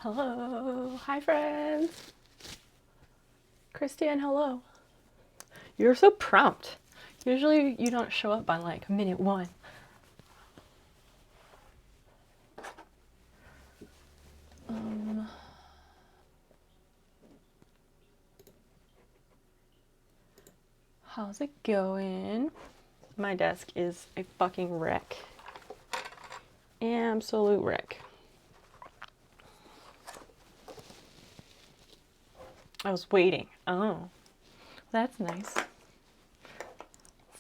Hello, hi friends. Christian, hello. You're so prompt. Usually you don't show up on like minute 1. How's it going? My desk is a fucking wreck. Absolute wreck. I was waiting. Oh, that's nice.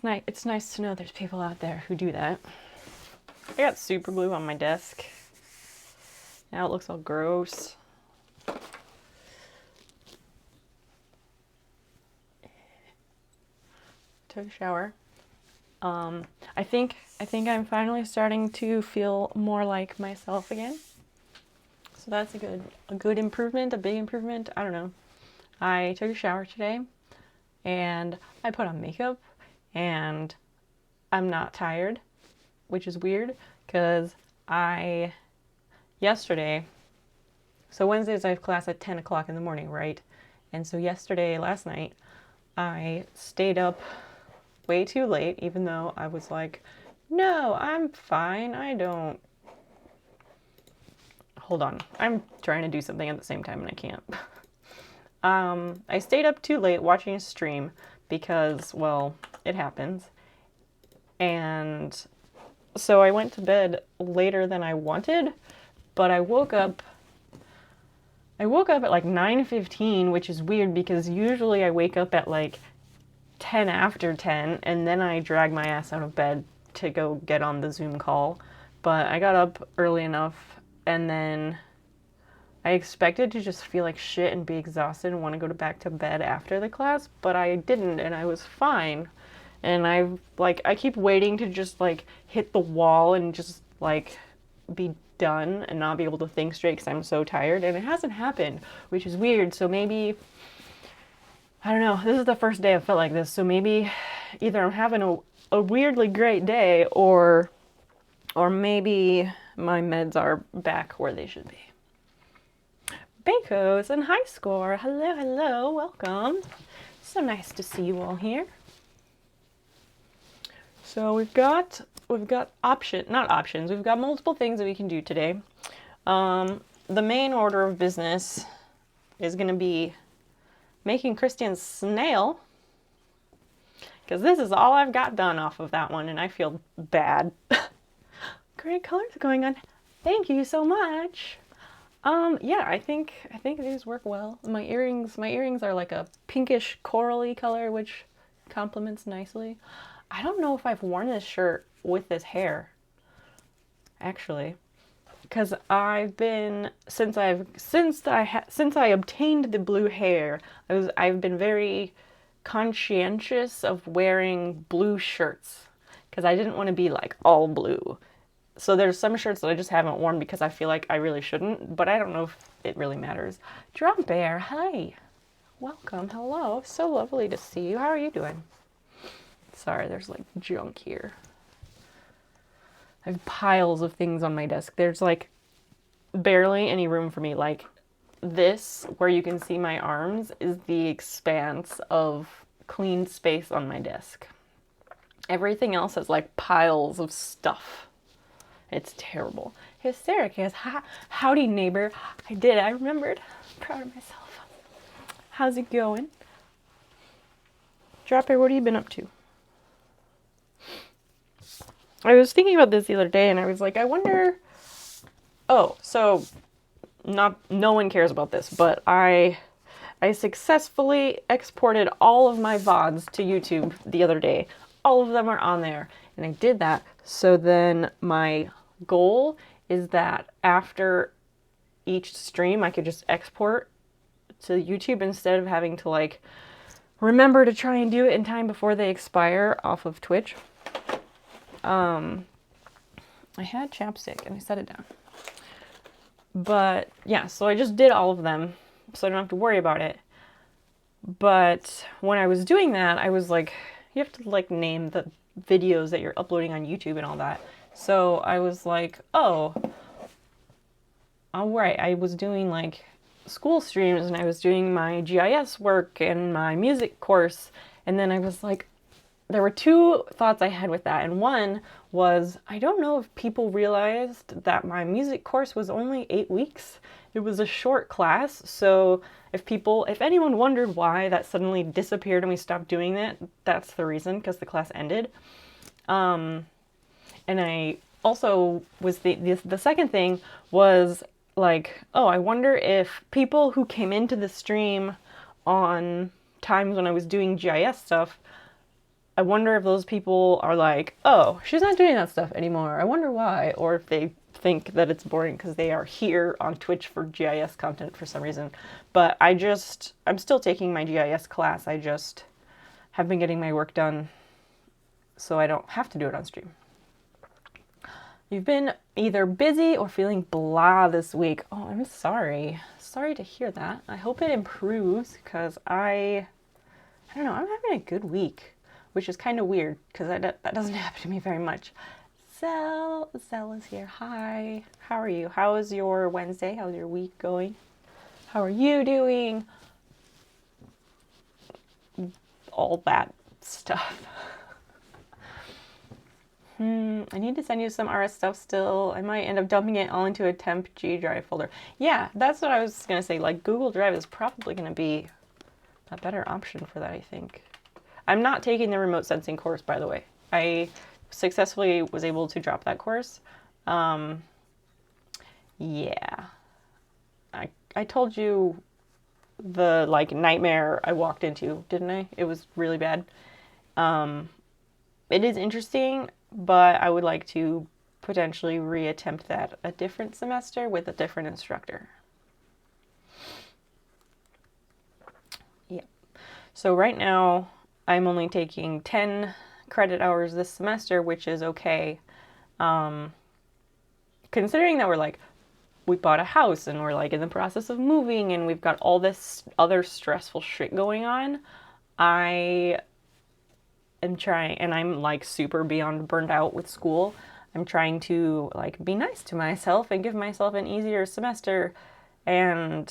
It's nice to know there's people out there who do that. I got super glue on my desk. Now it looks all gross. Took a shower. I think I'm finally starting to feel more like myself again. So that's a good improvement, a big improvement. I don't know. I took a shower today and I put on makeup and I'm not tired, which is weird because yesterday, so Wednesdays I have class at 10 o'clock in the morning, right? And so last night, I stayed up way too late, even though I was like, no, I'm fine. Hold on. I'm trying to do something at the same time and I can't. I stayed up too late watching a stream because, well, it happens. And so I went to bed later than I wanted, but I woke up at like 9:15, which is weird because usually I wake up at like 10 after 10 and then I drag my ass out of bed to go get on the Zoom call. But I got up early enough and then I expected to just feel like shit and be exhausted and want to go back to bed after the class, but I didn't and I was fine. And I keep waiting to just like hit the wall and just like be done and not be able to think straight because I'm so tired, and it hasn't happened, which is weird. So maybe, I don't know, this is the first day I've felt like this, so maybe either I'm having a weirdly great day or maybe my meds are back where they should be. Bakos and High Score, hello, welcome. So nice to see you all here. So we've got we've got multiple things that we can do today. The main order of business is going to be making Christian's snail, because this is all I've got done off of that one, and I feel bad. Great colors going on. Thank you so much. Yeah, I think these work well. My earrings are like a pinkish corally color, which complements nicely. I don't know if I've worn this shirt with this hair, actually, because since I obtained the blue hair, I've been very conscientious of wearing blue shirts because I didn't want to be like all blue. So there's some shirts that I just haven't worn because I feel like I really shouldn't, but I don't know if it really matters. Drum Bear, hi. Welcome, hello. So lovely to see you. How are you doing? Sorry, there's like junk here. I have piles of things on my desk. There's like barely any room for me. Like this, where you can see my arms, is the expanse of clean space on my desk. Everything else has like piles of stuff. It's terrible. Hystericus, howdy neighbor. I remembered. I'm proud of myself. How's it going? Dropper, what have you been up to? I was thinking about this the other day and I was like, I wonder... Oh, so no one cares about this, but I successfully exported all of my VODs to YouTube the other day. All of them are on there. And I did that so then my goal is that after each stream I could just export to YouTube instead of having to like remember to try and do it in time before they expire off of Twitch. I had chapstick and I set it down. But yeah, so I just did all of them so I don't have to worry about it. But when I was doing that, I was like, you have to like name the videos that you're uploading on YouTube and all that. So I was like, oh, all right, I was doing like school streams and I was doing my GIS work and my music course. And then I was like, there were two thoughts I had with that. And one was, I don't know if people realized that my music course was only 8 weeks. It was a short class. So if anyone wondered why that suddenly disappeared and we stopped doing that, that's the reason, because the class ended. And I also was the second thing was like, oh, I wonder if people who came into the stream on times when I was doing GIS stuff, I wonder if those people are like, oh, she's not doing that stuff anymore. I wonder why. Or if they think that it's boring because they are here on Twitch for GIS content for some reason. But I'm still taking my GIS class. I just have been getting my work done so I don't have to do it on stream. You've been either busy or feeling blah this week. Oh, I'm sorry. Sorry to hear that. I hope it improves because I don't know, I'm having a good week, which is kind of weird because that doesn't happen to me very much. Zell is here. Hi. How are you? How is your Wednesday? How's your week going? How are you doing? All that stuff. I need to send you some RS stuff still. I might end up dumping it all into a temp G Drive folder. Yeah, that's what I was going to say. Like, Google Drive is probably going to be a better option for that, I think. I'm not taking the remote sensing course, by the way. I successfully was able to drop that course. Yeah. I told you the, like, nightmare I walked into, didn't I? It was really bad. It is interesting, but I would like to potentially reattempt that a different semester with a different instructor. Yeah. So right now, I'm only taking 10 credit hours this semester, which is okay. Considering that we bought a house and we're like in the process of moving and we've got all this other stressful shit going on, I am trying, and I'm like super beyond burned out with school. I'm trying to like be nice to myself and give myself an easier semester. And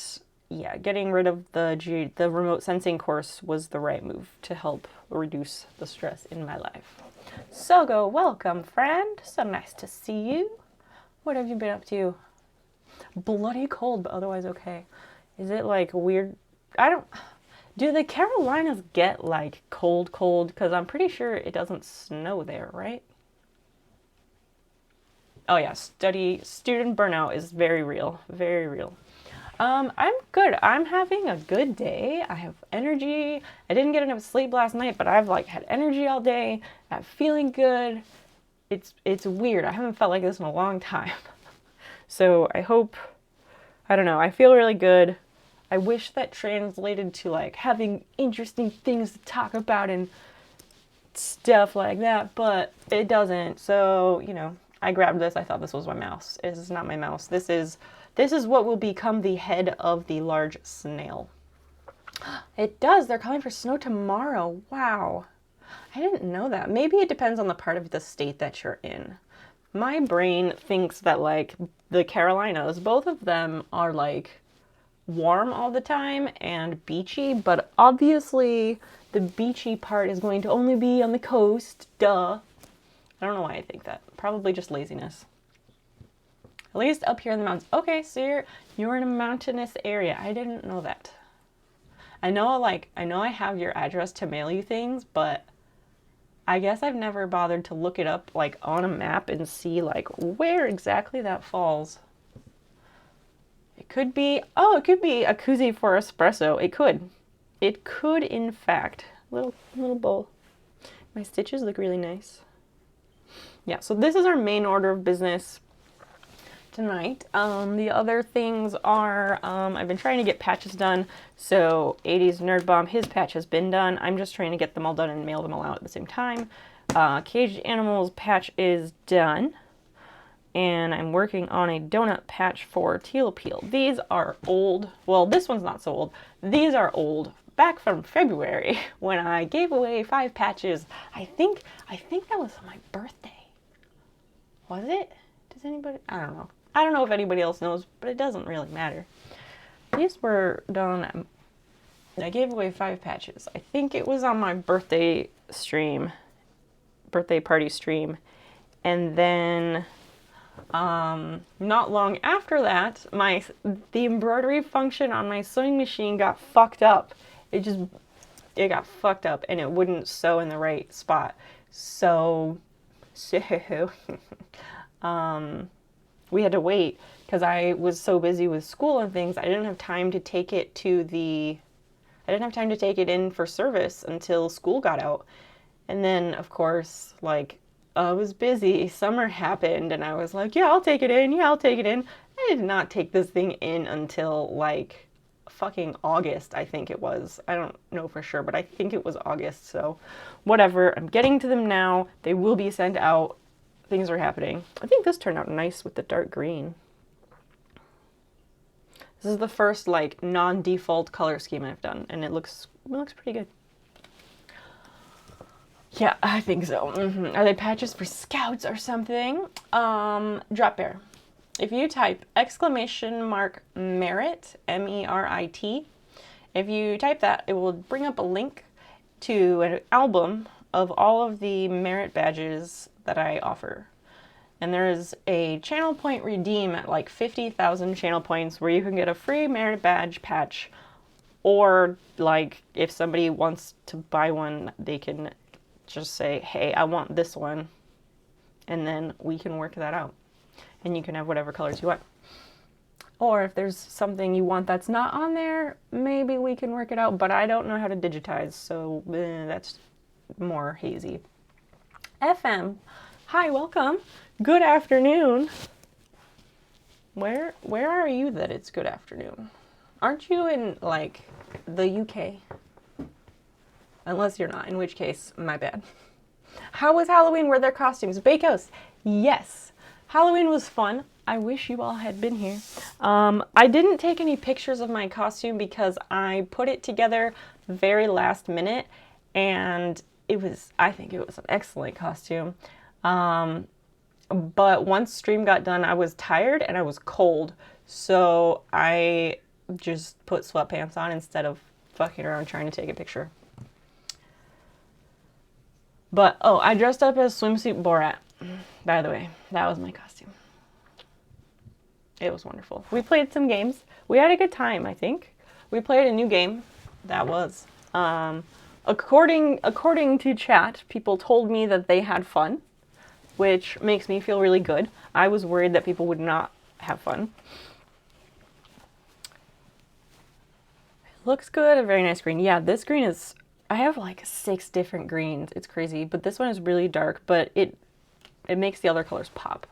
yeah, getting rid of the remote sensing course was the right move to help reduce the stress in my life. Sogo, welcome, friend. So nice to see you. What have you been up to? Bloody cold, but otherwise okay. Is it like weird? Do the Carolinas get like cold? Because I'm pretty sure it doesn't snow there, right? Oh yeah, student burnout is very real, very real. I'm good. I'm having a good day. I have energy. I didn't get enough sleep last night, but I've like had energy all day. I'm feeling good. It's weird. I haven't felt like this in a long time. So I don't know, I feel really good. I wish that translated to like having interesting things to talk about and stuff like that, but it doesn't. So, you know, I grabbed this. I thought this was my mouse. This is not my mouse. This is what will become the head of the large snail. It does. They're calling for snow tomorrow. Wow. I didn't know that. Maybe it depends on the part of the state that you're in. My brain thinks that like the Carolinas, both of them are like warm all the time and beachy, but obviously the beachy part is going to only be on the coast. Duh. I don't know why I think that. Probably just laziness. At least up here in the mountains. Okay, so you're in a mountainous area. I didn't know that. I know I have your address to mail you things, but I guess I've never bothered to look it up like on a map and see like where exactly that falls. It could be a koozie for espresso. It could in fact. Little bowl. My stitches look really nice. Yeah, so this is our main order of business tonight. The other things are, I've been trying to get patches done. So 80s Nerd Bomb, his patch has been done. I'm just trying to get them all done and mail them all out at the same time. Caged Animals patch is done. And I'm working on a donut patch for Teal Peel. These are old. Well, this one's not so old. These are old. Back from February when I gave away 5 patches. I think that was on my birthday. Was it? Does anybody? I don't know. I don't know if anybody else knows, but it doesn't really matter. These were done, I gave away 5 patches. I think it was on my birthday party stream. And then not long after that, the embroidery function on my sewing machine got fucked up. It got fucked up and it wouldn't sew in the right spot. So we had to wait because I was so busy with school and things. I didn't have time to take it in for service until school got out. And then, of course, like, I was busy. Summer happened, and I was like, yeah, I'll take it in. Yeah, I'll take it in. I did not take this thing in until, like, fucking August, I think it was. I don't know for sure, but I think it was August. So, whatever. I'm getting to them now. They will be sent out. Things are happening. I think this turned out nice with the dark green. This is the first, like, non-default color scheme I've done, and it looks pretty good. Yeah, I think so. Are they patches for scouts or something? Drop Bear. If you type !Merit, M-E-R-I-T, if you type that, it will bring up a link to an album of all of the merit badges that I offer. And there is a channel point redeem at like 50,000 channel points where you can get a free merit badge patch. Or, like, if somebody wants to buy one, they can just say, hey, I want this one, and then we can work that out, and you can have whatever colors you want. Or if there's something you want that's not on there, maybe we can work it out, but I don't know how to digitize, so that's more hazy. FM, hi, welcome. Good afternoon. Where are you that it's good afternoon? Aren't you in, like, the UK? Unless you're not, in which case, my bad. How was Halloween? Were there costumes? Bakos, yes. Halloween was fun. I wish you all had been here. I didn't take any pictures of my costume because I put it together very last minute, and I think it was an excellent costume. But once stream got done, I was tired and I was cold, so I just put sweatpants on instead of fucking around trying to take a picture. But, oh, I dressed up as swimsuit Borat, by the way. That was my costume. It was wonderful. We played some games. We had a good time, I think. We played a new game. That was. According to chat, people told me that they had fun, which makes me feel really good. I was worried that people would not have fun. It looks good. A very nice green. Yeah, this green is... I have like 6 different greens. It's crazy, but this one is really dark, but it makes the other colors pop.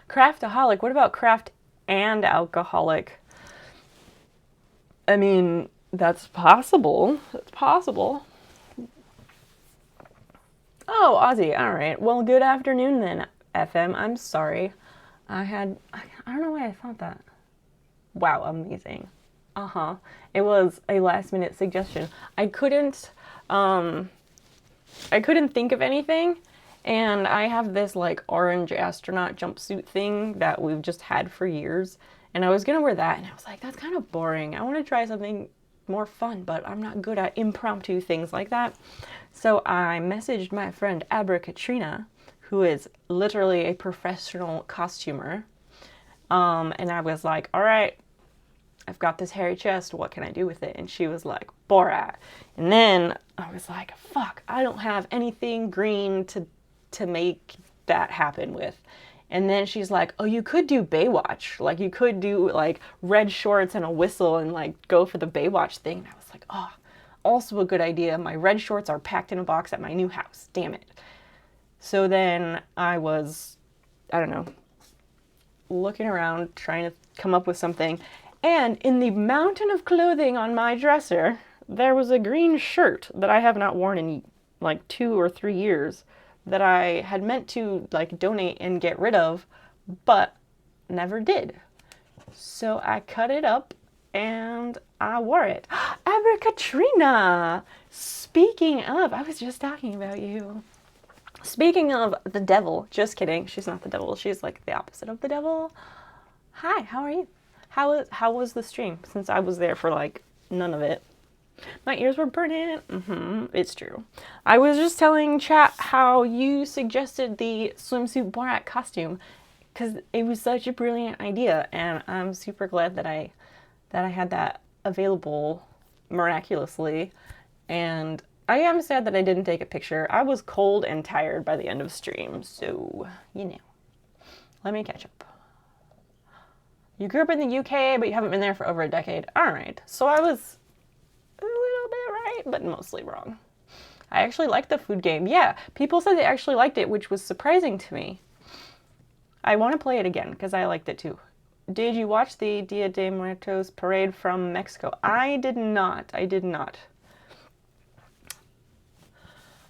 Craftaholic. What about craft and alcoholic? I mean, that's possible. It's possible. Oh, Ozzy. All right. Well, good afternoon then, FM. I'm sorry. I don't know why I thought that. Wow, amazing. It was a last minute suggestion. I couldn't think of anything, and I have this like orange astronaut jumpsuit thing that we've just had for years, and I was gonna wear that, and I was like, that's kind of boring. I want to try something more fun, but I'm not good at impromptu things like that. So I messaged my friend Katrina, who is literally a professional costumer, and I was like, all right, I've got this hairy chest, what can I do with it? And she was like, Borat. And then I was like, fuck, I don't have anything green to make that happen with. And then she's like, oh, you could do Baywatch. Like, you could do, like, red shorts and a whistle and, like, go for the Baywatch thing. And I was like, oh, also a good idea. My red shorts are packed in a box at my new house. Damn it. So then I was, I don't know, looking around, trying to come up with something. And in the mountain of clothing on my dresser, there was a green shirt that I have not worn in like 2 or 3 years that I had meant to like donate and get rid of, but never did. So I cut it up and I wore it. Katrina! Speaking of, I was just talking about you. Speaking of the devil, just kidding. She's not the devil. She's like the opposite of the devil. Hi, how are you? How was the stream? Since I was there for like none of it. My ears were burning. It's true. I was just telling chat how you suggested the swimsuit Borat costume because it was such a brilliant idea, and I'm super glad that I had that available miraculously. And I am sad that I didn't take a picture. I was cold and tired by the end of stream, so you know. Let me catch up. You grew up in the UK, but you haven't been there for over a decade. All right, so I was a little bit right, but mostly wrong. I actually liked the food game. Yeah, people said they actually liked it, which was surprising to me. I want to play it again because I liked it too. Did you watch the Dia de Muertos parade from Mexico? I did not. I did not.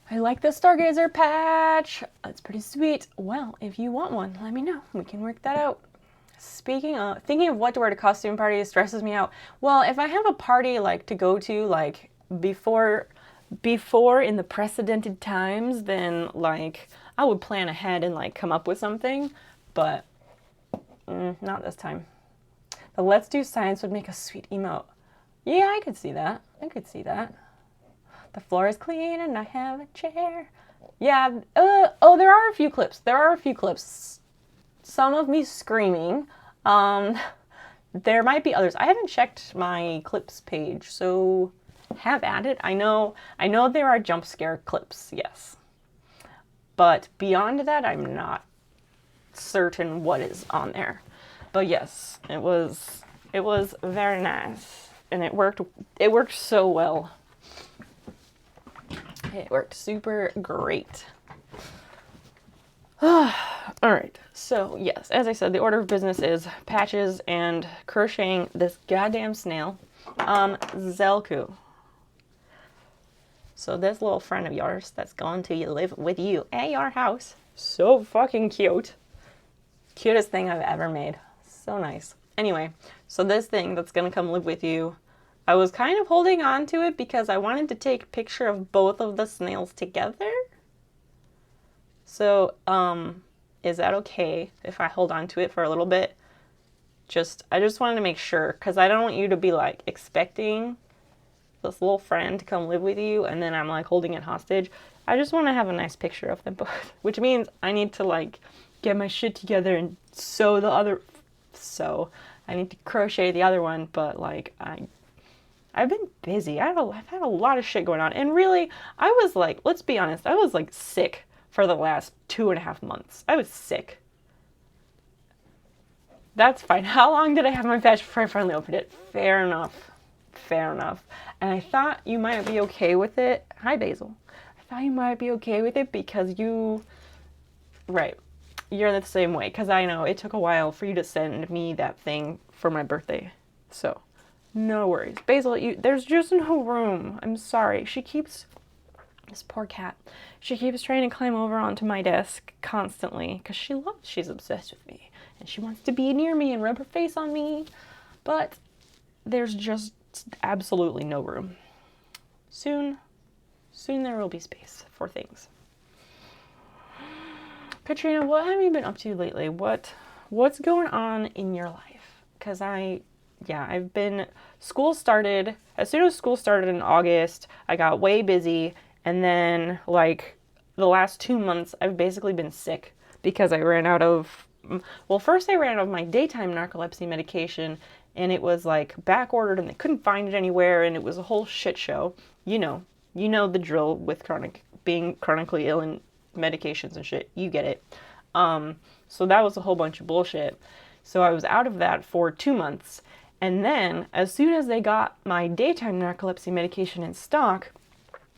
I like the Stargazer patch. That's pretty sweet. Well, if you want one, let me know. We can work that out. Speaking of, thinking of what to wear to costume party stresses me out. Well, if I have a party like to go to like before in the precedented times, then like I would plan ahead and like come up with something, but not this time. The Let's Do Science would make a sweet emote. Yeah, I could see that. I could see that. The floor is clean and I have a chair. Yeah, oh, there are a few clips. There are a few clips. Some of me screaming. There might be others. I haven't checked my clips page, so have at it. I know there are jump scare clips, yes. But beyond that, I'm not certain what is on there. But yes, it was very nice. And it worked so well. It worked super great. All right, so yes, as I said, the order of business is patches and crocheting this goddamn snail, Zelku. So this little friend of yours that's going to live with you at your house. So fucking cute. Cutest thing I've ever made. So nice. Anyway, so this thing that's gonna come live with you, I was kind of holding on to it because I wanted to take a picture of both of the snails together. So, is that okay if I hold on to it for a little bit? I just wanted to make sure, because I don't want you to be like expecting this little friend to come live with you and then I'm like holding it hostage. I just want to have a nice picture of them both, which means I need to like get my shit together and I need to crochet the other one, but like I've been busy. I've had a lot of shit going on, and really, I was like, let's be honest, I was like sick for the last 2.5 months. I was sick. That's fine. How long did I have my patch before I finally opened it? Fair enough. Fair enough. And I thought you might be okay with it. Hi, Basil. I thought you might be okay with it because right, you're the same way. Because I know it took a while for you to send me that thing for my birthday. So, no worries. Basil, there's just no room. I'm sorry. This poor cat, she keeps trying to climb over onto my desk constantly because she's obsessed with me and she wants to be near me and rub her face on me, but there's just absolutely no room. Soon there will be space for things. Katrina, what have you been up to lately? What's going on in your life? Because school started, as soon as school started in August, I got way busy. And then, like, the last 2 months, I've basically been sick because I ran out of, first I ran out of my daytime narcolepsy medication, and it was, like, back-ordered, and they couldn't find it anywhere, and it was a whole shit show. You know the drill with being chronically ill and medications and shit. You get it. So that was a whole bunch of bullshit. So I was out of that for 2 months. And then, as soon as they got my daytime narcolepsy medication in stock,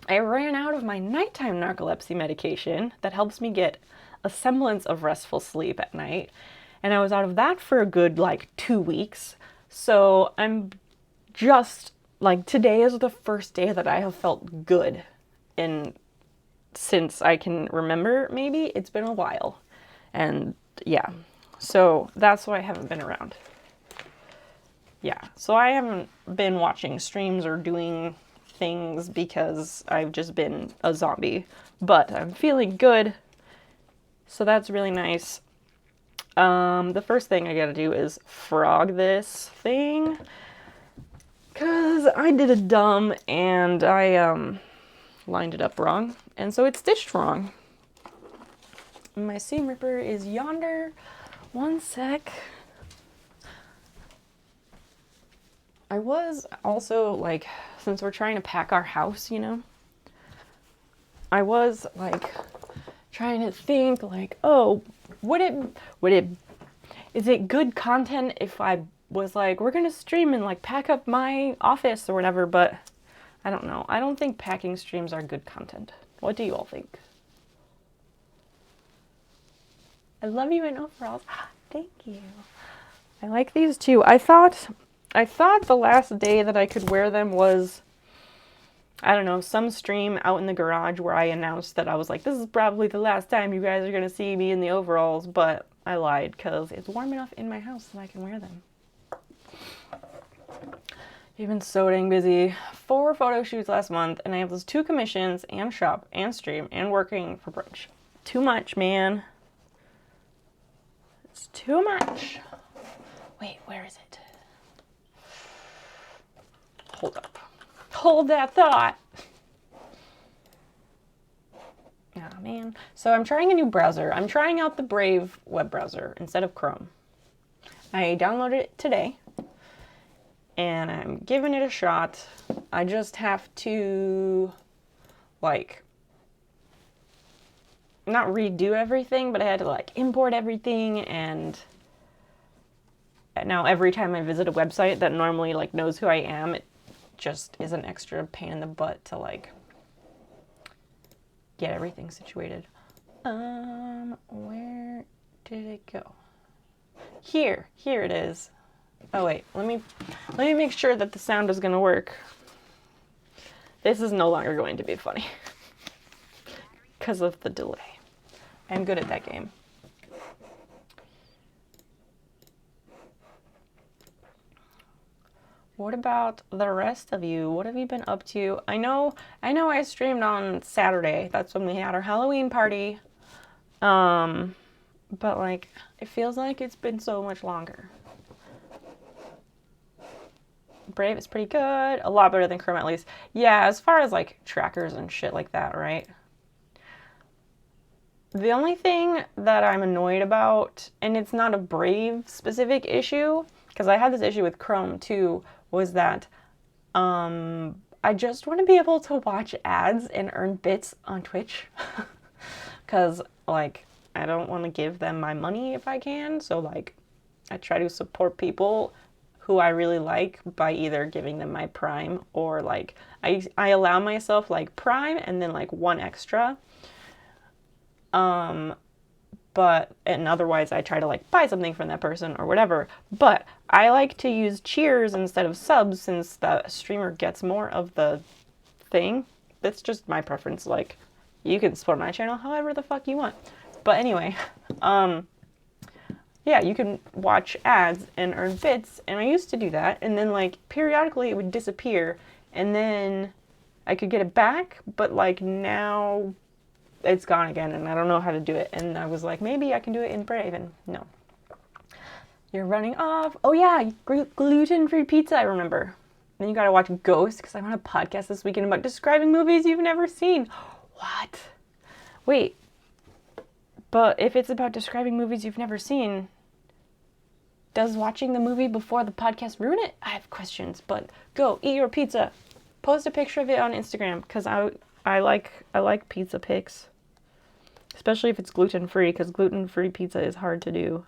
I ran out of my nighttime narcolepsy medication that helps me get a semblance of restful sleep at night. And I was out of that for a good, 2 weeks. So I'm just, today is the first day that I have felt good. And since I can remember, maybe, it's been a while. And yeah, so that's why I haven't been around. Yeah, so I haven't been watching streams or doing things because I've just been a zombie. But I'm feeling good, so that's really nice. The first thing I gotta do is frog this thing, because I did a dumb and I lined it up wrong, and so it's stitched wrong. My seam ripper is yonder. One sec. I was also, like, since we're trying to pack our house, you know, I was, like, trying to think, like, oh, is it good content if I was like, we're gonna stream and, like, pack up my office or whatever, but I don't know. I don't think packing streams are good content. What do you all think? I love you in overalls. Thank you. I like these too. I thought the last day that I could wear them was, I don't know, some stream out in the garage where I announced that I was like, this is probably the last time you guys are going to see me in the overalls, but I lied because it's warm enough in my house that I can wear them. I've been so dang busy. 4 photo shoots last month, and I have those 2 commissions and shop and stream and working for brunch. Too much, man. It's too much. Wait, where is it? Hold up. Hold that thought. Oh, man. So I'm trying a new browser. I'm trying out the Brave web browser instead of Chrome. I downloaded it today, and I'm giving it a shot. I just have to, like, not redo everything, but I had to, like, import everything, and now every time I visit a website that normally, like, knows who I am, it just is an extra pain in the butt to, like, get everything situated. Where did it go? Here it is. Oh wait, let me make sure that the sound is gonna work. This is no longer going to be funny because of the delay. I'm good at that game. What about the rest of you? What have you been up to? I know I streamed on Saturday. That's when we had our Halloween party. But, like, it feels like it's been so much longer. Brave is pretty good. A lot better than Chrome, at least. Yeah, as far as, like, trackers and shit like that, right? The only thing that I'm annoyed about, and it's not a Brave specific issue, because I had this issue with Chrome too, was that I just want to be able to watch ads and earn bits on Twitch. Because, like, I don't want to give them my money if I can. So, like, I try to support people who I really like by either giving them my Prime or, like, I allow myself, like, Prime and then, like, 1 extra. And otherwise I try to, like, buy something from that person or whatever. But I like to use cheers instead of subs since the streamer gets more of the thing. That's just my preference. Like, you can support my channel however the fuck you want. But anyway, yeah, you can watch ads and earn bits, and I used to do that, and then, like, periodically it would disappear, and then I could get it back, but, like, now it's gone again, and I don't know how to do it, and I was like, maybe I can do it in Brave, and no. You're running off. Oh yeah, gluten-free pizza, I remember. Then you gotta watch Ghost, because I'm on a podcast this weekend about describing movies you've never seen. What? Wait. But if it's about describing movies you've never seen, does watching the movie before the podcast ruin it? I have questions, but go eat your pizza. Post a picture of it on Instagram, because I like pizza pics. Especially if it's gluten-free, because gluten-free pizza is hard to do.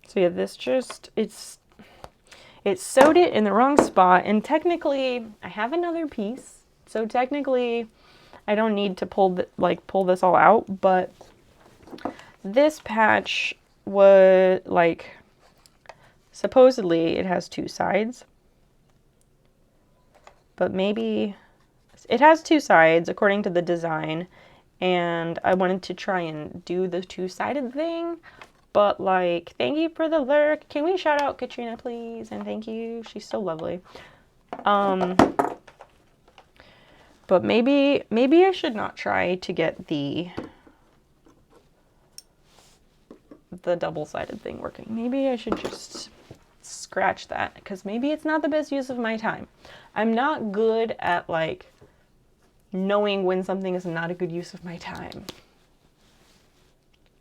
So yeah, this just, it sewed it in the wrong spot, and technically, I have another piece, so technically, I don't need to pull this all out, but this patch was, like, supposedly it has 2 sides, but maybe it has 2 sides according to the design, and I wanted to try and do the 2-sided thing, but, like, thank you for the lurk. Can we shout out Katrina, please? And thank you. She's so lovely. But maybe I should not try to get the double-sided thing working. Maybe I should just scratch that, because maybe it's not the best use of my time. I'm not good at like knowing when something is not a good use of my time.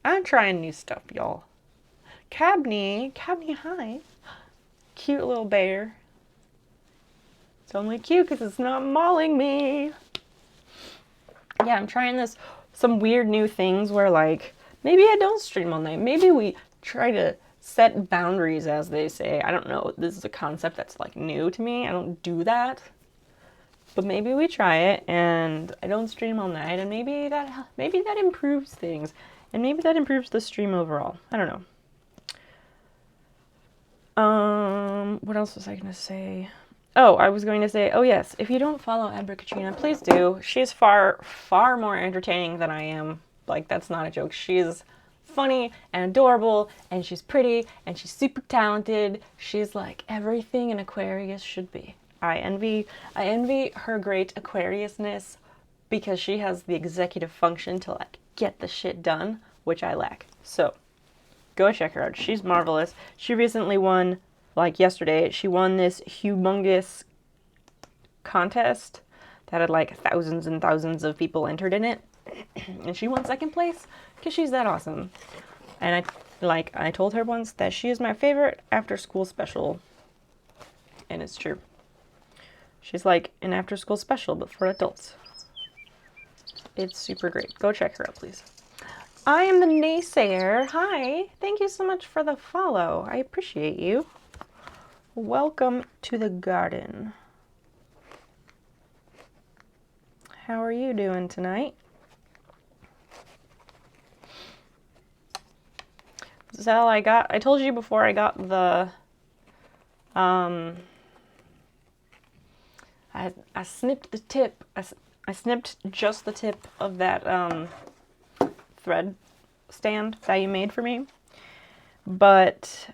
I'm trying new stuff, y'all. Cabney, hi. Cute little bear. It's only cute because it's not mauling me. Yeah, I'm trying some weird new things where like, maybe I don't stream all night. Maybe we try to set boundaries, as they say. I don't know. This is a concept that's like new to me. I don't do that. But maybe we try it and I don't stream all night, and maybe that improves things. And maybe that improves the stream overall. I don't know. What else was I going to say? Oh, I was going to say, oh yes, if you don't follow Embroidery, please do. She's far, far more entertaining than I am. Like, that's not a joke. She's funny and adorable, and she's pretty, and she's super talented. She's like everything an Aquarius should be. I envy her great Aquariusness, because she has the executive function to like get the shit done, which I lack. So go check her out. She's marvelous. She recently won, like yesterday, she won this humongous contest that had like thousands and thousands of people entered in it. And she won second place because she's that awesome. And I told her once that she is my favorite after school special. And it's true. She's like an after school special, but for adults. It's super great. Go check her out, please. I am the naysayer. Hi. Thank you so much for the follow. I appreciate you. Welcome to the garden. How are you doing tonight? Zell, I told you before I got the, I snipped the tip. I snipped just the tip of that, thread stand that you made for me. But,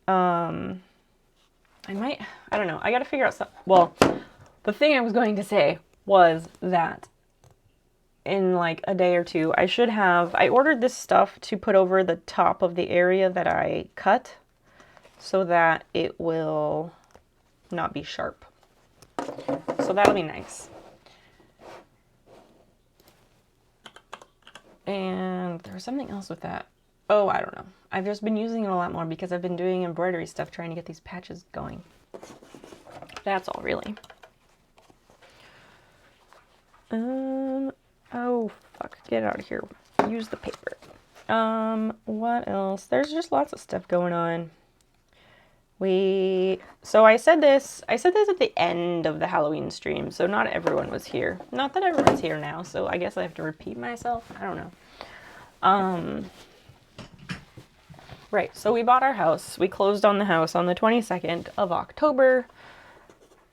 I don't know. I gotta figure out well, the thing I was going to say was that in like a day or two, I ordered this stuff to put over the top of the area that I cut so that it will not be sharp. So that'll be nice. And there was something else with that. Oh, I don't know. I've just been using it a lot more because I've been doing embroidery stuff trying to get these patches going. That's all, really. Oh, fuck. Get out of here. Use the paper. What else? There's just lots of stuff going on. So I said this at the end of the Halloween stream, so not everyone was here. Not that everyone's here now, so I guess I have to repeat myself. I don't know. Right, so we bought our house. We closed on the house on the 22nd of October.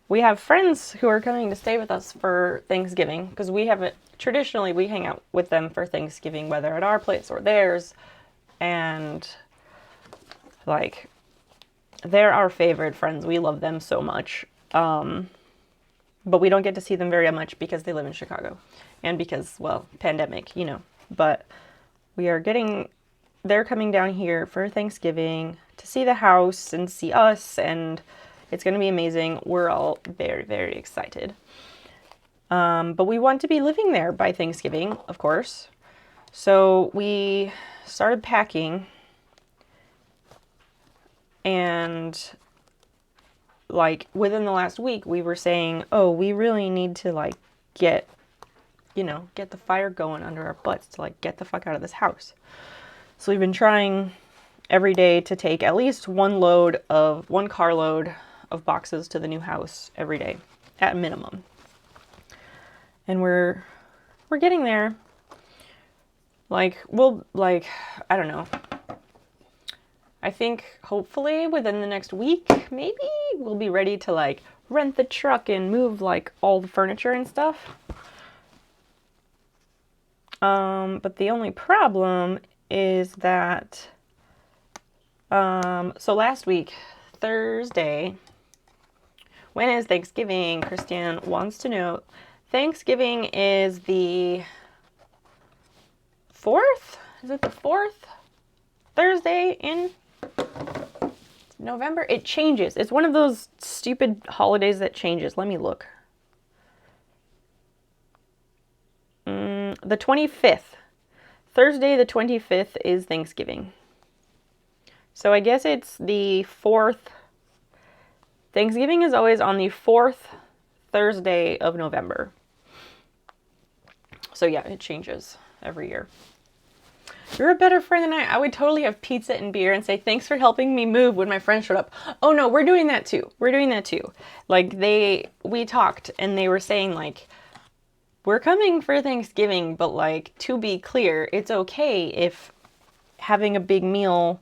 We have friends who are coming to stay with us for Thanksgiving, because traditionally we hang out with them for Thanksgiving, whether at our place or theirs. And like, they're our favorite friends. We love them so much. But we don't get to see them very much because they live in Chicago. And because, well, pandemic, you know. But they're coming down here for Thanksgiving to see the house and see us, and it's going to be amazing. We're all very, very excited. But we want to be living there by Thanksgiving, of course. So we started packing. And like within the last week, we were saying, oh, we really need to like get the fire going under our butts to like get the fuck out of this house. So we've been trying every day to take at least one carload of boxes to the new house every day at minimum. And we're getting there. I don't know. I think hopefully within the next week, maybe we'll be ready to like rent the truck and move like all the furniture and stuff. But the only problem is that, so last week, Thursday, When is Thanksgiving? Christian wants to know. Thanksgiving is the 4th? Is it the 4th Thursday in November? It changes. It's one of those stupid holidays that changes. Let me look. The 25th. Thursday the 25th is Thanksgiving. So I guess it's the 4th. Thanksgiving is always on the 4th Thursday of November. So yeah, it changes every year. You're a better friend than I would totally have pizza and beer and say, thanks for helping me move when my friend showed up. Oh no, we're doing that too. We're doing that too. Like we talked and they were saying like, we're coming for Thanksgiving, but like, to be clear, it's okay if having a big meal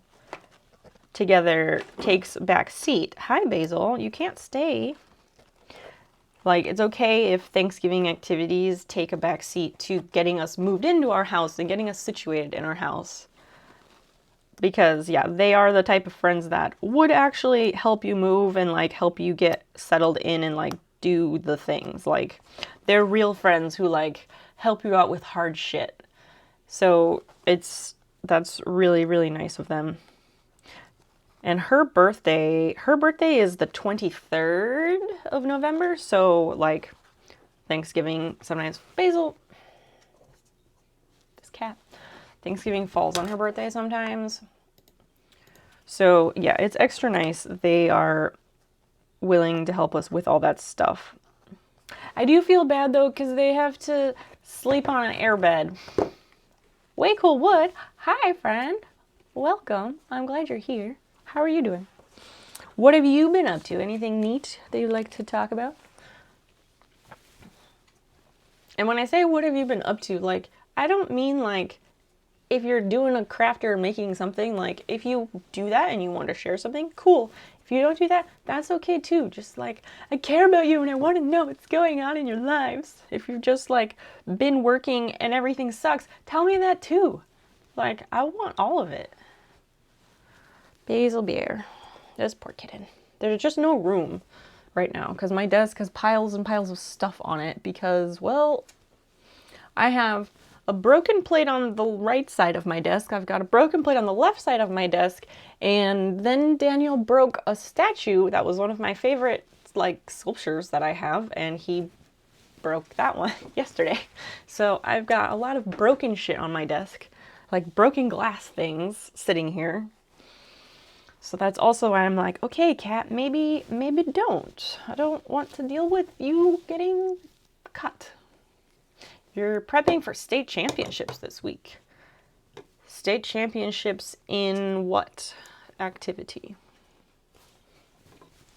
together takes back seat. Hi, Basil. You can't stay. Like, it's okay if Thanksgiving activities take a back seat to getting us moved into our house and getting us situated in our house. Because, yeah, they are the type of friends that would actually help you move and, like, help you get settled in and, like, do the things. Like, they're real friends who, like, help you out with hard shit. So, that's really, really nice of them. And her birthday is the 23rd of November, so, like, Thanksgiving, sometimes, Basil, this cat, Thanksgiving falls on her birthday sometimes. So, yeah, it's extra nice. They are willing to help us with all that stuff. I do feel bad, though, because they have to sleep on an airbed. Way Cool Wood. Hi, friend. Welcome. I'm glad you're here. How are you doing? What have you been up to? Anything neat that you'd like to talk about? And when I say what have you been up to, like, I don't mean like if you're doing a craft or making something, like if you do that and you want to share something, cool. If you don't do that, that's okay too. Just like, I care about you and I want to know what's going on in your lives. If you've just like been working and everything sucks, tell me that too. Like, I want all of it. Basil Bear. This poor kitten. There's just no room right now because my desk has piles and piles of stuff on it because, well, I have a broken plate on the right side of my desk. I've got a broken plate on the left side of my desk. And then Daniel broke a statue that was one of my favorite, like, sculptures that I have. And he broke that one yesterday. So I've got a lot of broken shit on my desk. Like, broken glass things sitting here. So that's also why I'm like, okay, Kat, maybe don't. I don't want to deal with you getting cut. You're prepping for state championships this week. State championships in what activity?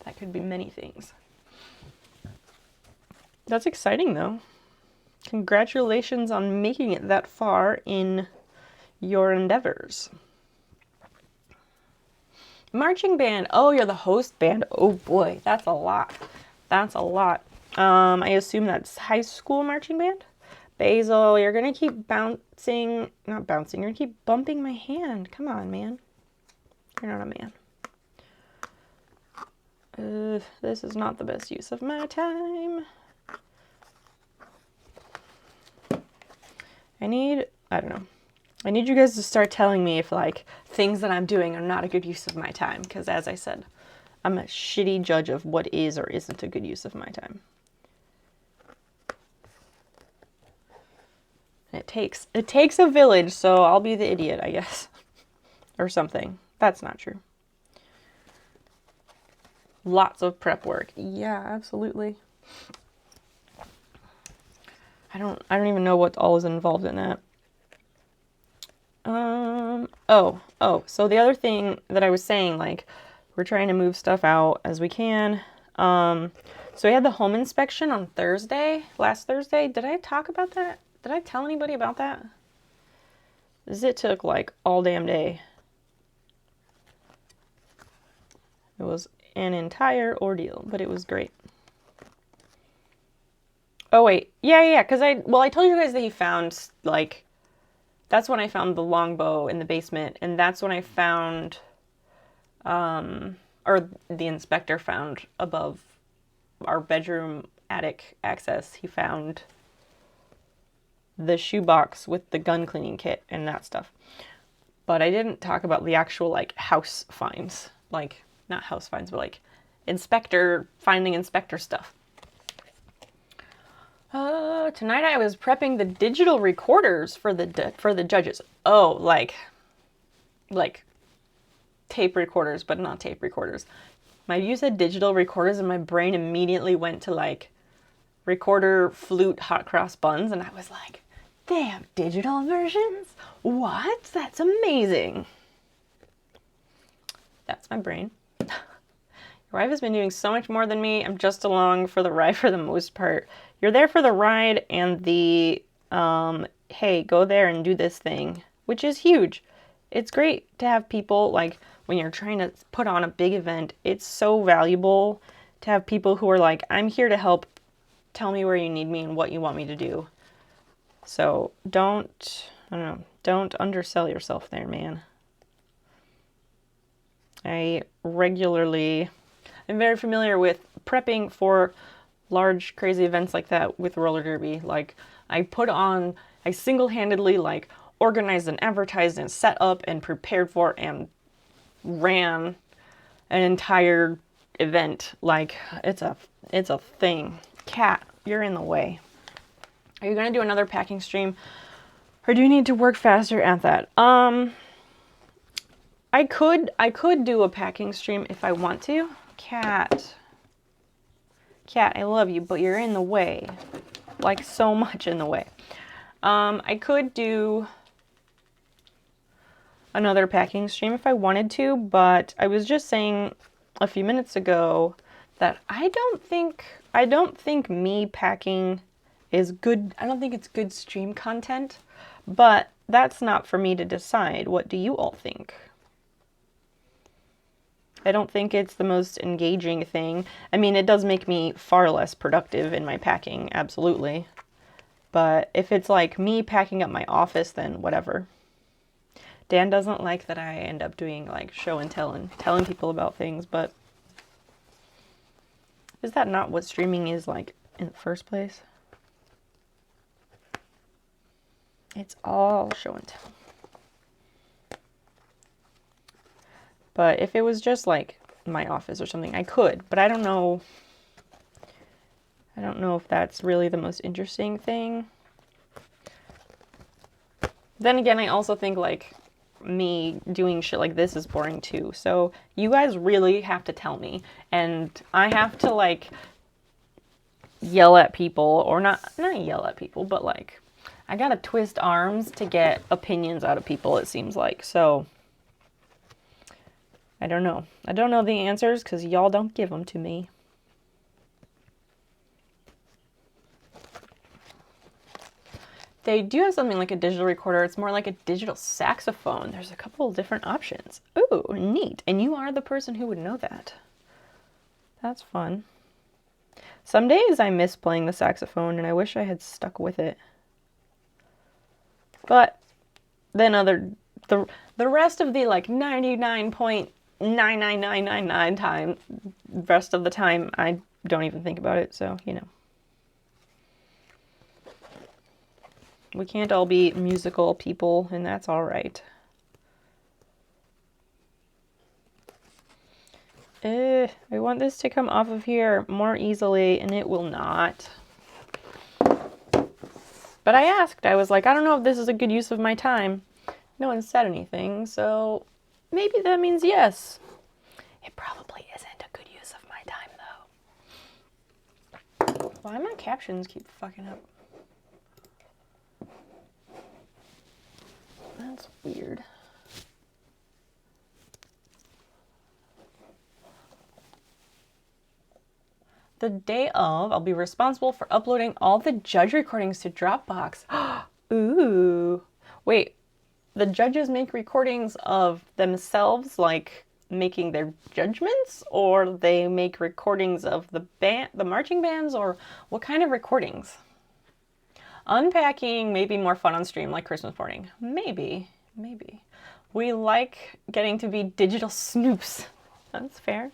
That could be many things. That's exciting, though. Congratulations on making it that far in your endeavors. Marching band. Oh, you're the host band. Oh boy, that's a lot. That's a lot. I assume that's high school marching band. Basil, you're gonna keep not bouncing, you're gonna keep bumping my hand. Come on, man. You're not a man. This is not the best use of my time. I don't know. I need you guys to start telling me if, like, things that I'm doing are not a good use of my time. Because, as I said, I'm a shitty judge of what is or isn't a good use of my time. It takes a village, so I'll be the idiot, I guess. Or something. That's not true. Lots of prep work. Yeah, absolutely. I don't even know what all is involved in that. So the other thing that I was saying, like, we're trying to move stuff out as we can. So we had the home inspection on last Thursday. Did I talk about that? Did I tell anybody about that? It took like all damn day. It was an entire ordeal, but it was great. Oh wait, yeah, because I told you guys that he found, like, that's when I found the longbow in the basement, and that's when I found, or the inspector found above our bedroom attic access, he found the shoebox with the gun cleaning kit and that stuff. But I didn't talk about the actual like house finds, like not house finds, but like finding inspector stuff. Tonight I was prepping the digital recorders for the judges. Oh, like tape recorders, but not tape recorders. You said digital recorders, and my brain immediately went to like recorder flute hot cross buns, and I was like, they have digital versions? What? That's amazing. That's my brain. Your wife has been doing so much more than me. I'm just along for the ride for the most part. You're there for the ride and the, hey, go there and do this thing, which is huge. It's great to have people, like, when you're trying to put on a big event, it's so valuable to have people who are like, I'm here to help. Tell me where you need me and what you want me to do. So don't undersell yourself there, man. I'm very familiar with prepping for large, crazy events like that with roller derby. Like, I single-handedly, like, organized and advertised and set up and prepared for and ran an entire event. Like, it's a thing. Cat, you're in the way. Are you gonna do another packing stream, or do you need to work faster at that? I could do a packing stream if I want to. Cat, I love you, but you're in the way. Like, so much in the way. I could do another packing stream if I wanted to, but I was just saying a few minutes ago that I don't think me packing is good. I don't think it's good stream content, but that's not for me to decide. What do you all think? I don't think it's the most engaging thing. I mean, it does make me far less productive in my packing, absolutely. But if it's like me packing up my office, then whatever. Dan doesn't like that I end up doing like show and tell and telling people about things, but is that not what streaming is like in the first place? It's all show and tell. But if it was just like my office or something, I could, but I don't know if that's really the most interesting thing. Then again, I also think like me doing shit like this is boring too. So you guys really have to tell me, and I have to like yell at people, or not yell at people, but like I gotta twist arms to get opinions out of people, it seems like. So I don't know. I don't know the answers because y'all don't give them to me. They do have something like a digital recorder. It's more like a digital saxophone. There's a couple of different options. Ooh, neat. And you are the person who would know that. That's fun. Some days I miss playing the saxophone and I wish I had stuck with it. But then the rest of the like 99.99999 time, rest of the time I don't even think about it, so you know. We can't all be musical people, and that's all right. I want this to come off of here more easily, and it will not. But I asked. I was like, I don't know if this is a good use of my time. No one said anything, so maybe that means yes. It probably isn't a good use of my time, though. Why my captions keep fucking up? That's weird. The day of, I'll be responsible for uploading all the judge recordings to Dropbox. Ooh. Wait, the judges make recordings of themselves, like making their judgments, or they make recordings of the marching bands, or what kind of recordings? Unpacking may be more fun on stream, like Christmas morning. Maybe. We like getting to be digital snoops. That's fair.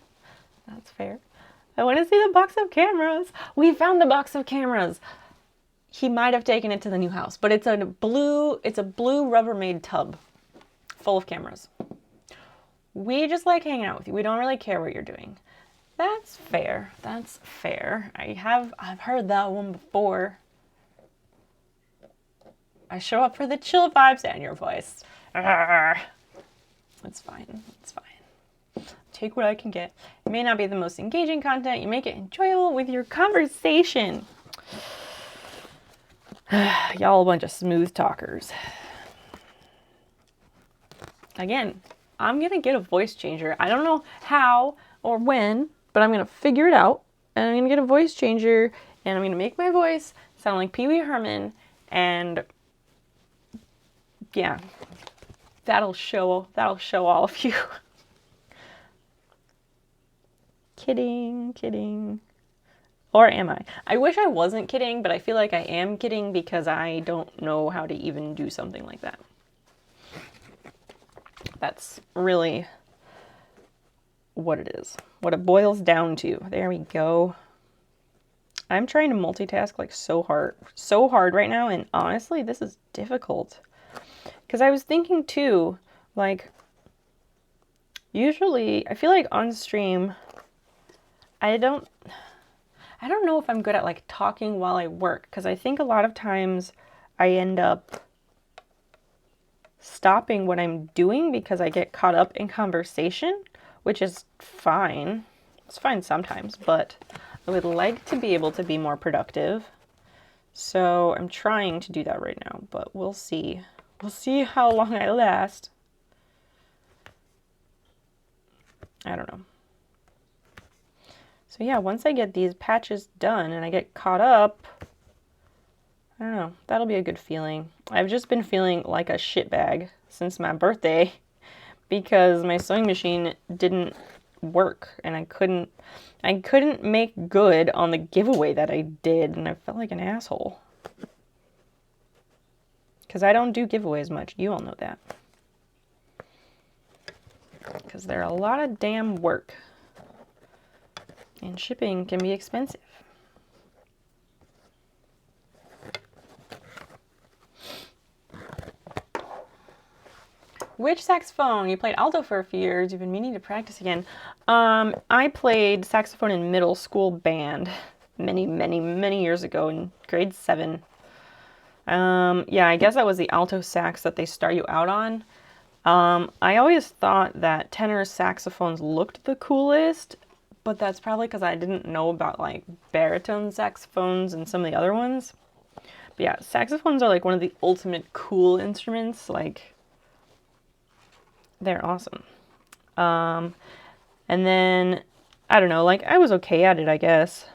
I want to see the box of cameras. We found the box of cameras. He might have taken it to the new house, but it's a blue Rubbermaid tub full of cameras. We just like hanging out with you. We don't really care what you're doing. That's fair. That's fair. I've heard that one before. I show up for the chill vibes and your voice. It's fine. It's fine. Take what I can get. It may not be the most engaging content. You make it enjoyable with your conversation. Y'all a bunch of smooth talkers. Again, I'm going to get a voice changer. I don't know how or when, but I'm going to figure it out. And I'm going to get a voice changer. And I'm going to make my voice sound like Pee Wee Herman. And yeah, that'll show all of you. Kidding. Or am I? I wish I wasn't kidding, but I feel like I am kidding because I don't know how to even do something like that. That's really what it is. What it boils down to. There we go. I'm trying to multitask like so hard right now, and honestly, this is difficult. Because I was thinking too, like, usually, I feel like on stream, I don't know if I'm good at like talking while I work, because I think a lot of times I end up stopping what I'm doing because I get caught up in conversation, which is fine. It's fine sometimes, but I would like to be able to be more productive. So I'm trying to do that right now, but we'll see. We'll see how long I last. I don't know. So yeah, once I get these patches done and I get caught up, I don't know, that'll be a good feeling. I've just been feeling like a shitbag since my birthday because my sewing machine didn't work and I couldn't make good on the giveaway that I did, and I felt like an asshole. Because I don't do giveaways much. You all know that. Because they're a lot of damn work. And shipping can be expensive. Which saxophone? You played alto for a few years. You've been meaning to practice again. I played saxophone in middle school band many years ago in grade 7. Yeah, I guess that was the alto sax that they start you out on. I always thought that tenor saxophones looked the coolest, but that's probably because I didn't know about like baritone saxophones and some of the other ones. But yeah, saxophones are like one of the ultimate cool instruments. Like, they're awesome. And then, I don't know, like I was okay at it, I guess.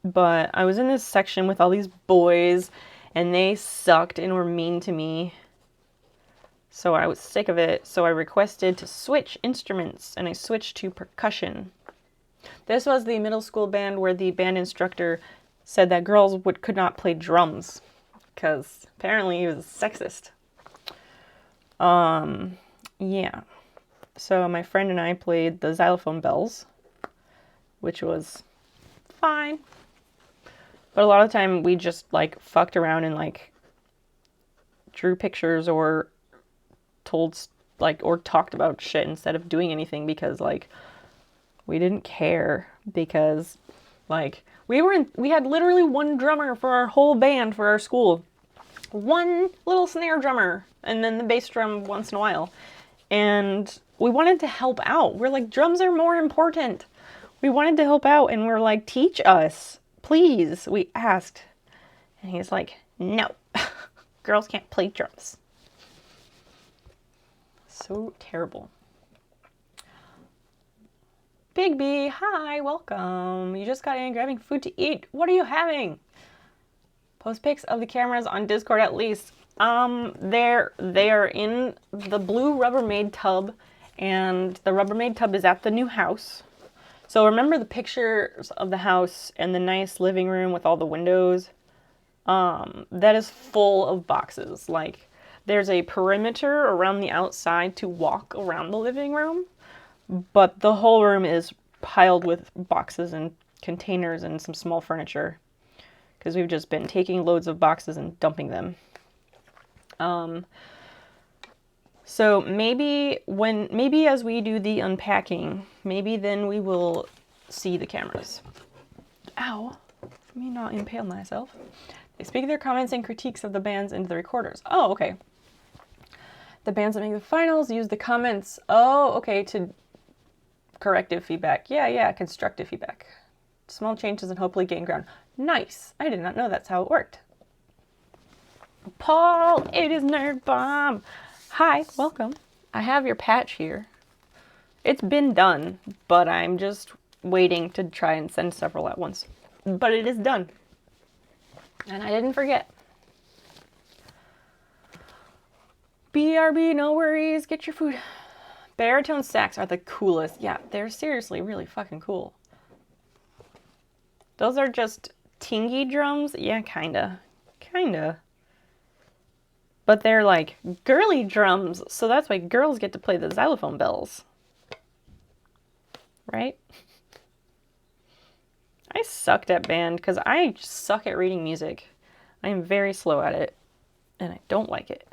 But I was in this section with all these boys and they sucked and were mean to me. So I was sick of it. So I requested to switch instruments and I switched to percussion. This was the middle school band where the band instructor said that girls could not play drums because apparently he was sexist. Yeah. So my friend and I played the xylophone bells, which was fine. But a lot of the time we just like fucked around and like drew pictures or talked about shit instead of doing anything because like we didn't care because like we had literally one drummer for our whole band for our school. One little snare drummer and then the bass drum once in a while. And we wanted to help out. We're like, drums are more important. We wanted to help out and we're like, teach us, please. We asked. And he's like, no, girls can't play drums. So terrible. Big B, hi, welcome. You just got in grabbing food to eat. What are you having? Post pics of the cameras on Discord at least. They are in the blue Rubbermaid tub, and the Rubbermaid tub is at the new house. So remember the pictures of the house and the nice living room with all the windows? That is full of boxes. Like, there's a perimeter around the outside to walk around the living room, but the whole room is piled with boxes and containers and some small furniture because we've just been taking loads of boxes and dumping them. So maybe as we do the unpacking, maybe then we will see the cameras. Ow, let me not impale myself. They speak their comments and critiques of the bands into the recorders. Oh, okay. The bands that make the finals use the comments. Oh, okay, to corrective feedback. Yeah, constructive feedback. Small changes and hopefully gain ground. Nice. I did not know that's how it worked. Paul, it is Nerd Bomb. Hi, welcome. I have your patch here. It's been done, but I'm just waiting to try and send several at once. But it is done. And I didn't forget. BRB, no worries. Get your food. Baritone sax are the coolest. Yeah, they're seriously really fucking cool. Those are just tingy drums. Yeah, kinda. But they're like girly drums, so that's why girls get to play the xylophone bells. Right? I sucked at band because I suck at reading music. I am very slow at it, and I don't like it.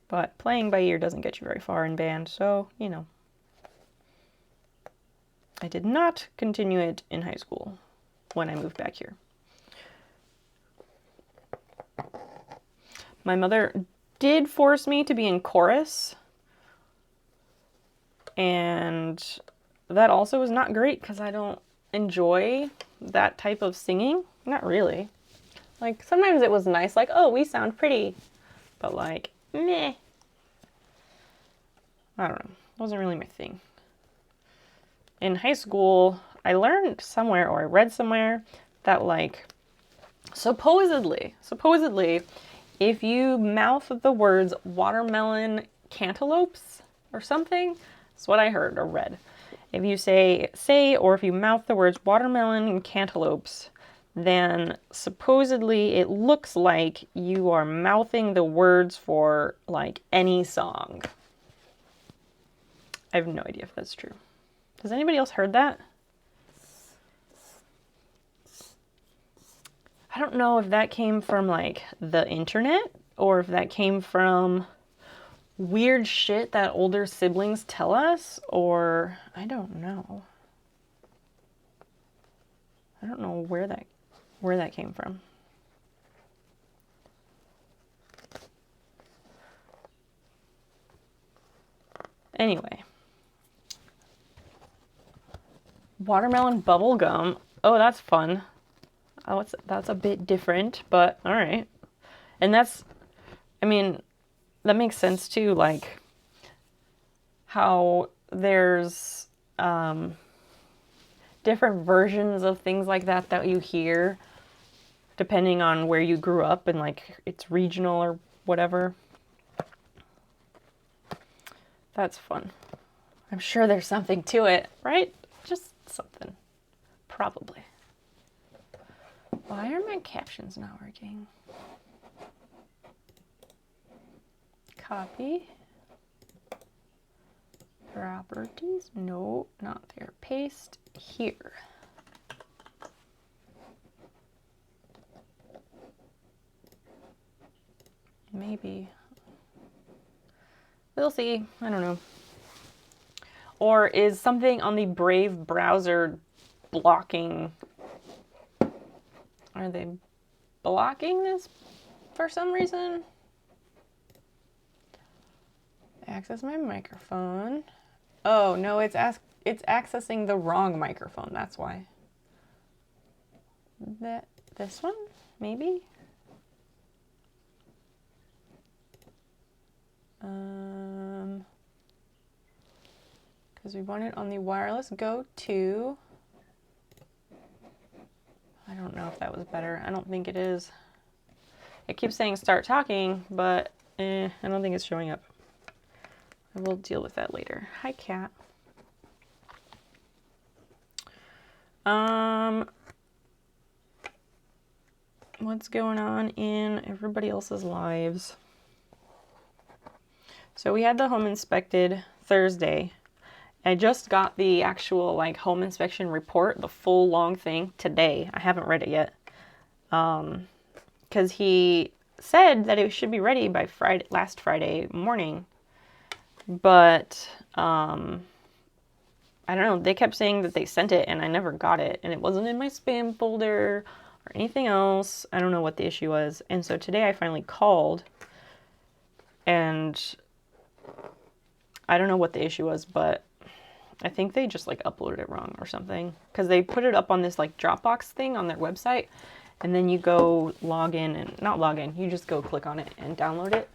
But playing by ear doesn't get you very far in band, so, you know. I did not continue it in high school when I moved back here. My mother did force me to be in chorus, and that also was not great because I don't enjoy that type of singing. Not really. Like, sometimes it was nice, like, oh, we sound pretty, but like, meh. I don't know. It wasn't really my thing. In high school, I learned somewhere, or I read somewhere, that like, supposedly, if you mouth the words watermelon cantaloupes or something, that's what I heard or read. If you say, or if you mouth the words watermelon cantaloupes, then supposedly it looks like you are mouthing the words for like any song. I have no idea if that's true. Has anybody else heard that? I don't know if that came from like the internet or if that came from weird shit that older siblings tell us, or I don't know. I don't know where that came from. Anyway. Watermelon bubble gum. Oh, that's fun. Oh, that's a bit different, but all right. And that's, I mean, that makes sense too, like how there's different versions of things like that you hear depending on where you grew up and like it's regional or whatever. That's fun. I'm sure there's something to it, right? Just something. Probably. Why are my captions not working? Copy. Properties. No, not there. Paste here. Maybe. We'll see. I don't know. Or is something on the Brave browser blocking? Are they blocking this for some reason? Access my microphone. Oh, no, it's accessing the wrong microphone. That's why. This one? Maybe? Because we want it on the wireless go to. I don't know if that was better. I don't think it is. It keeps saying start talking, but I don't think it's showing up. I will deal with that later. Hi, cat. What's going on in everybody else's lives? So we had the home inspected Thursday, I just got the actual like home inspection report, the full long thing today. I haven't read it yet. Because he said that it should be ready by last Friday morning. But I don't know. They kept saying that they sent it and I never got it. And it wasn't in my spam folder or anything else. I don't know what the issue was. And so today I finally called. And I don't know what the issue was, but I think they just like uploaded it wrong or something. Because they put it up on this like Dropbox thing on their website. And then you go log in and not log in. You just go click on it and download it.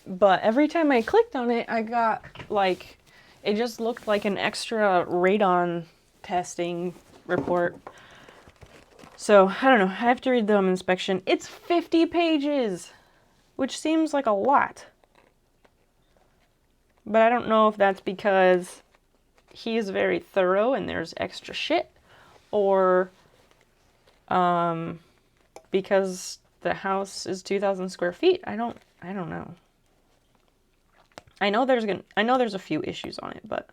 But every time I clicked on it, I got like, it just looked like an extra radon testing report. So I don't know. I have to read the home inspection. It's 50 pages, which seems like a lot. But I don't know if that's because he is very thorough and there's extra shit, or because the house is 2,000 square feet. I don't know. I know there's a few issues on it, but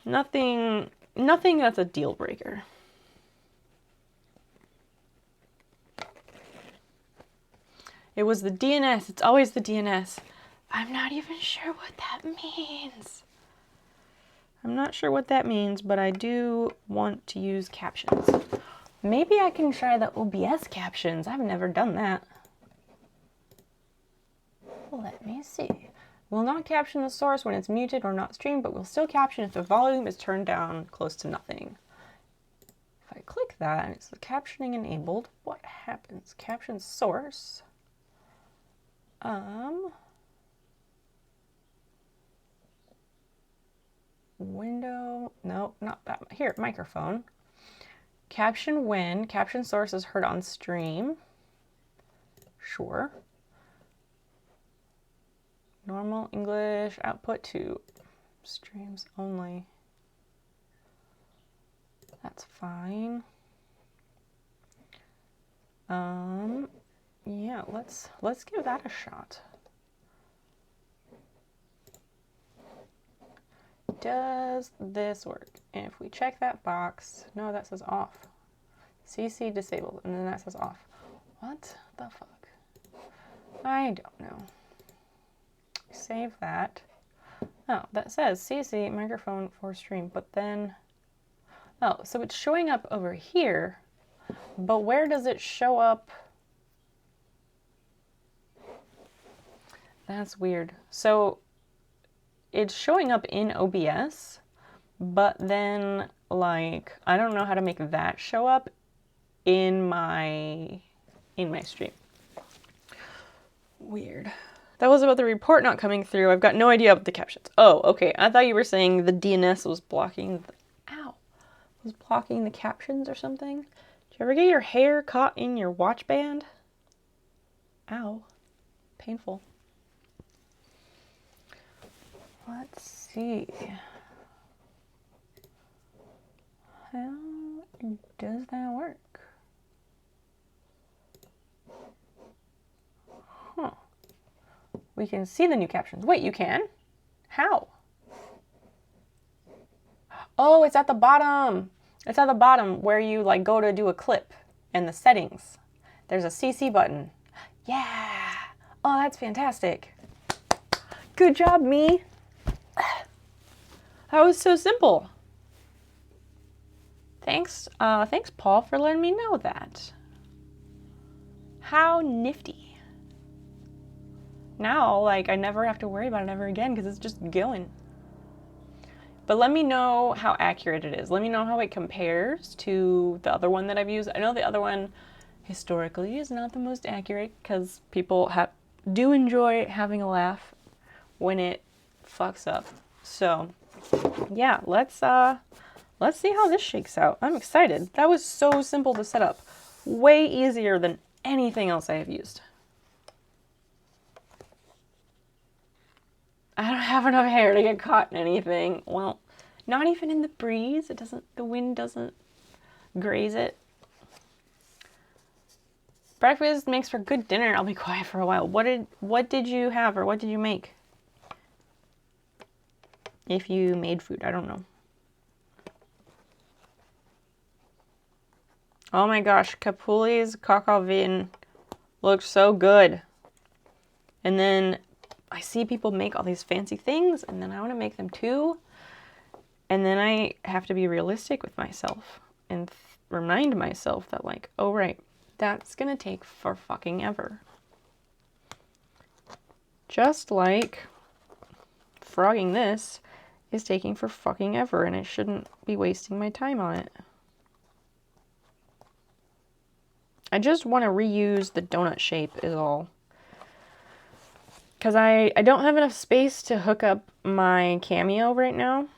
nothing that's a deal breaker. It was the DNS. It's always the DNS. I'm not even sure what that means. I'm not sure what that means, but I do want to use captions. Maybe I can try the OBS captions. I've never done that. Let me see. Will not caption the source when it's muted or not streamed, but will still caption if the volume is turned down close to nothing. If I click that and it's the captioning enabled, what happens? Caption source. Window, no, not that. Here, microphone. Caption when, caption source is heard on stream. Sure. Normal English output to streams only. That's fine. Yeah, let's give that a shot. Does this work? And if we check that box, no, that says off. CC disabled, and then that says off. What the fuck? I don't know. Save that. Oh, that says CC microphone for stream, but then, oh, so it's showing up over here, but where does it show up? That's weird. So it's showing up in OBS, but then like, I don't know how to make that show up in my stream. Weird. That was about the report not coming through. I've got no idea about the captions. Oh, okay. I thought you were saying the DNS was blocking was blocking the captions or something. Did you ever get your hair caught in your watch band? Ow. Painful. Let's see. How does that work? Huh. We can see the new captions. Wait, you can? How? Oh, it's at the bottom. It's at the bottom where you like go to do a clip and the settings. There's a CC button. Yeah. Oh, that's fantastic. Good job, me. That was so simple. Thanks, thanks, Paul, for letting me know that. How nifty. Now, like, I never have to worry about it ever again because it's just going. But let me know how accurate it is. Let me know how it compares to the other one that I've used. I know the other one historically is not the most accurate because people do enjoy having a laugh when it fucks up. So, yeah, let's see how this shakes out. I'm excited. That was so simple to set up. Way easier than anything else I have used. I don't have enough hair to get caught in anything. Well, not even in the breeze. The wind doesn't graze it. Breakfast makes for good dinner. I'll be quiet for a while. What did you have or what did you make? if you made food. I don't know. Oh my gosh, Capuli's coq vin looks so good. And then I see people make all these fancy things, and then I want to make them too. And then I have to be realistic with myself and remind myself that, like, oh right, that's gonna take for fucking ever. Just like frogging this is taking for fucking ever, and I shouldn't be wasting my time on it. I just want to reuse the donut shape is all. Because I don't have enough space to hook up my Cameo right now.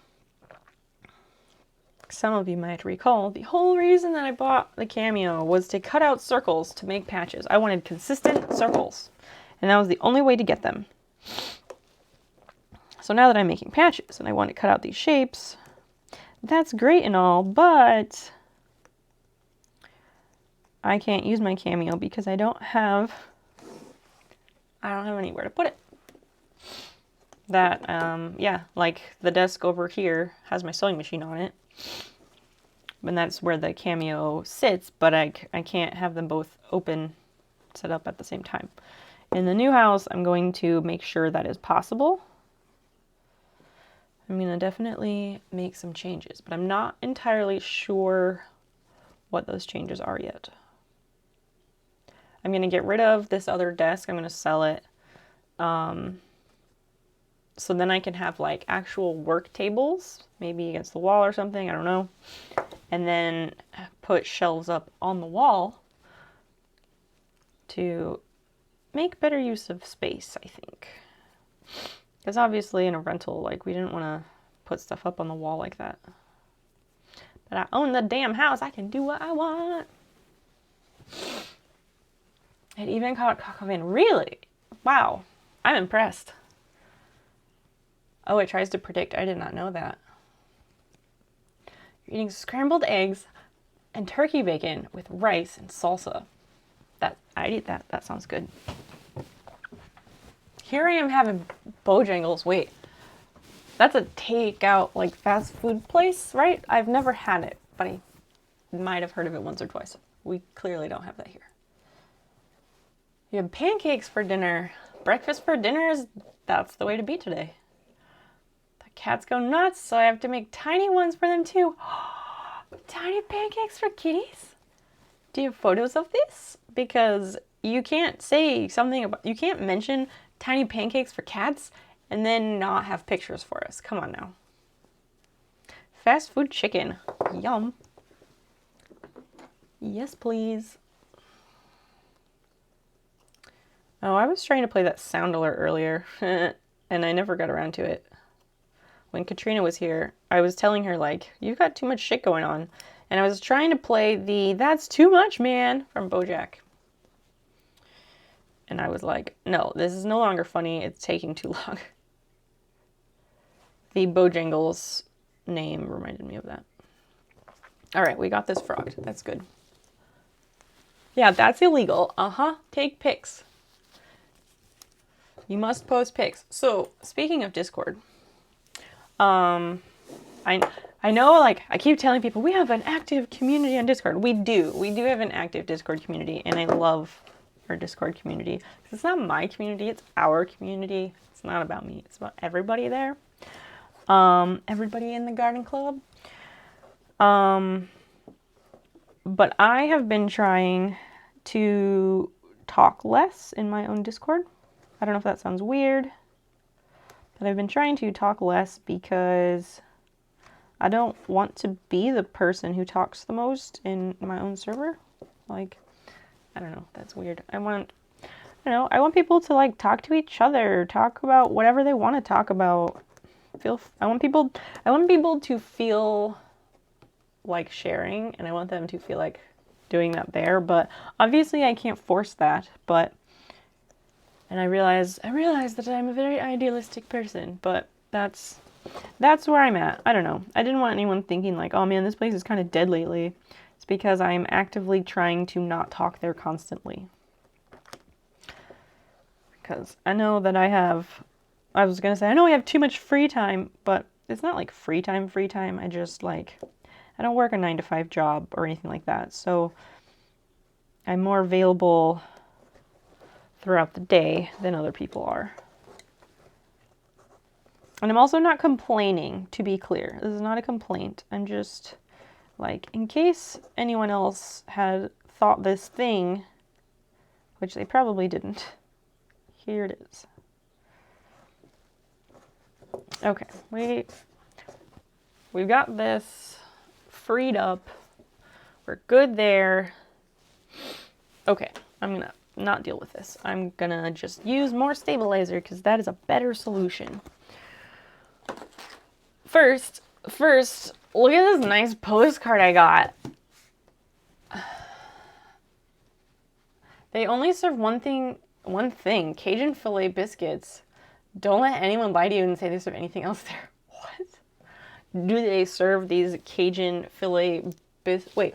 Some of you might recall, the whole reason that I bought the Cameo was to cut out circles to make patches. I wanted consistent circles, and that was the only way to get them. So now that I'm making patches and I want to cut out these shapes, that's great and all, but I can't use my Cameo because I don't have anywhere to put it. That, yeah, like the desk over here has my sewing machine on it. And that's where the Cameo sits, but I can't have them both open, set up at the same time. In the new house, I'm going to make sure that is possible. I'm going to definitely make some changes, but I'm not entirely sure what those changes are yet. I'm going to get rid of this other desk. I'm going to sell it. So then I can have like actual work tables, maybe against the wall or something, I don't know. And then put shelves up on the wall to make better use of space, I think. Because obviously in a rental, like, we didn't want to put stuff up on the wall like that. But I own the damn house. I can do what I want. It even caught coq vin. Really? Wow. I'm impressed. Oh, it tries to predict. I did not know that. You're eating scrambled eggs and turkey bacon with rice and salsa. I'd eat that. That sounds good. Here I am having Bojangles. Wait. That's a takeout, like, fast food place, right? I've never had it, but I might have heard of it once or twice. We clearly don't have that here. You have pancakes for dinner. Breakfast for dinner that's the way to be today. The cats go nuts, so I have to make tiny ones for them too. Tiny pancakes for kitties? Do you have photos of this? Because you can't say something about, you can't mention tiny pancakes for cats and then not have pictures for us. Come on now. Fast food chicken. Yum. Yes, please. Oh, I was trying to play that sound alert earlier, and I never got around to it. When Katrina was here, I was telling her, like, you've got too much shit going on. And I was trying to play the That's Too Much, Man from BoJack. And I was like, no, this is no longer funny. It's taking too long. The Bojangles name reminded me of that. All right, we got this frogged. That's good. Yeah, that's illegal. Take pics. You must post pics. So, speaking of Discord, I know, like, I keep telling people we have an active community on Discord. We do. We do have an active Discord community, and I love our Discord community. It's not my community, it's our community. It's not about me. It's about everybody there. Everybody in the garden club. But I have been trying to talk less in my own Discord. I don't know if that sounds weird, but I've been trying to talk less because I don't want to be the person who talks the most in my own server. Like, I don't know, that's weird. I want people to, like, talk to each other, talk about whatever they want to talk about. I want people to feel like sharing, and I want them to feel like doing that there, but obviously I can't force that, and I realize that I'm a very idealistic person, but that's where I'm at. I don't know. I didn't want anyone thinking like, oh man, this place is kind of dead lately. It's because I'm actively trying to not talk there constantly. Because I know that I know I have too much free time, but it's not like free time. I just like, I don't work a 9-to-5 job or anything like that. So I'm more available throughout the day than other people are. And I'm also not complaining, to be clear. This is not a complaint. I'm just like, in case anyone else had thought this thing, which they probably didn't, here it is. Okay, we've got this freed up. We're good there. Okay, I'm gonna not deal with this. I'm gonna just use more stabilizer because that is a better solution. First, look at this nice postcard I got. They only serve one thing, Cajun filet biscuits. Don't let anyone lie to you and say they serve anything else there. What? Do they serve these Cajun filet biscuits? Wait.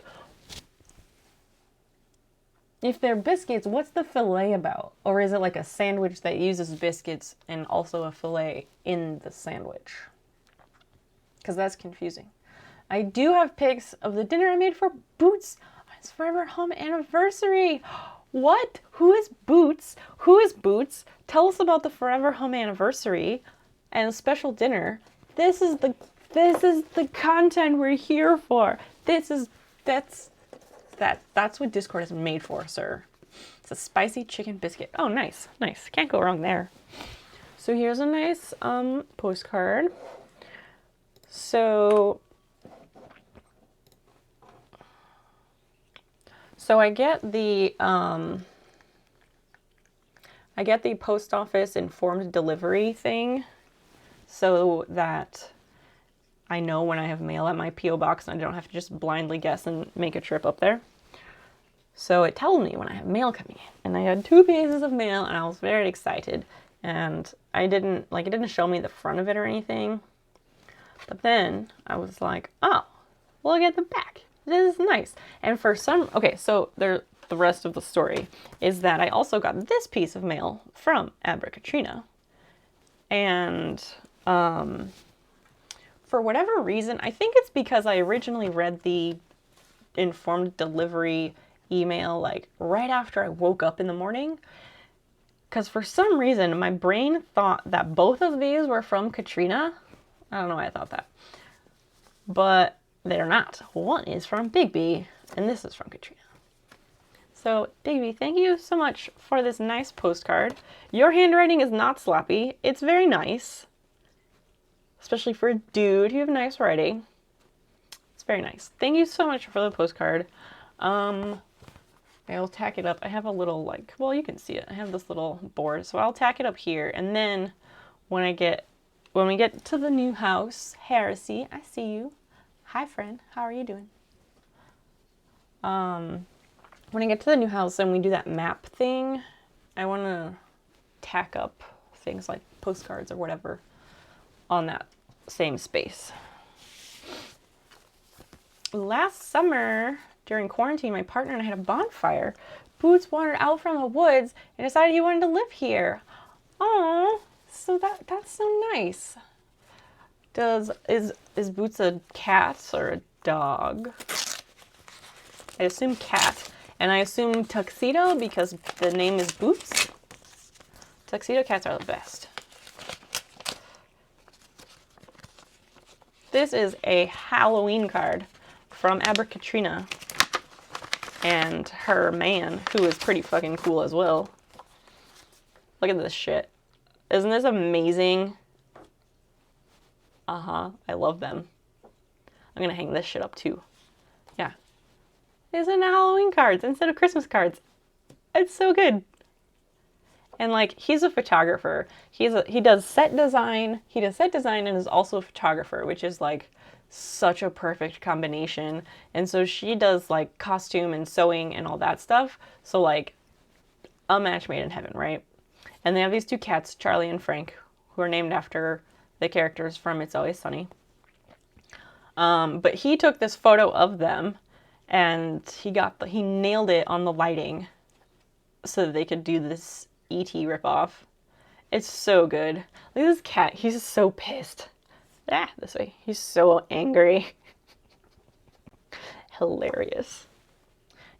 If they're biscuits, what's the filet about? Or is it like a sandwich that uses biscuits and also a filet in the sandwich? Because that's confusing. I do have pics of the dinner I made for Boots on his Forever Home anniversary. What? Who is Boots? Who is Boots? Tell us about the Forever Home anniversary and a special dinner. This is the content we're here for. That's what Discord is made for, sir. It's a spicy chicken biscuit. Oh, nice. Can't go wrong there. So here's a nice postcard. So I get the post office informed delivery thing so that I know when I have mail at my P.O. box and I don't have to just blindly guess and make a trip up there. So it tells me when I have mail coming in. And I had 2 pieces of mail and I was very excited. And it didn't show me the front of it or anything. But then I was like, oh, look at the back. This is nice. And so the rest of the story is that I also got this piece of mail from Katrina. And for whatever reason, I think it's because I originally read the informed delivery email like right after I woke up in the morning. Because for some reason, my brain thought that both of these were from Katrina. I don't know why I thought that. But they're not. One is from Bigby, and this is from Katrina. So, Bigby, thank you so much for this nice postcard. Your handwriting is not sloppy. It's very nice. Especially for a dude. You have nice writing. It's very nice. Thank you so much for the postcard. I'll tack it up. I have a little you can see it. I have this little board, so I'll tack it up here. And then when we get to the new house, Heresy, I see you. Hi, friend. How are you doing? When I get to the new house and we do that map thing, I want to tack up things like postcards or whatever on that same space. Last summer, during quarantine, my partner and I had a bonfire. Boots wandered out from the woods and decided he wanted to live here. Aww, so that's so nice. Is Boots a cat or a dog? I assume cat. And I assume tuxedo because the name is Boots. Tuxedo cats are the best. This is a Halloween card from Katrina and her man, who is pretty fucking cool as well. Look at this shit. Isn't this amazing? I love them. I'm gonna hang this shit up too. Yeah. These are Halloween cards instead of Christmas cards. It's so good. And he's a photographer. He does set design. He does set design and is also a photographer, which is such a perfect combination. And so she does costume and sewing and all that stuff. So a match made in heaven, right? And they have these 2 cats, Charlie and Frank, who are named after the characters from It's Always Sunny. But he took this photo of them and he nailed it on the lighting so that they could do this E.T. ripoff. It's so good. Look at this cat. He's so pissed. Ah, this way. He's so angry. Hilarious.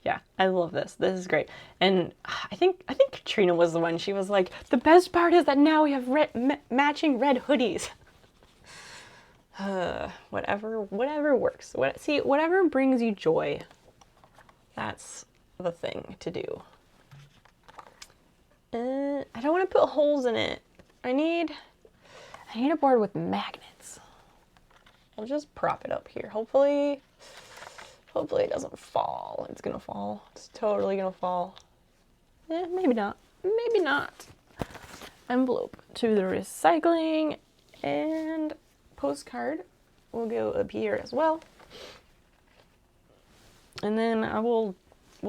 Yeah, I love this. This is great. And I think Katrina was the one. She was like, the best part is that now we have matching red hoodies. Whatever works. See, whatever brings you joy. That's the thing to do. I don't want to put holes in it. I need a board with magnets. I'll just prop it up here. Hopefully it doesn't fall. It's gonna fall. It's totally gonna fall. Maybe not. Maybe not. Envelope to the recycling, and postcard will go up here as well. And then we'll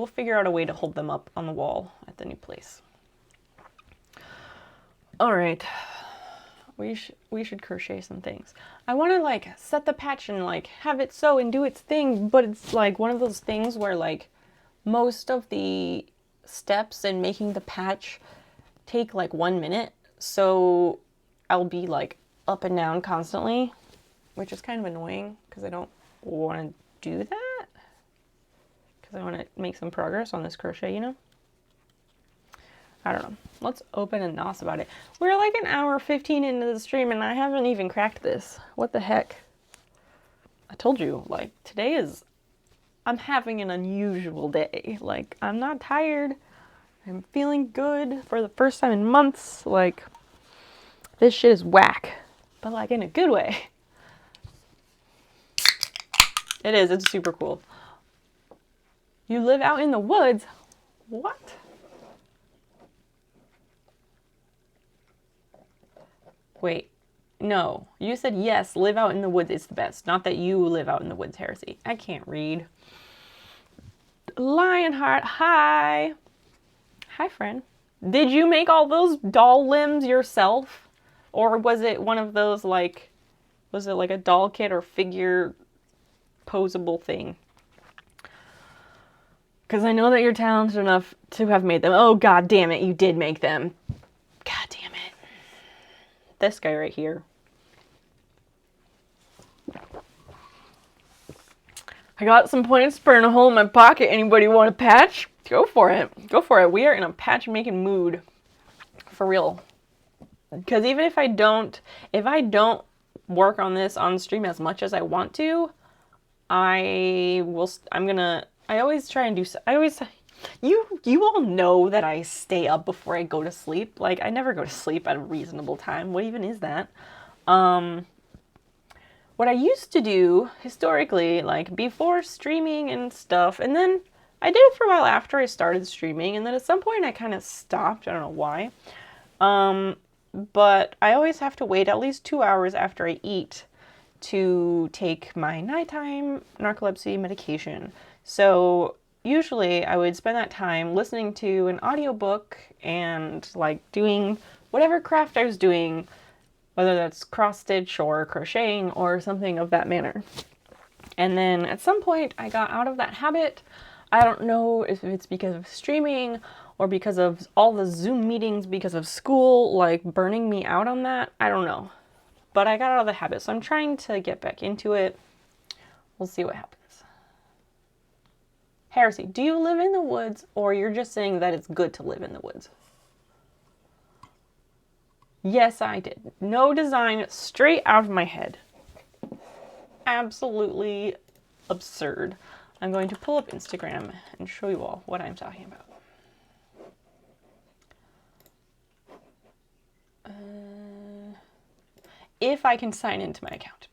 figure out a way to hold them up on the wall at the new place. All right. We should crochet some things. I want to like set the patch and like have it sew and do its thing, but it's like one of those things where like most of the steps in making the patch take like 1 minute. So I'll be like up and down constantly, which is kind of annoying because I don't want to do that. Because I want to make some progress on this crochet, you know? I don't know. Let's open a NOS about it. We're like an hour 15 into the stream and I haven't even cracked this. What the heck? I told you, like, I'm having an unusual day. Like, I'm not tired. I'm feeling good for the first time in months. Like, this shit is whack. But like in a good way. It is. It's super cool. You live out in the woods? What? Wait, no. You said yes, live out in the woods is the best. Not that you live out in the woods, Heresy. I can't read. Lionheart, hi. Hi, friend. Did you make all those doll limbs yourself? Or was it one of those like, was it like a doll kit or figure posable thing? Because I know that you're talented enough to have made them. Oh, god damn it, you did make them. God damn it. This guy right here. I got some points burn a hole in my pocket. Anybody want a patch? Go for it. Go for it. We are in a patch making mood. For real. Because even if I don't work on this on stream as much as I want to, I always try and do, you all know that I stay up before I go to sleep. Like, I never go to sleep at a reasonable time. What even is that? What I used to do historically, like before streaming and stuff, and then I did it for a while after I started streaming, and then at some point I kind of stopped. I don't know why. But I always have to wait at least 2 hours after I eat to take my nighttime narcolepsy medication. So usually I would spend that time listening to an audiobook and like doing whatever craft I was doing, whether that's cross stitch or crocheting or something of that manner. And then at some point I got out of that habit. I don't know if it's because of streaming or because of all the Zoom meetings, because of school, like burning me out on that. I don't know. But I got out of the habit, so I'm trying to get back into it. We'll see what happens. Heresy, do you live in the woods, or you're just saying that it's good to live in the woods? Yes, I did. No design, straight out of my head. Absolutely absurd. I'm going to pull up Instagram and show you all what I'm talking about. If I can sign into my account.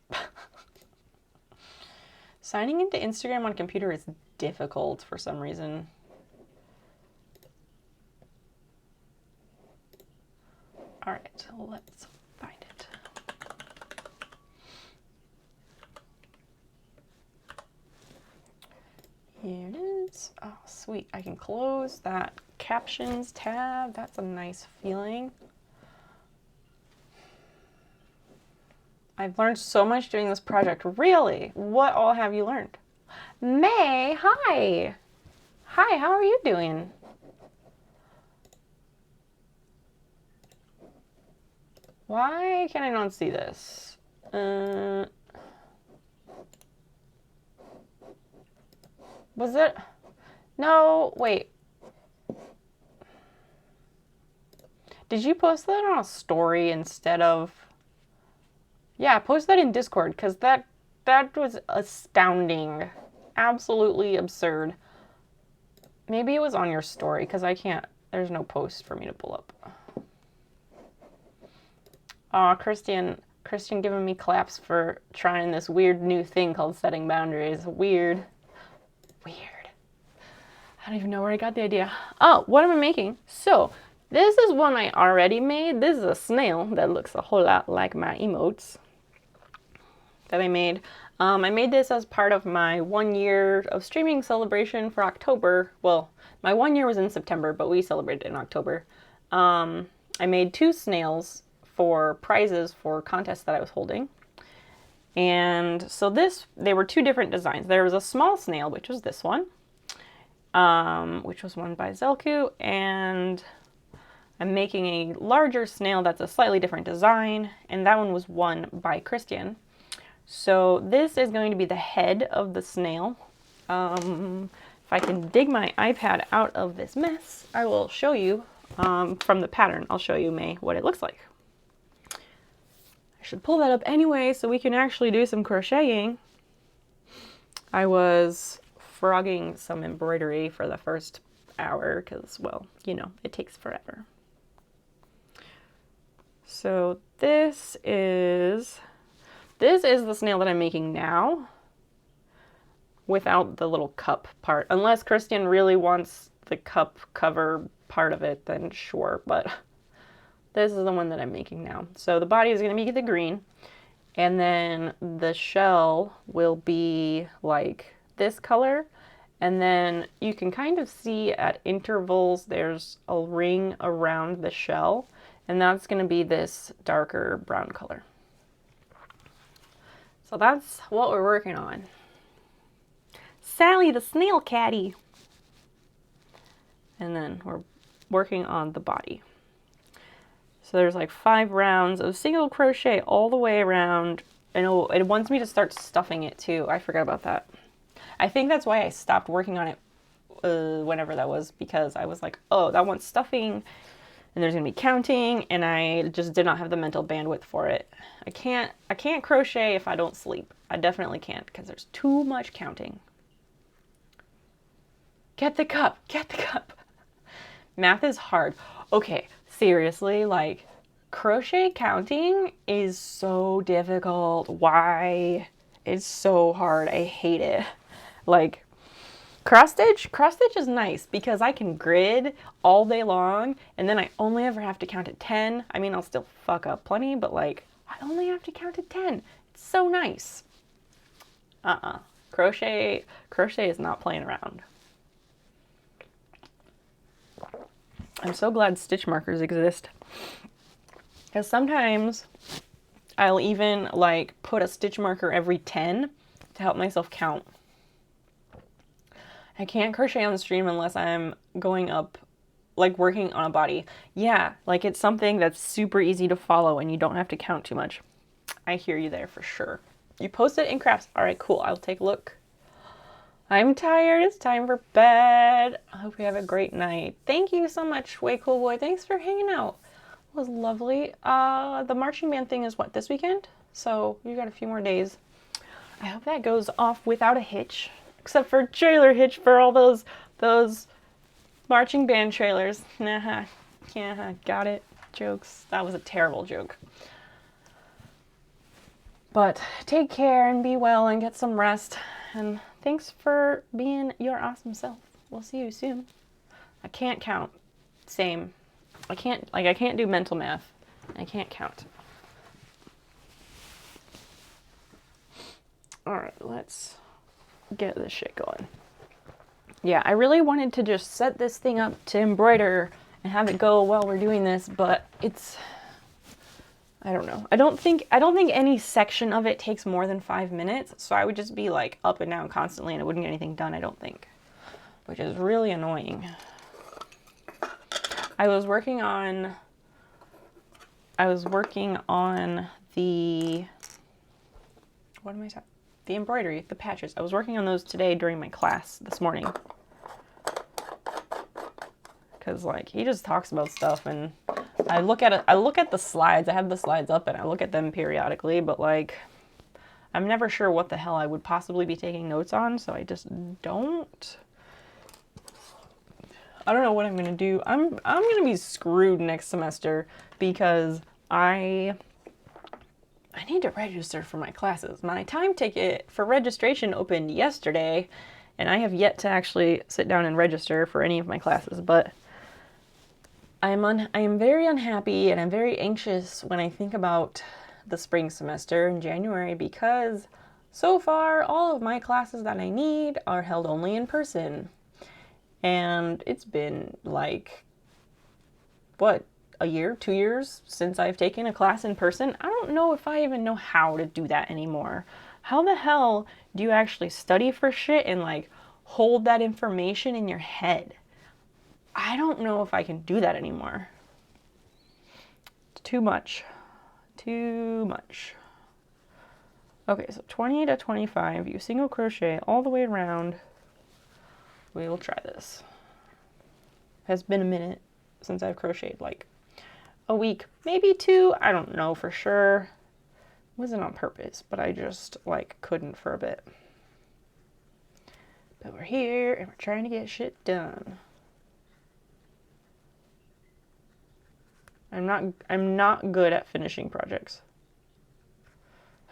Signing into Instagram on computer is difficult for some reason. All right, let's find it. Here it is. Oh, sweet. I can close that captions tab. That's a nice feeling. I've learned so much doing this project. Really? What all have you learned? May, hi. Hi, how are you doing? Why can I not see this? Was it? No, wait. Did you post that on a story instead of... Yeah, post that in Discord, because that was astounding. Absolutely absurd. Maybe it was on your story, because I can't... There's no post for me to pull up. Aw, Christian giving me claps for trying this weird new thing called setting boundaries. Weird. I don't even know where I got the idea. Oh, what am I making? So, this is one I already made. This is a snail that looks a whole lot like my emotes that I made. I made this as part of my 1 year of streaming celebration for October. Well, my 1 year was in September, but we celebrated in October. I made 2 snails for prizes for contests that I was holding. And so they were 2 different designs. There was a small snail, which was this one, which was won by Zelku, and I'm making a larger snail that's a slightly different design, and that one was won by Christian. So this is going to be the head of the snail. If I can dig my iPad out of this mess, I will show you from the pattern. I'll show you, May, what it looks like. I should pull that up anyway so we can actually do some crocheting. I was frogging some embroidery for the first hour because, well, you know, it takes forever. So this is the snail that I'm making now without the little cup part. Unless Christian really wants the cup cover part of it, then sure, but this is the one that I'm making now. So the body is going to be the green, and then the shell will be like this color, and then you can kind of see at intervals there's a ring around the shell, and that's going to be this darker brown color. So that's what we're working on. Sally the snail catty. And then we're working on the body. So there's like 5 rounds of single crochet all the way around. And it wants me to start stuffing it too. I forgot about that. I think that's why I stopped working on it whenever that was, because I was like, oh, that wants stuffing and there's gonna be counting, and I just did not have the mental bandwidth for it. I can't crochet if I don't sleep. I definitely can't, because there's too much counting. Get the cup, get the cup. Math is hard. Okay, seriously, like, crochet counting is so difficult. Why? It's so hard. I hate it. Like, cross stitch is nice because I can grid all day long, and then I only ever have to count to 10. I mean, I'll still fuck up plenty, but like, I only have to count to 10. It's so nice. Crochet is not playing around. I'm so glad stitch markers exist, because sometimes I'll even like put a stitch marker every 10 to help myself count. I can't crochet on the stream unless I'm going up, like working on a body. Yeah, like it's something that's super easy to follow and you don't have to count too much. I hear you there for sure. You posted in crafts. All right, cool. I'll take a look. I'm tired. It's time for bed. I hope you have a great night. Thank you so much, Way Cool Boy. Thanks for hanging out. It was lovely. The marching band thing is what, this weekend? So you got a few more days. I hope that goes off without a hitch. Except for trailer hitch for all those marching band trailers. Nah, yeah, got it. Jokes. That was a terrible joke. But take care and be well and get some rest. And thanks for being your awesome self. We'll see you soon. I can't count. Same. I can't do mental math. I can't count. All right, let's get this shit going. Yeah, I really wanted to just set this thing up to embroider and have it go while we're doing this, but it's, I don't know. I don't think any section of it takes more than 5 minutes, so I would just be like up and down constantly and it wouldn't get anything done, I don't think, which is really annoying. I was working on the what am I talking? The embroidery, the patches. I was working on those today during my class this morning. Because like he just talks about stuff and I look at it, I look at the slides. I have the slides up and I look at them periodically, but like I'm never sure what the hell I would possibly be taking notes on, so I just don't. I don't know what I'm gonna do. I'm gonna be screwed next semester because I need to register for my classes. My time ticket for registration opened yesterday, and I have yet to actually sit down and register for any of my classes, but I am very unhappy and I'm very anxious when I think about the spring semester in January because so far all of my classes that I need are held only in person. And it's been like, what, a year, 2 years since I've taken a class in person. I don't know if I even know how to do that anymore. How the hell do you actually study for shit and like hold that information in your head? I don't know if I can do that anymore. It's too much. Too much. Okay, so 20 to 25, you single crochet all the way around. We will try this. Has been a minute since I've crocheted, like a week, maybe 2. I don't know for sure. It wasn't on purpose, but I just like couldn't for a bit. But we're here and we're trying to get shit done. I'm not good at finishing projects.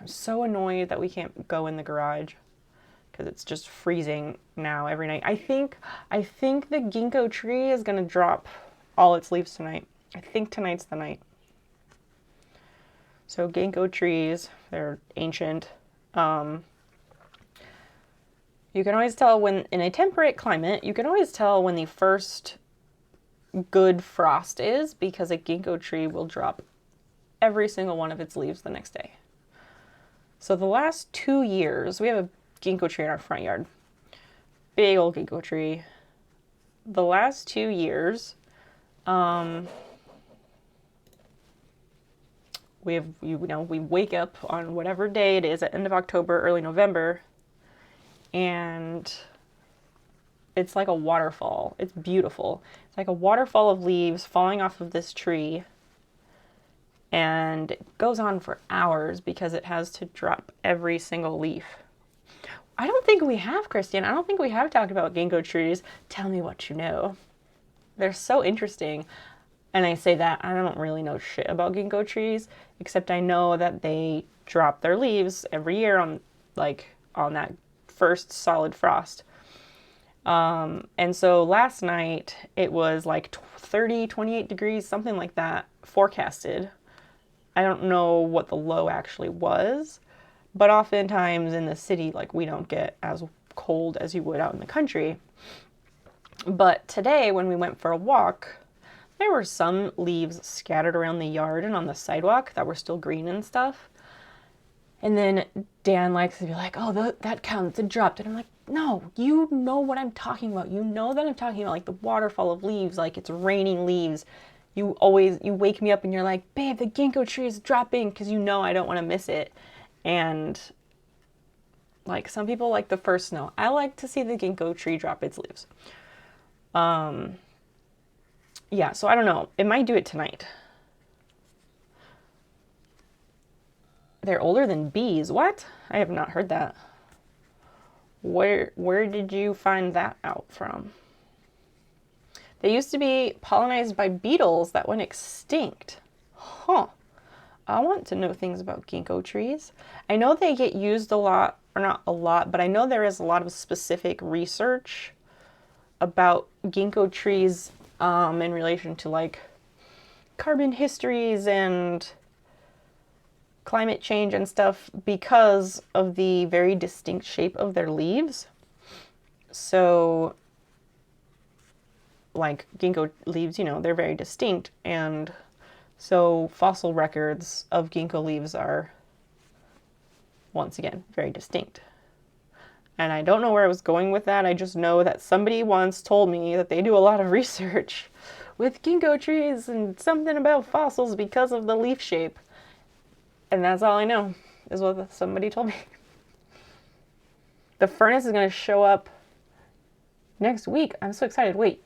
I'm so annoyed that we can't go in the garage because it's just freezing now every night. I think the ginkgo tree is gonna drop all its leaves tonight. I think tonight's the night. So ginkgo trees, they're ancient. You can always tell when, in a temperate climate, you can always tell when the first good frost is because a ginkgo tree will drop every single one of its leaves the next day. So the last 2 years, we have a ginkgo tree in our front yard. Big old ginkgo tree. The last 2 years, we wake up on whatever day it is at end of October, early November, and it's like a waterfall. It's beautiful. It's like a waterfall of leaves falling off of this tree. And it goes on for hours because it has to drop every single leaf. I don't think we have, Christian. I don't think we have talked about ginkgo trees. Tell me what you know. They're so interesting. And I say that I don't really know shit about ginkgo trees, except I know that they drop their leaves every year on that first solid frost. And so last night it was like 30, 28 degrees, something like that, forecasted. I don't know what the low actually was, but oftentimes in the city, like we don't get as cold as you would out in the country. But today when we went for a walk, there were some leaves scattered around the yard and on the sidewalk that were still green and stuff. And then Dan likes to be like, oh, that counts, it dropped. And I'm like, no, you know what I'm talking about. You know that I'm talking about like the waterfall of leaves, like it's raining leaves. You wake me up and you're like, babe, the ginkgo tree is dropping because you know I don't want to miss it. And like some people like the first snow. I like to see the ginkgo tree drop its leaves. Yeah, so I don't know. It might do it tonight. They're older than bees. What? I have not heard that. Where did you find that out from? They used to be pollinized by beetles that went extinct. Huh. I want to know things about ginkgo trees. I know they get used a lot, or not a lot, but I know there is a lot of specific research about ginkgo trees in relation to like carbon histories and climate change and stuff because of the very distinct shape of their leaves. So like ginkgo leaves, you know, they're very distinct, and so fossil records of ginkgo leaves are once again very distinct. And I don't know where I was going with that. I just know that somebody once told me that they do a lot of research with ginkgo trees and something about fossils because of the leaf shape. And that's all I know, is what somebody told me. the furnace is going to show up next week. I'm so excited. Wait,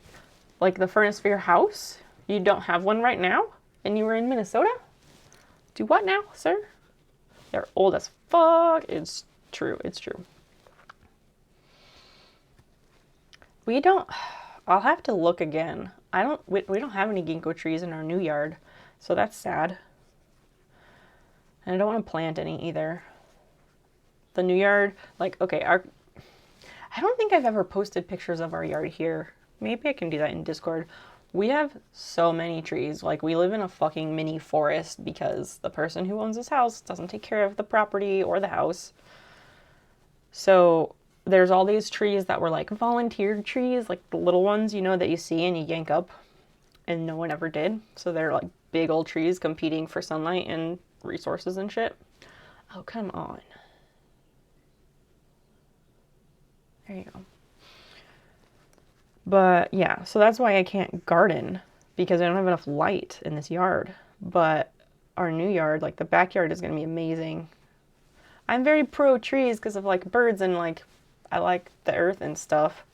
like the furnace for your house? You don't have one right now? And you were in Minnesota? Do what now, sir? They're old as fuck. It's true. It's true. We don't... I'll have to look again. We don't have any ginkgo trees in our new yard, so that's sad. And I don't want to plant any either. The new yard, like, okay, I don't think I've ever posted pictures of our yard here. Maybe I can do that in Discord. We have so many trees. Like, we live in a fucking mini forest because the person who owns this house doesn't take care of the property or the house. So there's all these trees that were like volunteered trees, like the little ones, you know, that you see and you yank up, and no one ever did. So they're like big old trees competing for sunlight and resources and shit. Oh, come on. There you go. But yeah, so that's why I can't garden, because I don't have enough light in this yard. But our new yard, like the backyard, is going to be amazing. I'm very pro trees because of like birds and like I like the earth and stuff.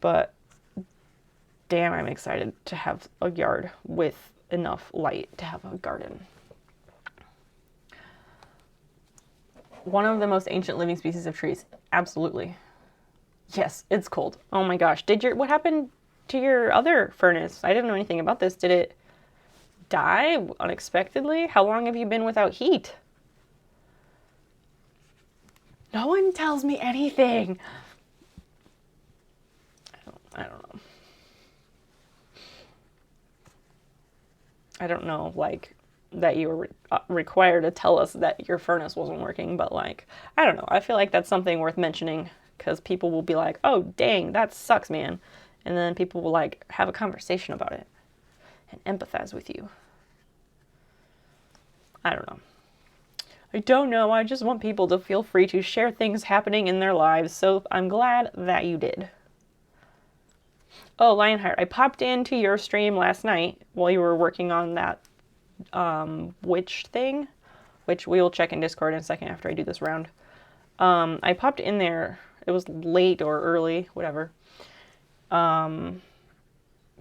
But damn, I'm excited to have a yard with enough light to have a garden. One of the most ancient living species of trees. Absolutely. Yes, it's cold. Oh my gosh. What happened to your other furnace? I didn't know anything about this. Did it die unexpectedly? How long have you been without heat? No one tells me anything. I don't know. I don't know, like, that you were required to tell us that your furnace wasn't working, but like, I don't know. I feel like that's something worth mentioning because people will be like, oh, dang, that sucks, man. And then people will like have a conversation about it and empathize with you. I don't know. I don't know. I just want people to feel free to share things happening in their lives. So I'm glad that you did. Oh, Lionheart, I popped into your stream last night while you were working on that witch thing, which we will check in Discord in a second after I do this round. I popped in there. It was late or early, whatever. Because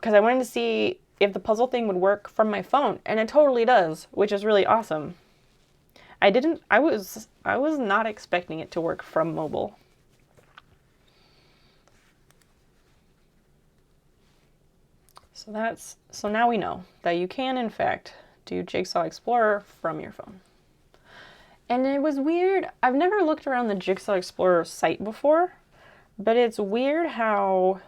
I wanted to see if the puzzle thing would work from my phone, and it totally does, which is really awesome. I was not expecting it to work from mobile. So now we know that you can in fact do Jigsaw Explorer from your phone. And it was weird. I've never looked around the Jigsaw Explorer site before, but it's weird how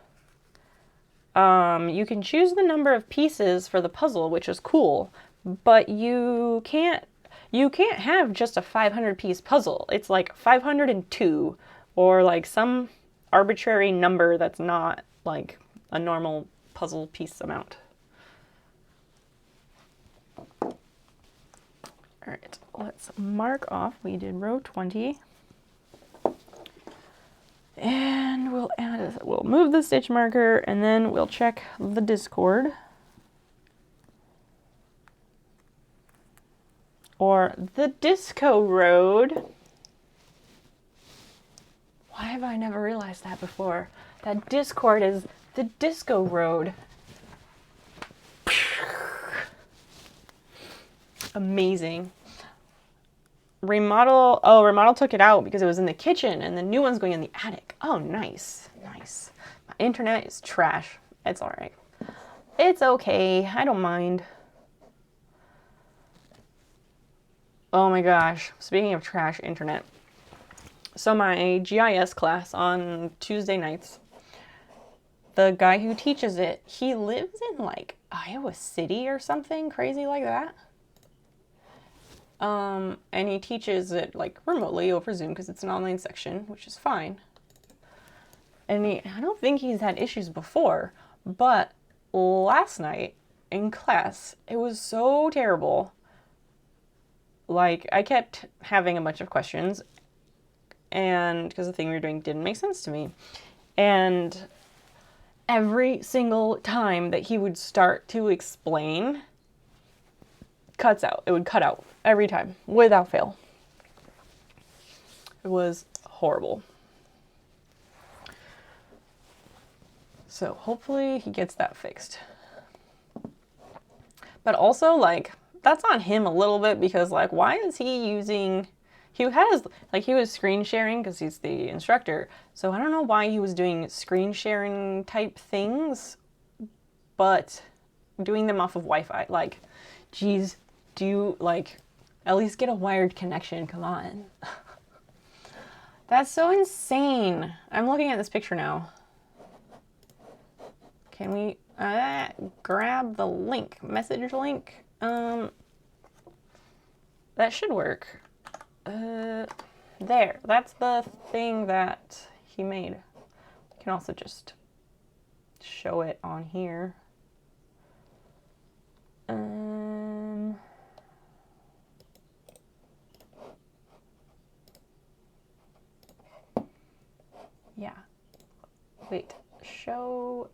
you can choose the number of pieces for the puzzle, which is cool, but you can't have just a 500 piece puzzle. It's like 502 or like some arbitrary number that's not like a normal puzzle piece amount. All right, let's mark off. We did row 20. And we'll move the stitch marker and then we'll check the Discord. Or the Disco Road. Why have I never realized that before? That Discord is the Disco Road. Amazing. Remodel took it out because it was in the kitchen and the new one's going in the attic. Oh, nice. Nice. My internet is trash. It's all right. It's okay. I don't mind. Oh my gosh. Speaking of trash internet. So my GIS class on Tuesday nights, the guy who teaches it, he lives in like Iowa City or something crazy like that. And he teaches it like remotely over Zoom because it's an online section, which is fine. And I don't think he's had issues before, but last night in class, it was so terrible. Like, I kept having a bunch of questions, and because the thing we were doing didn't make sense to me. And every single time that he would start to explain, it would cut out every time, without fail. It was horrible. So hopefully he gets that fixed. But also, like, that's on him a little bit because, like, why is he using... He was screen sharing because he's the instructor. So I don't know why he was doing screen sharing type things, but doing them off of Wi-Fi. Like, geez, do you, like, at least get a wired connection? Come on. That's so insane. I'm looking at this picture now. Can we grab the link, message link? That should work. There, that's the thing that he made. You can also just show it on here. Yeah. Wait, show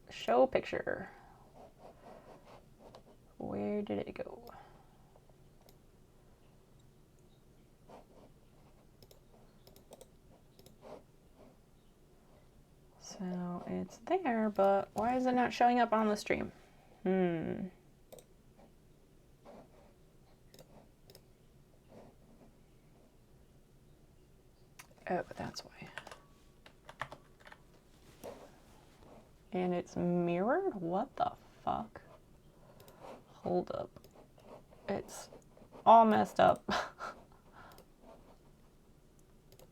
picture. Where did it go? So it's there, but why is it not showing up on the stream? Oh, that's why. And it's mirrored? What the fuck? Hold up. It's all messed up.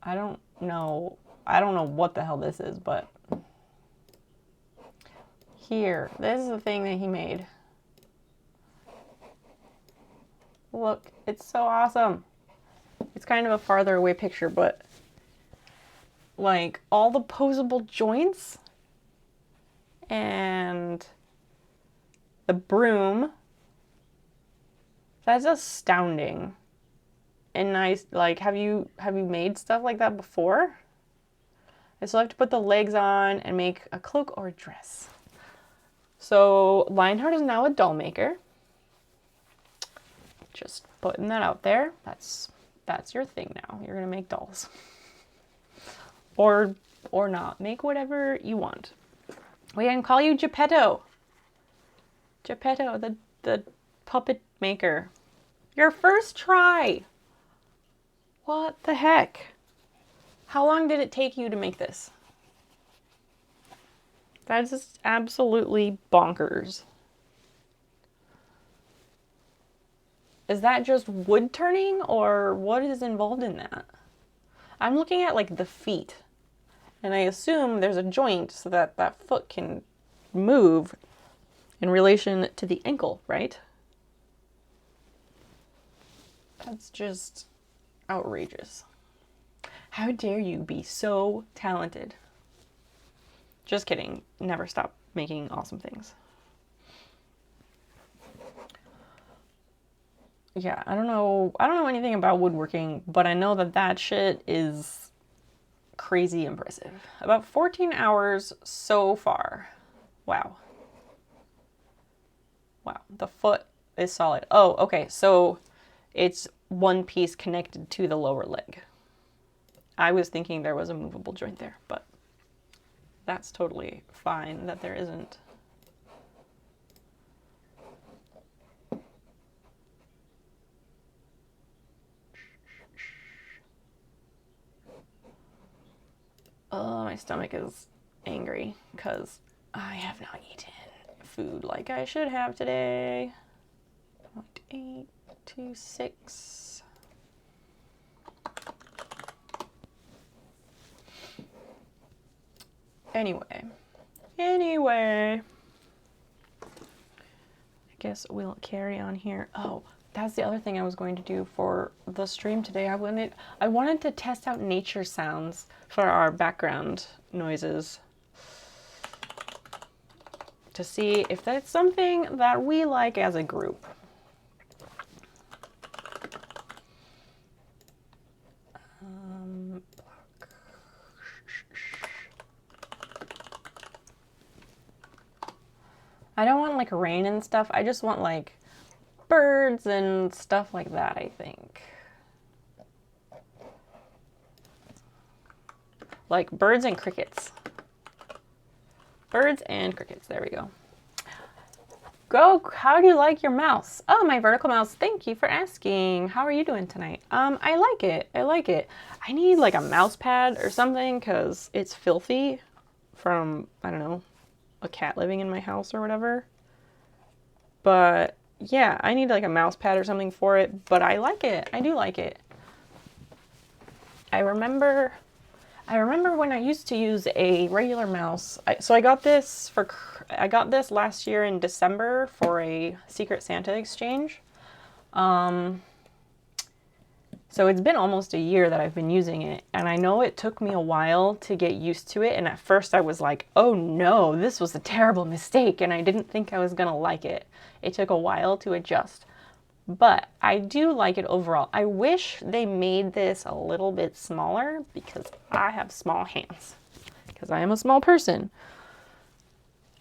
I don't know what the hell this is, but here, this is the thing that he made. Look, it's so awesome. It's kind of a farther away picture, but like all the posable joints and the broom, that's astounding. And nice. Like, have you made stuff like that before? I still have to put the legs on and make a cloak or a dress. So Lionheart is now a doll maker. Just putting that out there. That's your thing now. You're gonna make dolls. Or not. Make whatever you want. We can call you Geppetto. Geppetto, the puppet maker. Your first try. What the heck? How long did it take you to make this? That is just absolutely bonkers. Is that just wood turning or what is involved in that? I'm looking at like the feet and I assume there's a joint so that that foot can move in relation to the ankle, right? That's just outrageous. How dare you be so talented? Just kidding. Never stop making awesome things. Yeah, I don't know anything about woodworking, but I know that that shit is crazy impressive. About 14 hours so far. Wow. Wow, the foot is solid. Oh, okay, so it's one piece connected to the lower leg. I was thinking there was a movable joint there, but that's totally fine that there isn't. Oh, my stomach is angry because I have not eaten food like I should have today. 0.826. Anyway, I guess we'll carry on here. Oh, that's the other thing I was going to do for the stream today. I wanted to test out nature sounds for our background noises to see if that's something that we like as a group. I don't want like rain and stuff. I just want like birds and stuff like that, I think. Like birds and crickets. Birds and crickets. There we go. Go, how do you like your mouse? Oh, my vertical mouse. Thank you for asking. How are you doing tonight? I like it. I like it. I need like a mouse pad or something because it's filthy from, I don't know, a cat living in my house or whatever. But yeah, I need like a mouse pad or something for it, but I like it. I do like it. I remember when I used to use a regular mouse. I got this last year in December for a Secret Santa exchange. So it's been almost a year that I've been using it, and I know it took me a while to get used to it, and at first I was like, oh no, this was a terrible mistake, and I didn't think I was gonna like it. It took a while to adjust, but I do like it overall. I wish they made this a little bit smaller because I have small hands, because I am a small person.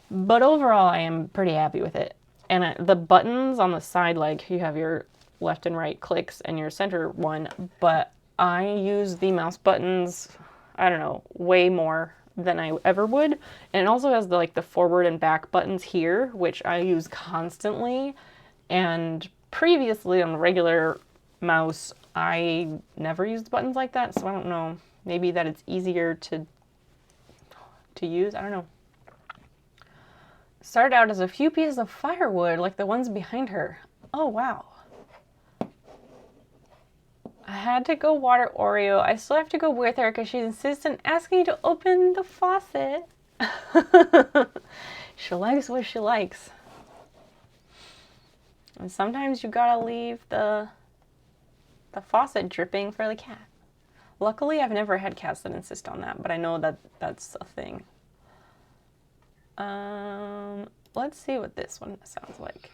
But overall, I am pretty happy with it. And the buttons on the side, like you have your left and right clicks and your center one, but I use the mouse buttons, I don't know, way more than I ever would. And it also has the forward and back buttons here, which I use constantly. And previously on the regular mouse, I never used buttons like that, so I don't know. Maybe that it's easier to use, I don't know. Started out as a few pieces of firewood, like the ones behind her. Oh, wow. I had to go water Oreo. I still have to go with her because she insists on asking me to open the faucet. She likes what she likes. And sometimes you gotta leave the faucet dripping for the cat. Luckily, I've never had cats that insist on that, but I know that that's a thing. Let's see what this one sounds like.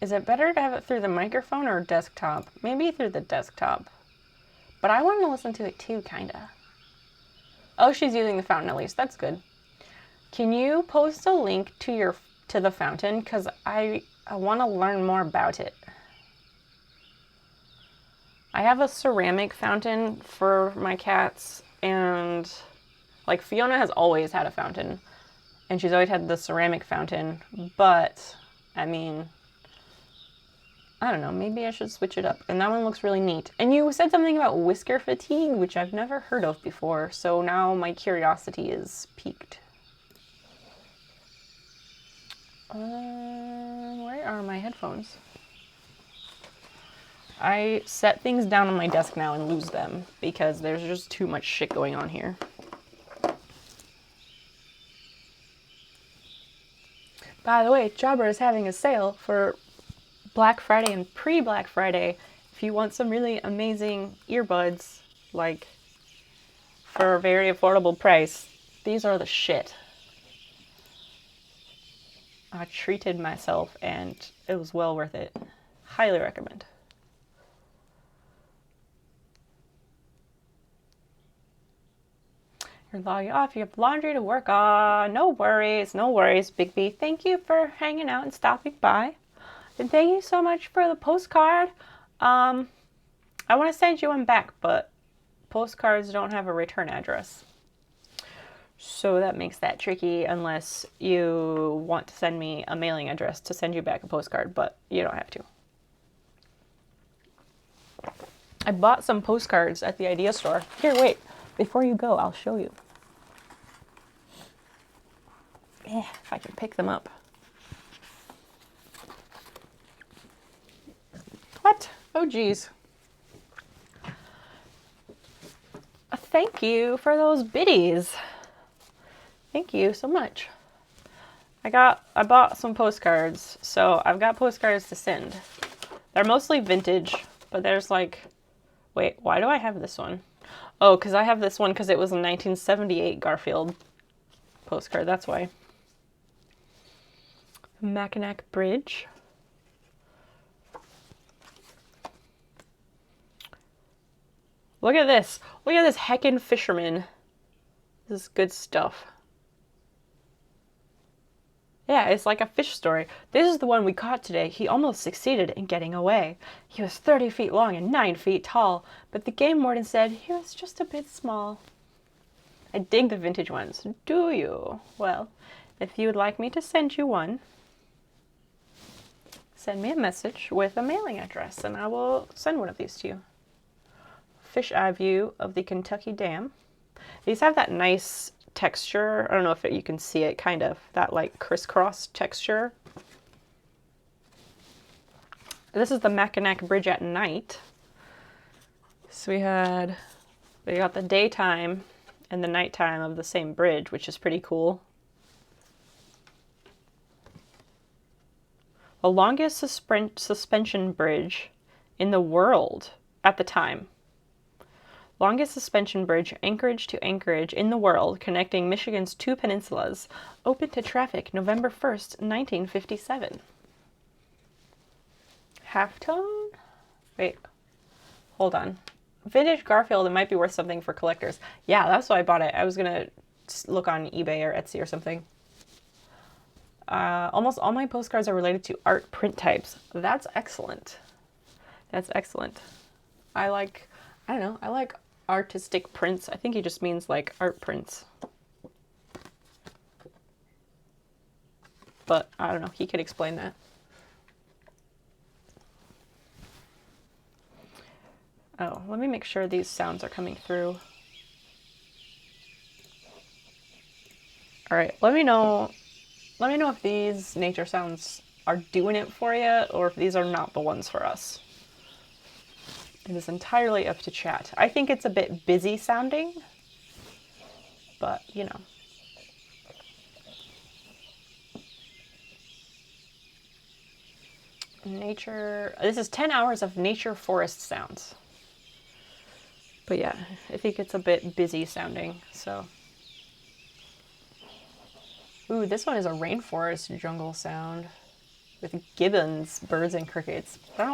Is it better to have it through the microphone or desktop? Maybe through the desktop. But I want to listen to it too, kinda. Oh, she's using the fountain at least. That's good. Can you post a link to the fountain? Because I want to learn more about it. I have a ceramic fountain for my cats, and like Fiona has always had a fountain, and she's always had the ceramic fountain, but I mean, I don't know, maybe I should switch it up. And that one looks really neat. And you said something about whisker fatigue, which I've never heard of before, so now my curiosity is piqued. Where are my headphones? I set things down on my desk now and lose them because there's just too much shit going on here. By the way, Jabra is having a sale for Black Friday and pre-Black Friday. If you want some really amazing earbuds, like for a very affordable price, these are the shit. I treated myself and it was well worth it. Highly recommend. You're logging off. You have laundry to work on. No worries, no worries, Big B. Thank you for hanging out and stopping by. And thank you so much for the postcard. I want to send you one back, but postcards don't have a return address. So that makes that tricky unless you want to send me a mailing address to send you back a postcard, but you don't have to. I bought some postcards at the Idea Store. Here, wait. Before you go, I'll show you. Yeah, if I can pick them up. What? Oh, geez. Thank you for those biddies. Thank you so much. I bought some postcards, so I've got postcards to send. They're mostly vintage, but there's like, wait, why do I have this one? Oh, because I have this one because it was a 1978 Garfield postcard, that's why. Mackinac Bridge. Look at this. Look at this heckin' fisherman. This is good stuff. Yeah, it's like a fish story. This is the one we caught today. He almost succeeded in getting away. He was 30 feet long and 9 feet tall, but the game warden said he was just a bit small. I dig the vintage ones. Do you? Well, if you would like me to send you one, send me a message with a mailing address and I will send one of these to you. Fish eye view of the Kentucky Dam. These have that nice texture. I don't know if you can see it, kind of. That like crisscross texture. This is the Mackinac Bridge at night. So we got the daytime and the nighttime of the same bridge, which is pretty cool. The longest suspension bridge in the world at the time. Longest suspension bridge, Anchorage to Anchorage, in the world, connecting Michigan's two peninsulas, opened to traffic November 1st, 1957. Halftone? Wait, hold on. Vintage Garfield, it might be worth something for collectors. Yeah, that's why I bought it. I was gonna look on eBay or Etsy or something. Almost all my postcards are related to art print types. That's excellent. That's excellent. I like artistic prints. I think he just means like art prints. But I don't know, he could explain that. Oh, let me make sure these sounds are coming through. All right, let me know if these nature sounds are doing it for you or if these are not the ones for us. It is entirely up to chat. I think it's a bit busy sounding, but you know. Nature, this is 10 hours of nature forest sounds. But yeah, I think it's a bit busy sounding, so. Ooh, this one is a rainforest jungle sound with gibbons, birds, and crickets. But I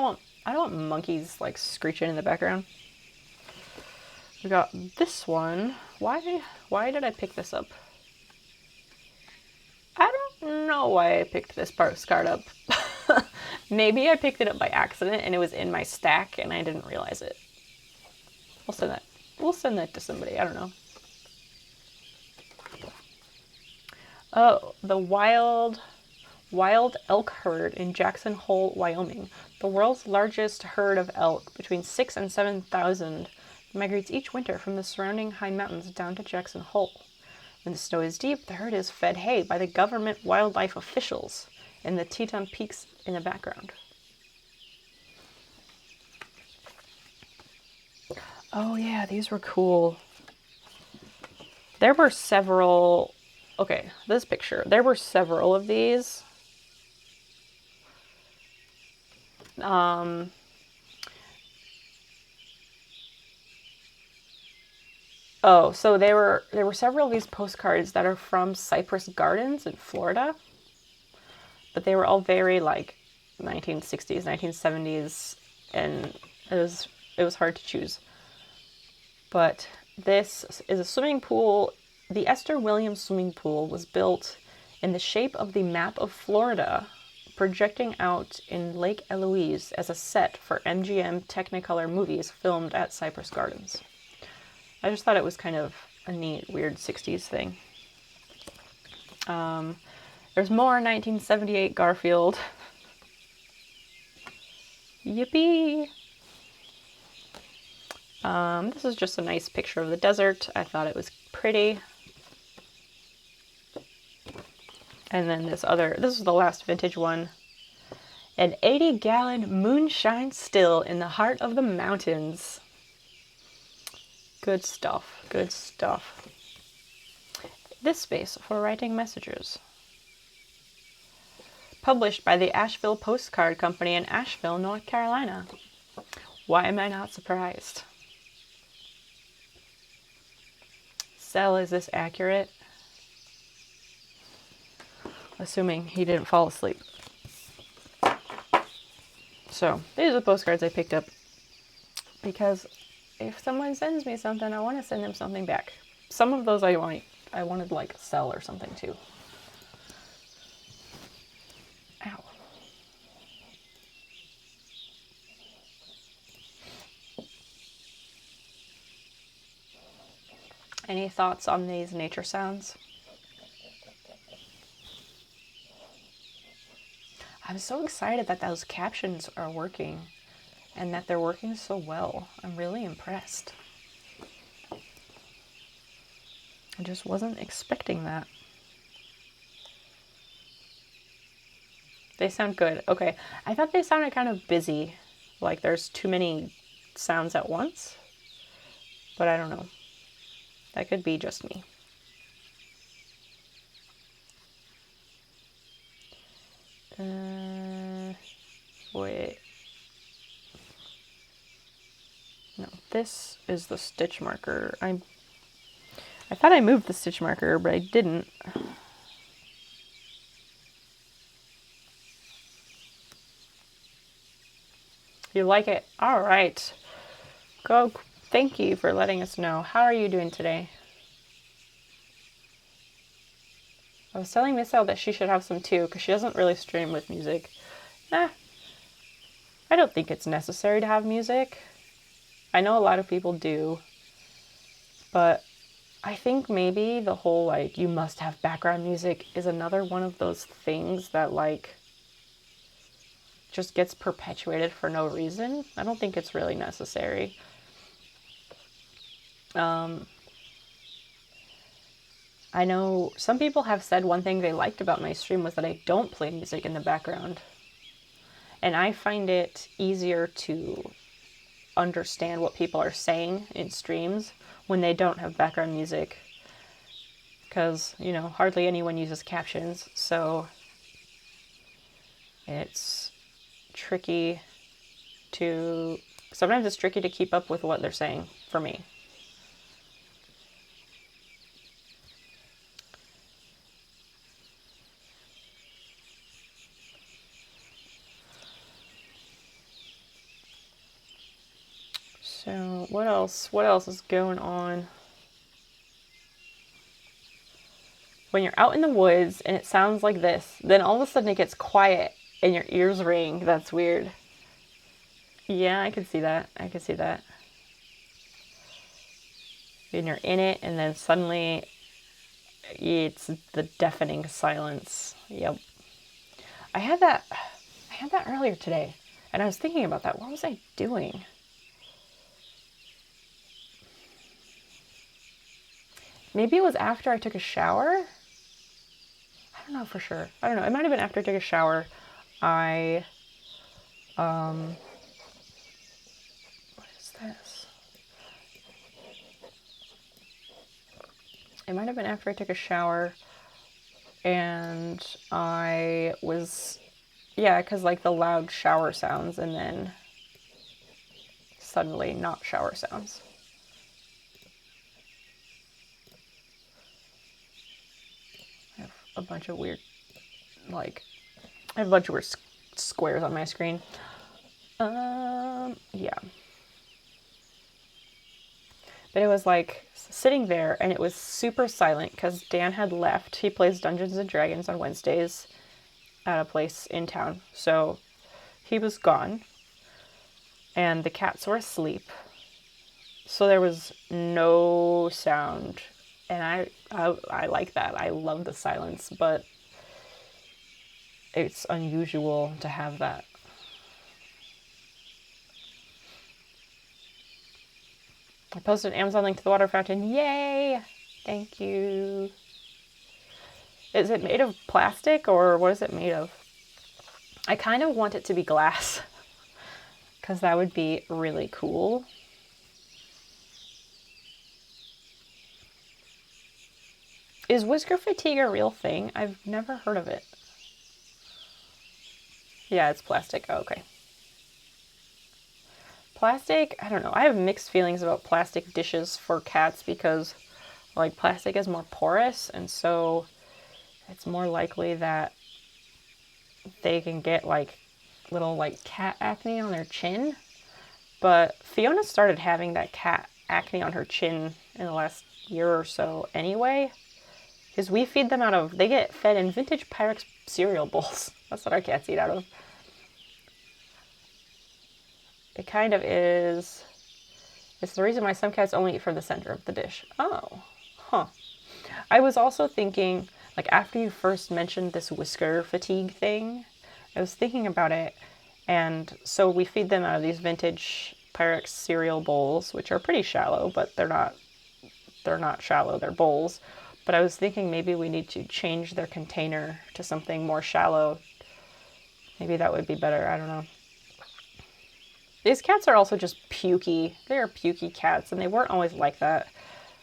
don't want monkeys like screeching in the background. We got this one. Why did I pick this up? I don't know why I picked this postcard up. Maybe I picked it up by accident and it was in my stack and I didn't realize it. We'll send that to somebody. I don't know. Oh, the wild elk herd in Jackson Hole, Wyoming. The world's largest herd of elk, between 6,000 and 7,000, migrates each winter from the surrounding high mountains down to Jackson Hole. When the snow is deep, the herd is fed hay by the government wildlife officials in the Teton Peaks in the background. Oh yeah, these were cool. There were several... Okay, this picture. There were several of these. Oh, so there were several of these postcards that are from Cypress Gardens in Florida. But they were all very like 1960s, 1970s, and it was hard to choose. But this is a swimming pool. The Esther Williams swimming pool was built in the shape of the map of Florida, projecting out in Lake Eloise as a set for MGM Technicolor movies filmed at Cypress Gardens. I just thought it was kind of a neat, weird 60s thing. There's more 1978 Garfield. Yippee! This is just a nice picture of the desert. I thought it was pretty. And then this is the last vintage one. An 80-gallon moonshine still in the heart of the mountains. Good stuff, good stuff. This space for writing messages. Published by the Asheville Postcard Company in Asheville, North Carolina. Why am I not surprised? Cell, is this accurate? Assuming he didn't fall asleep. So, these are the postcards I picked up. Because if someone sends me something, I want to send them something back. Some of those I wanted like sell or something too. Any thoughts on these nature sounds? I'm so excited that those captions are working and that they're working so well. I'm really impressed. I just wasn't expecting that. They sound good. Okay, I thought they sounded kind of busy, like there's too many sounds at once, but I don't know. That could be just me. Wait. No, this is the stitch marker. I thought I moved the stitch marker, but I didn't. You like it? All right. Go. Thank you for letting us know. How are you doing today? I was telling Miss Elle that she should have some too, because she doesn't really stream with music. I don't think it's necessary to have music. I know a lot of people do, but I think maybe the whole, like, you must have background music is another one of those things that, like, just gets perpetuated for no reason. I don't think it's really necessary. I know some people have said one thing they liked about my stream was that I don't play music in the background. And I find it easier to understand what people are saying in streams when they don't have background music. Because, you know, hardly anyone uses captions, so it's tricky to... Sometimes it's tricky to keep up with what they're saying, for me. So what else? What else is going on? When you're out in the woods and it sounds like this, then all of a sudden it gets quiet and your ears ring. That's weird. Yeah, I could see that. I could see that. And you're in it and then suddenly it's the deafening silence. Yep. I had that earlier today and I was thinking about that. What was I doing? Maybe it was after I took a shower. I don't know for sure. I don't know. It might have been after I took a shower. What is this? It might have been after I took a shower and I was, yeah, because like the loud shower sounds and then suddenly not shower sounds. I have a bunch of weird, like, I have a bunch of weird squares on my screen. Yeah. But it was like sitting there and it was super silent because Dan had left. He plays Dungeons and Dragons on Wednesdays at a place in town. So he was gone and the cats were asleep. So there was no sound. And I like that. I love the silence, but it's unusual to have that. I posted an Amazon link to the water fountain. Yay! Thank you. Is it made of plastic or what is it made of? I kind of want it to be glass because that would be really cool. Is whisker fatigue a real thing? I've never heard of it. Yeah, it's plastic. Oh, okay. Plastic, I don't know. I have mixed feelings about plastic dishes for cats because, like, plastic is more porous, and so it's more likely that they can get, like, little, like, cat acne on their chin. But Fiona started having that cat acne on her chin in the last year or so anyway, because we feed them out of, they get fed in vintage Pyrex cereal bowls. That's what our cats eat out of. It kind of is, it's the reason why some cats only eat from the center of the dish. Oh. Huh. I was also thinking, like, after you first mentioned this whisker fatigue thing, I was thinking about it, and so we feed them out of these vintage Pyrex cereal bowls, which are pretty shallow, but they're not shallow, they're bowls. But I was thinking maybe we need to change their container to something more shallow. Maybe that would be better, I don't know. These cats are also just pukey. They are pukey cats, and they weren't always like that.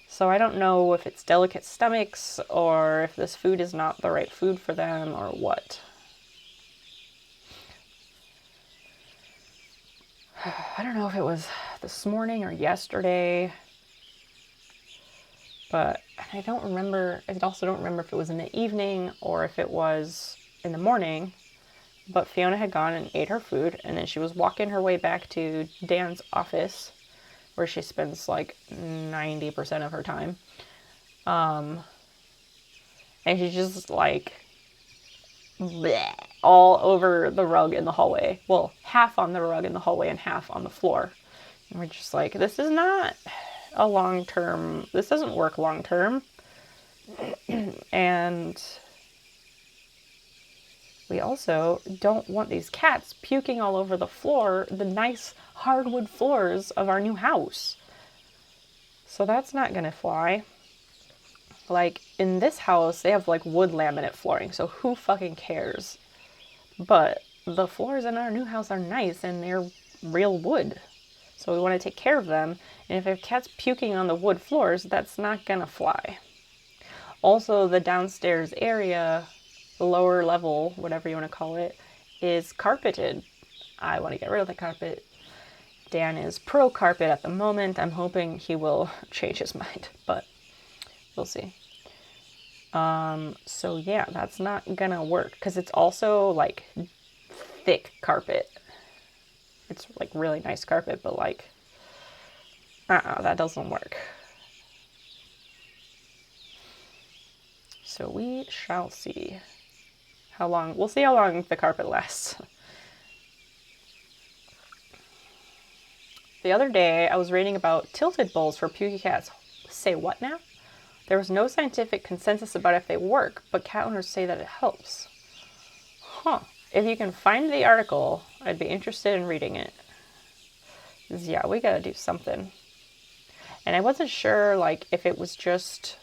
So I don't know if it's delicate stomachs or if this food is not the right food for them or what. I don't know if it was this morning or yesterday, but I don't remember. I also don't remember if it was in the evening or if it was in the morning. But Fiona had gone and ate her food, and then she was walking her way back to Dan's office, where she spends like 90% of her time. And she's just like bleh, all over the rug in the hallway. Well, half on the rug in the hallway and half on the floor. And we're just like, this is not a long-term, this doesn't work long-term. And we also don't want these cats puking all over the floor, the nice hardwood floors of our new house. So that's not gonna fly. Like, in this house, they have like wood laminate flooring, so who fucking cares? But the floors in our new house are nice and they're real wood. So we want to take care of them. And if a cat's puking on the wood floors, that's not gonna fly. Also, the downstairs area, the lower level, whatever you want to call it, is carpeted. I want to get rid of the carpet. Dan is pro carpet at the moment. I'm hoping he will change his mind, but we'll see. So yeah, that's not gonna work because it's also like thick carpet. It's like really nice carpet, but like, that doesn't work. So we shall see how long, we'll see how long the carpet lasts. The other day I was reading about tilted bowls for pukey cats. Say what now? There was no scientific consensus about if they work, but cat owners say that it helps. Huh. If you can find the article, I'd be interested in reading it. Yeah, we gotta do something. And I wasn't sure, like, if it was just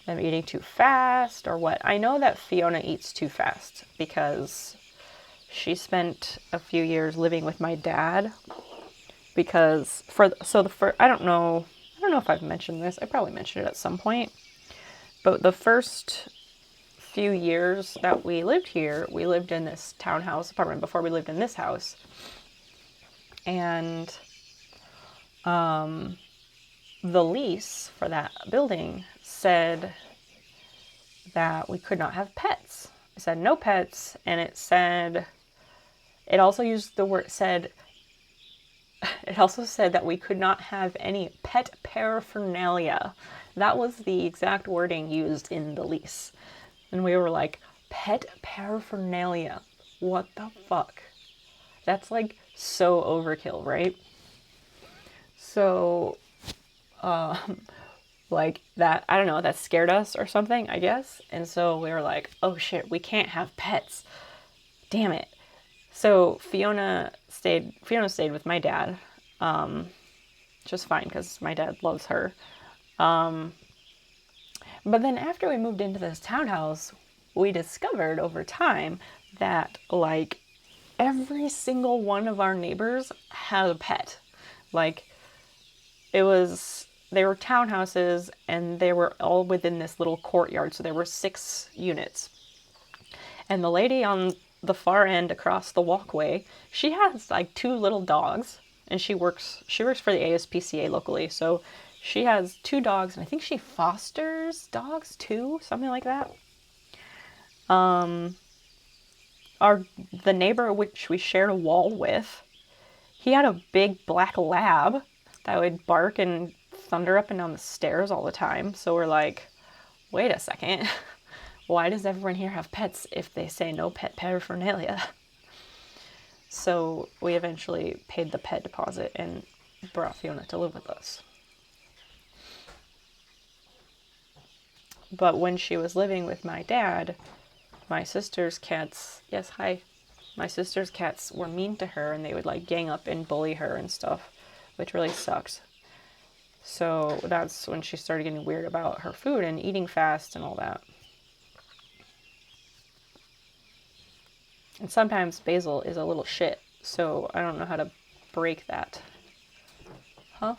them eating too fast or what. I know that Fiona eats too fast because she spent a few years living with my dad. Because I don't know if I've mentioned this. I probably mentioned it at some point. But the first few years that we lived here, we lived in this townhouse apartment before we lived in this house. And the lease for that building said that we could not have pets. It said no pets, and it also used the word, it also said that we could not have any pet paraphernalia. That was the exact wording used in the lease. And we were like, pet paraphernalia? What the fuck? That's like so overkill, right? So, like that, I don't know, that scared us or something, I guess. And so we were like, oh shit, we can't have pets. Damn it. So Fiona stayed with my dad, just fine because my dad loves her. But then after we moved into this townhouse, we discovered over time that like every single one of our neighbors had a pet. Like they were townhouses and they were all within this little courtyard. So there were 6 units. And the lady on the far end across the walkway, she has like 2 little dogs, and she works for the ASPCA locally. So she has 2 dogs, and I think she fosters dogs too, something like that. The neighbor which we shared a wall with, he had a big black lab that would bark and thunder up and down the stairs all the time. So we're like, wait a second. Why does everyone here have pets if they say no pet paraphernalia? So we eventually paid the pet deposit and brought Fiona to live with us. But when she was living with my dad, my sister's cats, yes, hi, my sister's cats were mean to her and they would like gang up and bully her and stuff, which really sucks. So that's when she started getting weird about her food and eating fast and all that. And sometimes Basil is a little shit, so I don't know how to break that. Huh?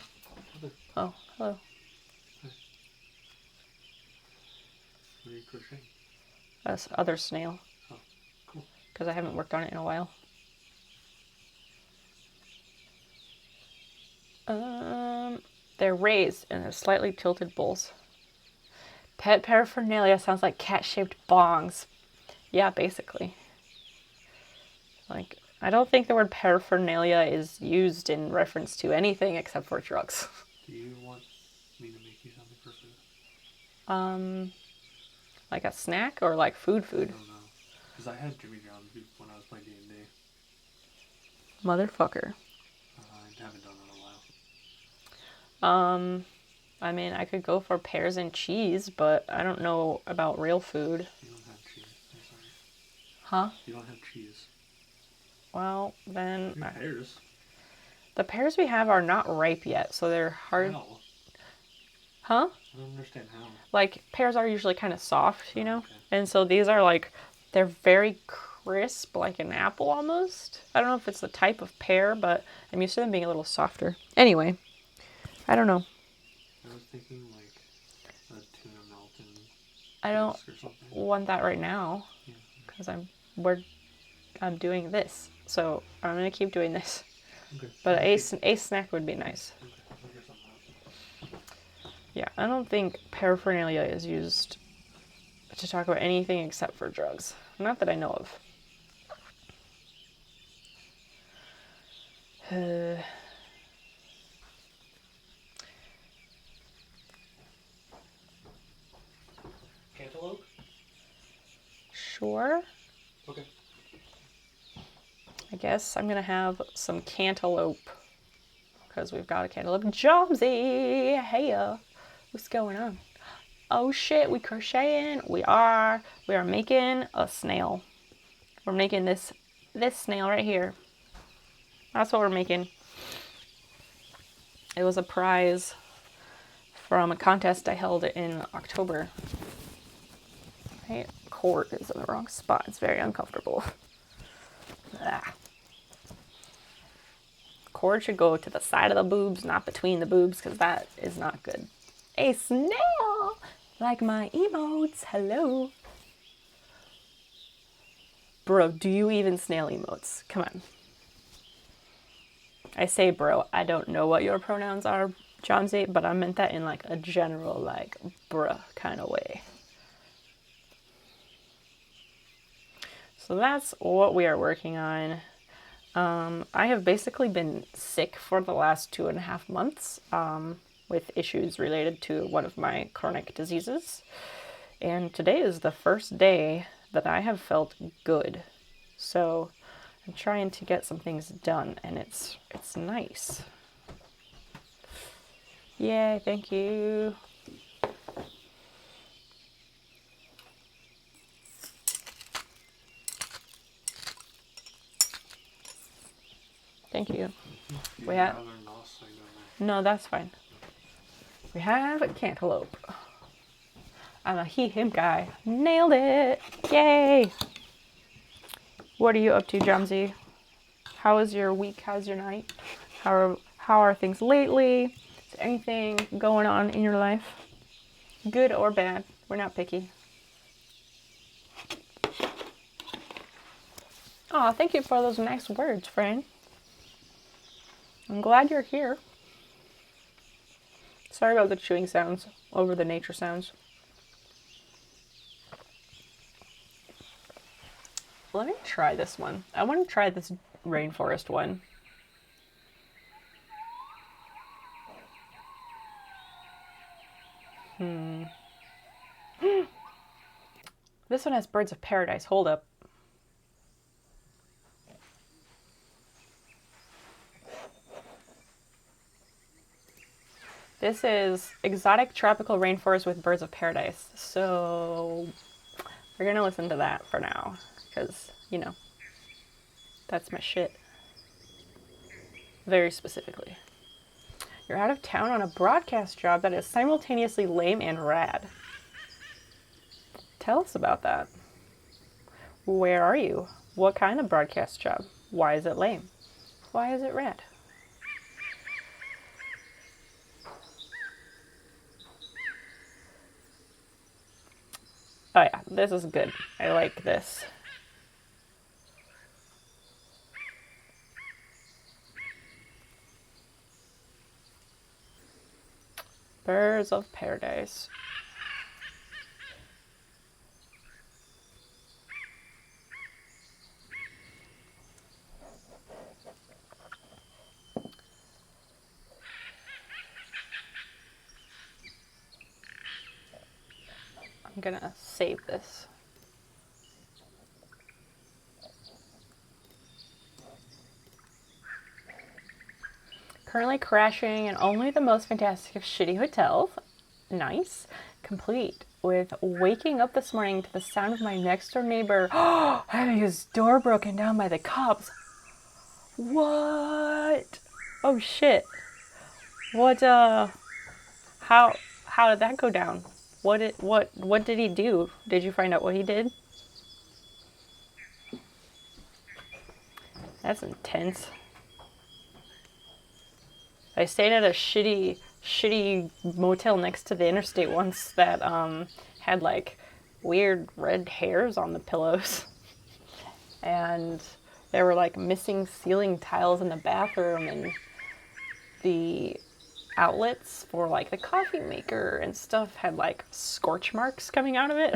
Oh, hello. What are you crocheting? That's other snail. Oh, cool. Because I haven't worked on it in a while. They're raised and they're slightly tilted bowls. Pet paraphernalia sounds like cat-shaped bongs. Yeah, basically. Like, I don't think the word paraphernalia is used in reference to anything except for drugs. Do you want me to make you something for food? Like a snack or like food? I don't know. Because I had Jimmy John's when I was playing D&D. Motherfucker. I haven't done that in a while. I mean, I could go for pears and cheese, but I don't know about real food. You don't have cheese. I'm sorry. Huh? You don't have cheese. Well, then... Pears. The pears we have are not ripe yet, so they're hard... How? Huh? I don't understand how. Like, pears are usually kind of soft, you know? Okay. And so these are like, they're very crisp, like an apple almost. I don't know if it's the type of pear, but I'm used to them being a little softer. Anyway, I don't know. I was thinking like a tuna melt and I don't or something. want that right now, because I'm doing this. So I'm going to keep doing this. Okay. But a snack would be nice. Okay. I'll figure something out. Yeah, I don't think paraphernalia is used to talk about anything except for drugs. Not that I know of. Cantaloupe? Sure. Okay. I guess I'm gonna have some cantaloupe because we've got a cantaloupe. Jomsy, hey, what's going on? Oh shit, we crocheting. We are making a snail. We're making this snail right here. That's what we're making. It was a prize from a contest I held in October. My cord is in the wrong spot. It's very uncomfortable. Ah. Cord should go to the side of the boobs, not between the boobs, because that is not good. A snail! Like my emotes. Hello. Bro, do you even snail emotes? Come on. I say bro, I don't know what your pronouns are, Johnsy, but I meant that in like a general, like, bruh kind of way. So that's what we are working on. I have basically been sick for the last 2.5 months with issues related to one of my chronic diseases. And today is the first day that I have felt good. So I'm trying to get some things done, and it's nice. Yay, thank you. Thank you. We have... No, that's fine. We have a cantaloupe. I'm a he, him guy. Nailed it. Yay. What are you up to, Jomsy? How is your week? How's your night? How are things lately? Is there anything going on in your life? Good or bad? We're not picky. Aw, thank you for those nice words, friend. I'm glad you're here. Sorry about the chewing sounds over the nature sounds. Let me try this one. I want to try this rainforest one. This one has birds of paradise. Hold up. This is Exotic Tropical Rainforest with Birds of Paradise. So we're gonna listen to that for now, because, you know, that's my shit. Very specifically. You're out of town on a broadcast job that is simultaneously lame and rad. Tell us about that. Where are you? What kind of broadcast job? Why is it lame? Why is it rad? Oh yeah, this is good. I like this. Birds of Paradise. I'm gonna save this. Currently crashing in only the most fantastic of shitty hotels. Nice. Complete with waking up this morning to the sound of my next door neighbor having his door broken down by the cops. What? Oh shit. What how did that go down? What did he do? Did you find out what he did? That's intense. I stayed at a shitty motel next to the interstate once that had like weird red hairs on the pillows. And there were like missing ceiling tiles in the bathroom, and the outlets for like the coffee maker and stuff had like scorch marks coming out of it.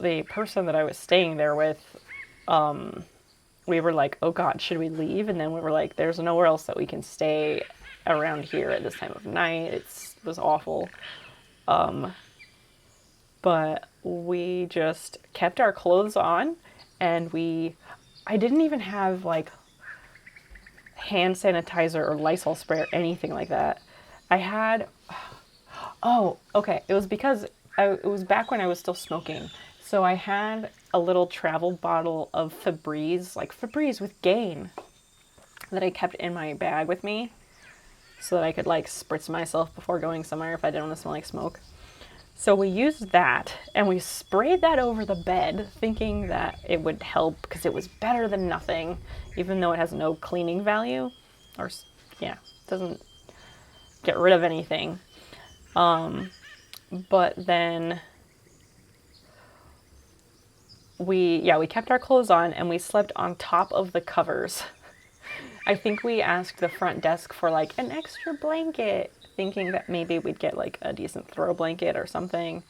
The person that I was staying there with, we were like, oh God, should we leave? And then we were like, there's nowhere else that we can stay around here at this time of night. It was awful. But we just kept our clothes on, and I didn't even have like hand sanitizer or Lysol spray or anything like that. I had, oh, okay. It was because it was back when I was still smoking. So I had a little travel bottle of Febreze, like Febreze with Gain, that I kept in my bag with me so that I could like spritz myself before going somewhere if I didn't want to smell like smoke. So we used that and we sprayed that over the bed thinking that it would help because it was better than nothing, even though it has no cleaning value, or yeah, doesn't get rid of anything. But then we kept our clothes on and we slept on top of the covers. I think we asked the front desk for like an extra blanket, thinking that maybe we'd get like a decent throw blanket or something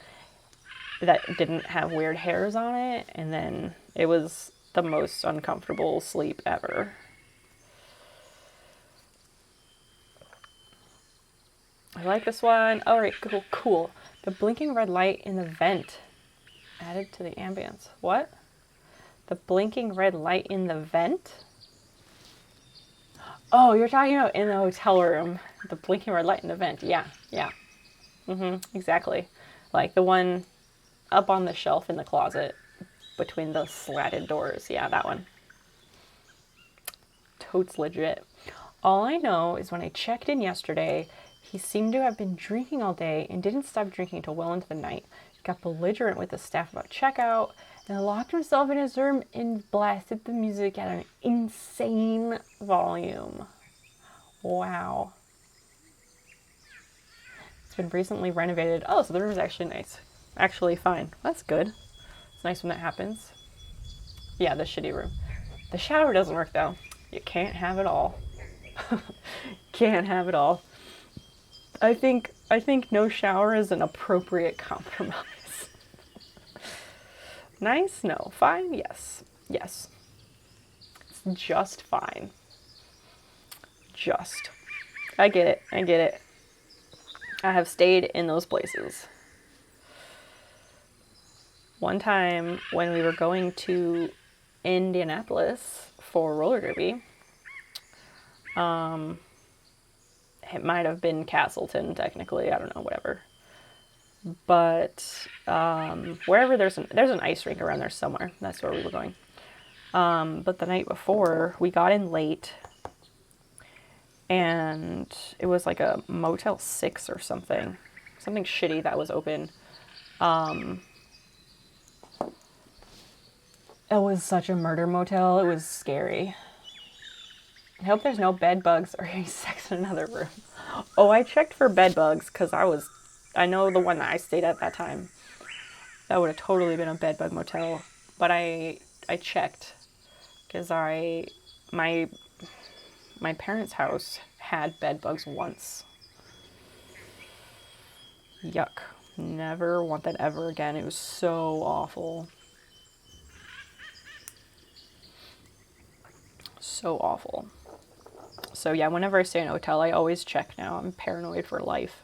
that didn't have weird hairs on it. And then it was the most uncomfortable sleep ever. I like this one. All right, cool. The blinking red light in the vent added to the ambience. What? The blinking red light in the vent? Oh, you're talking about in the hotel room. The blinking red light in the vent. Yeah. Exactly. Like the one up on the shelf in the closet between the slatted doors. Yeah, that one. Totes legit. All I know is when I checked in yesterday, he seemed to have been drinking all day and didn't stop drinking until well into the night. He got belligerent with the staff about checkout and locked himself in his room and blasted the music at an insane volume. Wow. It's been recently renovated. Oh, so the room is actually nice. Actually fine. That's good. It's nice when that happens. Yeah, the shitty room. The shower doesn't work though. You can't have it all. Can't have it all. I think no shower is an appropriate compromise. Nice? No. Fine? Yes. Yes. It's just fine. Just. I get it. I have stayed in those places. One time when we were going to Indianapolis for roller derby, It might have been Castleton, technically. I don't know, whatever. But wherever there's an ice rink around there somewhere. That's where we were going. But the night before, we got in late. And it was like a Motel 6 or something. Something shitty that was open. It was such a murder motel. It was scary. I hope there's no bed bugs or any sex in another room. Oh, I checked for bed bugs because I know the one that I stayed at that time. That would have totally been a bed bug motel. But I checked because my parents' house had bed bugs once. Yuck. Never want that ever again. It was so awful. So awful. So yeah, whenever I stay in a hotel, I always check now. I'm paranoid for life.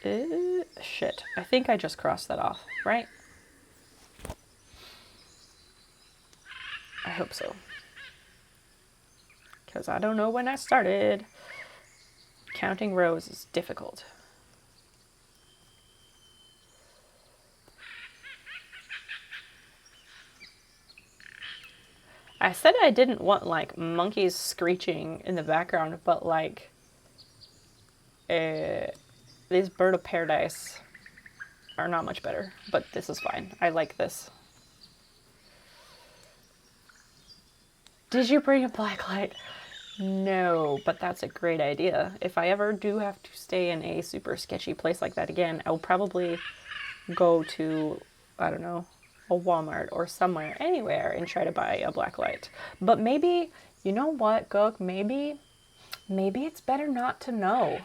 Shit. I think I just crossed that off, right? I hope so. Because I don't know when I started. Counting rows is difficult. I said I didn't want like monkeys screeching in the background, but like these bird of paradise are not much better, but this is fine. I like this. Did you bring a black light? No, but that's a great idea. If I ever do have to stay in a super sketchy place like that again, I'll probably go to, I don't know, a Walmart or somewhere, anywhere, and try to buy a black light. But maybe, you know what, Gook, maybe it's better not to know.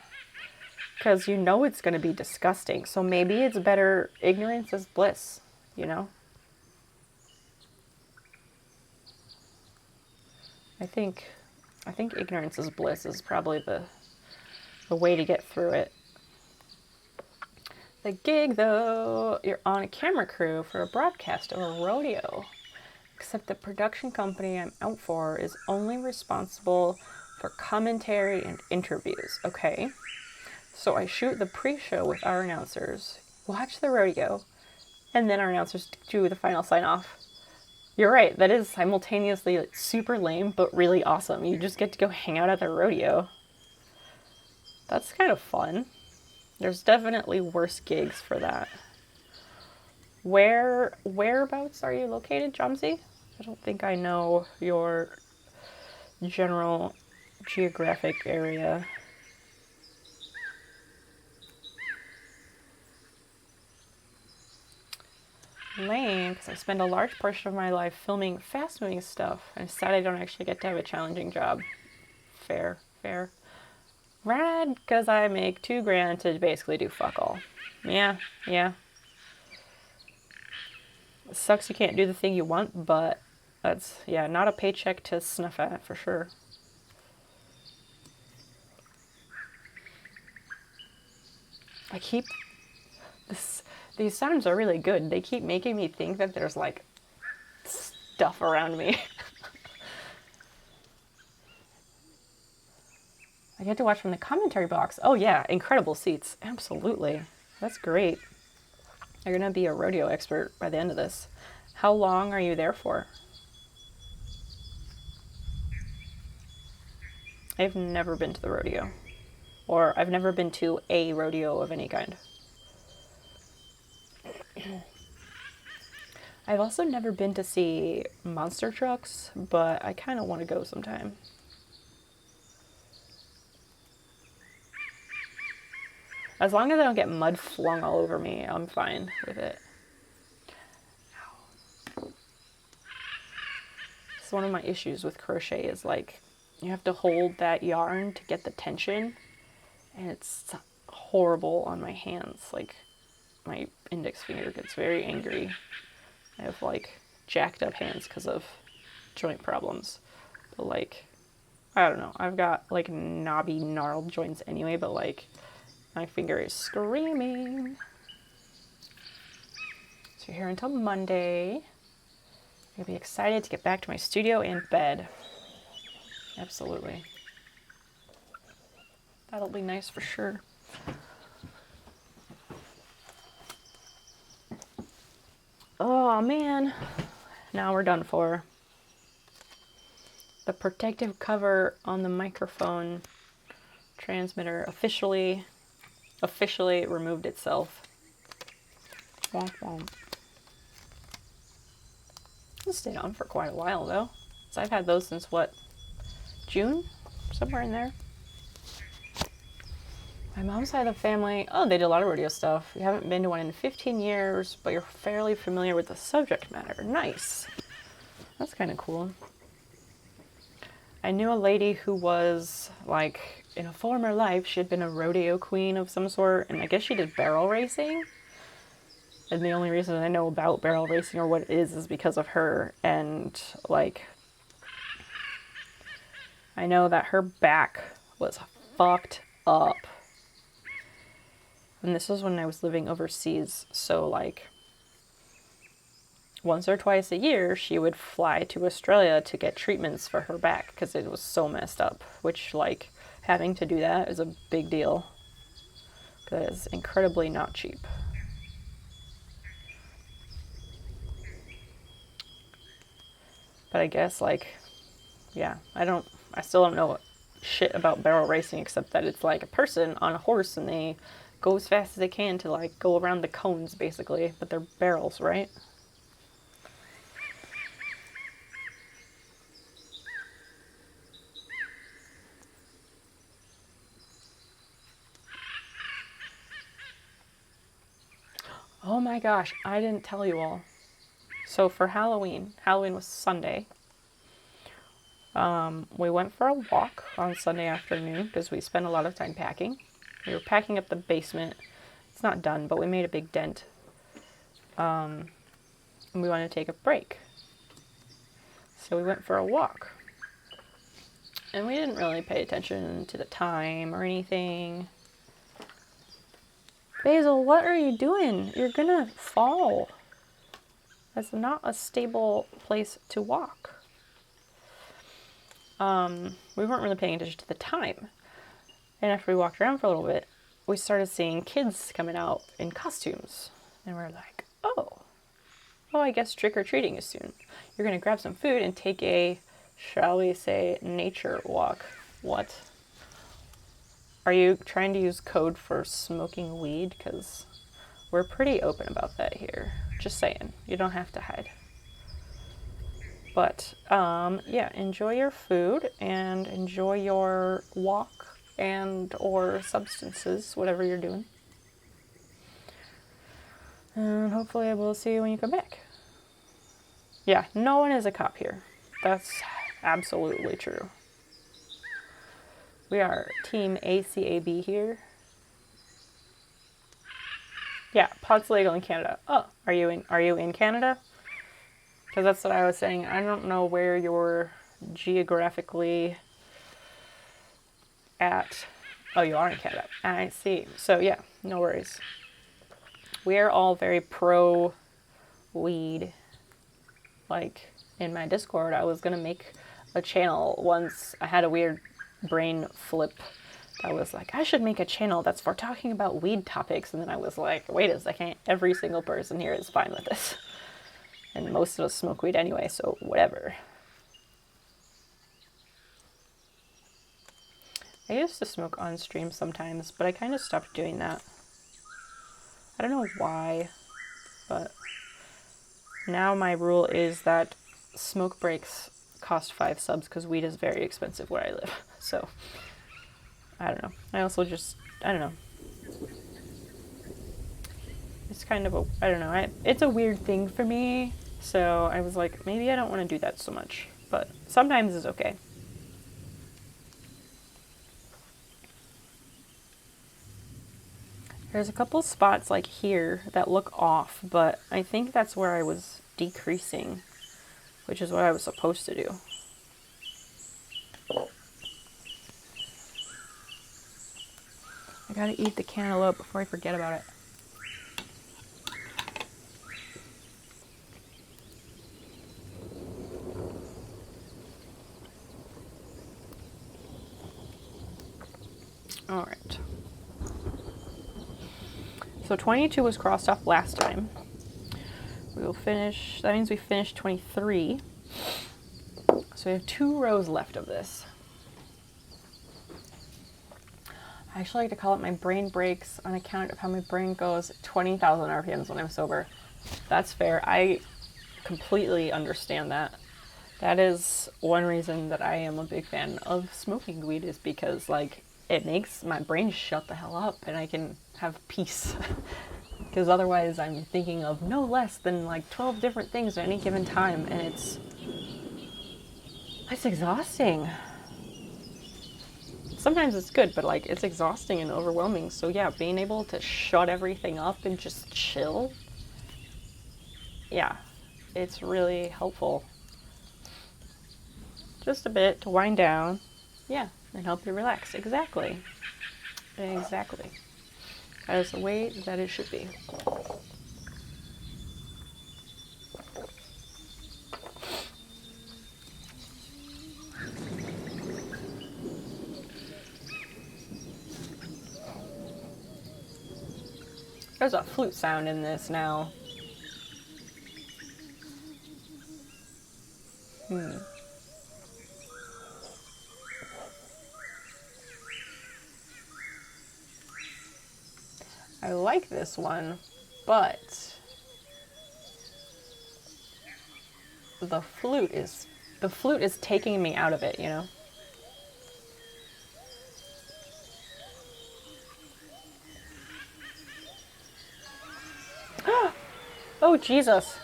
Because you know it's going to be disgusting. So maybe it's better, ignorance is bliss, you know? I think ignorance is bliss is probably the way to get through it. The gig, though, you're on a camera crew for a broadcast of a rodeo. Except the production company I'm out for is only responsible for commentary and interviews. Okay. So I shoot the pre-show with our announcers, watch the rodeo, and then our announcers do the final sign-off. You're right, that is simultaneously like, super lame, but really awesome. You just get to go hang out at the rodeo. That's kind of fun. There's definitely worse gigs for that. Whereabouts are you located, Jomsy? I don't think I know your general geographic area. Lame, because I spend a large portion of my life filming fast-moving stuff, and sad I don't actually get to have a challenging job. Fair. Rad, because I make $2,000 to basically do fuck all. Yeah. It sucks you can't do the thing you want, but that's, yeah, not a paycheck to snuff at, for sure. These sounds are really good. They keep making me think that there's, like, stuff around me. I get to watch from the commentary box. Oh, yeah, incredible seats. Absolutely. That's great. You're going to be a rodeo expert by the end of this. How long are you there for? I've never been to the rodeo. Or I've never been to a rodeo of any kind. I've also never been to see monster trucks, but I kind of want to go sometime. As long as I don't get mud flung all over me, I'm fine with it. So one of my issues with crochet is like, you have to hold that yarn to get the tension, and it's horrible on my hands. Like, my index finger gets very angry. I have like jacked up hands because of joint problems. But like, I don't know. I've got like knobby, gnarled joints anyway, but like, my finger is screaming. So you're here until Monday. I'll be excited to get back to my studio and bed. Absolutely. That'll be nice for sure. Oh man, now we're done for. The protective cover on the microphone transmitter officially removed itself. Womp womp. This stayed on for quite a while though. So I've had those since what, June? Somewhere in there. My mom's side of the family, oh, they did a lot of rodeo stuff. You haven't been to one in 15 years, but you're fairly familiar with the subject matter. Nice. That's kind of cool. I knew a lady who was, like, in a former life, she had been a rodeo queen of some sort, and I guess she did barrel racing. And the only reason I know about barrel racing or what it is because of her. And, like, I know that her back was fucked up. And this was when I was living overseas, so like once or twice a year she would fly to Australia to get treatments for her back because it was so messed up, which like having to do that is a big deal because it's incredibly not cheap. But I guess like, yeah, I still don't know shit about barrel racing except that it's like a person on a horse and they go as fast as they can to like go around the cones basically, but they're barrels, right? Oh my gosh, I didn't tell you all. So for Halloween was Sunday. We went for a walk on Sunday afternoon because we spent a lot of time packing. We were packing up the basement. It's not done, but we made a big dent. And we wanted to take a break. So we went for a walk. And we didn't really pay attention to the time or anything. Basil, what are you doing? You're gonna fall. That's not a stable place to walk. We weren't really paying attention to the time. And after we walked around for a little bit, we started seeing kids coming out in costumes. And we're like, oh, I guess trick-or-treating is soon. You're gonna grab some food and take a, shall we say, nature walk. What? Are you trying to use code for smoking weed? Because we're pretty open about that here. Just saying. You don't have to hide. But, yeah, enjoy your food and enjoy your walk and or substances, whatever you're doing. And hopefully I will see you when you come back. Yeah, no one is a cop here. That's absolutely true. We are Team ACAB here. Yeah, pot's legal in Canada. Oh, are you in Canada? Because that's what I was saying. I don't know where you're geographically at. Oh, you are in Canada. I see. So yeah, no worries. We are all very pro weed. Like in my Discord, I was gonna make a channel once. I had a weird brain flip. I was like, I should make a channel that's for talking about weed topics. And then I was like, wait a second, every single person here is fine with this. And most of us smoke weed anyway, so whatever. I used to smoke on stream sometimes, but I kind of stopped doing that. I don't know why, but now my rule is that smoke breaks cost 5 subs because weed is very expensive where I live. So, I don't know. I also just, I don't know. It's kind of a, I don't know. It's a weird thing for me. So I was like, maybe I don't want to do that so much. But sometimes it's okay. There's a couple spots like here that look off, but I think that's where I was decreasing, which is what I was supposed to do. I gotta eat the cantaloupe before I forget about it. All right. So 22 was crossed off last time. We will finish, that means we finished 23. So we have 2 rows left of this. I actually like to call it my brain breaks on account of how my brain goes 20,000 RPMs when I'm sober. That's fair. I completely understand that. That is one reason that I am a big fan of smoking weed, is because like it makes my brain shut the hell up and I can have peace. Because otherwise I'm thinking of no less than like 12 different things at any given time, and it's exhausting. Sometimes it's good, but like it's exhausting and overwhelming. So yeah, being able to shut everything up and just chill, yeah, it's really helpful. Just a bit to wind down, yeah, and help you relax. Exactly. Exactly. That is the way that it should be. There's a flute sound in this now. I like this one, but the flute is taking me out of it, you know? Oh, Jesus.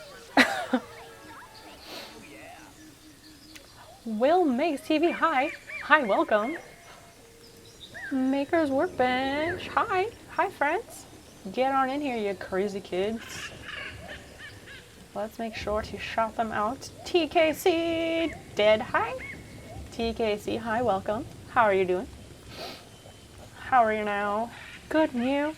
Will Makes TV, hi. Hi, welcome. Maker's Workbench, hi. Hi, friends. Get on in here, you crazy kids. Let's make sure to shout them out. TKC Dead, hi. TKC, hi, welcome. How are you doing? How are you now? Good, and you?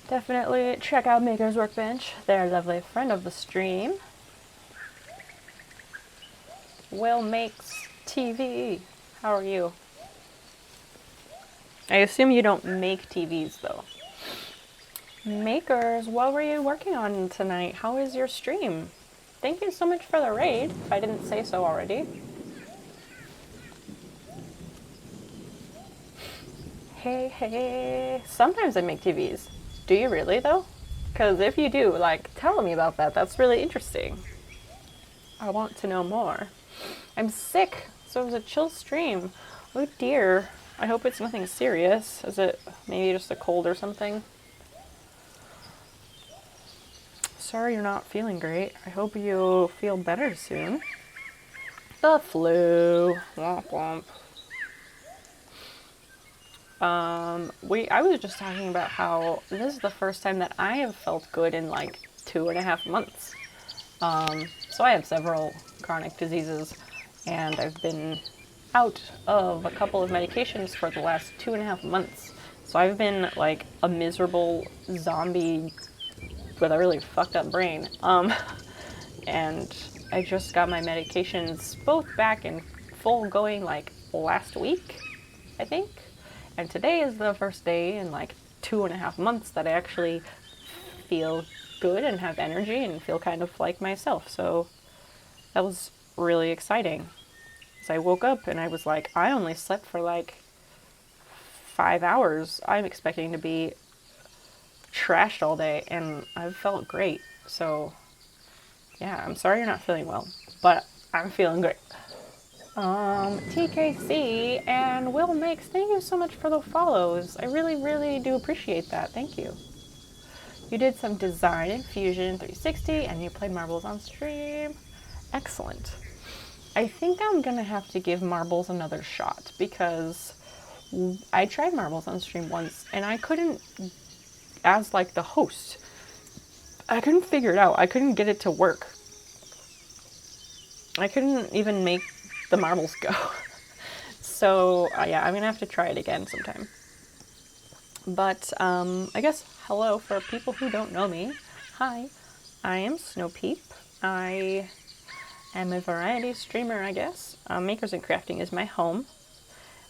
Definitely check out Maker's Workbench. They're a lovely friend of the stream. Will Makes TV. How are you? I assume you don't make TVs though. Makers, what were you working on tonight? How is your stream? Thank you so much for the raid, if I didn't say so already. Hey, hey. Sometimes I make TVs. Do you really though? Because if you do, like, tell me about that. That's really interesting. I want to know more. I'm sick, so it was a chill stream. Oh dear. I hope it's nothing serious. Is it maybe just a cold or something? Sorry you're not feeling great. I hope you feel better soon. The flu. Womp womp. I was just talking about how this is the first time that I have felt good in like 2.5 months. So I have several chronic diseases, and I've been out of a couple of medications for the last 2.5 months. So I've been like a miserable zombie with a really fucked up brain. And I just got my medications both back in full going like last week, I think. And today is the first day in like 2.5 months that I actually feel good and have energy and feel kind of like myself. So that was really exciting. So I woke up and I was like, I only slept for like 5 hours. I'm expecting to be trashed all day, and I've felt great. So yeah, I'm sorry you're not feeling well, but I'm feeling great. TKC and Will Makes, thank you so much for the follows. I really, really do appreciate that. Thank you. You did some design in Fusion 360 and you played marbles on stream. Excellent. I think I'm gonna have to give marbles another shot, because I tried marbles on stream once and I couldn't, as like the host, I couldn't figure it out. I couldn't get it to work. I couldn't even make the marbles go. So yeah, I'm gonna have to try it again sometime. But I guess hello for people who don't know me. Hi, I am Snow Peep. I I'm a variety streamer, I guess. Makers and Crafting is my home.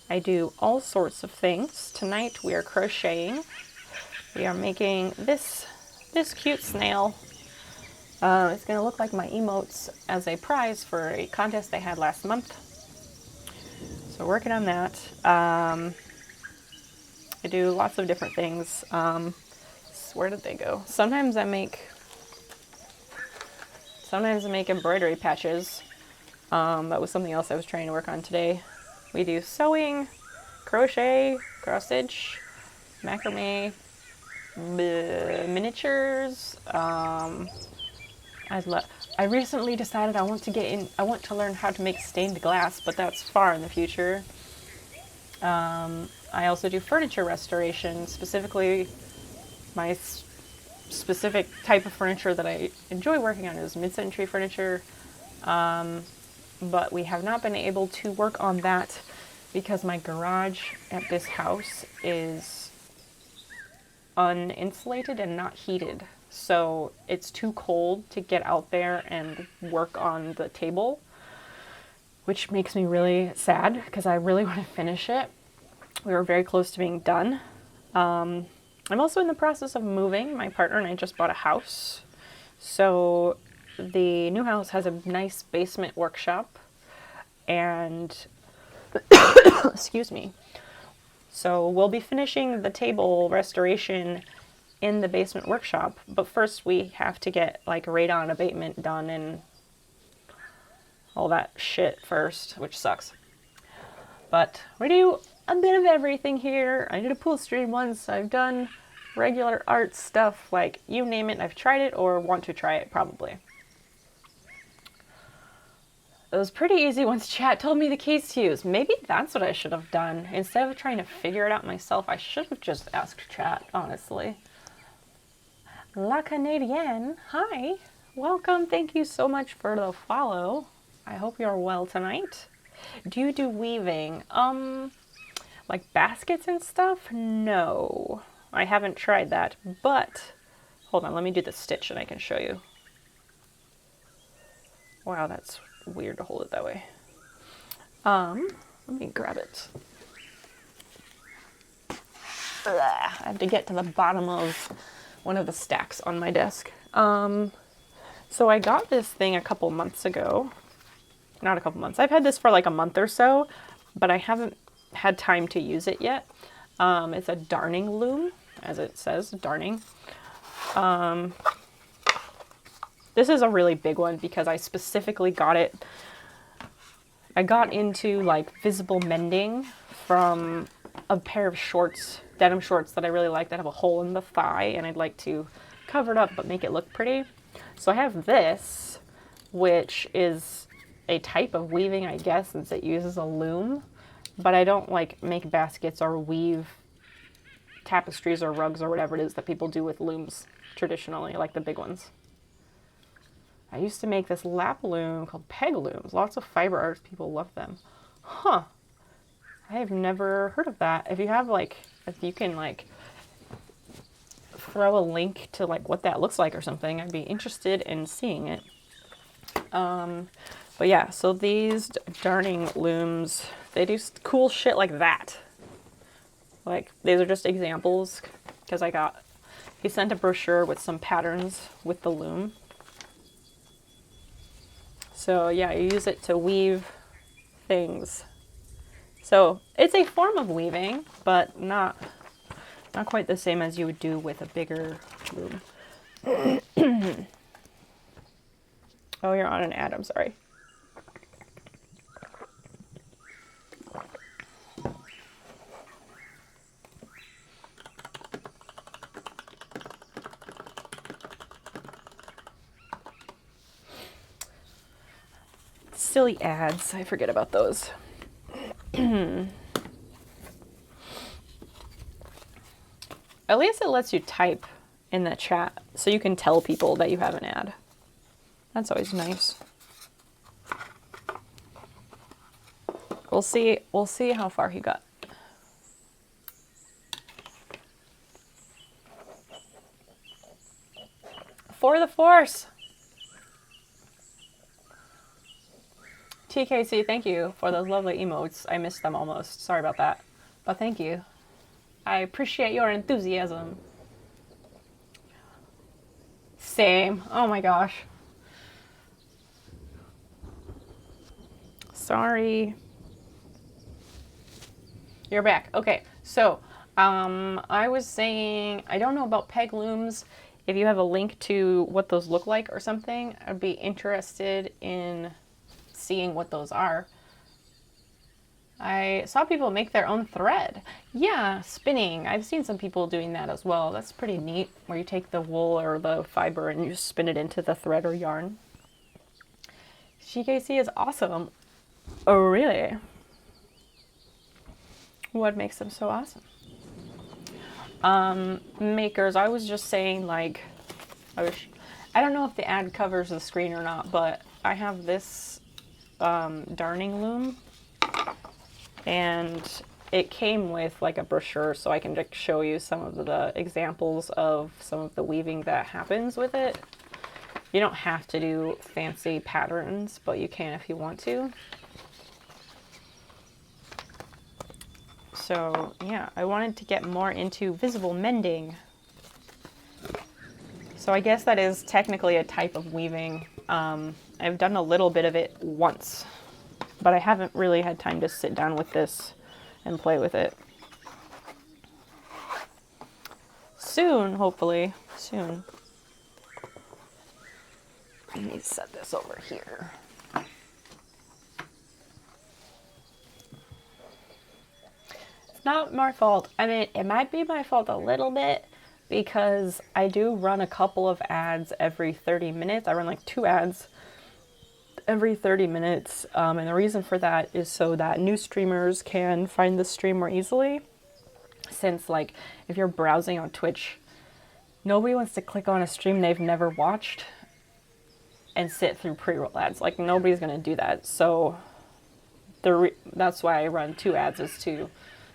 I do all sorts of things. Tonight we are crocheting. We are making this cute snail. It's going to look like my emotes as a prize for a contest I had last month. So working on that. I do lots of different things. Where did they go? Sometimes I make embroidery patches. That was something else I was trying to work on today. We do sewing, crochet, cross stitch, macrame, miniatures. I recently decided I want to learn how to make stained glass, but that's far in the future. I also do furniture restoration, specifically my specific type of furniture that I enjoy working on is mid-century furniture, but we have not been able to work on that because my garage at this house is uninsulated and not heated. So it's too cold to get out there and work on the table, which makes me really sad because I really want to finish it. We were very close to being done. I'm also in the process of moving. My partner and I just bought a house. So the new house has a nice basement workshop and excuse me. So we'll be finishing the table restoration in the basement workshop, but first we have to get like radon abatement done and all that shit first, which sucks. But we do a bit of everything here. I did a pool stream once. I've done regular art stuff, like you name it, I've tried it or want to try it probably. It was pretty easy once chat told me the keys to use. Maybe that's what I should have done. Instead of trying to figure it out myself, I should have just asked chat, honestly. La Canadienne, hi. Welcome, thank you so much for the follow. I hope you're well tonight. Do you do weaving? Like baskets and stuff? No, I haven't tried that, but hold on, let me do the stitch and I can show you. Wow, that's weird to hold it that way. Let me grab it. Ugh, I have to get to the bottom of one of the stacks on my desk. So I got this thing a couple months ago. Not a couple months. I've had this for like a month or so, but I haven't had time to use it yet. It's a darning loom, as it says, darning. This is a really big one because I specifically got it. I got into like visible mending from a pair of shorts, denim shorts that I really like that have a hole in the thigh, and I'd like to cover it up but make it look pretty. So I have this, which is a type of weaving, I guess, since it uses a loom, but I don't like make baskets or weave tapestries or rugs or whatever it is that people do with looms traditionally, like the big ones. I used to make this lap loom called peg looms. Lots of fiber arts people love them. Huh. I have never heard of that. If you have like, if you can like throw a link to like what that looks like or something, I'd be interested in seeing it. But yeah, so these darning looms, they do cool shit like that. Like, these are just examples because he sent a brochure with some patterns with the loom. So yeah, you use it to weave things. So it's a form of weaving, but not quite the same as you would do with a bigger loom. Oh, you're on an ad, I'm sorry. Silly ads, I forget about those. At least it lets you type in the chat so you can tell people that you have an ad. That's always nice. We'll see how far he got. For the force. TKC, thank you for those lovely emotes. I missed them almost. Sorry about that. But thank you. I appreciate your enthusiasm. Same. Oh my gosh. Sorry. You're back. Okay, so I was saying, I don't know about peg looms. If you have a link to what those look like or something, I'd be interested in seeing what those are. I saw people make their own thread. Yeah, spinning. I've seen some people doing that as well. That's pretty neat, where you take the wool or the fiber and you spin it into the thread or yarn. GKC is awesome. Oh, really? What makes them so awesome? Makers, I was just saying, like, I don't know if the ad covers the screen or not, but I have this darning loom, and it came with like a brochure, so I can just show you some of the examples of some of the weaving that happens with it. You don't have to do fancy patterns, but you can if you want to. So yeah, I wanted to get more into visible mending. So I guess that is technically a type of weaving. I've done a little bit of it once, but I haven't really had time to sit down with this and play with it. Soon, hopefully, soon. Let me set this over here. It's not my fault. I mean, it might be my fault a little bit because I do run a couple of ads every 30 minutes. I run like 2 ads every 30 minutes. And the reason for that is so that new streamers can find the stream more easily. Since, like, if you're browsing on Twitch, nobody wants to click on a stream they've never watched and sit through pre-roll ads. Like, nobody's going to do that. So that's why I run 2 ads, is to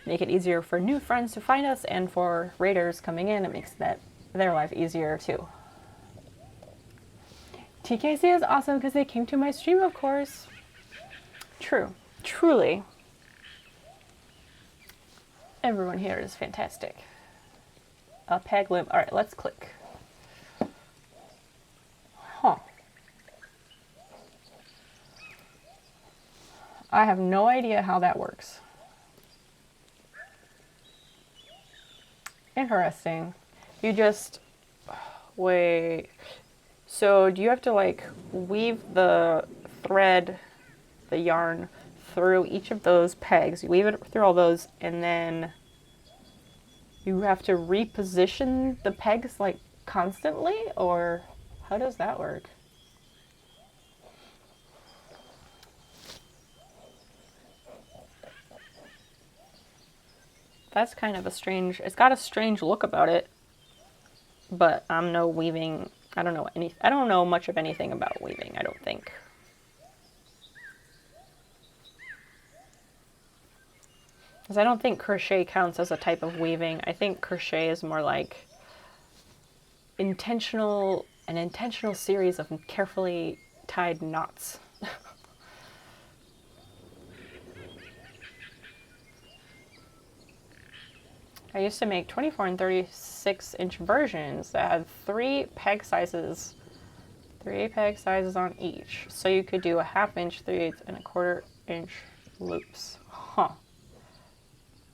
make it easier for new friends to find us, and for raiders coming in, it makes their life easier too. TKC is awesome because they came to my stream, of course. True. Truly. Everyone here is fantastic. A peg loom. Alright, let's click. Huh. I have no idea how that works. Interesting. You just wait. So do you have to like weave the thread, the yarn, through each of those pegs? You weave it through all those, and then you have to reposition the pegs like constantly, or how does that work? That's kind of a strange, it's got a strange look about it, but I'm no weaving, I don't know much of anything about weaving, I don't think. Because I don't think crochet counts as a type of weaving. I think crochet is more like an intentional series of carefully tied knots. I used to make 24 and 36 inch versions that had 3 peg sizes on each. So you could do a 1/2 inch, 3/8, and 1/4 inch loops. Huh.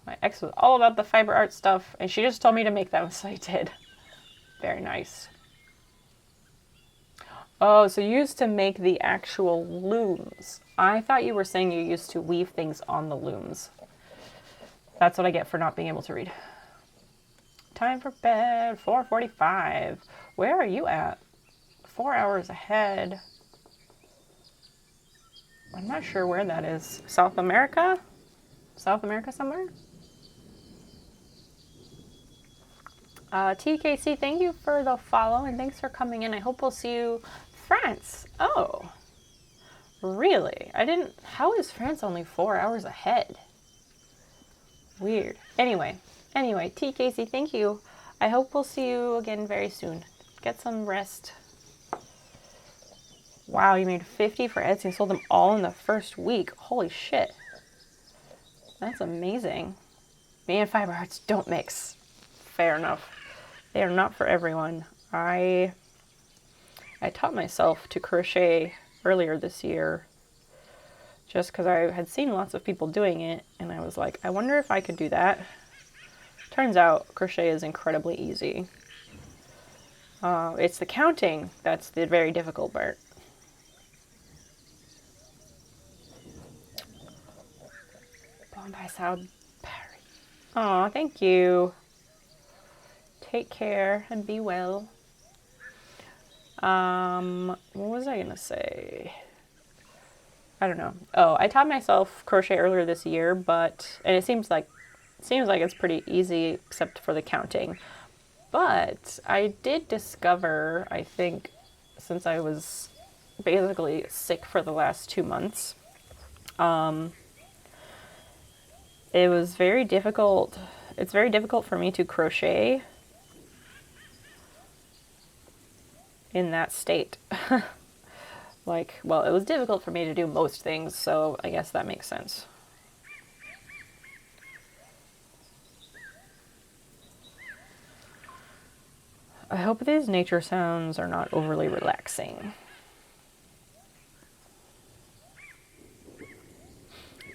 My ex was all about the fiber art stuff, and she just told me to make them, so I did. Very nice. Oh, so you used to make the actual looms. I thought you were saying you used to weave things on the looms. That's what I get for not being able to read. Time for bed, 4:45. Where are you at? 4 hours ahead. I'm not sure where that is. South America? South America somewhere? TKC, thank you for the follow, and thanks for coming in. I hope we'll see you. France. Oh, really? How is France only 4 hours ahead? Weird. Anyway, TKC, thank you. I hope we'll see you again very soon. Get some rest. Wow, you made 50 for Etsy and sold them all in the first week. Holy shit. That's amazing. Me and fiber hearts don't mix. Fair enough. They are not for everyone. I taught myself to crochet earlier this year just because I had seen lots of people doing it, and I was like, I wonder if I could do that. Turns out crochet is incredibly easy. It's the counting that's the very difficult part. Bombay Salisbury. Aw, thank you. Take care and be well. What was I gonna say? I don't know. Oh, I taught myself crochet earlier this year, and it seems like it's pretty easy except for the counting. But I did discover, I think, since I was basically sick for the last 2 months, it was very difficult. It's very difficult for me to crochet in that state. Like, well, it was difficult for me to do most things, so I guess that makes sense. I hope these nature sounds are not overly relaxing.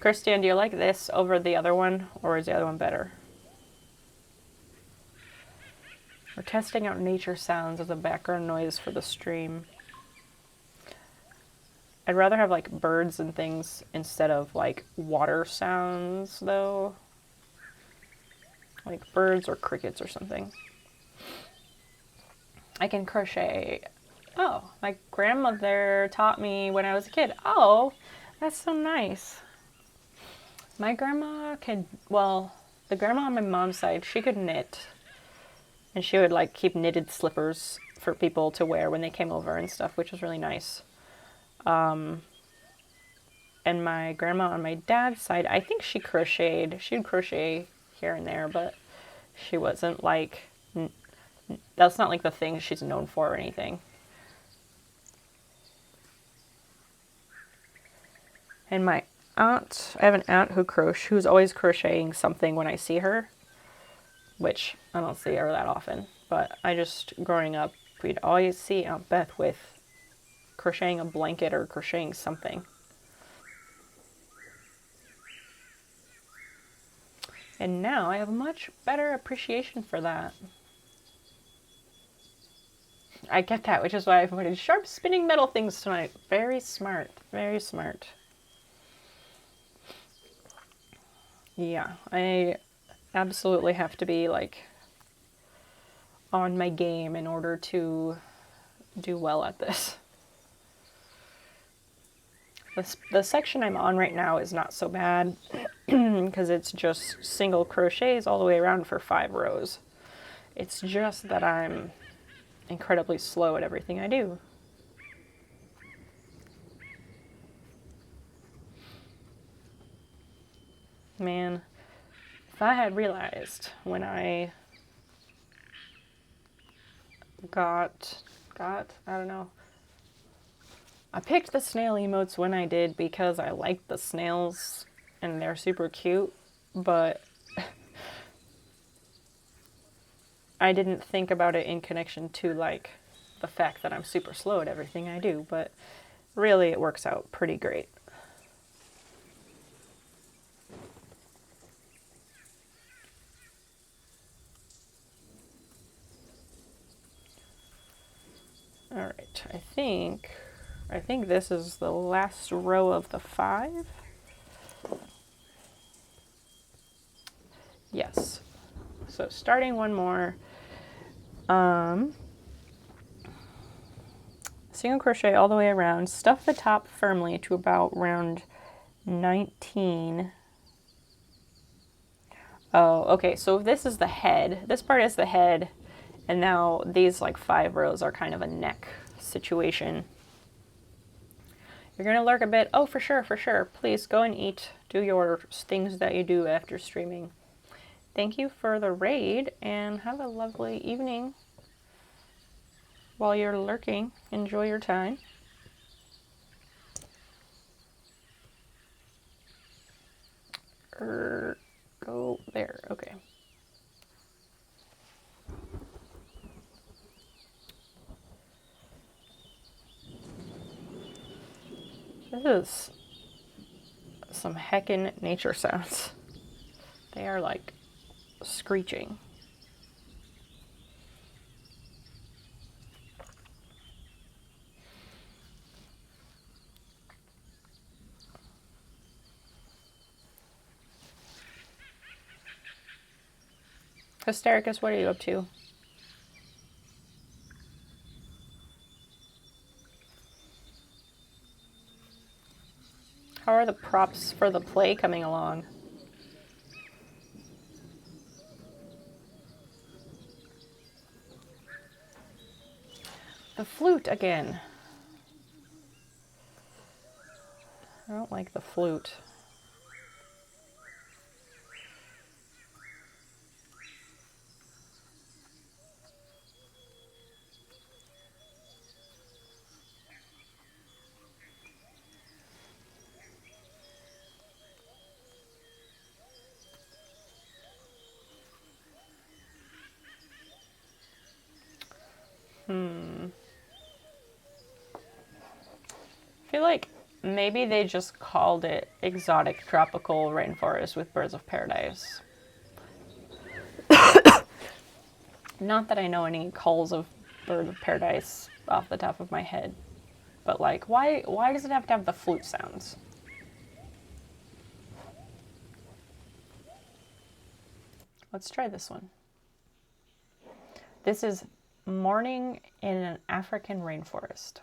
Christian, do you like this over the other one, or is the other one better? We're testing out nature sounds as a background noise for the stream. I'd rather have like birds and things instead of like water sounds though. Like birds or crickets or something. I can crochet. Oh, my grandmother taught me when I was a kid. Oh, that's so nice. My grandma could, well, the grandma on my mom's side, she could knit. And she would like keep knitted slippers for people to wear when they came over and stuff, which was really nice. And my grandma on my dad's side, I think she crocheted. She'd crochet here and there, but she wasn't like, that's not like the thing she's known for or anything. And my aunt, I have an aunt who's always crocheting something when I see her, which I don't see her that often, but growing up, we'd always see Aunt Beth with crocheting a blanket or crocheting something. And now I have a much better appreciation for that. I get that, which is why I avoided sharp spinning metal things tonight. Very smart, very smart. Yeah, I absolutely have to be like on my game in order to do well at this. The section I'm on right now is not so bad because it's just single crochets all the way around for 5 rows. It's just that I'm incredibly slow at everything I do. Man, if I had realized when I got, I don't know, I picked the snail emotes when I did because I liked the snails and they're super cute, but I didn't think about it in connection to like the fact that I'm super slow at everything I do, but really it works out pretty great. All right, I think this is the last row of the 5. Yes. So starting one more. Single crochet all the way around. Stuff the top firmly to about round 19. Oh, okay. So this is the head. This part is the head. And now these like 5 rows are kind of a neck situation. You're going to lurk a bit. Oh, for sure, for sure. Please go and eat. Do your things that you do after streaming. Thank you for the raid and have a lovely evening while you're lurking. Enjoy your time. Go there. Okay. This is some heckin' nature sounds. They are like screeching. Hystericus, what are you up to? How are the props for the play coming along? The flute again. I don't like the flute. I feel like maybe they just called it exotic tropical rainforest with birds of paradise. Not that I know any calls of bird of paradise off the top of my head, but like, why does it have to have the flute sounds? Let's try this one. This is Morning in an African Rainforest.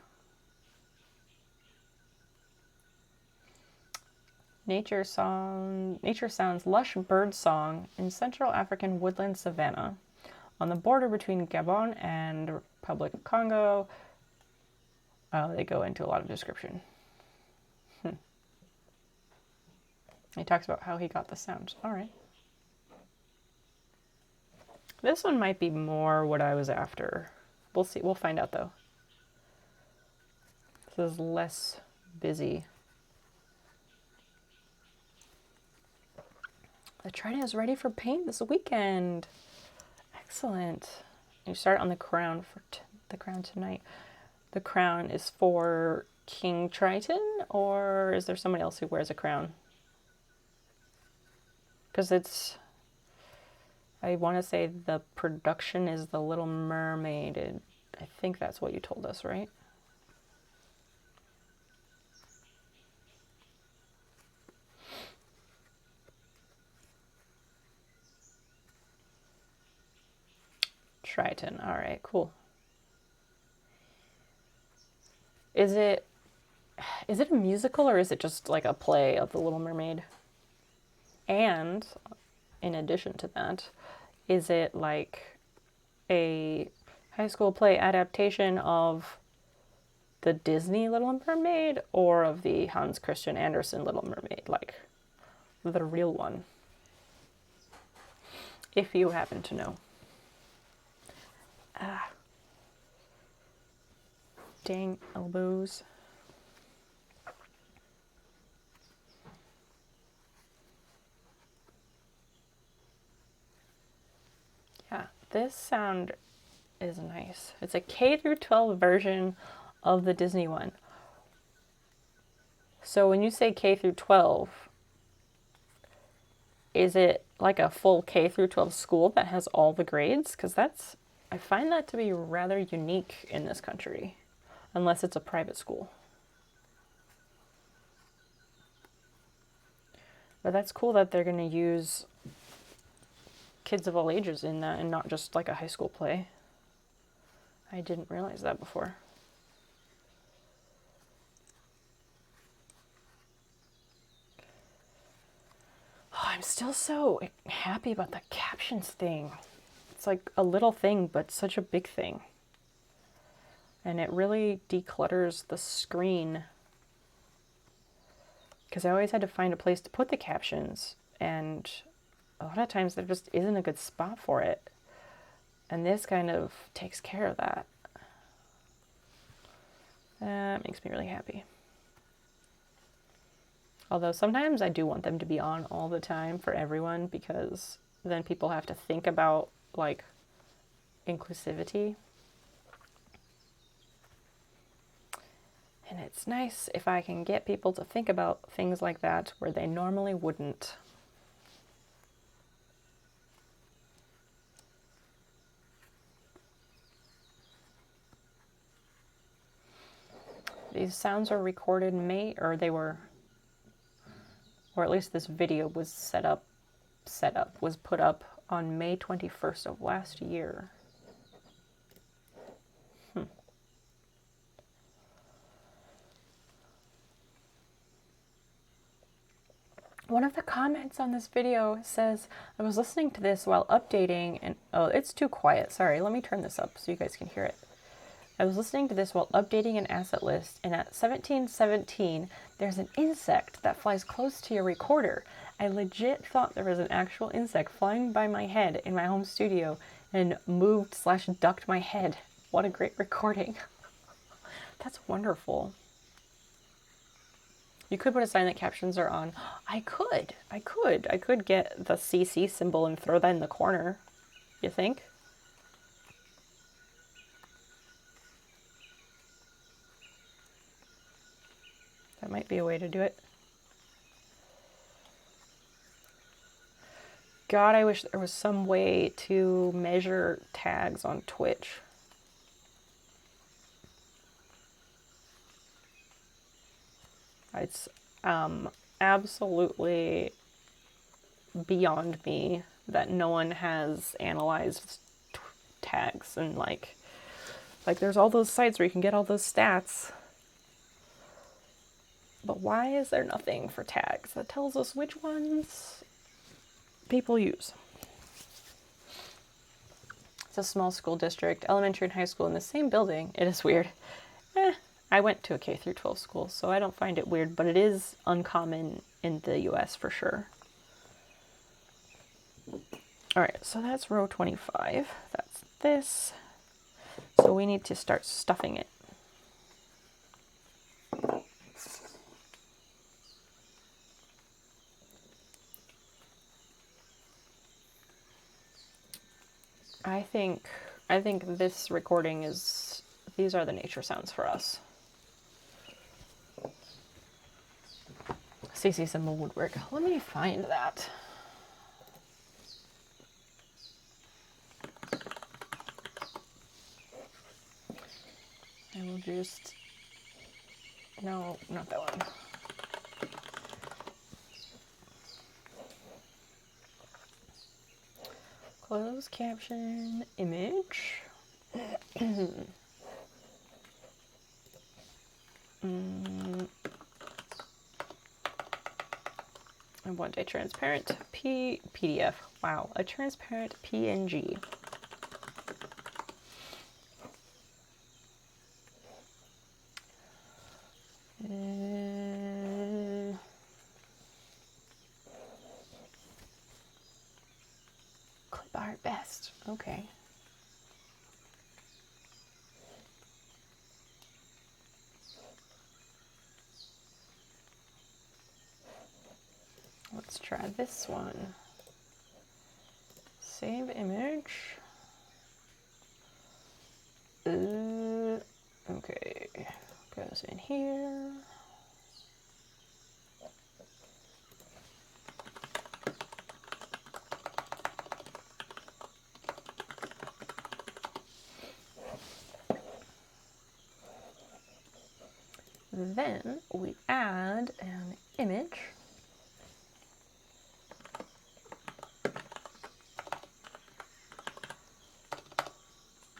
Nature sounds lush bird song in Central African woodland savanna on the border between Gabon and Republic of Congo. They go into a lot of description. He talks about how he got the sound. All right. This one might be more what I was after. We'll see. We'll find out though. This is less busy. The trident is ready for paint this weekend. Excellent. You start on the crown for the crown tonight. The crown is for King Triton, or is there somebody else who wears a crown? Because it's, I want to say the production is the Little Mermaid. I think that's what you told us, right? Triton. All right, cool. Is it a musical or is it just like a play of The Little Mermaid? And in addition to that, is it like a high school play adaptation of the Disney Little Mermaid or of the Hans Christian Andersen Little Mermaid, like the real one? If you happen to know. Ah. Dang elbows. Yeah, this sound is nice. It's a K through 12 version of the Disney one. So when you say K through 12, is it like a full K through 12 school that has all the grades? Because that's, I find that to be rather unique in this country, unless it's a private school. But that's cool that they're going to use kids of all ages in that and not just like a high school play. I didn't realize that before. Oh, I'm still so happy about the captions thing. It's like a little thing, but such a big thing. And it really declutters the screen. Because I always had to find a place to put the captions, and a lot of times there just isn't a good spot for it. And this kind of takes care of that. That makes me really happy. Although sometimes I do want them to be on all the time for everyone, because then people have to think about like inclusivity. And it's nice if I can get people to think about things like that where they normally wouldn't. These sounds are recorded May, or they were, or at least this video was was put up on May 21st of last year. One of the comments on this video says, I was listening to this while updating and, oh, it's too quiet. Sorry, let me turn this up so you guys can hear it. I was listening to this while updating an asset list, and at 1717, there's an insect that flies close to your recorder. I legit thought there was an actual insect flying by my head in my home studio and moved/ducked my head. What a great recording. That's wonderful. You could put a sign that captions are on. I could get the CC symbol and throw that in the corner. You think? That might be a way to do it. God, I wish there was some way to measure tags on Twitch. It's absolutely beyond me that no one has analyzed tags, and like there's all those sites where you can get all those stats. But why is there nothing for tags that tells us which ones people use? It's a small school district, elementary and high school in the same building. It is weird. I went to a K through 12 school, so I don't find it weird, but it is uncommon in the US for sure. All right, so that's row 25. That's this. So we need to start stuffing it. I think this recording is, these are the nature sounds for us. CC symbol would work. Let me find that. I will just, no, not that one. Close caption image. I want a transparent PDF. Wow, a transparent PNG. Clip art best. Okay. Let's try this one. Save image. Okay, goes in here. Then we add an image.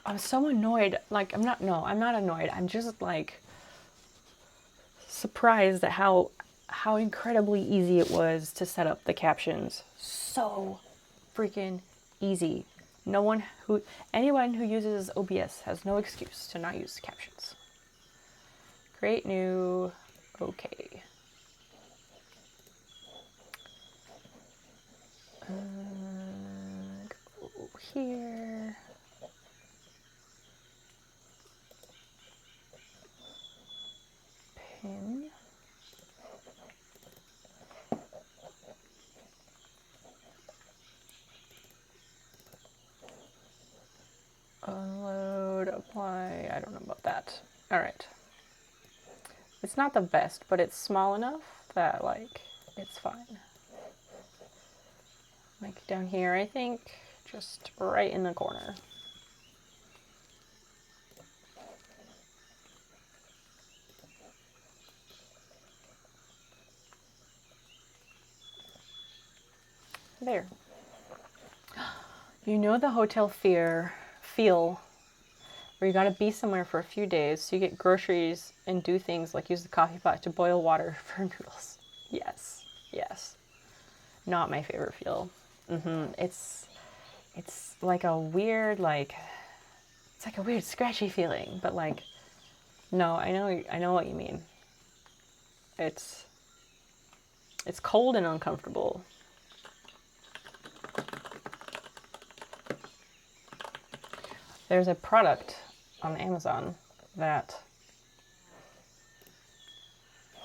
I'm so annoyed. Like, I'm not annoyed. I'm just like surprised at how incredibly easy it was to set up the captions. So freaking easy. Anyone who uses OBS has no excuse to not use captions. Create new, okay. Go here. Pin. All right. It's not the best, but it's small enough that, like, it's fine. Like down here, I think, just right in the corner. There. You know the hotel feel where you gotta be somewhere for a few days so you get groceries and do things like use the coffee pot to boil water for noodles. Yes, yes. Not my favorite feel. It's like a weird, like, it's like a weird scratchy feeling, but like, no, I know what you mean. It's cold and uncomfortable. There's a product on Amazon that,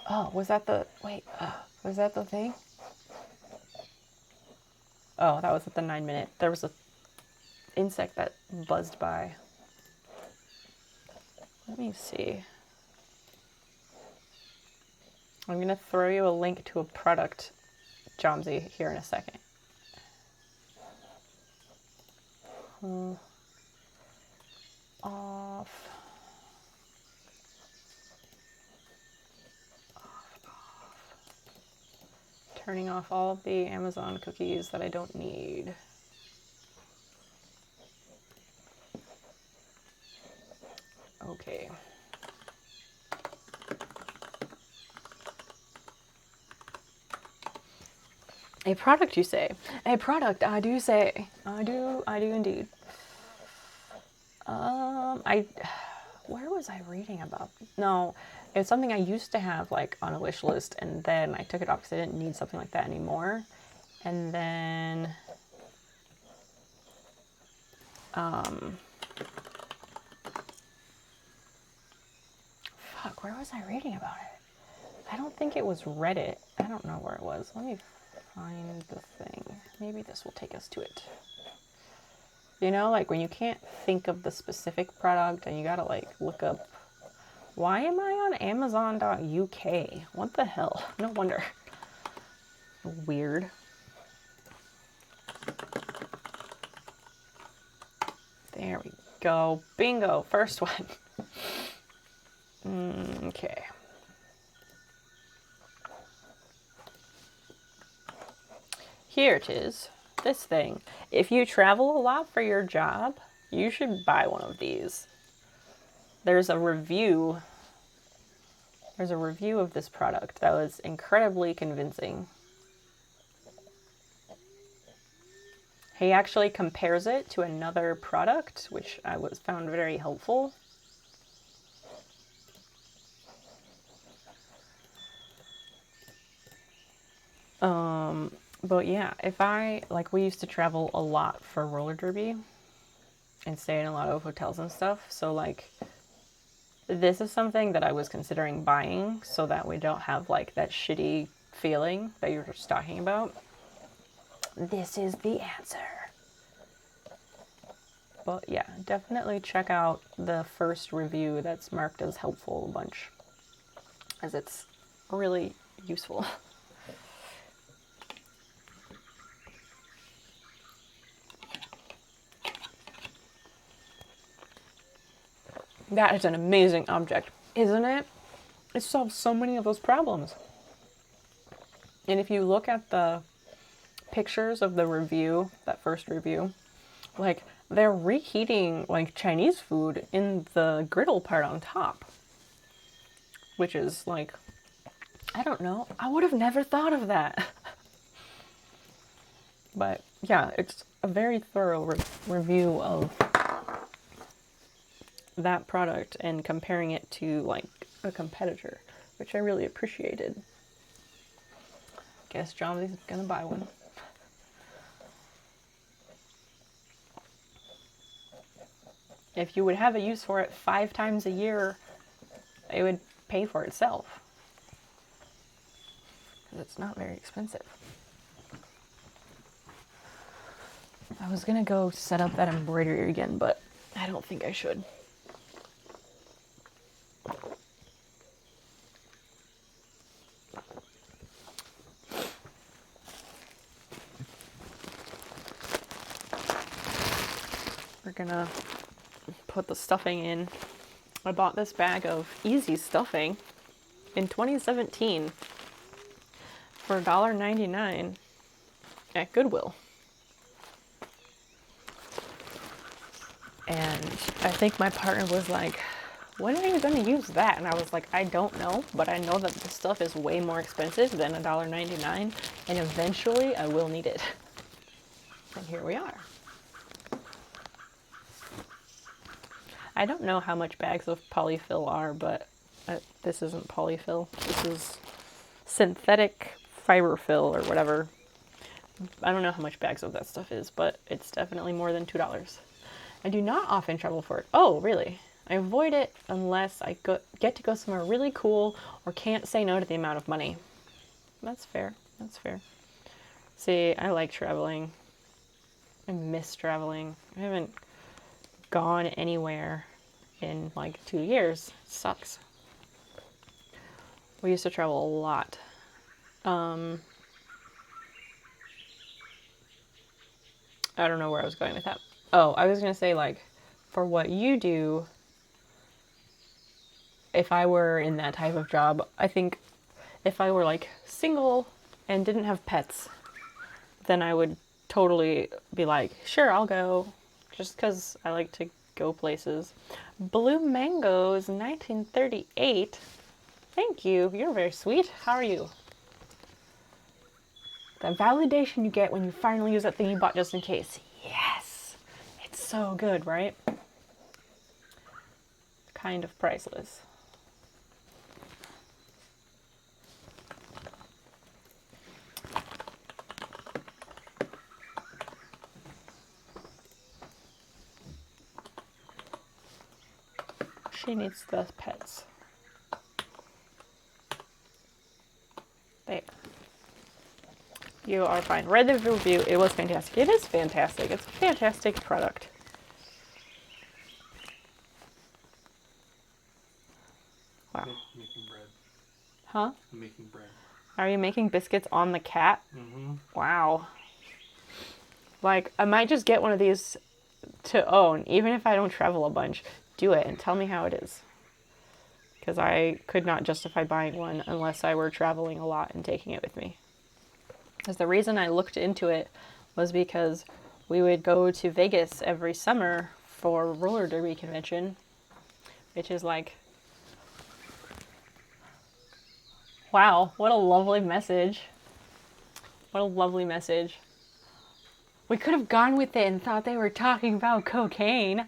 oh, was that the, wait, was that the thing? Oh, that was at the 9-minute. There was a insect that buzzed by. Let me see. I'm gonna throw you a link to a product, Jomsy, here in a second. Off. Turning off all of the Amazon cookies that I don't need. Okay. A product, you say? A product, I do say. I do indeed. Where was I reading about? No, it's something I used to have like on a wish list, and then I took it off because I didn't need something like that anymore. And then, fuck, where was I reading about it? I don't think it was Reddit. I don't know where it was. Let me find the thing. Maybe this will take us to it. You know, like when you can't think of the specific product and you gotta like look up, why am I on Amazon.uk? What the hell? No wonder. Weird. There we go. Bingo. First one. Okay. Here it is. This thing. If you travel a lot for your job, you should buy one of these. There's a review. There's a review of this product that was incredibly convincing. He actually compares it to another product, which I found very helpful. But yeah, we used to travel a lot for roller derby and stay in a lot of hotels and stuff. So like, this is something that I was considering buying so that we don't have like that shitty feeling that you were just talking about. This is the answer. But yeah, definitely check out the first review that's marked as helpful a bunch, as it's really useful. That is an amazing object, isn't it? It solves so many of those problems. And if you look at the pictures of the review, that first review, like they're reheating like Chinese food in the griddle part on top, which is like, I don't know, I would have never thought of that. But yeah, it's a very thorough review of that product and comparing it to like a competitor, which I really appreciated. Guess Johnsy's gonna buy one. If you would have a use for it 5 times a year, it would pay for itself. Because it's not very expensive. I was gonna go set up that embroidery again, but I don't think I should. gonna put the stuffing in. I bought this bag of easy stuffing in 2017 for $1.99 at Goodwill. And I think my partner was like, when are you going to use that? And I was like, I don't know, but I know that this stuff is way more expensive than $1.99, and eventually I will need it. And here we are. I don't know how much bags of polyfill are, but this isn't polyfill. This is synthetic fiber fill or whatever. I don't know how much bags of that stuff is, but it's definitely more than $2. I do not often travel for it. Oh, really? I avoid it unless I get to go somewhere really cool or can't say no to the amount of money. That's fair. That's fair. See, I like traveling. I miss traveling. I haven't gone anywhere in like 2 years. It sucks. We used to travel a lot. I don't know where I was going with that. Oh, I was going to say, like, for what you do, if I were in that type of job, I think if I were, like, single and didn't have pets, then I would totally be like, sure, I'll go, just because I like to go places. Blue Mangoes 1938. Thank you. You're very sweet. How are you? The validation you get when you finally use that thing you bought just in case. Yes! It's so good, right? Kind of priceless. She needs the pets. There. You are fine. Read the review. It was fantastic. It is fantastic. It's a fantastic product. Wow. Making bread. Huh? I'm making bread. Are you making biscuits on the cat? Mm-hmm. Wow. Like, I might just get one of these to own, even if I don't travel a bunch. Do it and tell me how it is. Because I could not justify buying one unless I were traveling a lot and taking it with me. Because the reason I looked into it was because we would go to Vegas every summer for roller derby convention, which is like, wow, what a lovely message. What a lovely message. We could have gone with it and thought they were talking about cocaine.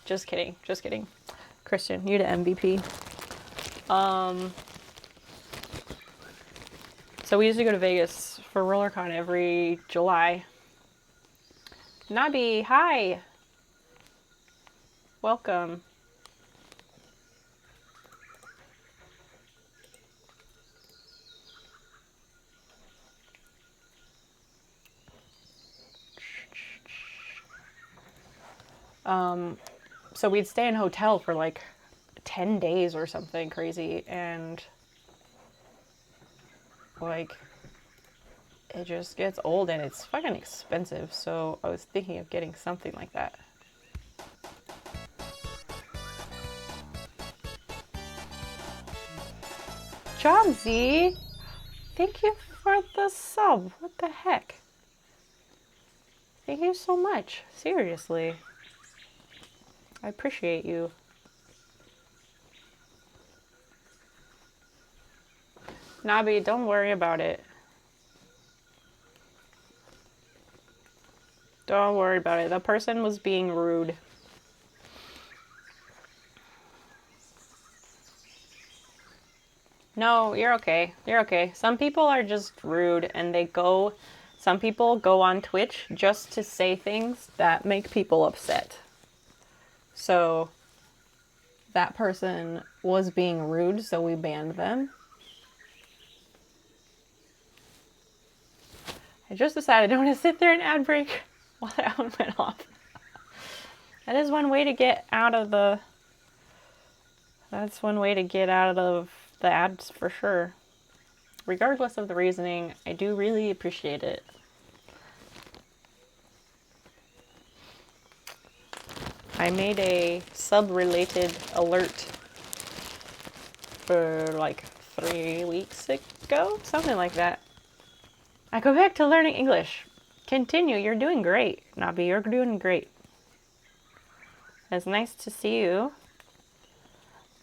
Just kidding, just kidding. Christian, you to MVP. So we used to go to Vegas for RollerCon every July. Nabi, hi. Welcome. So we'd stay in a hotel for like 10 days or something crazy, and like it just gets old and it's fucking expensive, so I was thinking of getting something like that. Johnsy, thank you for the sub. What the heck? Thank you so much. Seriously. I appreciate you. Nabi, don't worry about it. Don't worry about it. The person was being rude. No, you're okay. You're okay. Some people are just rude and some people go on Twitch just to say things that make people upset. So that person was being rude, so we banned them. I just decided I don't want to sit there and ad break while that one went off. That is one way to get out of the... That's one way to get out of the ads for sure. Regardless of the reasoning, I do really appreciate it. I made a sub-related alert for like 3 weeks ago, something like that. I go back to learning English. Continue, you're doing great. Nabi, you're doing great. It's nice to see you.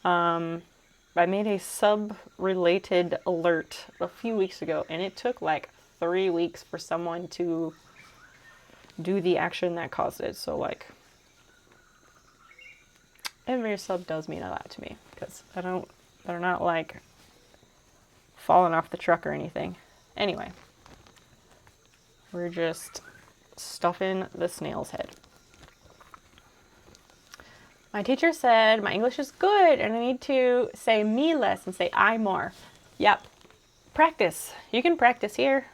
I made a sub-related alert a few weeks ago, and it took like 3 weeks for someone to do the action that caused it. So like, every sub does mean a lot to me, because they're not like falling off the truck or anything. Anyway, we're just stuffing the snail's head. My teacher said my English is good and I need to say me less and say I more. Yep. Practice. You can practice here.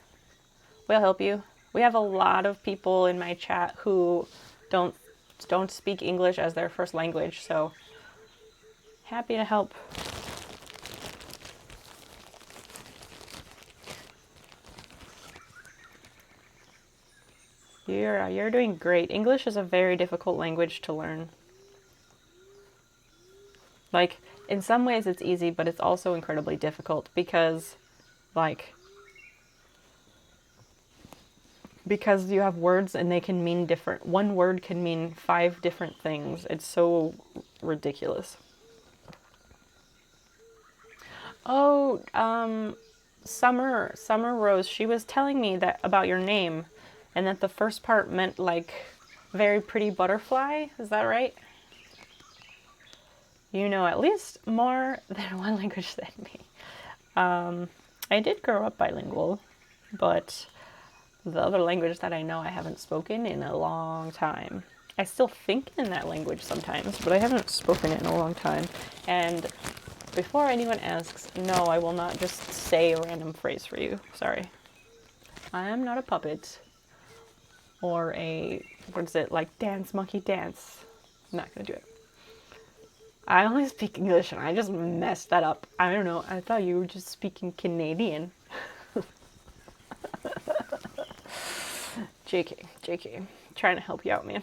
We'll help you. We have a lot of people in my chat who don't speak English as their first language, so happy to help. You're doing great. English is a very difficult language to learn. Like, in some ways it's easy, but it's also incredibly difficult because you have words and they can mean different. One word can mean 5 different things. It's so ridiculous. Oh, Summer Rose, she was telling me that about your name and that the first part meant like very pretty butterfly. Is that right? You know at least more than one language than me. I did grow up bilingual, but the other language that I know I haven't spoken in a long time. I still think in that language sometimes, but I haven't spoken it in a long time. And before anyone asks, no, I will not just say a random phrase for you. Sorry. I am not a puppet or a, what is it, like dance monkey dance. I'm not gonna do it. I only speak English and I just messed that up. I don't know. I thought you were just speaking Canadian. JK. Trying to help you out, man.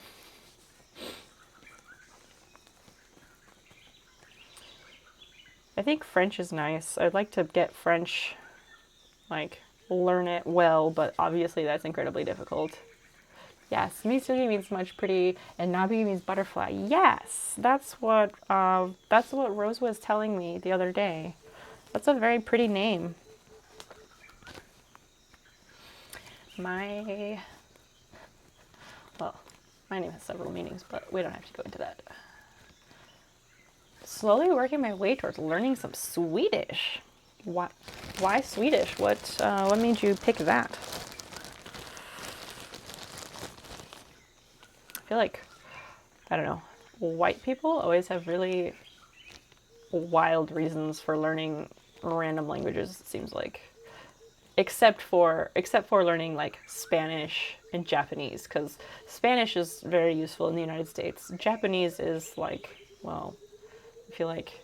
I think French is nice. I'd like to get French, like, learn it well, but obviously that's incredibly difficult. Yes, Mitsuri means much pretty, and Nabi means butterfly. Yes, that's what Rose was telling me the other day. That's a very pretty name. My name has several meanings, but we don't have to go into that. Slowly working my way towards learning some Swedish. Why Swedish? What made you pick that? I feel like, I don't know, white people always have really wild reasons for learning random languages, it seems like. Except for learning like Spanish and Japanese, because Spanish is very useful in the United States. Japanese is like, well, I feel like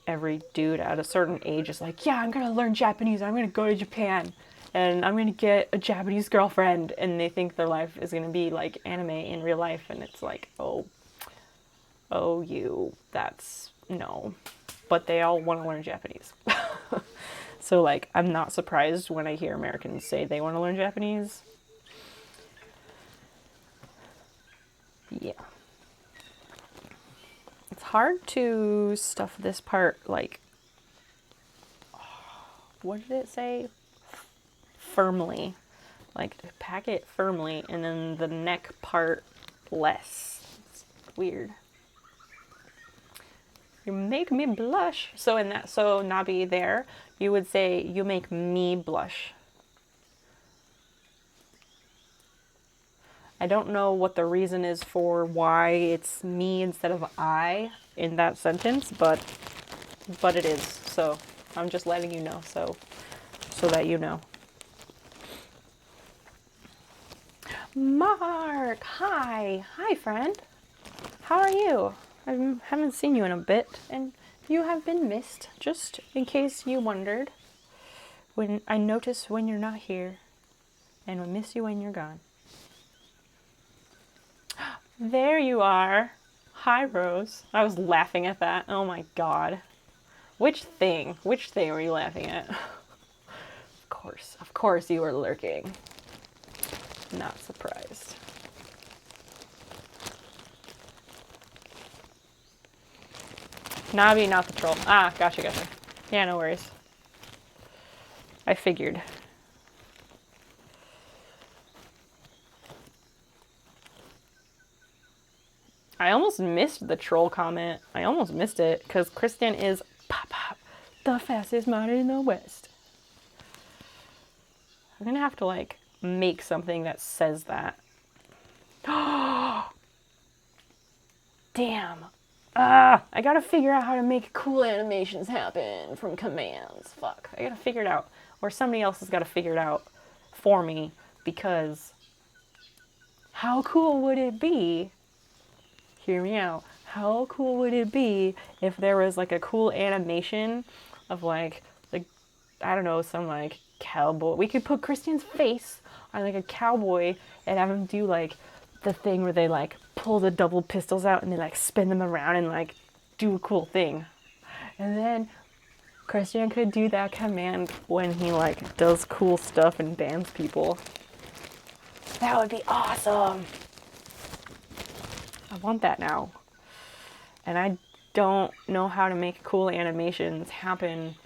every dude at a certain age is like, yeah, I'm gonna learn Japanese, I'm gonna go to Japan, and I'm gonna get a Japanese girlfriend, and they think their life is gonna be like anime in real life, and it's like, that's no. But they all want to learn Japanese. So like, I'm not surprised when I hear Americans say they want to learn Japanese. Yeah. It's hard to stuff this part, like, what did it say? Firmly. Like, pack it firmly, and then the neck part less. It's weird. You make me blush. So Nabi there, you would say, you make me blush. I don't know what the reason is for why it's me instead of I in that sentence, but it is. So I'm just letting you know, so that you know. Mark, hi friend. How are you? I haven't seen you in a bit, and you have been missed, just in case you wondered. When I notice when you're not here, and we miss you when you're gone. There you are. Hi, Rose. I was laughing at that. Oh my god. Which thing? Which thing were you laughing at? Of course you were lurking. Not surprised. Navi, not the troll. Ah, gotcha. Yeah, no worries. I figured. I almost missed the troll comment. I almost missed it because Kristen is the fastest modder in the West. I'm gonna have to like make something that says that. Damn. I gotta figure out how to make cool animations happen from commands. Fuck. I gotta figure it out. Or somebody else has gotta figure it out for me because how cool would it be? Hear me out. How cool would it be if there was like a cool animation of like I don't know, some like cowboy. We could put Christian's face on like a cowboy and have him do like the thing where they like pull the double pistols out and they like spin them around and like do a cool thing. And then Christian could do that command when he like does cool stuff and bans people. That would be awesome. I want that now. And I don't know how to make cool animations happen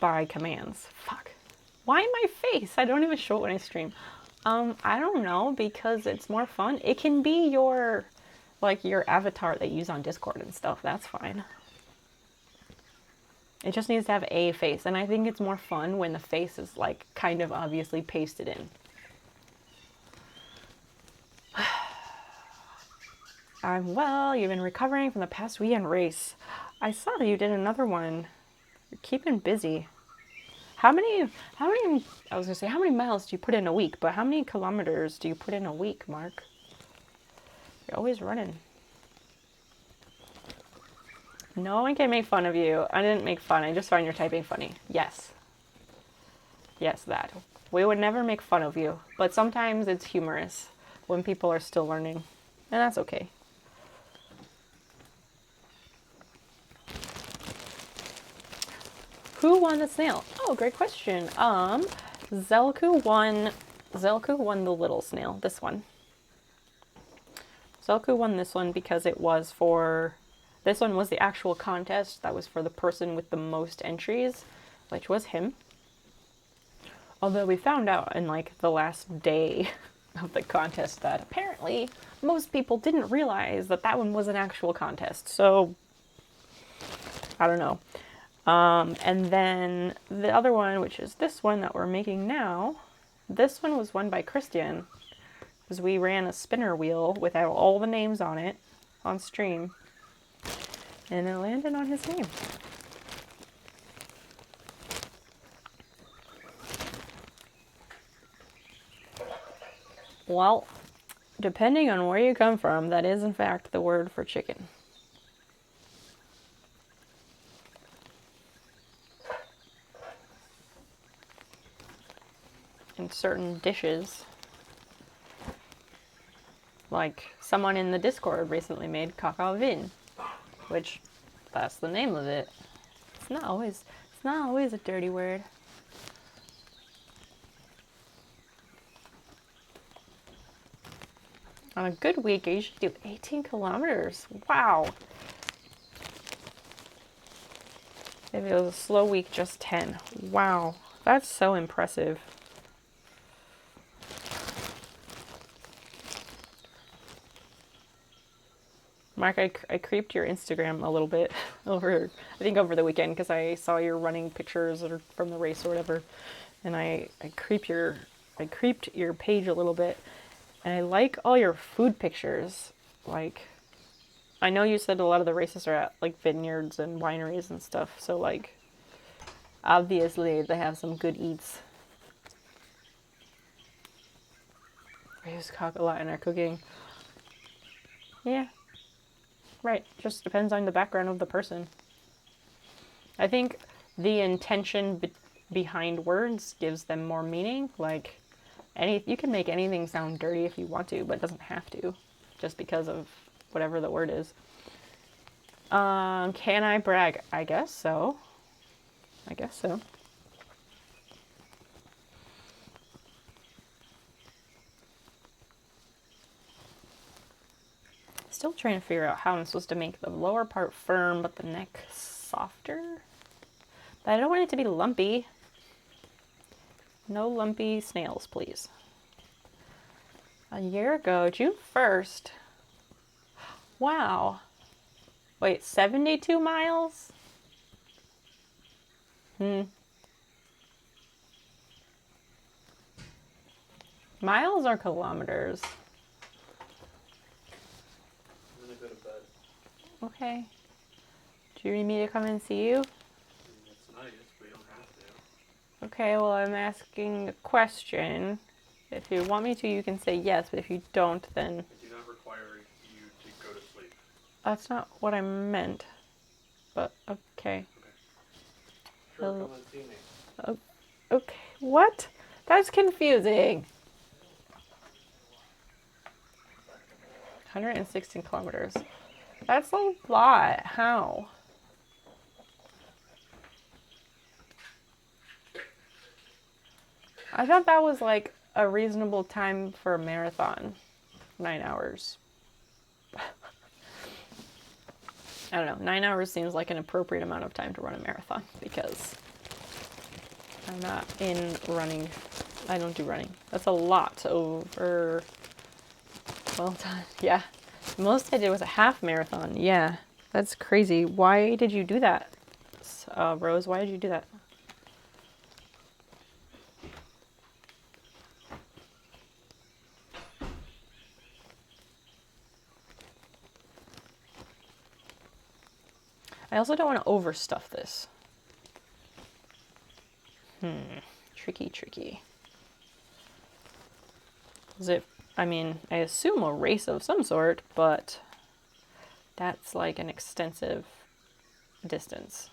by commands. Fuck. Why my face? I don't even show it when I stream. I don't know, because it's more fun. It can be your, like, your avatar that you use on Discord and stuff. That's fine. It just needs to have a face. And I think it's more fun when the face is, like, kind of obviously pasted in. I'm well. You've been recovering from the past weekend race. I saw that you did another one. You're keeping busy. How many, I was gonna say, how many miles do you put in a week? But how many kilometers do you put in a week, Mark? You're always running. No one can make fun of you. I didn't make fun. I just find your typing funny. Yes. Yes, that. We would never make fun of you. But sometimes it's humorous when people are still learning. And that's okay. Who won the snail? Oh, great question. Zelku won the little snail, this one. Zelku won this one because it was for, this one was the actual contest that was for the person with the most entries, which was him. Although we found out in like the last day of the contest that apparently most people didn't realize that that one was an actual contest. So, I don't know. And then the other one, which is this one that we're making now, this one was won by Christian, because we ran a spinner wheel without all the names on it on stream, and it landed on his name. Well, depending on where you come from, that is in fact the word for chicken. In certain dishes, like someone in the Discord recently made caca vin, which that's the name of it. It's not always a dirty word. On a good week, I usually do 18 kilometers. Wow. If it was a slow week, just 10. Wow, that's so impressive. Mark, I creeped your Instagram a little bit over the weekend, because I saw your running pictures or from the race or whatever, and I creeped your page a little bit, and I like all your food pictures. Like, I know you said a lot of the races are at like vineyards and wineries and stuff, so like obviously they have some good eats. We use cock a lot in our cooking. Yeah. Right, just depends on the background of the person. I think the intention behind words gives them more meaning. Like, You can make anything sound dirty if you want to, but it doesn't have to, just because of whatever the word is. Can I brag? I guess so. I guess so. Still trying to figure out how I'm supposed to make the lower part firm, but the neck softer. But I don't want it to be lumpy. No lumpy snails, please. A year ago, June 1st. Wow. Wait, 72 miles? Miles or kilometers? I'm gonna go to bed. Okay. Do you need me to come and see you? It's nice, but you don't have to. Okay, well, I'm asking a question. If you want me to, you can say yes, but if you don't, then... I do not require you to go to sleep. That's not what I meant. But, okay. Okay. Sure, come and see me. Okay, what? That's confusing. 116 kilometers. That's a lot. How? I thought that was like a reasonable time for a marathon. 9 hours. I don't know. 9 hours seems like an appropriate amount of time to run a marathon because I'm not in running. I don't do running. That's a lot over... Well done. Yeah. The most I did was a half marathon. Yeah. That's crazy. Why did you do that? Rose, why did you do that? I also don't want to overstuff this. Tricky, tricky. Is it, I mean, I assume a race of some sort, but that's like an extensive distance.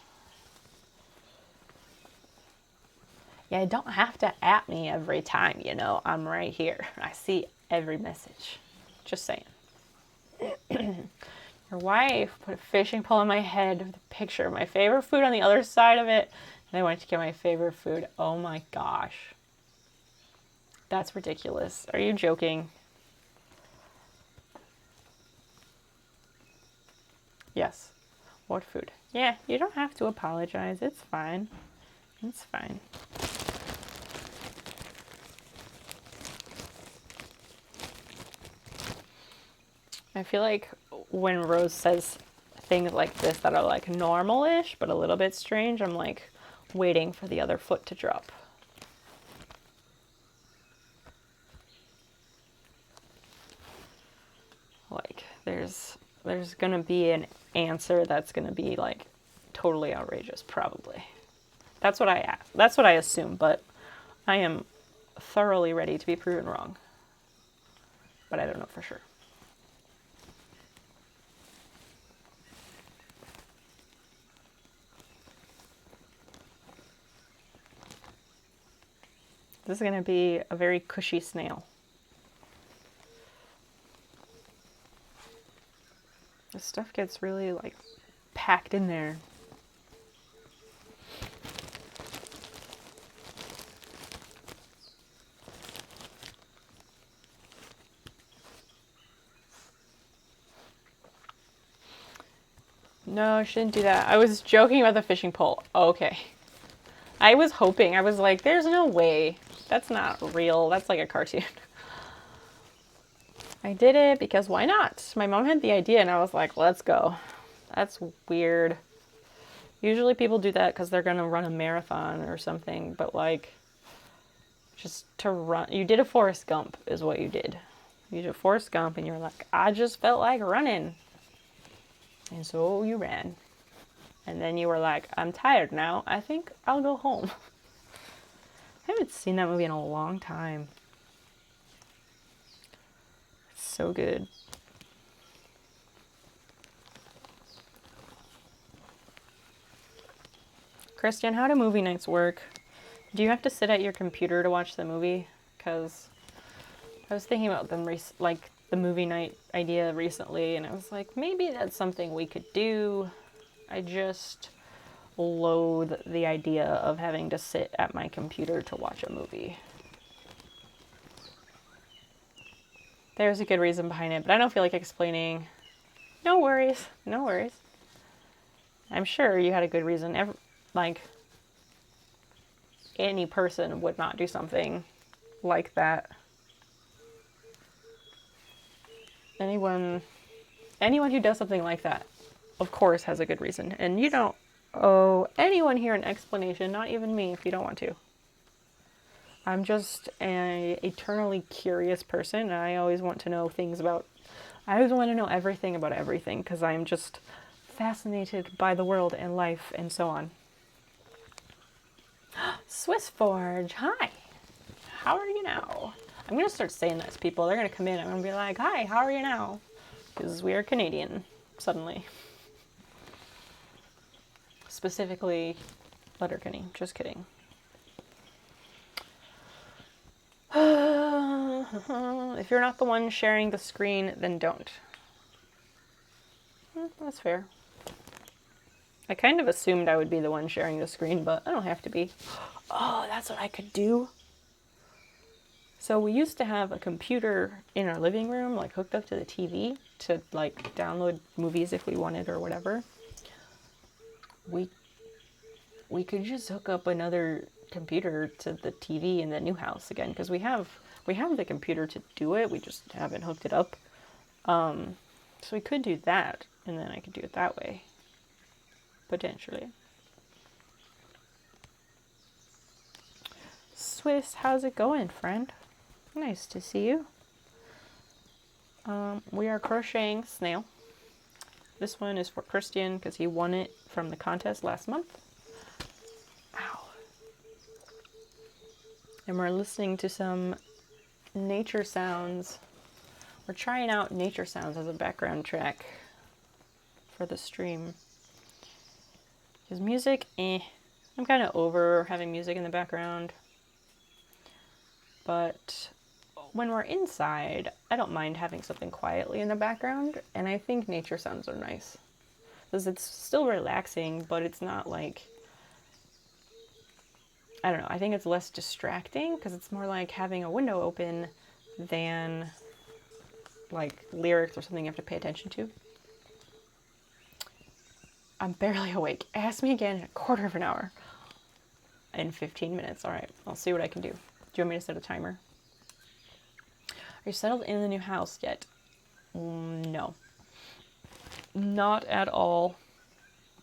Yeah, you don't have to at me every time, you know. I'm right here. I see every message. Just saying. Your wife put a fishing pole on my head with a picture of my favorite food on the other side of it. And I went to get my favorite food. Oh my gosh. That's ridiculous. Are you joking? Yes. What food? Yeah, you don't have to apologize. It's fine. It's fine. I feel like when Rose says things like this that are like normal-ish, but a little bit strange, I'm like waiting for the other foot to drop. Like there's gonna be an answer that's gonna be like totally outrageous, probably. That's what I assume, but I am thoroughly ready to be proven wrong. But I don't know for sure. This is going to be a very cushy snail. This stuff gets really like packed in there. No, I shouldn't do that. I was joking about the fishing pole. Okay. I was hoping. I was like, there's no way. That's not real. That's like a cartoon. I did it because why not? My mom had the idea and I was like, let's go. That's weird. Usually people do that because they're going to run a marathon or something. But like, just to run. You did a Forrest Gump is what you did. You did a Forrest Gump and you were like, I just felt like running. And so you ran. And then you were like, I'm tired now. I think I'll go home. I haven't seen that movie in a long time. It's so good. Christian, how do movie nights work? Do you have to sit at your computer to watch the movie? because I was thinking about them, like the movie night idea recently, and I was like, maybe that's something we could do. I just loathe the idea of having to sit at my computer to watch a movie. There's a good reason behind it, but I don't feel like explaining. No worries, no worries. I'm sure you had a good reason. Like, any person would not do something like that. Anyone who does something like that, of course, has a good reason. And you don't owe anyone here an explanation, not even me, if you don't want to. I'm just an eternally curious person, and I always want to know I always want to know everything about everything, because I'm just fascinated by the world and life and so on. Swiss Forge, hi. How are you now? I'm going to start saying that to people. They're going to come in. I'm going to be like, hi, how are you now? Because we are Canadian, suddenly. Specifically, Letterkenny. Just kidding. If you're not the one sharing the screen, then don't. That's fair. I kind of assumed I would be the one sharing the screen, but I don't have to be. Oh, that's what I could do. So we used to have a computer in our living room, like hooked up to the TV to like download movies if we wanted or whatever. We could just hook up another computer to the TV in the new house again, because we have the computer to do it. We just haven't hooked it up. So we could do that, and then I could do it that way, potentially. Swiss, how's it going, friend? Nice to see you. We are crocheting Snail. This one is for Christian because he won it from the contest last month. Ow. And we're listening to some nature sounds. We're trying out nature sounds as a background track for the stream. Because music, I'm kind of over having music in the background. But when we're inside, I don't mind having something quietly in the background, and I think nature sounds are nice. Because it's still relaxing, but it's not like, I don't know, I think it's less distracting, because it's more like having a window open than like lyrics or something you have to pay attention to. I'm barely awake. Ask me again in a quarter of an hour. In 15 minutes. All right, I'll see what I can do. Do you want me to set a timer? Are you settled in the new house yet? No. Not at all.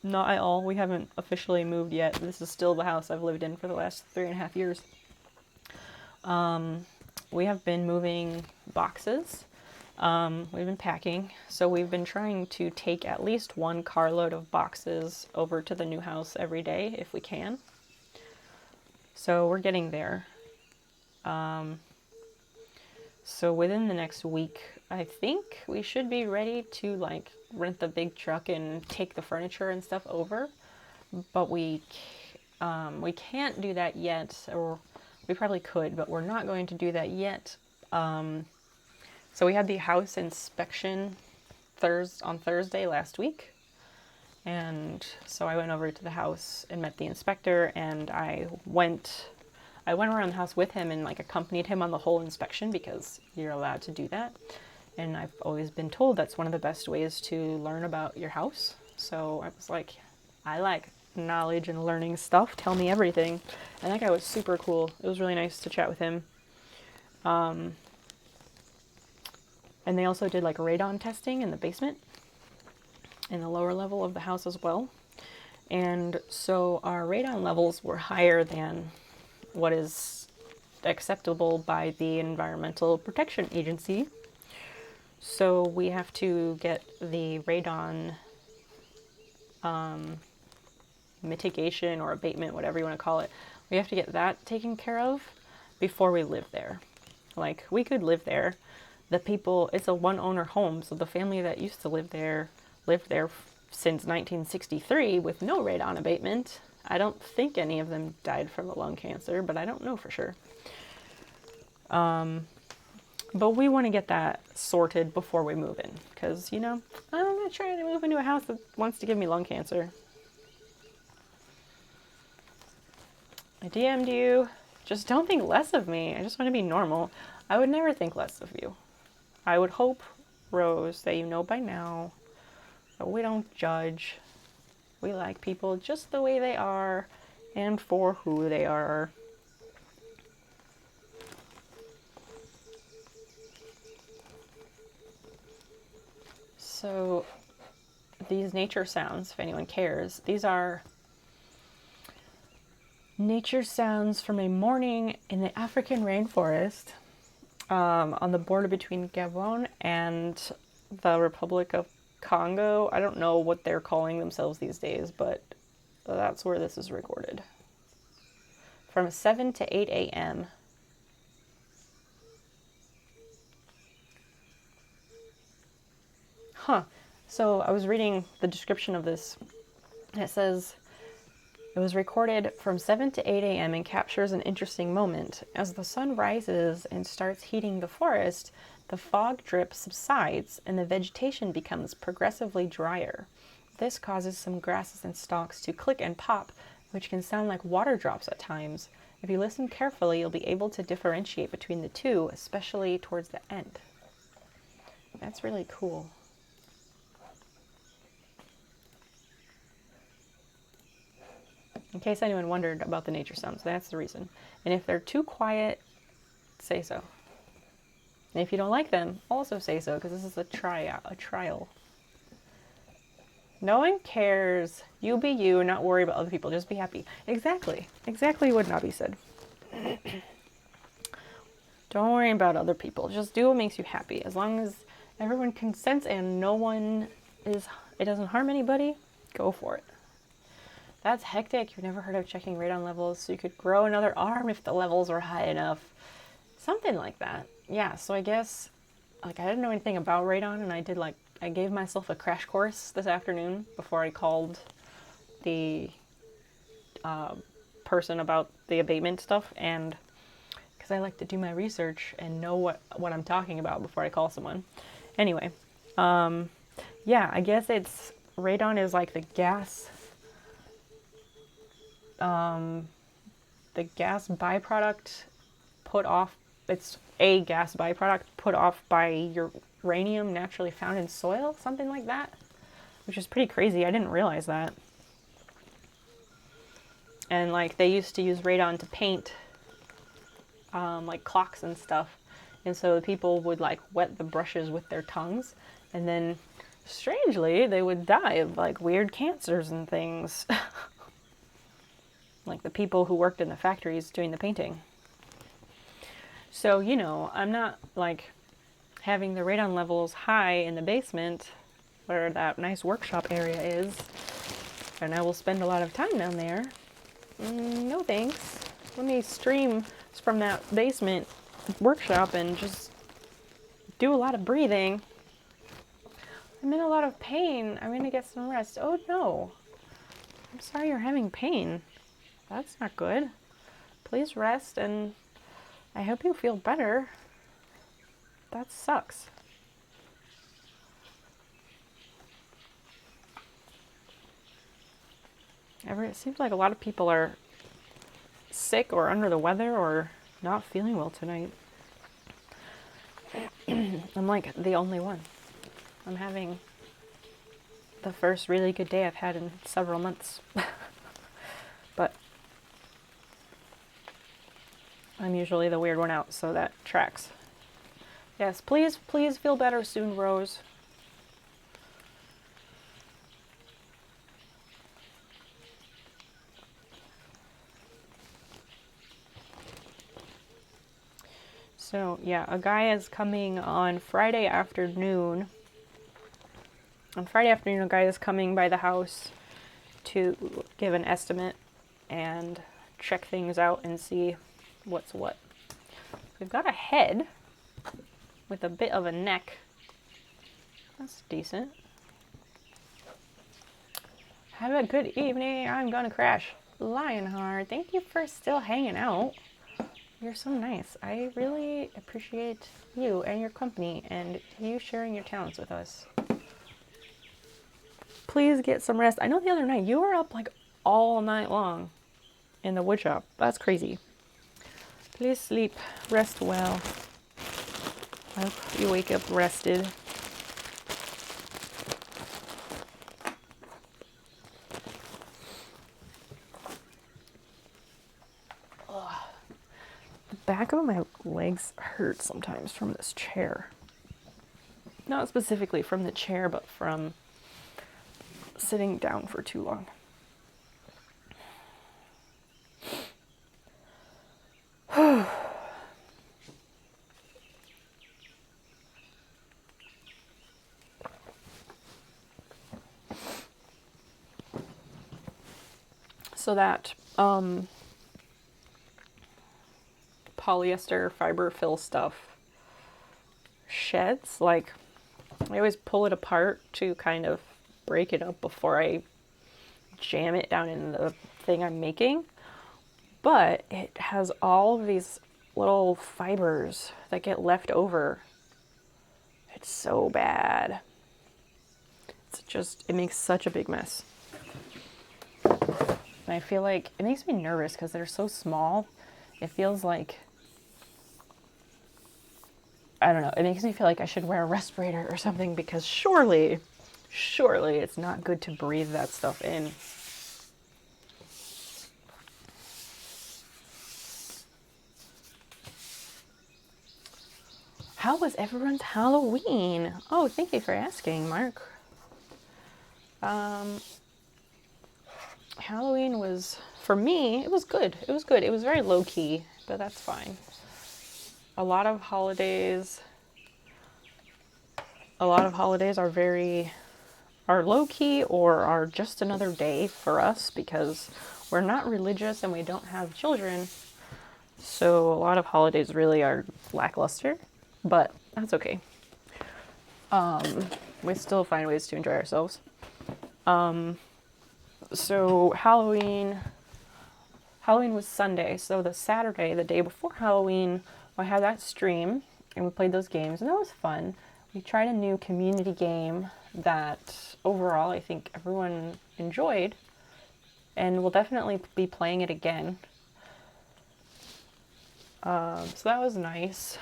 Not at all. We haven't officially moved yet. This is still the house I've lived in for the last 3.5 years. We have been moving boxes. We've been packing. So we've been trying to take at least one carload of boxes over to the new house every day if we can. So we're getting there. So within the next week, I think we should be ready to like rent the big truck and take the furniture and stuff over. But we can't do that yet, or we probably could, but we're not going to do that yet. So we had the house inspection on Thursday last week. And so I went over to the house and met the inspector, and I went around the house with him and like accompanied him on the whole inspection because you're allowed to do that. And I've always been told that's one of the best ways to learn about your house. So I was like, I like knowledge and learning stuff. Tell me everything. And that guy was super cool. It was really nice to chat with him. And they also did like radon testing in the basement, in the lower level of the house as well. And so our radon levels were higher than what is acceptable by the Environmental Protection Agency. So we have to get the radon mitigation or abatement, whatever you want to call it. We have to get that taken care of before we live there. Like, we could live there. The people, it's a one-owner home, so the family that used to live there lived there since 1963 with no radon abatement. I don't think any of them died from the lung cancer, but I don't know for sure. But we want to get that sorted before we move in, because, you know, I'm not trying to move into a house that wants to give me lung cancer. I DM'd you. Just don't think less of me. I just want to be normal. I would never think less of you. I would hope, Rose, that you know by now that we don't judge. We like people just the way they are and for who they are. So these nature sounds, if anyone cares, these are nature sounds from a morning in the African rainforest, on the border between Gabon and the Republic of Congo. I don't know what they're calling themselves these days, but that's where this is recorded. From 7 to 8 a.m. Huh. So I was reading the description of this, and it says, it was recorded from 7 to 8 a.m. and captures an interesting moment. As the sun rises and starts heating the forest, the fog drip subsides and the vegetation becomes progressively drier. This causes some grasses and stalks to click and pop, which can sound like water drops at times. If you listen carefully, you'll be able to differentiate between the two, especially towards the end. That's really cool. In case anyone wondered about the nature sounds, that's the reason. And if they're too quiet, say so. And if you don't like them, also say so, because this is a trial. No one cares. You be you, not worry about other people. Just be happy. Exactly. Exactly what Nabi said. Don't worry about other people. Just do what makes you happy. As long as everyone consents and it doesn't harm anybody, go for it. That's hectic. You've never heard of checking radon levels, so you could grow another arm if the levels were high enough. Something like that. Yeah, so I guess, I didn't know anything about radon, and I gave myself a crash course this afternoon before I called the person about the abatement stuff, and because I like to do my research and know what I'm talking about before I call someone. Anyway, yeah, I guess radon is like the gas byproduct it's a gas byproduct put off by uranium naturally found in soil, something like that, which is pretty crazy. I didn't realize that. And they used to use radon to paint clocks and stuff, and so the people would wet the brushes with their tongues, and then strangely they would die of weird cancers and things. Like the people who worked in the factories doing the painting. So, I'm not having the radon levels high in the basement where that nice workshop area is, and I will spend a lot of time down there. No thanks. Let me stream from that basement workshop and just do a lot of breathing. I'm in a lot of pain. I'm gonna get some rest. Oh no. I'm sorry you're having pain. That's not good. Please rest, and I hope you feel better. That sucks. It seems like a lot of people are sick or under the weather or not feeling well tonight. I'm the only one. I'm having the first really good day I've had in several months. But I'm usually the weird one out, so that tracks. Yes, please feel better soon, Rose. So, yeah, a guy is coming on Friday afternoon. On Friday afternoon, a guy is coming by the house to give an estimate and check things out and see what's what. We've got a head with a bit of a neck. That's decent. Have a good evening. I'm gonna crash. Lionheart, thank you for still hanging out. You're so nice. I really appreciate you and your company and you sharing your talents with us. Please get some rest. I know the other night you were up like all night long in the wood shop. That's crazy. Please sleep. Rest well. I hope you wake up rested. The back of my legs hurt sometimes from this chair. Not specifically from the chair, but from sitting down for too long. So that polyester fiber fill stuff sheds. Like, I always pull it apart to kind of break it up before I jam it down in the thing I'm making. But it has all of these little fibers that get left over. It's so bad. It's just, it makes such a big mess. And I feel like it makes me nervous because they're so small. It feels like, I don't know, it makes me feel like I should wear a respirator or something because surely it's not good to breathe that stuff in. How was everyone's Halloween? Oh, thank you for asking, Mark. Halloween was, for me, it was good. It was good. It was very low key, but that's fine. A lot of holidays are low key or are just another day for us because we're not religious and we don't have children. So a lot of holidays really are lackluster, but that's okay. We still find ways to enjoy ourselves. So Halloween was Sunday. So the Saturday, the day before Halloween, I had that stream and we played those games and that was fun. We tried a new community game that overall I think everyone enjoyed and we'll definitely be playing it again. So that was nice.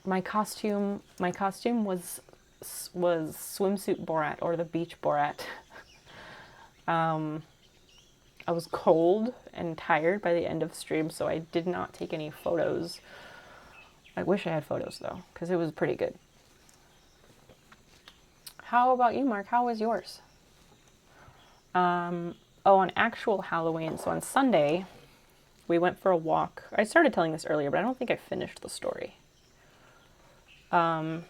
My costume was swimsuit Borat or the beach Borat. I was cold and tired by the end of the stream, so I did not take any photos. I wish I had photos though, because it was pretty good. How about you, Mark? How was yours? On actual Halloween, so on Sunday, we went for a walk. I started telling this earlier, but I don't think I finished the story. On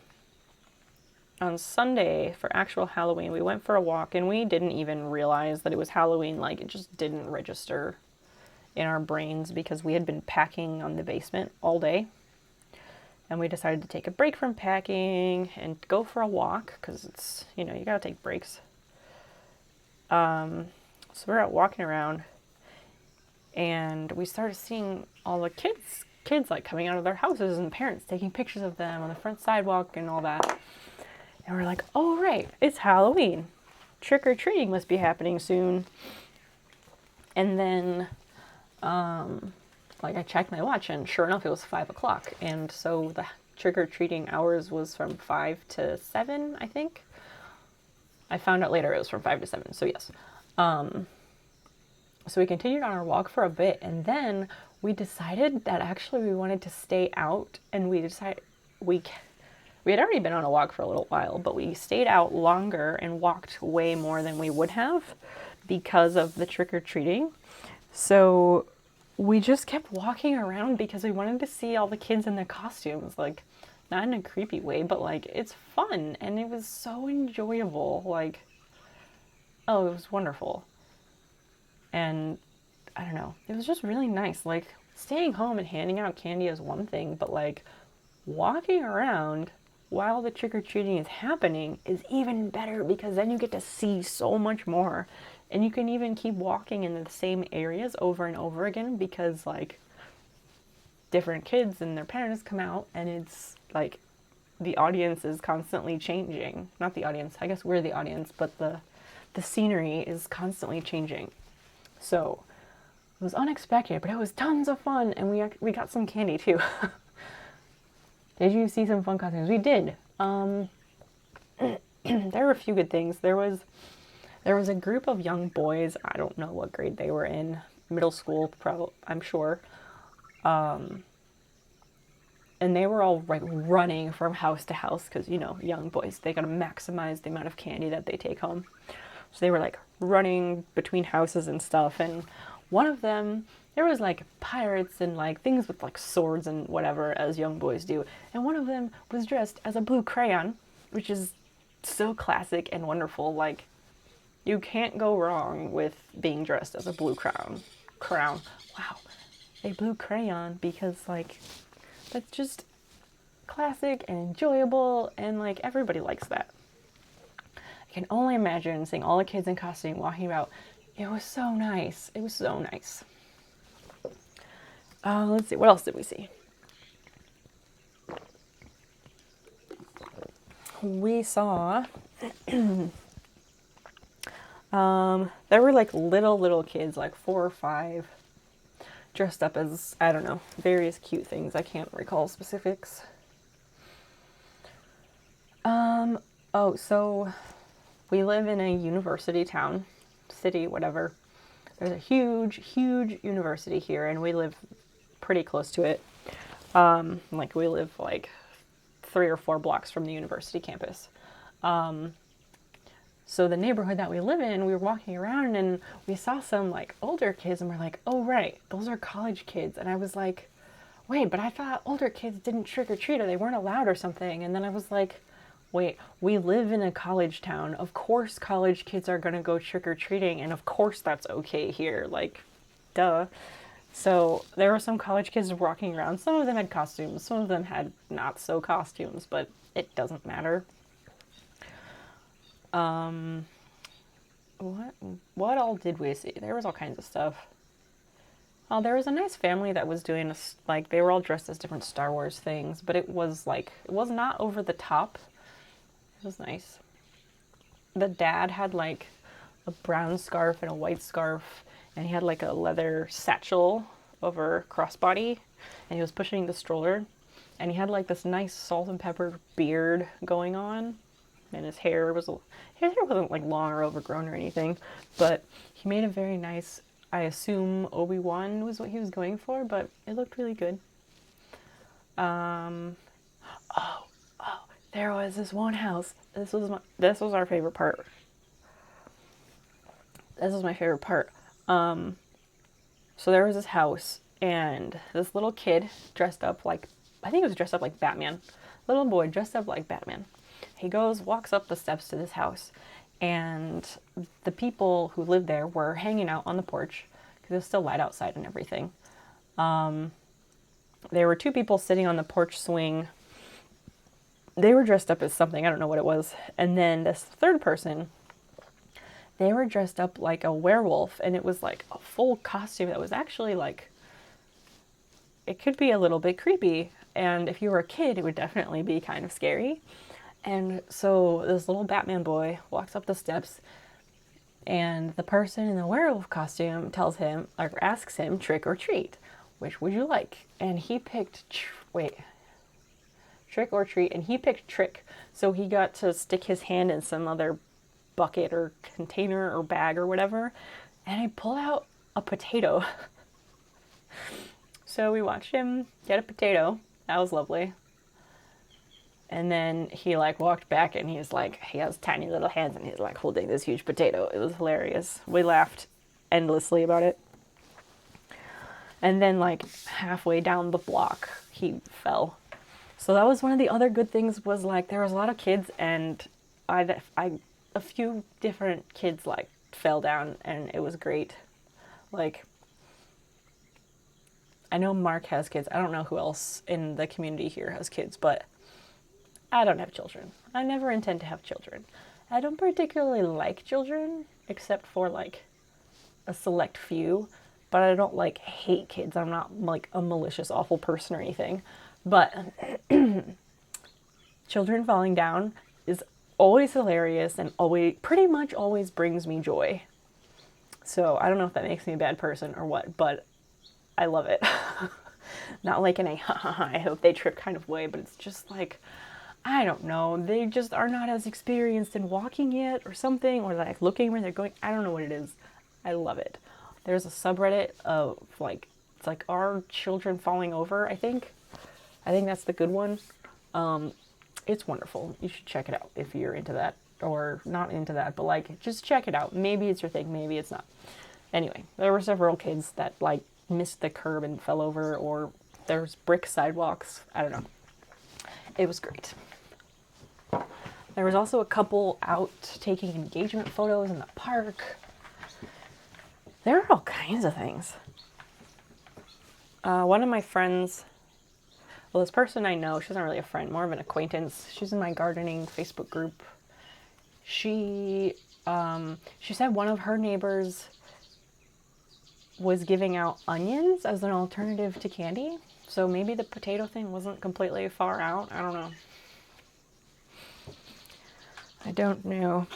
Sunday, for actual Halloween, we went for a walk, and we didn't even realize that it was Halloween. Like, it just didn't register in our brains because we had been packing on the basement all day. And we decided to take a break from packing and go for a walk because it's, you gotta take breaks. So we're out walking around, and we started seeing all the kids like coming out of their houses and parents taking pictures of them on the front sidewalk and all that. And we're like, oh right, it's Halloween. Trick-or-treating must be happening soon. And then, I checked my watch and sure enough, it was 5 o'clock. And so the trick-or-treating hours was from 5 to 7, I think. I found out later it was from 5 to 7, so yes. So we continued on our walk for a bit, and then we decided that actually we wanted to stay out, and we decided we had already been on a walk for a little while, but we stayed out longer and walked way more than we would have because of the trick-or-treating. So we just kept walking around because we wanted to see all the kids in their costumes, like, not in a creepy way, but like, it's fun, and it was so enjoyable. Like, oh, it was wonderful. And I don't know, it was just really nice. Like, staying home and handing out candy is one thing, but like, walking around while the trick-or-treating is happening is even better because then you get to see so much more. And you can even keep walking in the same areas over and over again because, like, different kids and their parents come out, and it's like the audience is constantly changing. Not the audience, I guess we're the audience, but the scenery is constantly changing. So it was unexpected, but it was tons of fun, and we got some candy too. Did you see some fun costumes? We did. There were a few good things. There was a group of young boys. I don't know what grade they were in. Middle school, probably, I'm sure. And they were all like running from house to house because, you know, young boys, they gotta maximize the amount of candy that they take home. So they were like running between houses and stuff. And one of them, there was like pirates and like things with like swords and whatever, as young boys do. And one of them was dressed as a blue crayon, which is so classic and wonderful. Like, you can't go wrong with being dressed as a blue crown. Wow. A blue crayon, because like, that's just classic and enjoyable, and like everybody likes that. I can only imagine seeing all the kids in costume walking about. It was so nice. It was so nice. Let's see, what else did we see? We saw there were like little kids, like 4 or 5, dressed up as, I don't know, various cute things. I can't recall specifics. Oh, so we live in a university town, city, whatever. There's a huge university here, and we live pretty close to it. Like, we live like 3 or 4 blocks from the university campus. So the neighborhood that we live in, we were walking around and we saw some like older kids, and we're like, oh right, those are college kids. And I was like, wait, but I thought older kids didn't trick or treat, or they weren't allowed or something. And then I was like, wait, we live in a college town. Of course college kids are gonna go trick or treating, and of course that's okay here. Like, duh. So there were some college kids walking around. Some of them had costumes, some of them had not so costumes, but it doesn't matter. What all did we see? There was all kinds of stuff. Oh, there was a nice family that was doing like, they were all dressed as different Star Wars things, but it was like, it was not over the top. It was nice. The dad had like a brown scarf and a white scarf, and he had like a leather satchel over crossbody, and he was pushing the stroller, and he had like this nice salt and pepper beard going on, and his hair wasn't like long or overgrown or anything, but he made a very nice, I assume Obi-Wan was what he was going for, but it looked really good. There was this one house. This was our favorite part. This was my favorite part. So there was this house, and this little kid dressed up like, I think he was dressed up like Batman. Little boy dressed up like Batman. He walks up the steps to this house, and the people who lived there were hanging out on the porch because it was still light outside and everything. There were 2 people sitting on the porch swing. They were dressed up as something, I don't know what it was. And then this third person, they were dressed up like a werewolf, and it was like a full costume that was actually like, it could be a little bit creepy. And if you were a kid, it would definitely be kind of scary. And so this little Batman boy walks up the steps, and the person in the werewolf costume tells him, or asks him, trick or treat, which would you like? And he picked, trick or treat, and he picked trick. So he got to stick his hand in some other bucket or container or bag or whatever, and he pulled out a potato. So we watched him get a potato. That was lovely. And then he like walked back, and he's like, he has tiny little hands, and he's like holding this huge potato. It was hilarious. We laughed endlessly about it. And then like halfway down the block, he fell. So that was one of the other good things, was like there was a lot of kids, and a few different kids like fell down, and it was great. Like, I know Mark has kids. I don't know who else in the community here has kids, but I don't have children. I never intend to have children. I don't particularly like children, except for like a select few. but I don't like hate kids. I'm not like a malicious, awful person or anything. But children falling down is always hilarious and always, pretty much always brings me joy. So I don't know if that makes me a bad person or what, but I love it. Not like in a I hope they trip kind of way, but it's just like, I don't know, they just are not as experienced in walking yet or something, or like looking where they're going. I don't know what it is. I love it. There's a subreddit of like, it's like Are Children Falling Over, I think. I think that's the good one. It's wonderful. You should check it out if you're into that, or not into that, but like just check it out. Maybe it's your thing, maybe it's not. Anyway, there were several kids that like missed the curb and fell over, or there's brick sidewalks. I don't know. It was great. There was also a couple out taking engagement photos in the park. There are all kinds of things. One of my friends, well, this person I know, she's not really a friend, more of an acquaintance. She's in my gardening Facebook group. She said one of her neighbors was giving out onions as an alternative to candy. So maybe the potato thing wasn't completely far out. I don't know. I don't know.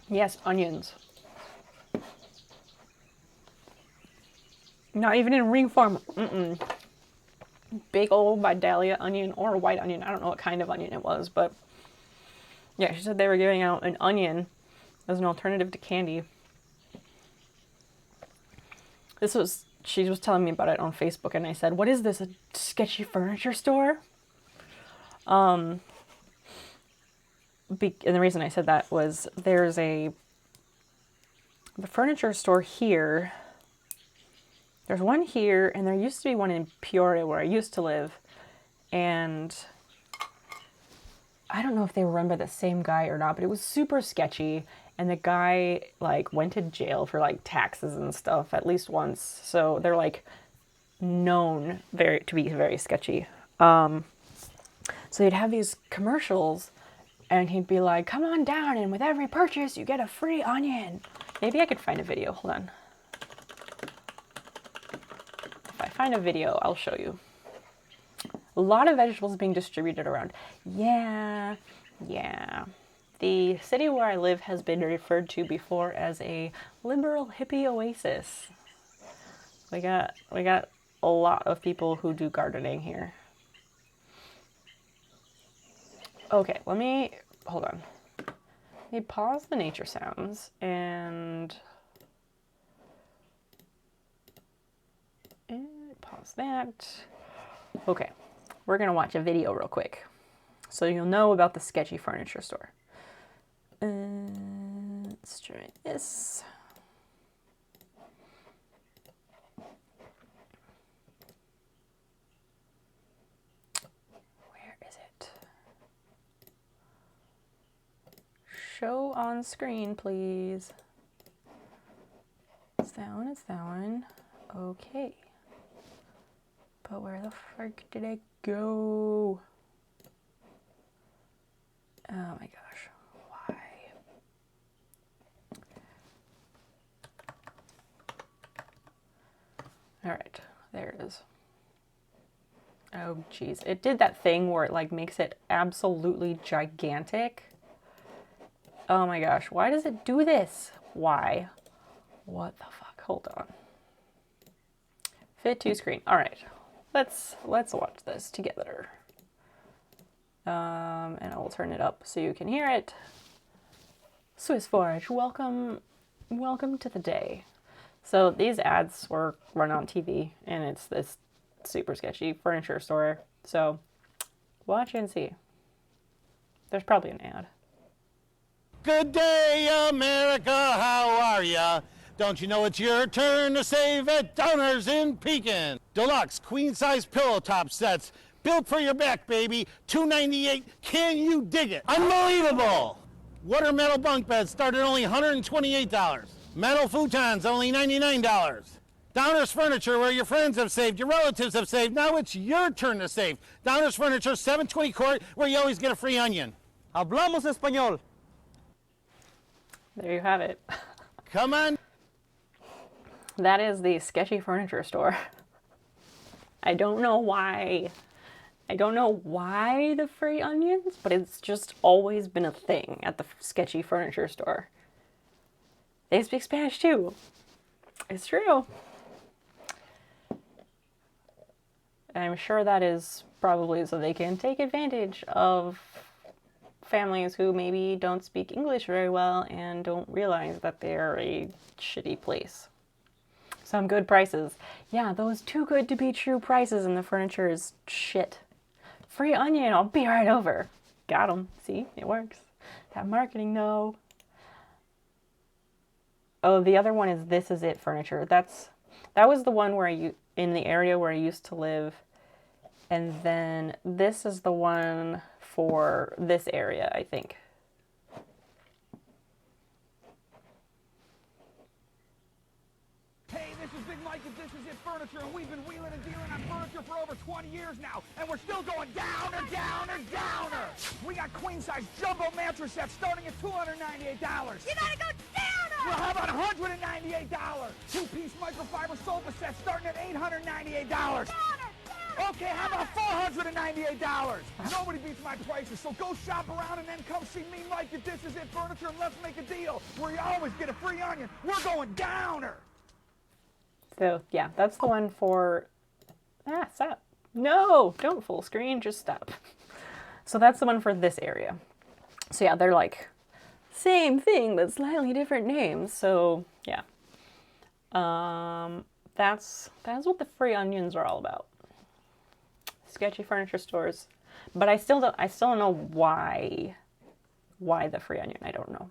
Yes, onions. Not even in ring form. Big old Vidalia onion or a white onion. I don't know what kind of onion it was, but yeah, she said they were giving out an onion as an alternative to candy. She was telling me about it on Facebook, and I said, "What is this, a sketchy furniture store?" And the reason I said that was there's the furniture store here. There's one here, and there used to be one in Peoria where I used to live, and I don't know if they were run by the same guy or not, but it was super sketchy, and the guy like went to jail for like taxes and stuff at least once. So they're like known to be very sketchy. So he'd have these commercials, and he'd be like, "Come on down, and with every purchase you get a free onion." Maybe I could find a video. Hold on. If I find a video, I'll show you. A lot of vegetables being distributed around. Yeah. The city where I live has been referred to before as a liberal hippie oasis. We got a lot of people who do gardening here. Okay, hold on. Let me pause the nature sounds and pause that. Okay, we're gonna watch a video real quick so you'll know about the sketchy furniture store. Let's try this. Where is it? Show on screen, please. It's that one. Okay. But where the frick did it go? Oh my gosh. Why? All right. There it is. Oh, geez. It did that thing where it like makes it absolutely gigantic. Oh my gosh. Why does it do this? Why? What the fuck? Hold on. Fit to screen. All right. Let's watch this together. And I will turn it up so you can hear it. Swiss Forge, welcome to the day. So these ads were run on TV, and it's this super sketchy furniture store. So watch and see. There's probably an ad. Good day, America, how are ya? Don't you know it's your turn to save at Donors in Pekin? Deluxe queen-size pillow top sets, built for your back, baby. $298. Can you dig it? Unbelievable! Water metal bunk beds start at only $128. Metal futons only $99. Downers Furniture, where your friends have saved, your relatives have saved. Now it's your turn to save. Downers Furniture, 720 Court, where you always get a free onion. Hablamos español. There you have it. Come on. That is the sketchy furniture store. I don't know why. I don't know why the free onions, but it's just always been a thing at the sketchy furniture store. They speak Spanish too. It's true. I'm sure that is probably so they can take advantage of families who maybe don't speak English very well and don't realize that they're a shitty place. Some good prices. Yeah, those too good to be true prices and the furniture is shit. Free onion, I'll be right over. Got 'em. See, it works. That marketing, no. Oh, the other one is This Is It Furniture. That was the one where in the area where I used to live. And then this is the one for this area, I think. Hey, this is Big Mike at This Is It Furniture, and we've been wheeling and dealing on furniture for over 20 years now, and we're still going downer, downer, downer. We got queen-size jumbo mattress sets starting at $298. You gotta go downer! Well, how about $198? Two-piece microfiber sofa set starting at $898. Downer! Okay, how about $498? Nobody beats my prices, so go shop around and then come see me, Mike, at This Is It Furniture, and let's make a deal where you always get a free onion. We're going downer! So yeah, that's the one for, stop. No, don't full screen, just stop. So that's the one for this area. So yeah, they're like same thing, but slightly different names. So yeah, that's what the free onions are all about. Sketchy furniture stores, but I still don't know why the free onion. I don't know.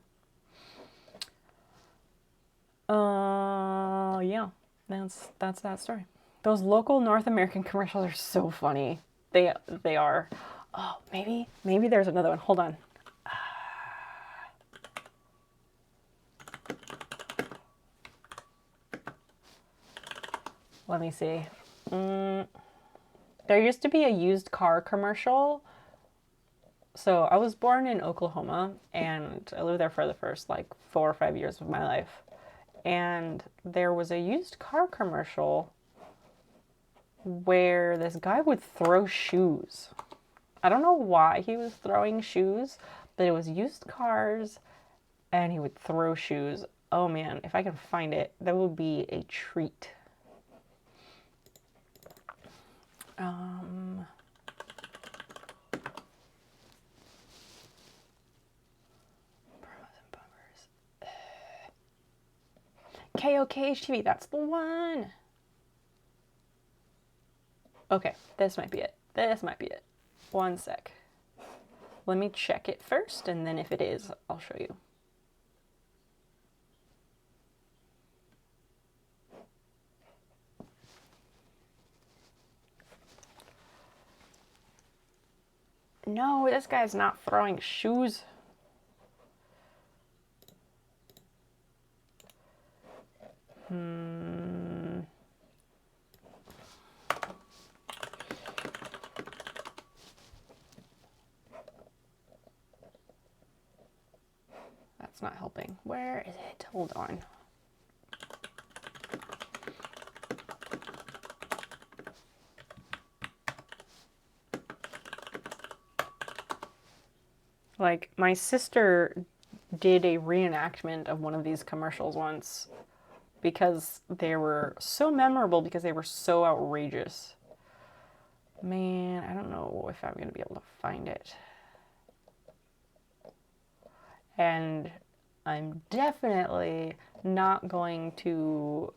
Yeah. That's that story. Those local North American commercials are so funny. They are. Oh, maybe there's another one. Hold on. Let me see. There used to be a used car commercial. So I was born in Oklahoma and I lived there for the first like 4 or 5 years of my life. And there was a used car commercial where this guy would throw shoes. I don't know why he was throwing shoes, but it was used cars and he would throw shoes. Oh man, if I can find it, that would be a treat. KOKH-TV, that's the one. Okay, this might be it. This might be it. One sec. Let me check it first, and then if it is, I'll show you. No, this guy's not throwing shoes. That's not helping. Where is it? Hold on. Like, my sister did a reenactment of one of these commercials once because they were so memorable because they were so outrageous. Man, I don't know if I'm going to be able to find it. And I'm definitely not going to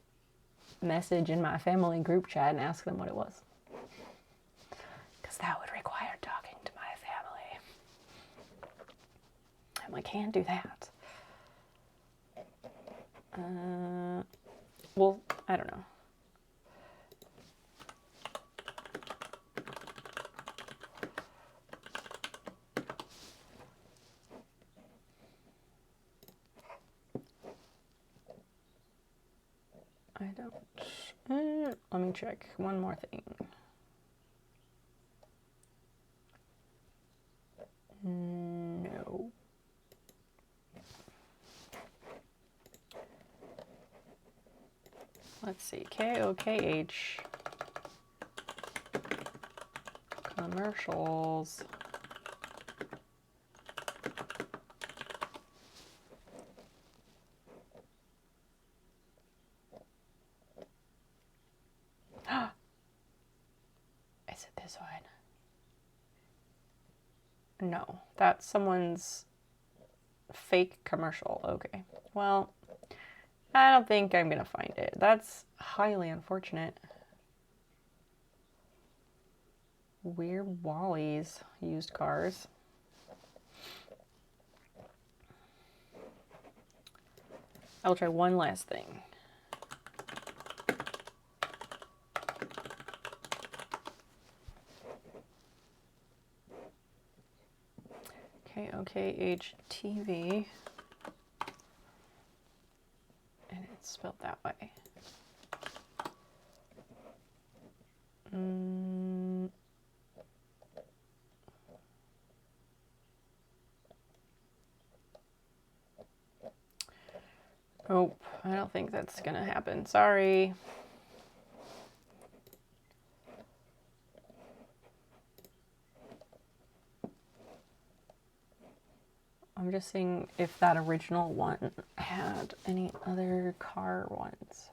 message in my family group chat and ask them what it was. Because that would require talking to my family. And I can't do that. Well, I don't know. I don't Let me check one more thing. No. Let's see. KOKH. Commercials. Is it this one? No, that's someone's fake commercial. Okay. Well, I don't think I'm gonna find it. That's highly unfortunate. Weird Wally's used cars. I'll try one last thing. KOKH TV. And it's spelled that way. Oh, I don't think that's gonna happen. Sorry. I'm just seeing if that original one had any other car ones.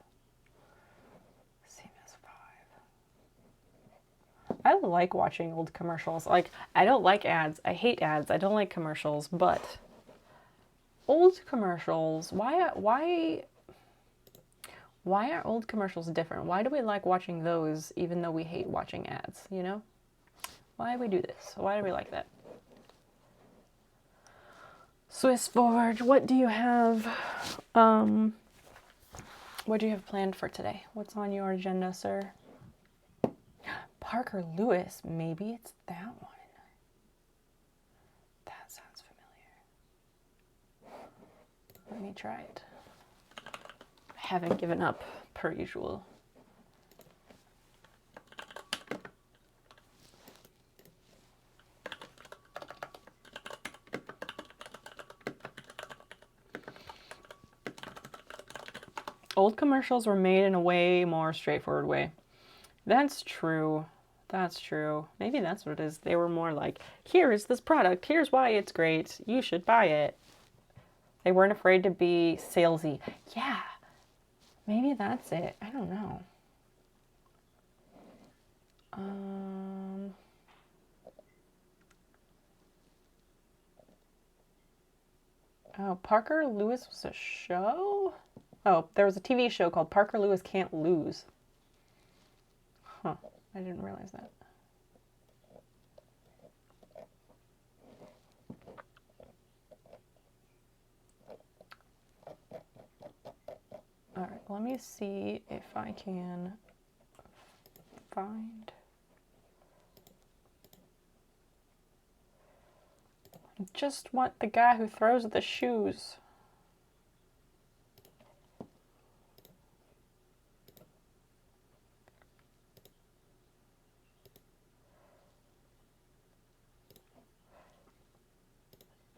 I like watching old commercials. Like, I don't like ads. I hate ads. I don't like commercials, but old commercials, why are old commercials different? Why do we like watching those even though we hate watching ads, you know? Why do we do this? Why do we like that? Swiss Forge, what do you have planned for today? What's on your agenda, sir? Parker Lewis, maybe it's that one. That sounds familiar. Let me try it. I haven't given up, per usual. Old commercials were made in a way more straightforward way. That's true. That's true. Maybe that's what it is. They were more like, here is this product. Here's why it's great. You should buy it. They weren't afraid to be salesy. Yeah. Maybe that's it. I don't know. Oh, Parker Lewis was a show? Oh, there was a TV show called Parker Lewis Can't Lose. Huh. I didn't realize that. All right, let me see if I can find. I just want the guy who throws the shoes.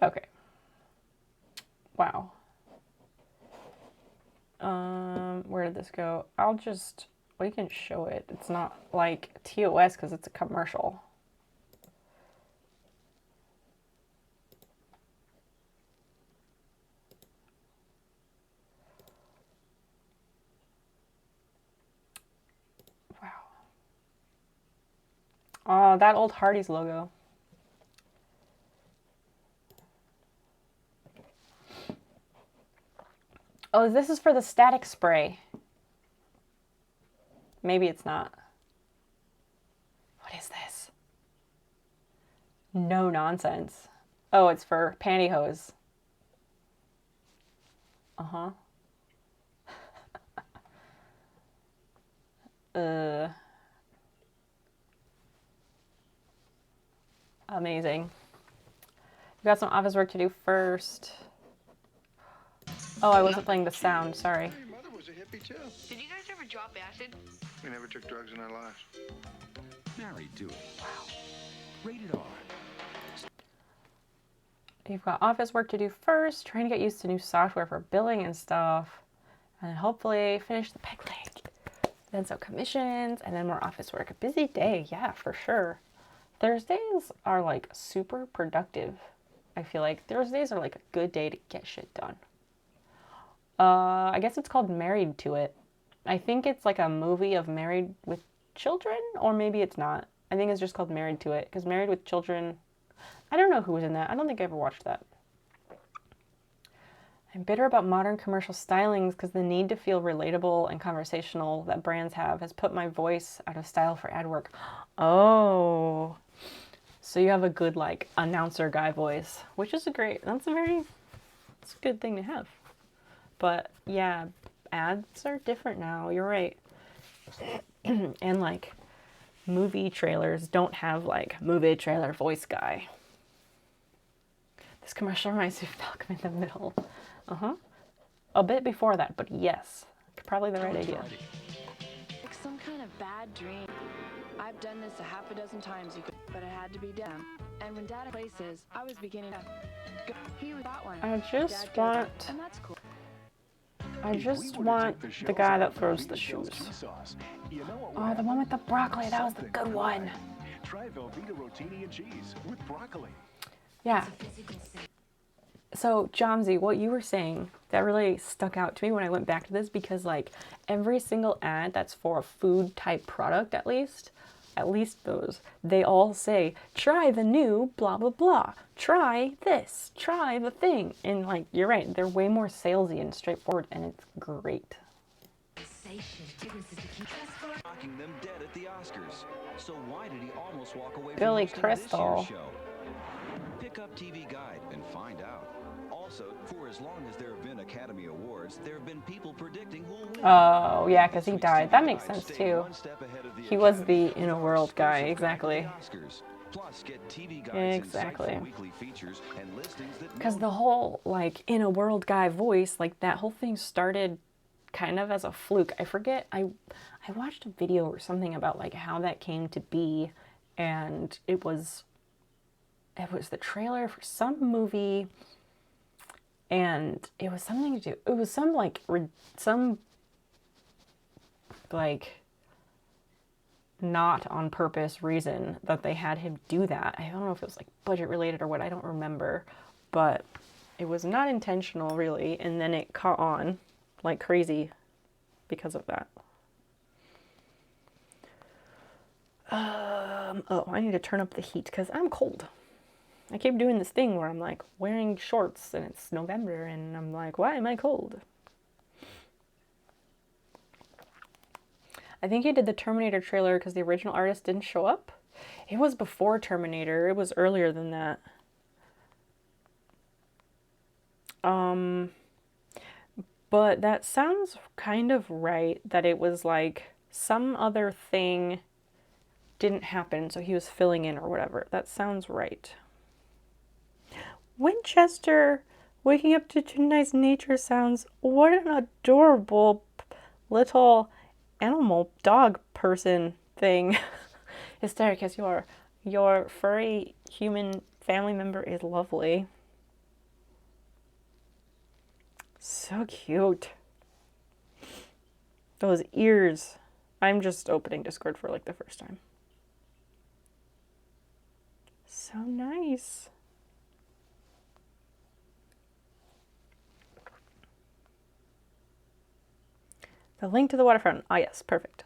Okay. Wow. Where did this go? We can show it. It's not like TOS because it's a commercial. Wow. Oh, that old Hardee's logo. Oh, this is for the static spray. Maybe it's not. What is this? No nonsense. Oh, it's for pantyhose. Uh-huh. Amazing. We got some office work to do first. Oh, I wasn't playing the sound, sorry. Your mother was a hippie too. Did you guys ever drop acid? We never took drugs in our lives. Married to it. Wow. Rated R. You've got office work to do first, trying to get used to new software for billing and stuff, and then hopefully finish the peg leg. Then some commissions, and then more office work. A busy day, yeah, for sure. Thursdays are like super productive. I feel like Thursdays are like a good day to get shit done. I guess it's called Married to It. I think it's like a movie of Married with Children, or maybe it's not. I think it's just called Married to It, because Married with Children, I don't know who was in that. I don't think I ever watched that. I'm bitter about modern commercial stylings because the need to feel relatable and conversational that brands have has put my voice out of style for ad work. Oh, so you have a good like announcer guy voice, which is that's a good thing to have. But yeah, ads are different now. You're right. And like movie trailers don't have like movie trailer voice guy. This commercial reminds me of Malcolm in the Middle. A bit before that, but yes, probably the right idea. Like some kind of bad dream. I've done this a half a dozen times, but it had to be done. And when Dad places, I was beginning to go. He was that one. I just want. And that's cool. I just want the guy that throws the shoes. Oh, the one with the broccoli. That was the good one. Try Velveeta rotini and cheese with broccoli. Yeah. So, Jomsy, what you were saying, that really stuck out to me when I went back to this, because like every single ad that's for a food type product, at least those, they all say, try the new blah, blah, blah. Try this, try the thing. And like, you're right, they're way more salesy and straightforward, and it's great. Knocking them dead at the Oscars. So why did he almost walk away Billy from Crystal. this year's show? Pick up TV Guide and find out. Also, for as long as there have been Academy Awards, there have been people predicting who will win. Oh, yeah, because he died. That makes sense, too. He was the In a World guy, exactly. Plus, get TV Guide's Exactly. weekly features and listings that Because the whole, like, In a World guy voice, like, that whole thing started kind of as a fluke. I forget, I watched a video or something about, like, how that came to be, and it was the trailer for some movie. And it was something to do, it was some not on purpose reason that they had him do that. I don't know if it was like budget related or what, I don't remember, but it was not intentional really. And then it caught on like crazy because of that. Oh, I need to turn up the heat because I'm cold. I keep doing this thing where I'm like wearing shorts and it's November and I'm like, why am I cold? I think he did the Terminator trailer because the original artist didn't show up. It was before Terminator. It was earlier than that. But that sounds kind of right, that it was like some other thing didn't happen, so he was filling in or whatever. That sounds right. Winchester waking up to nice nature sounds. What an adorable little animal dog person thing. Hysteric, yes, your furry human family member is lovely. So cute. Those ears. I'm just opening Discord for like the first time. So nice. The link to the waterfront. Ah, yes, perfect.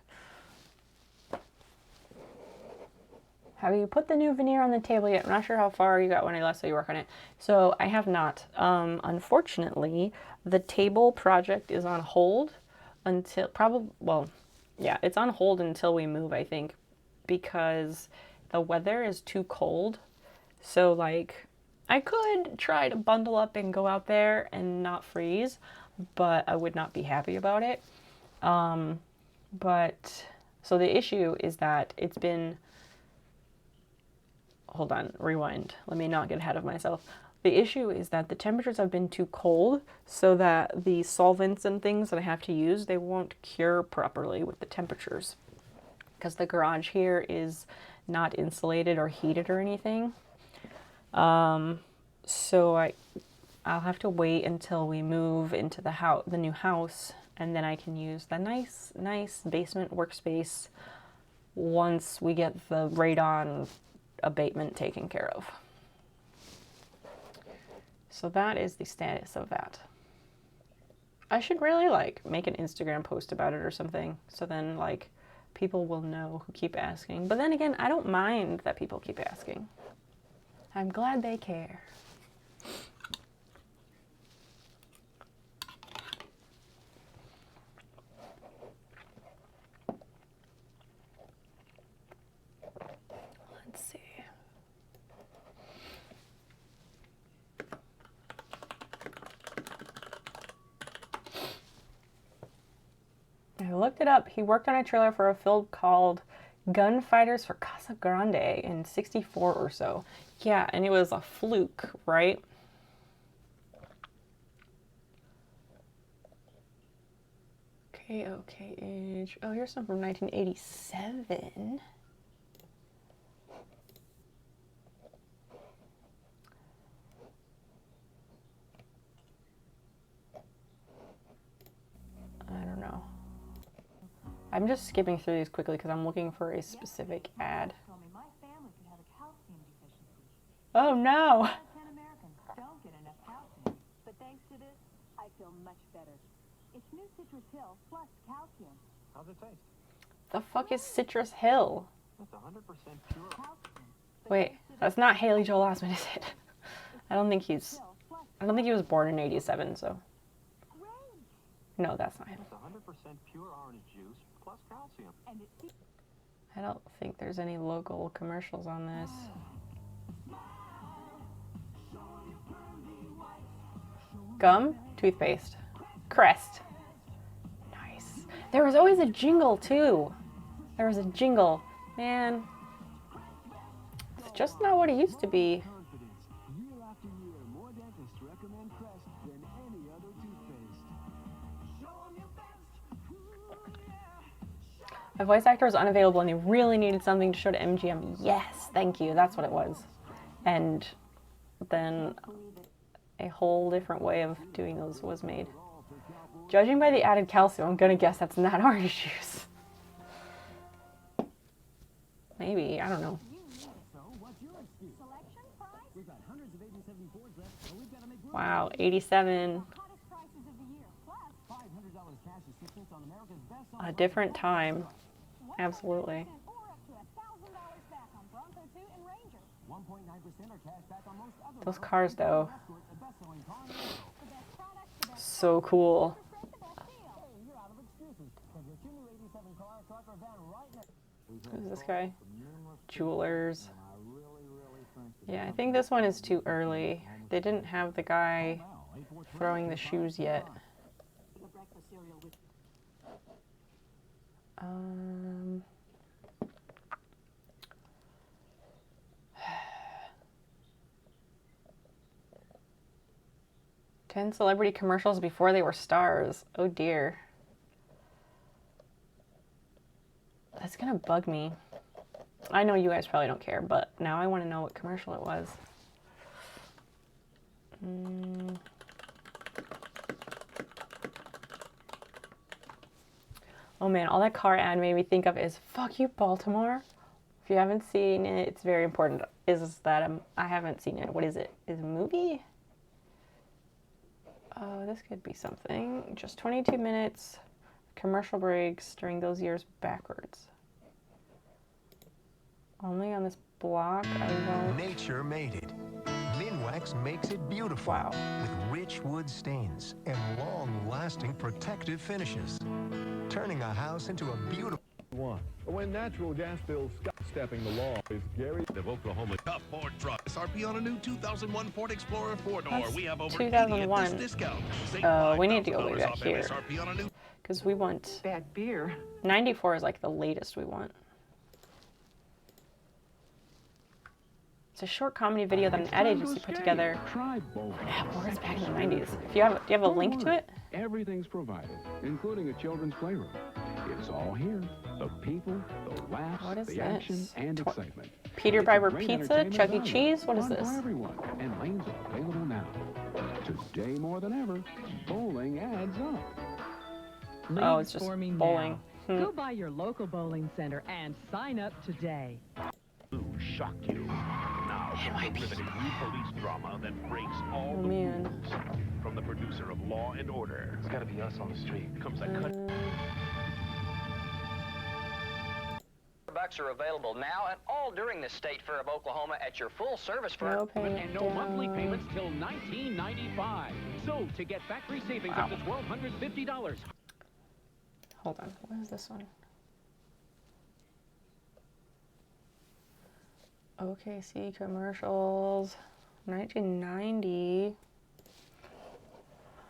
Have you put the new veneer on the table yet? I'm not sure how far you got when I last saw you work on it. So I have not. Unfortunately, the table project is on hold until it's on hold until we move, I think, because the weather is too cold. So like, I could try to bundle up and go out there and not freeze, but I would not be happy about it. So the issue is that it's been, hold on, rewind. Let me not get ahead of myself. The issue is that the temperatures have been too cold so that the solvents and things that I have to use, they won't cure properly with the temperatures. because the garage here is not insulated or heated or anything. So I'll have to wait until we move into the new house, and then I can use the nice basement workspace once we get the radon abatement taken care of. So that is the status of that. I should really like make an Instagram post about it or something, so then like people will know who keep asking. But then again, I don't mind that people keep asking. I'm glad they care. Let's see. I looked it up. He worked on a trailer for a film called Gunfighters for Casa Grande in '64 or so. Yeah, and it was a fluke, right? Okay, age. Oh, here's some from 1987. I don't know. I'm just skipping through these quickly because I'm looking for a specific ad. Oh no! 10 Americans don't get enough calcium, but thanks to this, I feel much better. It's new Citrus Hill plus calcium. How's it taste? The fuck is Citrus Hill? That's 100% pure calcium. Wait, that's not Haley Joel Osment, is it? I don't think he was born in '87, so. No, that's not him. It's 100% pure orange juice plus calcium. I don't think there's any local commercials on this. Gum, toothpaste, Crest. Nice. There was always a jingle too. There was a jingle. Man, it's just not what it used to be. My voice actor was unavailable and they really needed something to show to MGM. Yes, thank you. That's what it was. And then a whole different way of doing those was made. Judging by the added calcium, I'm gonna guess that's not orange juice. Maybe, I don't know. Wow, 87. A different time. Absolutely. Those cars though. So cool. Who's this guy? Jewelers. Yeah, I think this one is too early. They didn't have the guy throwing the shoes yet. 10 celebrity commercials before they were stars. Oh dear. That's gonna bug me. I know you guys probably don't care, but now I want to know what commercial it was. Oh man, all that car ad made me think of is fuck you, Baltimore. If you haven't seen it, it's very important. Is that I haven't seen it. What is it? Is it a movie? Oh, this could be something. Just 22 minutes. Commercial breaks during those years backwards. Only on this block, I won't. Nature made it. Minwax makes it beautiful. Wow. With rich wood stains and long-lasting protective finishes. Turning a house into a beautiful one. When natural gas bills stop stepping the law is Gary of Oklahoma. Top Ford truck. SRP on a new 2001 Ford Explorer 4-door. We have over 2001. 80 at this discount. We need to go way back off here. MSRP on a new. Because we want... Bad beer. 94 is like the latest we want. It's a short comedy video that an ad agency put together. Well, it's back in the 90s. Do you have a link to it? Everything's provided, including a children's playroom. It's all here. The people, the laughs, What is the action, this? and excitement. Peter It's a Piper great Pizza, entertainment Chuck E. value. Cheese. What is Fun this? for everyone, and lanes are available now. Today more than ever, bowling adds up. Oh, it's just bowling. Go by your local bowling center and sign up today. Who shocked you? Now comes a riveting new police drama that breaks all the rules. From the producer of Law and Order. It's gotta be us on the street. Comes a cut. Bucks are available now and all during the State Fair of Oklahoma at your full service firm. And no monthly payments till $19.95. So to get factory savings up to $1,250. Hold on, what is this one? OKC commercials, 1990.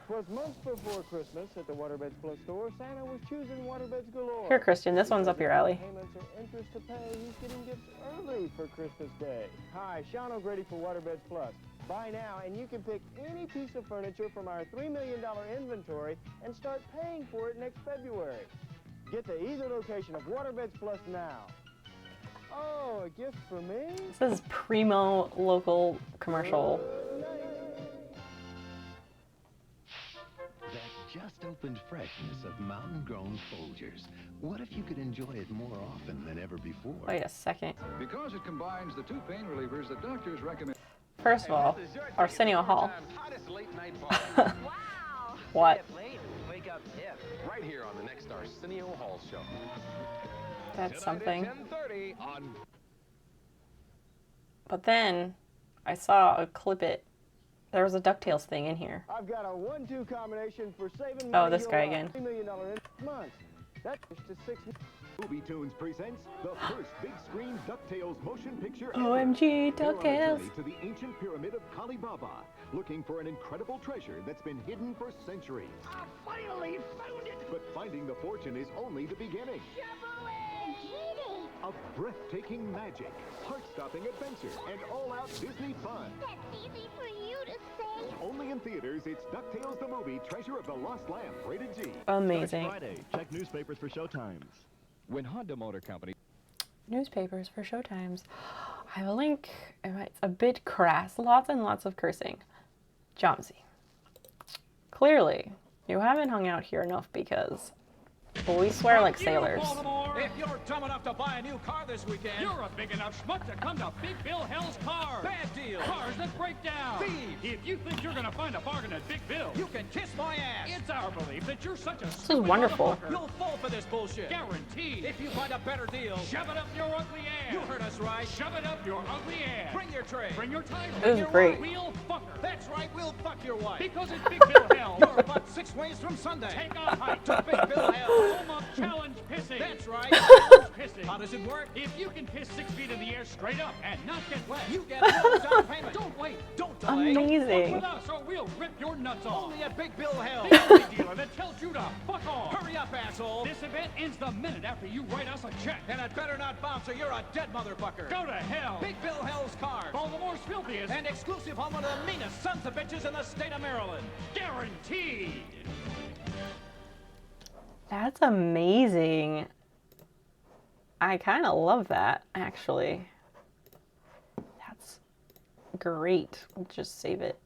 'Twas months before Christmas at the Waterbeds Plus store. Santa was choosing waterbeds galore. Here, Christian, this one's up your alley. Payments or interest to pay. He's getting gifts early for Christmas Day. Hi, Sean O'Grady for Waterbeds Plus. Buy now, and you can pick any piece of furniture from our $3 million inventory and start paying for it next February. Get to either location of Waterbeds Plus now. Oh, a gift for me? This is primo local commercial. That just opened freshness of mountain-grown Folgers. What if you could enjoy it more often than ever before? Wait a second. Because it combines the two pain relievers that doctors recommend. First of all, Arsenio Hall. Wow. What? Wake up hip. Right here on the next Arsenio Hall show. That's something. 10:30 on. But then I saw a clip it. There was a DuckTales thing in here. I've got a 1-2 combination for saving Oh, money this you'll guy love. again. $3 million in months. That's to 6. Movie Tunes presents the first big-screen DuckTales motion picture ever. OMG, We're on a DuckTales. journey to the ancient pyramid of Kali Baba, looking for an incredible treasure that's been hidden for centuries. I finally found it! But finding the fortune is only the beginning. Of breathtaking magic, heart-stopping adventure, and all-out Disney fun. That's easy for you to say. Only in theaters, it's DuckTales the Movie, Treasure of the Lost Lamp, rated G. Amazing. Starts Friday. Check newspapers for showtimes. When Honda Motor Company. Newspapers for showtimes. I have a link. It's a bit crass. Lots and lots of cursing. Jomsy. Clearly, you haven't hung out here enough because we swear like sailors. If you're dumb enough to buy a new car this weekend, you're a big enough schmuck to come to Big Bill Hell's Cars. Bad deal. Cars that break down. Thieves. If you think you're going to find a bargain at Big Bill, you can kiss my ass. It's our belief that you're such a This is wonderful. You'll fall for this bullshit. Guaranteed. If you find a better deal, shove it up your ugly ass. You heard us right. Shove it up your ugly ass. Bring your tray. Bring your title. This Bring is your great. wife. We'll fuck her. That's right. We'll fuck your wife. Because it's Big Bill Hell. You're about 6 ways from Sunday. Take a hike to Big Bill Hell. Home of challenge pissing. That's right. Challenge pissing. How does it work? If you can piss 6 feet in the air straight up and not get wet, you get no down payment. Don't wait. Don't delay. Amazing. Don't fuck with us or we'll rip your nuts off. Only at Big Bill Hell. The only dealer that tells you to fuck off. Hurry up, asshole. This event ends the minute after you write us a check. And it better not bounce or you're a dead motherfucker. Go to hell. Big Bill Hell's Cars. Baltimore's filthiest and exclusive home of the meanest sons of bitches in the state of Maryland. Guaranteed. That's amazing. I kind of love that, actually. That's great. We'll just save it.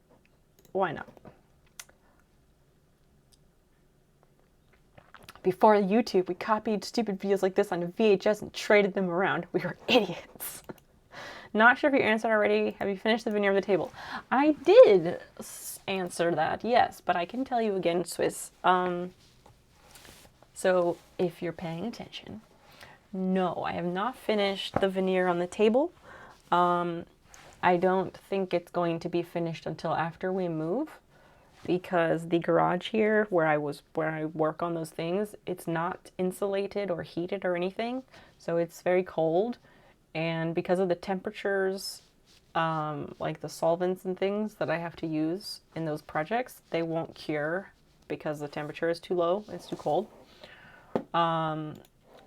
Why not? Before YouTube, we copied stupid videos like this onto VHS and traded them around. We were idiots. Not sure if you answered already. Have you finished the veneer of the table? I did answer that, yes, but I can tell you again, Swiss. So if you're paying attention, no, I have not finished the veneer on the table. I don't think it's going to be finished until after we move, because the garage here where I work on those things, it's not insulated or heated or anything, so it's very cold. And because of the temperatures, like the solvents and things that I have to use in those projects, they won't cure because the temperature is too low, it's too cold.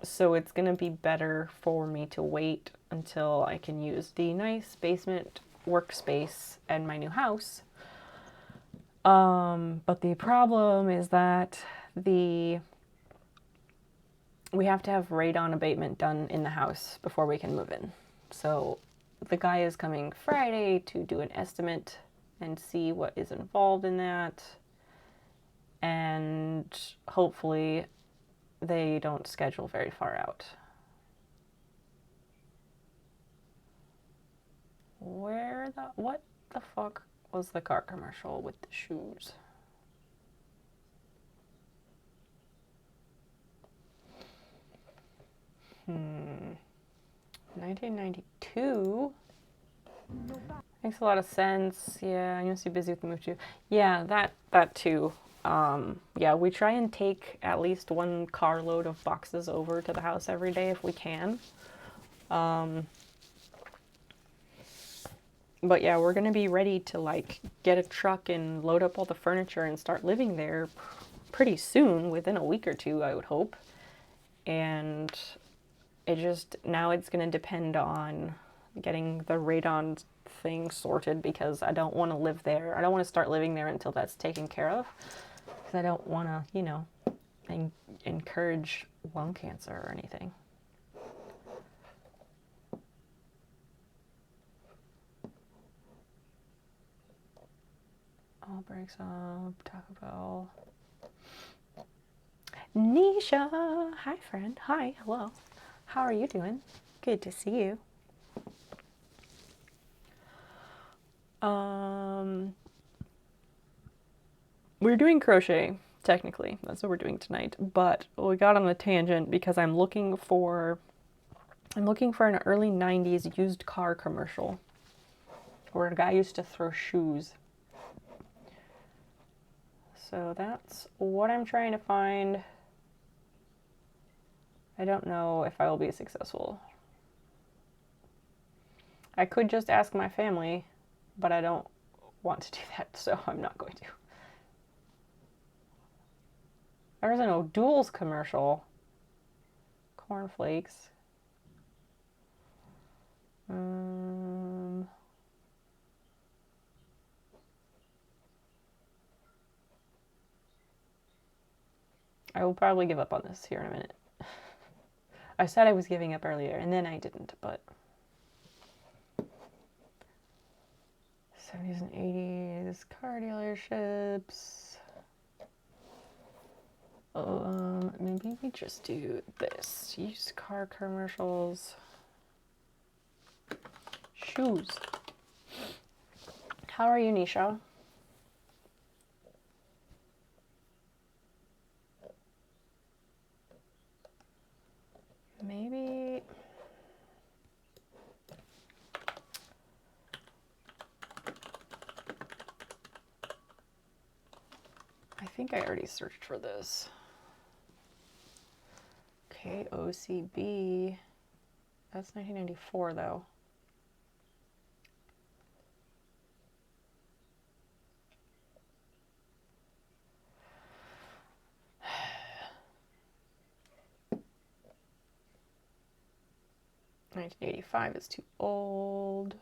So it's gonna be better for me to wait until I can use the nice basement workspace at my new house. But the problem is that the we have to have radon abatement done in the house before we can move in. So the guy is coming Friday to do an estimate and see what is involved in that. And hopefully they don't schedule very far out. What the fuck was the car commercial with the shoes? Hmm. 1992? Makes a lot of sense. Yeah, I'm too busy with the move too. Yeah, that too. Yeah, we try and take at least one carload of boxes over to the house every day if we can. But yeah, we're gonna be ready to like get a truck and load up all the furniture and start living there pretty soon, within a week or two, I would hope. And now it's gonna depend on getting the radon thing sorted, because I don't want to live there. I don't want to start living there until that's taken care of, because I don't want to, you know, encourage lung cancer or anything. All breaks up. Taco Bell. Nisha! Hi, friend. Hi. Hello. How are you doing? Good to see you. We're doing crochet, technically. That's what we're doing tonight. But we got on a tangent because I'm looking for an early 90s used car commercial where a guy used to throw shoes. So that's what I'm trying to find. I don't know if I will be successful. I could just ask my family, but I don't want to do that, so I'm not going to. There's an O'Doul's commercial. Cornflakes. I will probably give up on this here in a minute. I said I was giving up earlier, and then I didn't, but... 70s and 80s, car dealerships... maybe we just do this. Used car commercials. Shoes. How are you, Nisha? Maybe... I think I already searched for this. KOCB. That's 1994 though. $1985 is too old.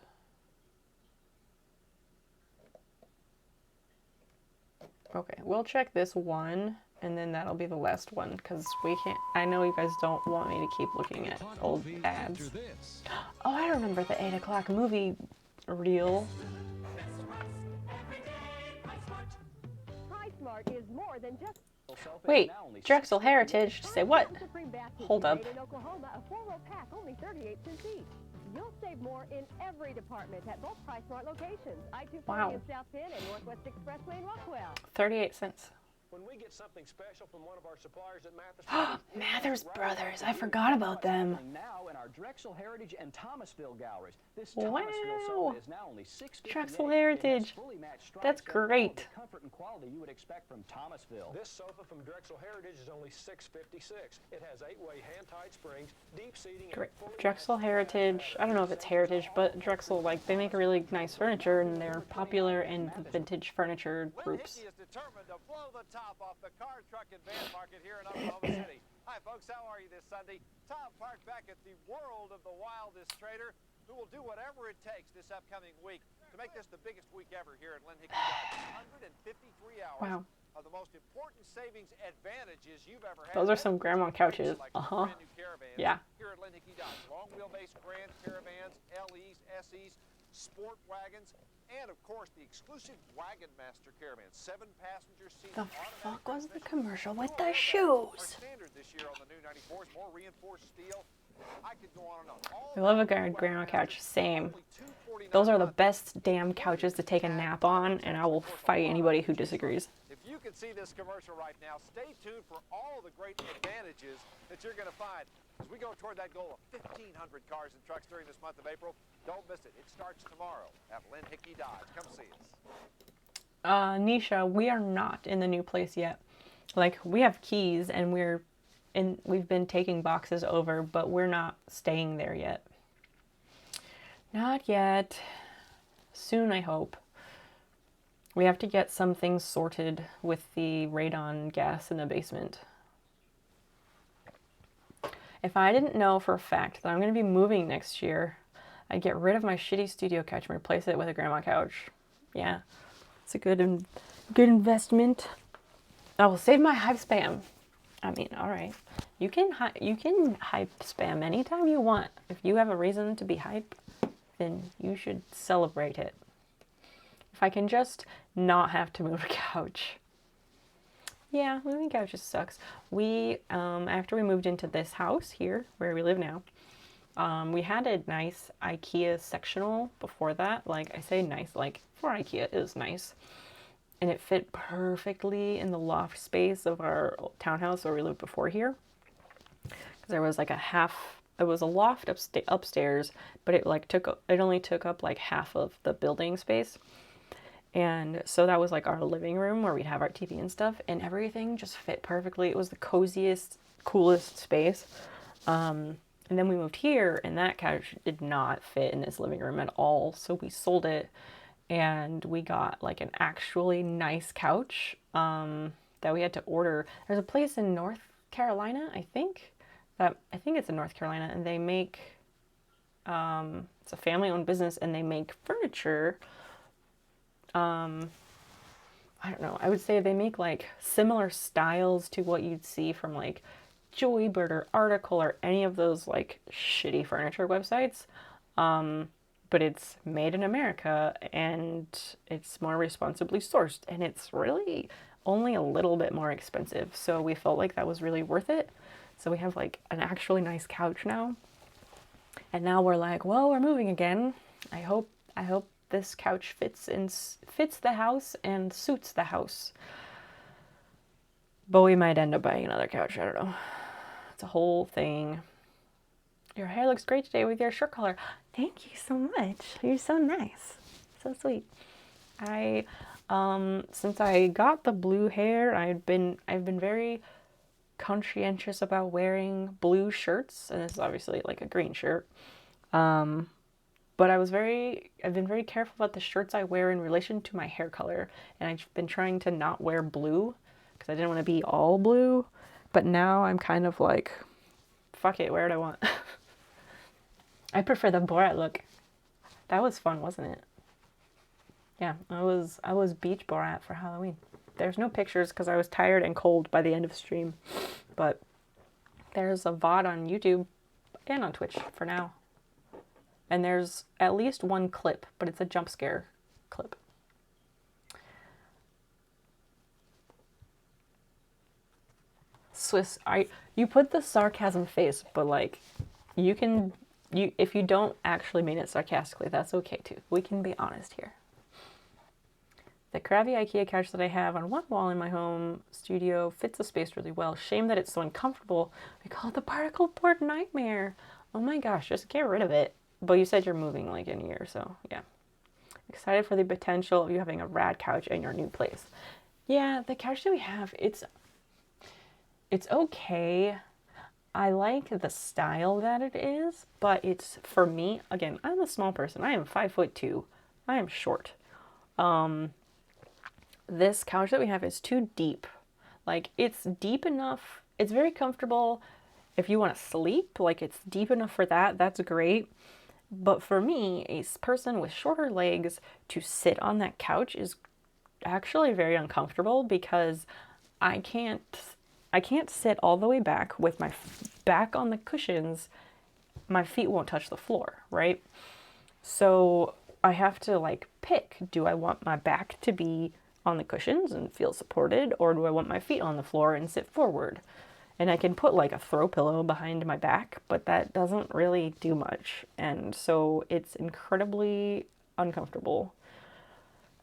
Okay, we'll check this one, and then that'll be the last one, because we can't... I know you guys don't want me to keep looking at old ads. Oh, I remember the 8 o'clock movie reel. Wait, Drexel Heritage? Say what? Hold up. You'll save more in every department at both PriceSmart locations. Wow. I-240 in South Bend and Northwest Expressway in Rockwell. 38 cents. When we get something special from one of our suppliers at Mathers Mathers Brothers. I forgot about them. Now in our Drexel Heritage and Thomasville galleries. This Wow. Thomasville sofa is now only $6.58. Drexel Heritage. That's great. Comfort and quality you would expect from Thomasville. This sofa from Drexel Heritage is only $6.56. It has 8-way hand-tied springs, deep seating, and Drexel Heritage. I don't know if it's Heritage, but Drexel, like, they make really nice furniture, and they're popular in the vintage furniture groups. Is determined to blow the top off the car, truck, and van market here in Oklahoma City. Hi, folks. How are you this Sunday? Tom Park back at the World of the Wildest Trader. who will do whatever it takes this upcoming week to make this the biggest week ever here at Lynn Hickey Dodge. 153 hours Wow. of the most important savings advantages you've ever had. Those are some grandma couches. Brand new caravans Yeah. here at Lynn Hickey Dodge. Long wheelbase Grand Caravans, LEs, SEs, sport wagons, and of course the exclusive Wagon Master Caravan. 7-passenger seats. The fuck was the commercial with the shoes? Standard this year on the new 94s, more reinforced steel. I could go on and on. I love a grandma couch. Same. Those are the best damn couches to take a nap on, and I will fight anybody who disagrees. If you can see this commercial right now, stay tuned for all of the great advantages that you're going to find as we go toward that goal of 1,500 cars and trucks during this month of April. Don't miss it. It starts tomorrow at Lynn Hickey Dodge. Come see us. Nisha, we are not in the new place yet. Like, we have keys and we've been taking boxes over, but we're not staying there yet. Not yet. Soon, I hope. We have to get some things sorted with the radon gas in the basement. If I didn't know for a fact that I'm going to be moving next year, I'd get rid of my shitty studio couch and replace it with a grandma couch. Yeah, it's a good investment. I will save my hype spam. I mean, all right. You can hype spam anytime you want. If you have a reason to be hype, then you should celebrate it. If I can just not have to move a couch. Yeah, moving couches sucks. We, after we moved into this house here, where we live now, we had a nice IKEA sectional before that. Like, I say nice, like, for IKEA, it was nice. And it fit perfectly in the loft space of our townhouse where we lived before here. Because there was like it was a loft upstairs, but it only took up like half of the building space. And so that was like our living room where we'd have our TV and stuff, and everything just fit perfectly. It was the coziest, coolest space. And then we moved here, and that couch did not fit in this living room at all. So we sold it, and we got like an actually nice couch that we had to order. There's a place in North Carolina, I think it's in North Carolina, and they make it's a family-owned business, and they make furniture. I don't know, I would say they make like similar styles to what you'd see from like Joybird or Article or any of those like shitty furniture websites. But it's made in America, and it's more responsibly sourced, and it's really only a little bit more expensive. So we felt like that was really worth it. So we have like an actually nice couch now. And now we're like, well, we're moving again. I hope this couch fits the house and suits the house. But we might end up buying another couch. I don't know. It's a whole thing. Your hair looks great today with your shirt color. Thank you so much. You're so nice. So sweet. Since I got the blue hair, I've been very conscientious about wearing blue shirts, and this is obviously like a green shirt. But I've been very careful about the shirts I wear in relation to my hair color, and I've been trying to not wear blue because I didn't want to be all blue. But now I'm kind of like, fuck it, wear what I want. I prefer the Borat look. That was fun, wasn't it? Yeah, I was beach Borat for Halloween. There's no pictures because I was tired and cold by the end of the stream, but there's a VOD on YouTube and on Twitch for now. And there's at least one clip, but it's a jump scare clip. Swiss, you put the sarcasm face, but like, if you don't actually mean it sarcastically, that's okay too. We can be honest here. The crabby IKEA couch that I have on one wall in my home studio fits the space really well. Shame that it's so uncomfortable. We call it the particle board nightmare. Oh my gosh, just get rid of it. But you said you're moving like in a year, so yeah. Excited for the potential of you having a rad couch in your new place. Yeah, the couch that we have, it's okay. I like the style that it is, but it's, for me, again, I'm a small person. I am 5'2". I am short. This couch that we have is too deep. Like, it's deep enough. It's very comfortable if you want to sleep. Like, it's deep enough for that. That's great. But for me, a person with shorter legs, to sit on that couch is actually very uncomfortable because I can't sit all the way back with my back on the cushions. My feet won't touch the floor, right? So I have to like pick, do I want my back to be on the cushions and feel supported, or do I want my feet on the floor and sit forward? And I can put like a throw pillow behind my back, but that doesn't really do much. And so it's incredibly uncomfortable.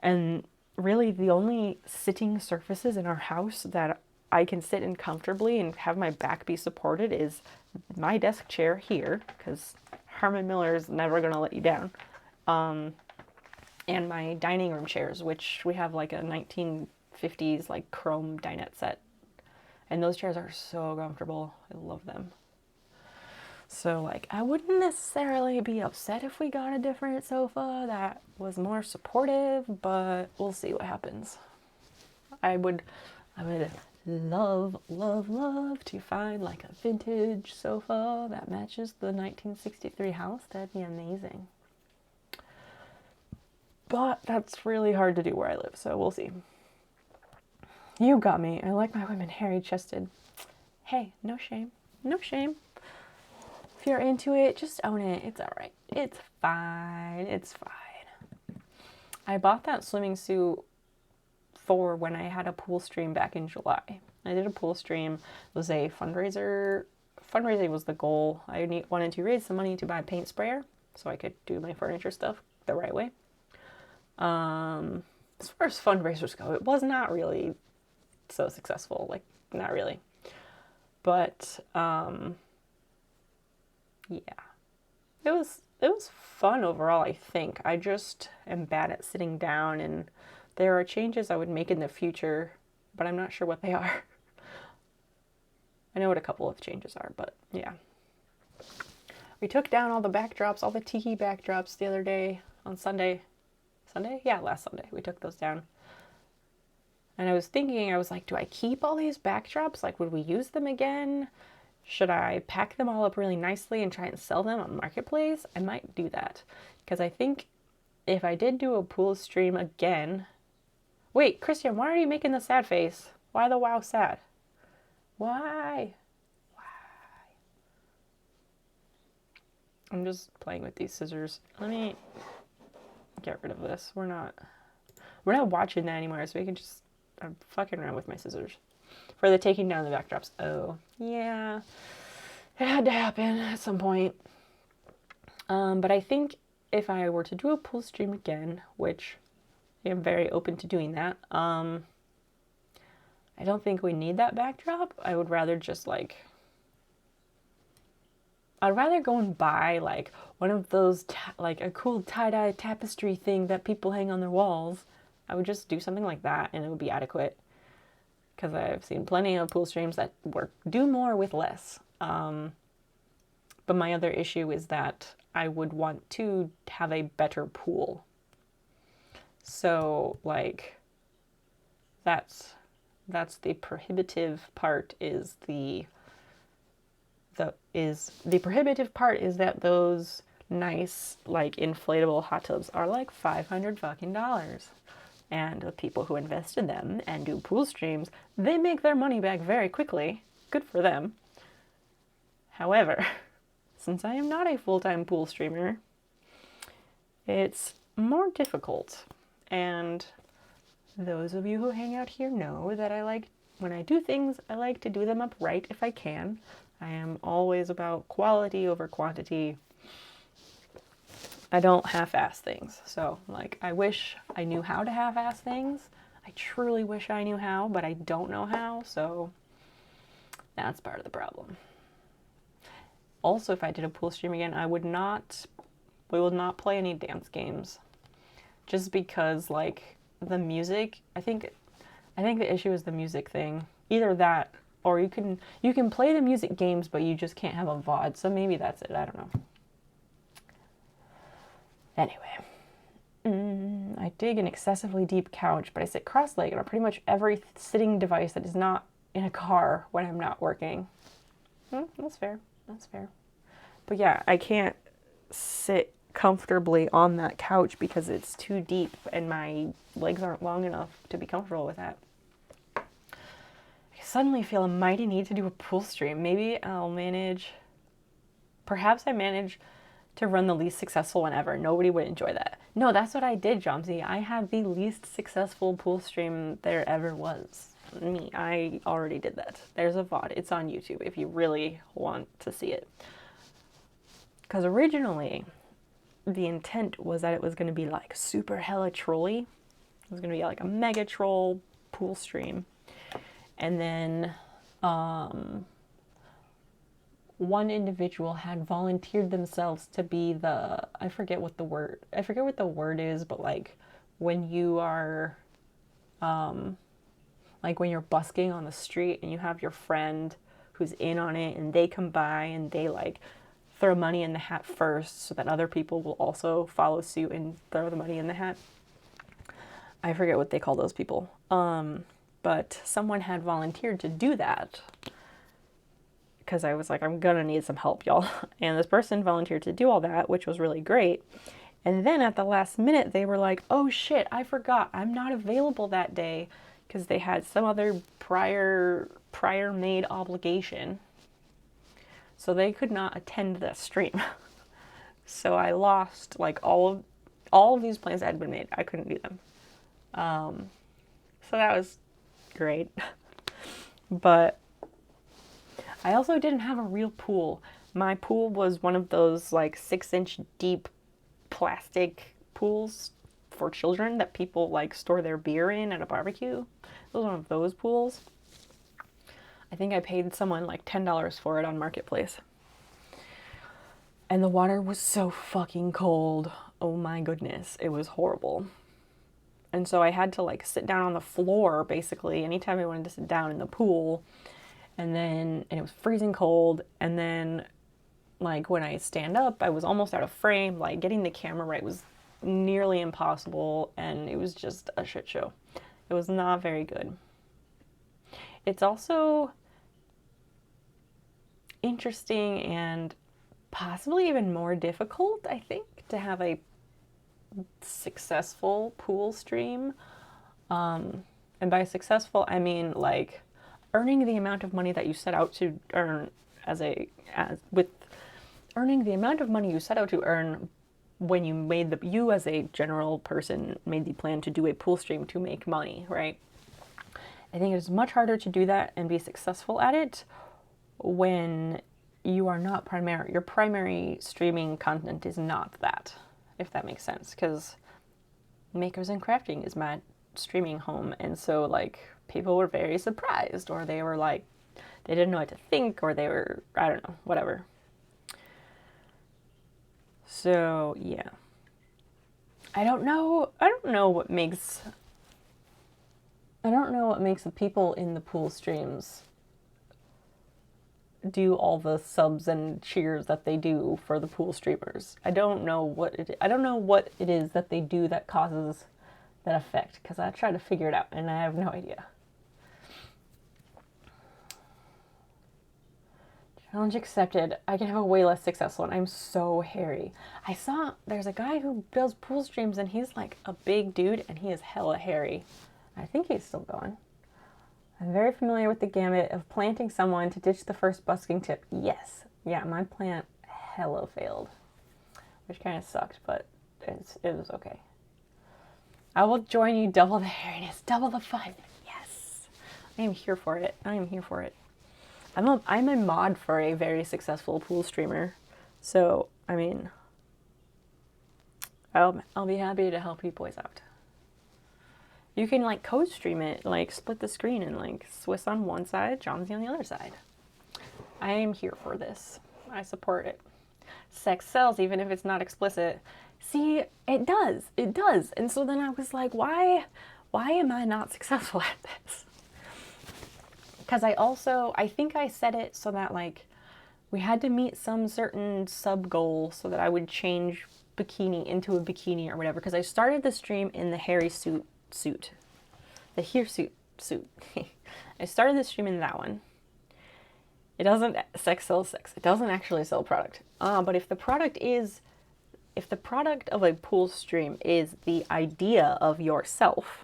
And really the only sitting surfaces in our house that I can sit in comfortably and have my back be supported is my desk chair here, because Herman Miller is never going to let you down. And my dining room chairs, which we have like a 1950s like chrome dinette set. And those chairs are so comfortable. I love them. So like I wouldn't necessarily be upset if we got a different sofa that was more supportive, but we'll see what happens. I would love to find like a vintage sofa that matches the 1963 house. That'd be amazing. But that's really hard to do where I live, so we'll see. You got me. I like my women hairy-chested. Hey, no shame. No shame. If you're into it, just own it. It's alright. It's fine. It's fine. I bought that swimming suit for when I had a pool stream back in July. I did a pool stream. It was a fundraiser. Fundraising was the goal. I wanted to raise some money to buy a paint sprayer so I could do my furniture stuff the right way. As far as fundraisers go, it was not really so successful, like not really, but yeah, it was fun overall. I think I just am bad at sitting down, and there are changes I would make in the future, but I'm not sure what they are. I know what a couple of changes are, but yeah, we took down all the backdrops, all the tiki backdrops the other day on Sunday. Yeah, last Sunday we took those down. And I was thinking, I was like, do I keep all these backdrops? Like, would we use them again? Should I pack them all up really nicely and try and sell them on Marketplace? I might do that. Because I think if I did do a pool stream again... Wait, Christian, why are you making the sad face? Why the wow sad? Why? I'm just playing with these scissors. Let me get rid of this. We're not watching that anymore, so we can just... I'm fucking around with my scissors. For the taking down the backdrops. Oh, yeah. It had to happen at some point. But I think if I were to do a pool stream again, which I am very open to doing that, I don't think we need that backdrop. I would rather just like... I'd rather go and buy like one of those, like a cool tie-dye tapestry thing that people hang on their walls. I would just do something like that and it would be adequate. Because I've seen plenty of pool streams that do more with less. But my other issue is that I would want to have a better pool. So like, that's the prohibitive part is the prohibitive part is that those nice like inflatable hot tubs are like $500 fucking dollars. And the people who invest in them and do pool streams, they make their money back very quickly. Good for them. However, since I am not a full-time pool streamer, it's more difficult. And those of you who hang out here know that when I do things, I like to do them up right if I can. I am always about quality over quantity. I don't half-ass things. So, like, I wish I knew how to half-ass things. I truly wish I knew how, but I don't know how, so that's part of the problem. Also, if I did a pool stream again, we would not play any dance games. Just because, like, the music, I think the issue is the music thing. Either that, or you can play the music games, but you just can't have a VOD, so maybe that's it, I don't know. Anyway, I dig an excessively deep couch, but I sit cross-legged on pretty much every sitting device that is not in a car when I'm not working. That's fair. That's fair. But yeah, I can't sit comfortably on that couch because it's too deep and my legs aren't long enough to be comfortable with that. I suddenly feel a mighty need to do a pool stream. Maybe I'll manage, perhaps I manage to run the least successful one ever. Nobody would enjoy that. No, that's what I did, Jomsy. I had the least successful pool stream there ever was. Me, I already did that. There's a VOD. It's on YouTube if you really want to see it. Because originally, the intent was that it was going to be like super hella trolly. It was going to be like a mega troll pool stream. And then one individual had volunteered themselves to be the, I forget what the word is, but like when you are, like when you're busking on the street and you have your friend who's in on it and they come by and they like throw money in the hat first so that other people will also follow suit and throw the money in the hat. I forget what they call those people. But someone had volunteered to do that because I was like, I'm gonna need some help, y'all. And this person volunteered to do all that, which was really great. And then at the last minute, they were like, oh shit, I forgot. I'm not available that day because they had some other prior made obligation. So they could not attend the stream. So I lost like all of these plans that had been made. I couldn't do them. So that was great. But I also didn't have a real pool. My pool was one of those like 6-inch deep plastic pools for children that people like store their beer in at a barbecue. It was one of those pools. I think I paid someone like $10 for it on Marketplace. And the water was so fucking cold. Oh my goodness. It was horrible. And so I had to like sit down on the floor basically anytime I wanted to sit down in the pool. And it was freezing cold. And then like when I stand up, I was almost out of frame. Like getting the camera right was nearly impossible. And it was just a shit show. It was not very good. It's also interesting and possibly even more difficult, I think, to have a successful pool stream. And by successful, I mean like earning the amount of money that you set out to earn earning the amount of money you set out to earn when you as a general person made the plan to do a pool stream to make money, right? I think it's much harder to do that and be successful at it when you are not your primary streaming content is not that, if that makes sense, because Makers and Crafting is my streaming home, and so like people were very surprised, or they were like, they didn't know what to think, or they were, I don't know, whatever. So yeah, I don't know what makes the people in the pool streams do all the subs and cheers that they do for the pool streamers. I don't know what it is that they do that causes that effect, because I tried to figure it out and I have no idea. Challenge accepted. I can have a way less successful one. I'm so hairy. I saw there's a guy who does pool streams and he's like a big dude and he is hella hairy. I think he's still going. I'm very familiar with the gamut of planting someone to ditch the first busking tip. Yes. Yeah, my plant hella failed, which kind of sucked, but it was okay. I will join you. Double the hairiness, double the fun. Yes. I am here for it. I am here for it. I'm a mod for a very successful pool streamer. So, I mean, I'll be happy to help you boys out. You can like code stream it, like split the screen and like Swiss on one side, Johnsy on the other side. I am here for this. I support it. Sex sells even if it's not explicit. See, it does. It does. And so then I was like, why am I not successful at this? Because I think I set it so that like we had to meet some certain sub goal so that I would change bikini into a bikini or whatever. Because I started the stream in the hairy suit. The hirsute suit. I started the stream in that one. It doesn't sex sells sex. It doesn't actually sell product. But if the product is if the product of a pull stream is the idea of yourself,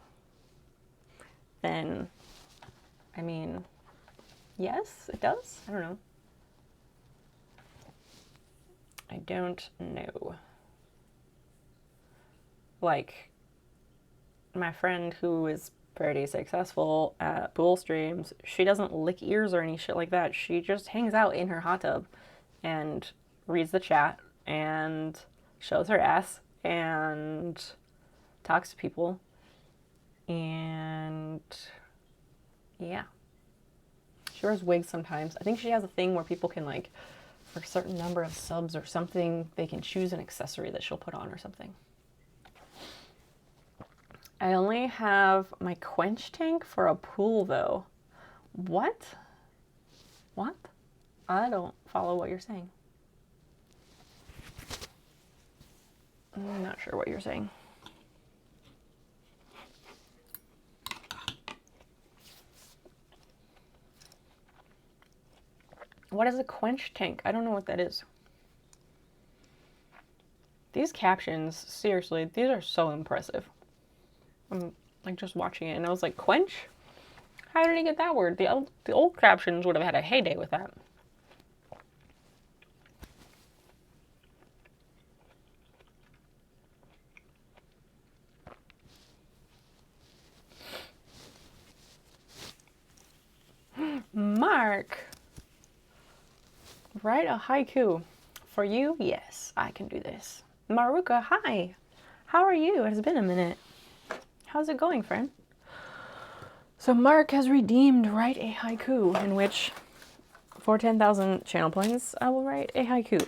then, I mean, yes, it does. I don't know. I don't know. Like, my friend who is pretty successful at pool streams, she doesn't lick ears or any shit like that. She just hangs out in her hot tub and reads the chat and shows her ass and talks to people. And yeah. She wears wigs sometimes. I think she has a thing where people can, like, for a certain number of subs or something, they can choose an accessory that she'll put on or something. I only have my quench tank for a pool, though. What? What? I don't follow what you're saying. I'm not sure what you're saying. What is a quench tank? I don't know what that is. These captions, seriously, these are so impressive. I'm like just watching it and I was like, quench? How did he get that word? The old captions would have had a heyday with that. Mark, write a haiku. For you, yes, I can do this. Maruka, hi. How are you? It has been a minute. How's it going, friend? So Mark has redeemed write a haiku, in which for 10,000 channel points, I will write a haiku.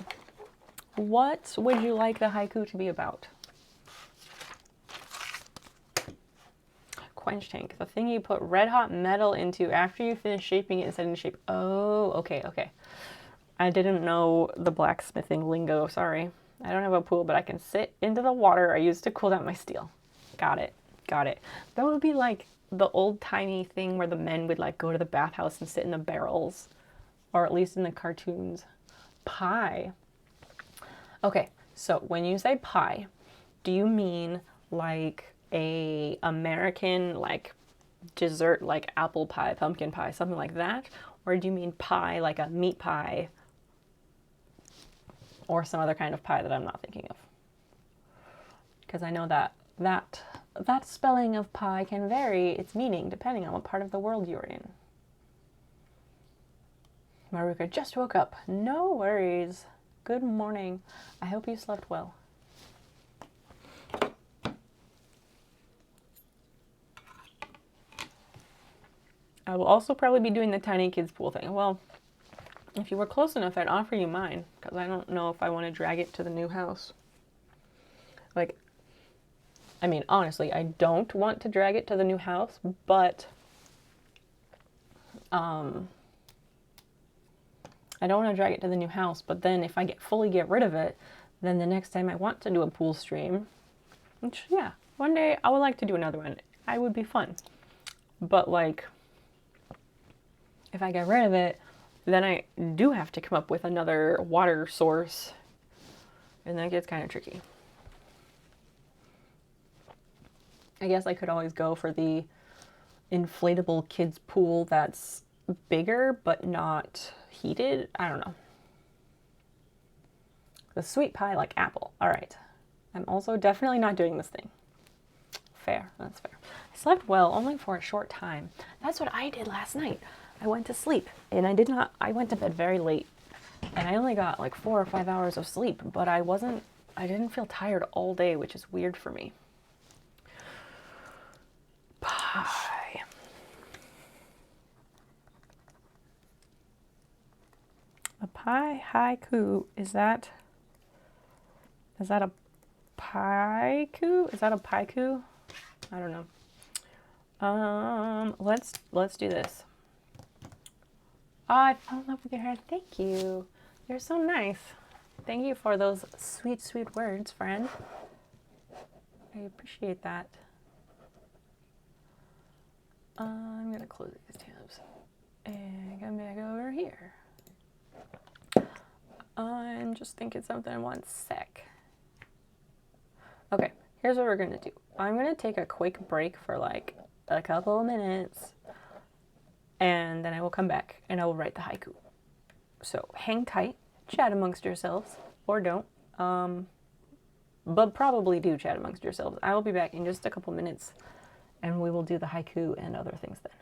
What would you like the haiku to be about? Quench tank, the thing you put red hot metal into after you finish shaping it and setting the shape. Oh, okay, okay. I didn't know the blacksmithing lingo, sorry. I don't have a pool, but I can sit into the water I used to cool down my steel. Got it, got it. That would be like the old-timey thing where the men would like go to the bathhouse and sit in the barrels, or at least in the cartoons. Pie. Okay, so when you say pie, do you mean like a American like dessert like apple pie, pumpkin pie, something like that? Or do you mean pie like a meat pie or some other kind of pie that I'm not thinking of? Because I know that spelling of pie can vary its meaning depending on what part of the world you're in. Maruka just woke up. No worries. Good morning. I hope you slept well. I will also probably be doing the tiny kids pool thing. Well, if you were close enough, I'd offer you mine, because I don't know if I want to drag it to the new house. Like, I mean, honestly, I don't want to drag it to the new house, but I don't want to drag it to the new house, but then if I fully get rid of it, then the next time I want to do a pool stream, which, yeah, one day I would like to do another one. It would be fun. But, like, if I get rid of it, then I do have to come up with another water source, and that gets kind of tricky. I guess I could always go for the inflatable kids pool that's bigger but not heated. I don't know. The sweet pie like apple. All right. I'm also definitely not doing this thing. Fair. That's fair. I slept well only for a short time. That's what I did last night. I went to sleep and I went to bed very late and I only got like 4 or 5 hours of sleep, but I didn't feel tired all day, which is weird for me. Pie. A pie haiku, is that a paiku? Is that a paiku? I don't know. Let's do this. I fell in love with your hair. Thank you. You're so nice. Thank you for those sweet, sweet words, friend. I appreciate that. I'm gonna close these tabs and come back over here. I'm just thinking something 1 sec. Okay, here's what we're gonna do. I'm gonna take a quick break for like a couple of minutes, and then I will come back and I will write the haiku. So hang tight, chat amongst yourselves, or don't. But probably do chat amongst yourselves. I will be back in just a couple minutes, and we will do the haiku and other things then.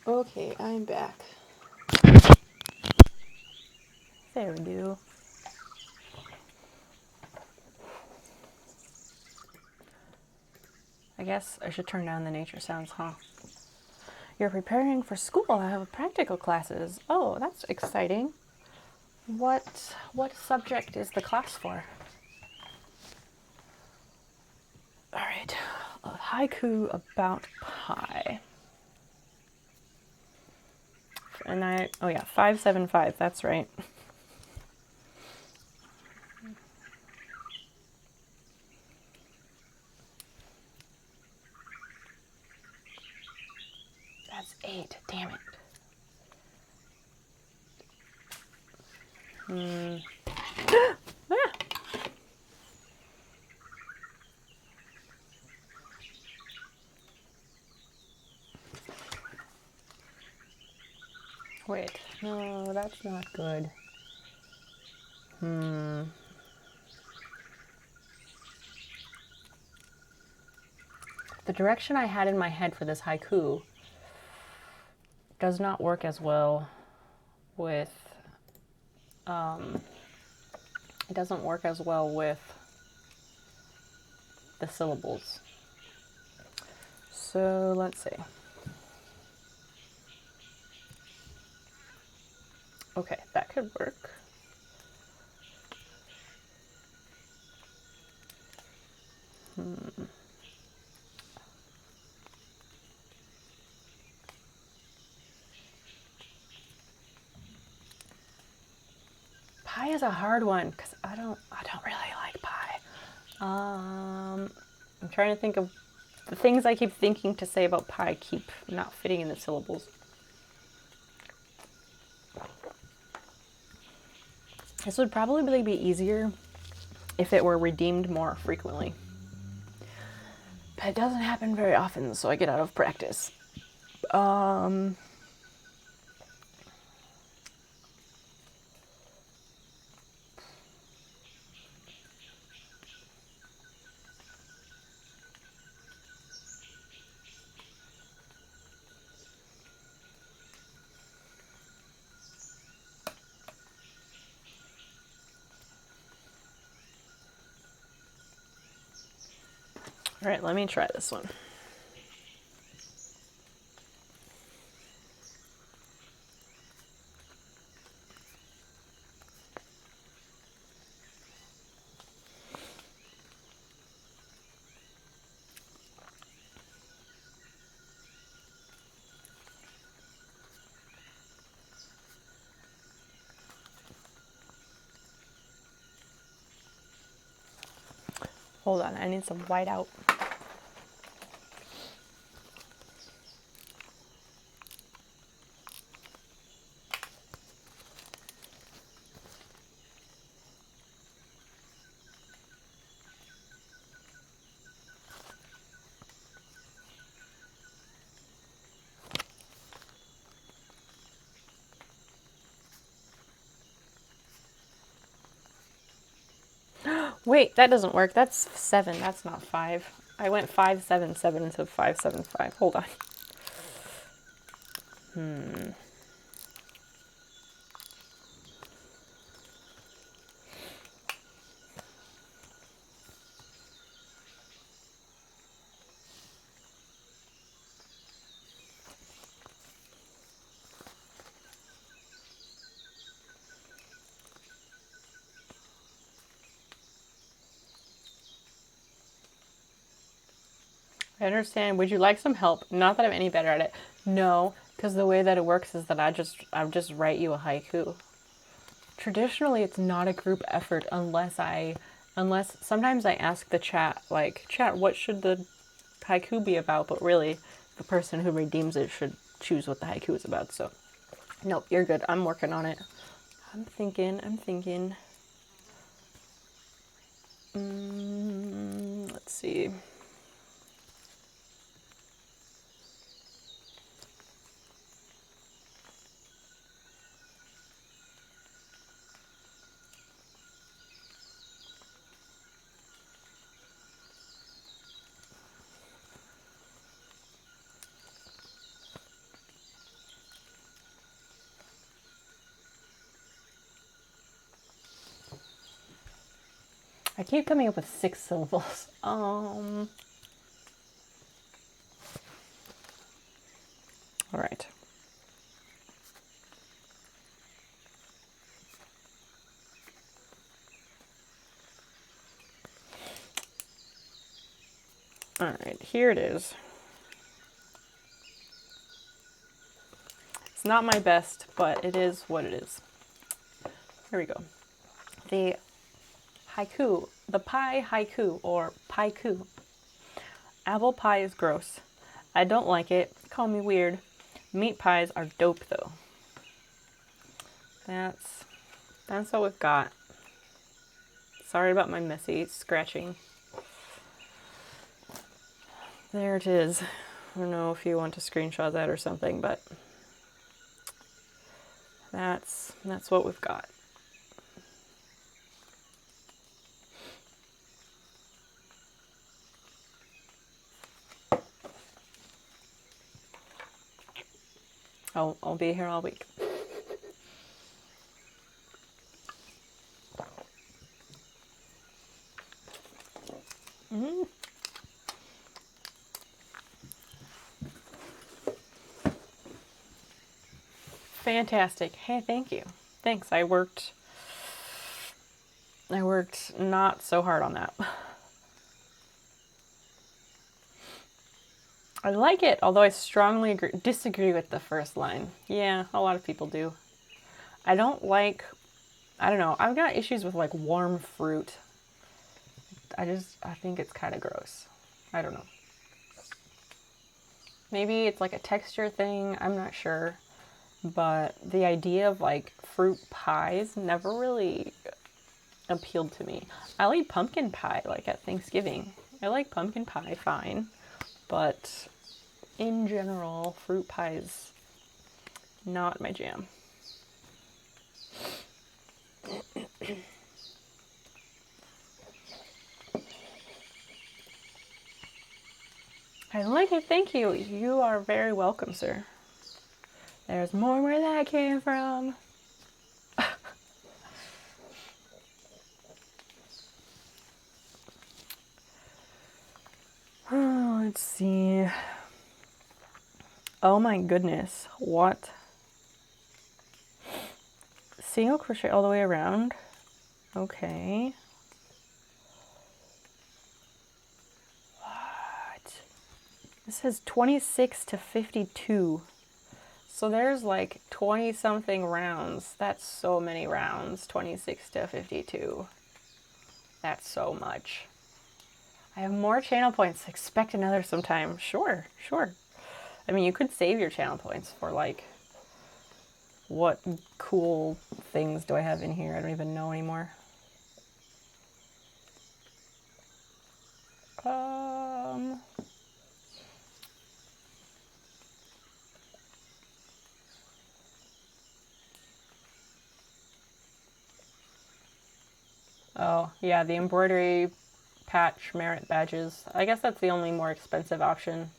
Okay, I'm back. There we go. I guess I should turn down the nature sounds, huh? You're preparing for school. I have practical classes. Oh, that's exciting. What subject is the class for? All right, a haiku about pie. And oh yeah, 575, that's right. That's 8, damn it. Ah! Wait, no, that's not good. The direction I had in my head for this haiku does not work as well with, it doesn't work as well with the syllables. So let's see. Okay, that could work. Pie is a hard one because I don't really like pie. I'm trying to think of the things I keep thinking to say about pie keep not fitting in the syllables. This would probably be easier if it were redeemed more frequently. But it doesn't happen very often, so I get out of practice. All right, let me try this one. Hold on, I need some white out. Wait, that doesn't work. That's 7. That's not 5. I went 5, 7, 7 instead of 5, 7, 5. Hold on. I understand. Would you like some help? Not that I'm any better at it. No, because the way that it works is that I just write you a haiku. Traditionally, it's not a group effort unless sometimes I ask the chat, like, chat, what should the haiku be about? But really, the person who redeems it should choose what the haiku is about. So, nope, you're good. I'm working on it. I'm thinking. Let's see. I keep coming up with 6 syllables. All right. All right, here it is. It's not my best, but it is what it is. Here we go. The haiku, the pie haiku, or pie-ku. Apple pie is gross. I don't like it. Call me weird. Meat pies are dope, though. That's what we've got. Sorry about my messy scratching. There it is. I don't know if you want to screenshot that or something, but that's what we've got. I'll be here all week. Fantastic. Hey, thank you. Thanks. I worked not so hard on that. I like it, although I strongly disagree with the first line. Yeah, a lot of people do. I don't know, I've got issues with like warm fruit. I think it's kind of gross. I don't know. Maybe it's like a texture thing, I'm not sure. But the idea of like fruit pies never really appealed to me. I'll eat pumpkin pie like at Thanksgiving. I like pumpkin pie fine, but in general, fruit pies not my jam. I like it, thank you. You are very welcome, sir. There's more where that came from. Oh, let's see. Oh my goodness, what? Single crochet all the way around? Okay. What? This says 26 to 52. So there's like 20 something rounds. That's so many rounds. 26 to 52. That's so much. I have more channel points. Expect another sometime. Sure, sure. I mean, you could save your channel points for like, what cool things do I have in here? I don't even know anymore. Oh, yeah, the embroidery patch merit badges. I guess that's the only more expensive option.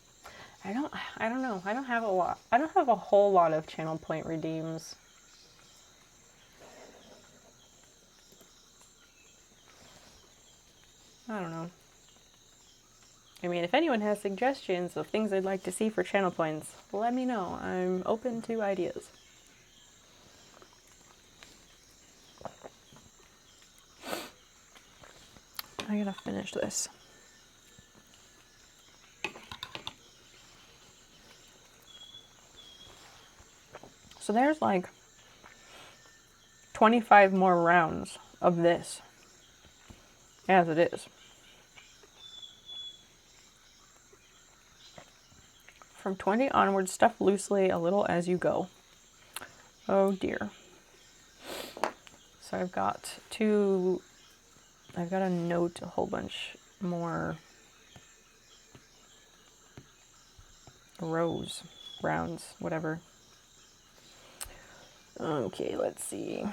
I don't know. I don't have a lot. I don't have a whole lot of channel point redeems. I don't know. I mean, if anyone has suggestions of things they'd like to see for channel points, let me know. I'm open to ideas. I gotta finish this. So there's like 25 more rounds of this as it is. From 20 onwards, stuff loosely a little as you go. Oh dear. So I've got to note a whole bunch more rows, rounds, whatever. Okay, let's see.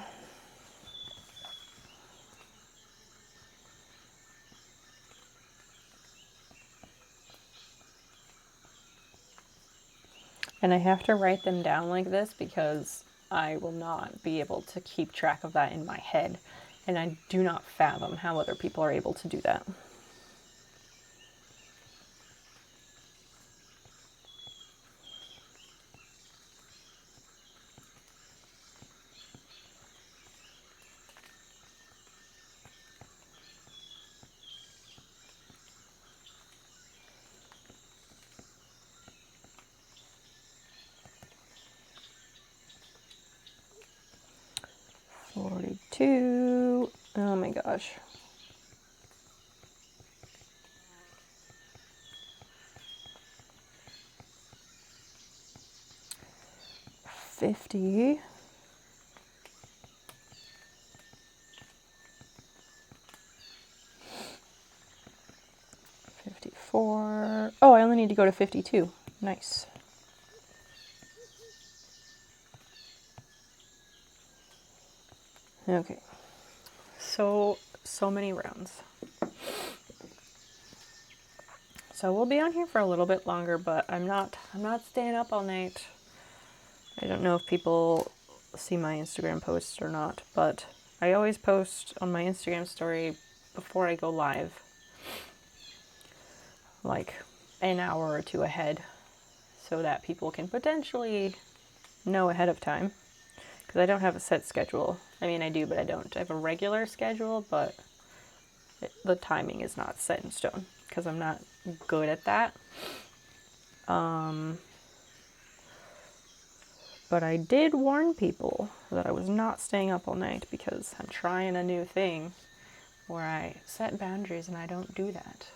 And I have to write them down like this because I will not be able to keep track of that in my head. And I do not fathom how other people are able to do that. Oh my gosh. $50. $54. Oh, I only need to go to 52. Nice. Okay. So many rounds. So we'll be on here for a little bit longer, but I'm not staying up all night. I don't know if people see my Instagram posts or not, but I always post on my Instagram story before I go live, like an hour or two ahead, so that people can potentially know ahead of time. because I don't have a set schedule. I mean, I do, but I don't. I have a regular schedule, but the timing is not set in stone because I'm not good at that. But I did warn people that I was not staying up all night because I'm trying a new thing where I set boundaries and I don't do that.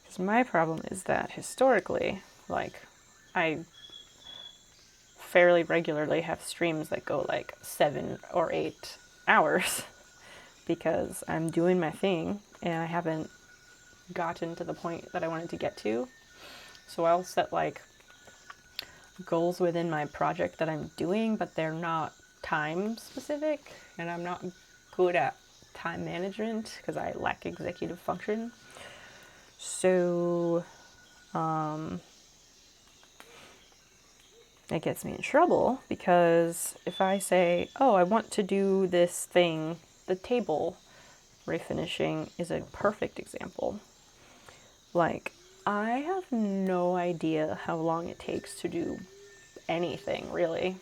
Because my problem is that historically, like, I fairly regularly have streams that go like 7 or 8 hours because I'm doing my thing and I haven't gotten to the point that I wanted to get to. So I'll set like goals within my project that I'm doing, but they're not time specific, and I'm not good at time management because I lack executive function. So it gets me in trouble because if I say, oh, I want to do this thing, the table refinishing is a perfect example. Like, I have no idea how long it takes to do anything, really.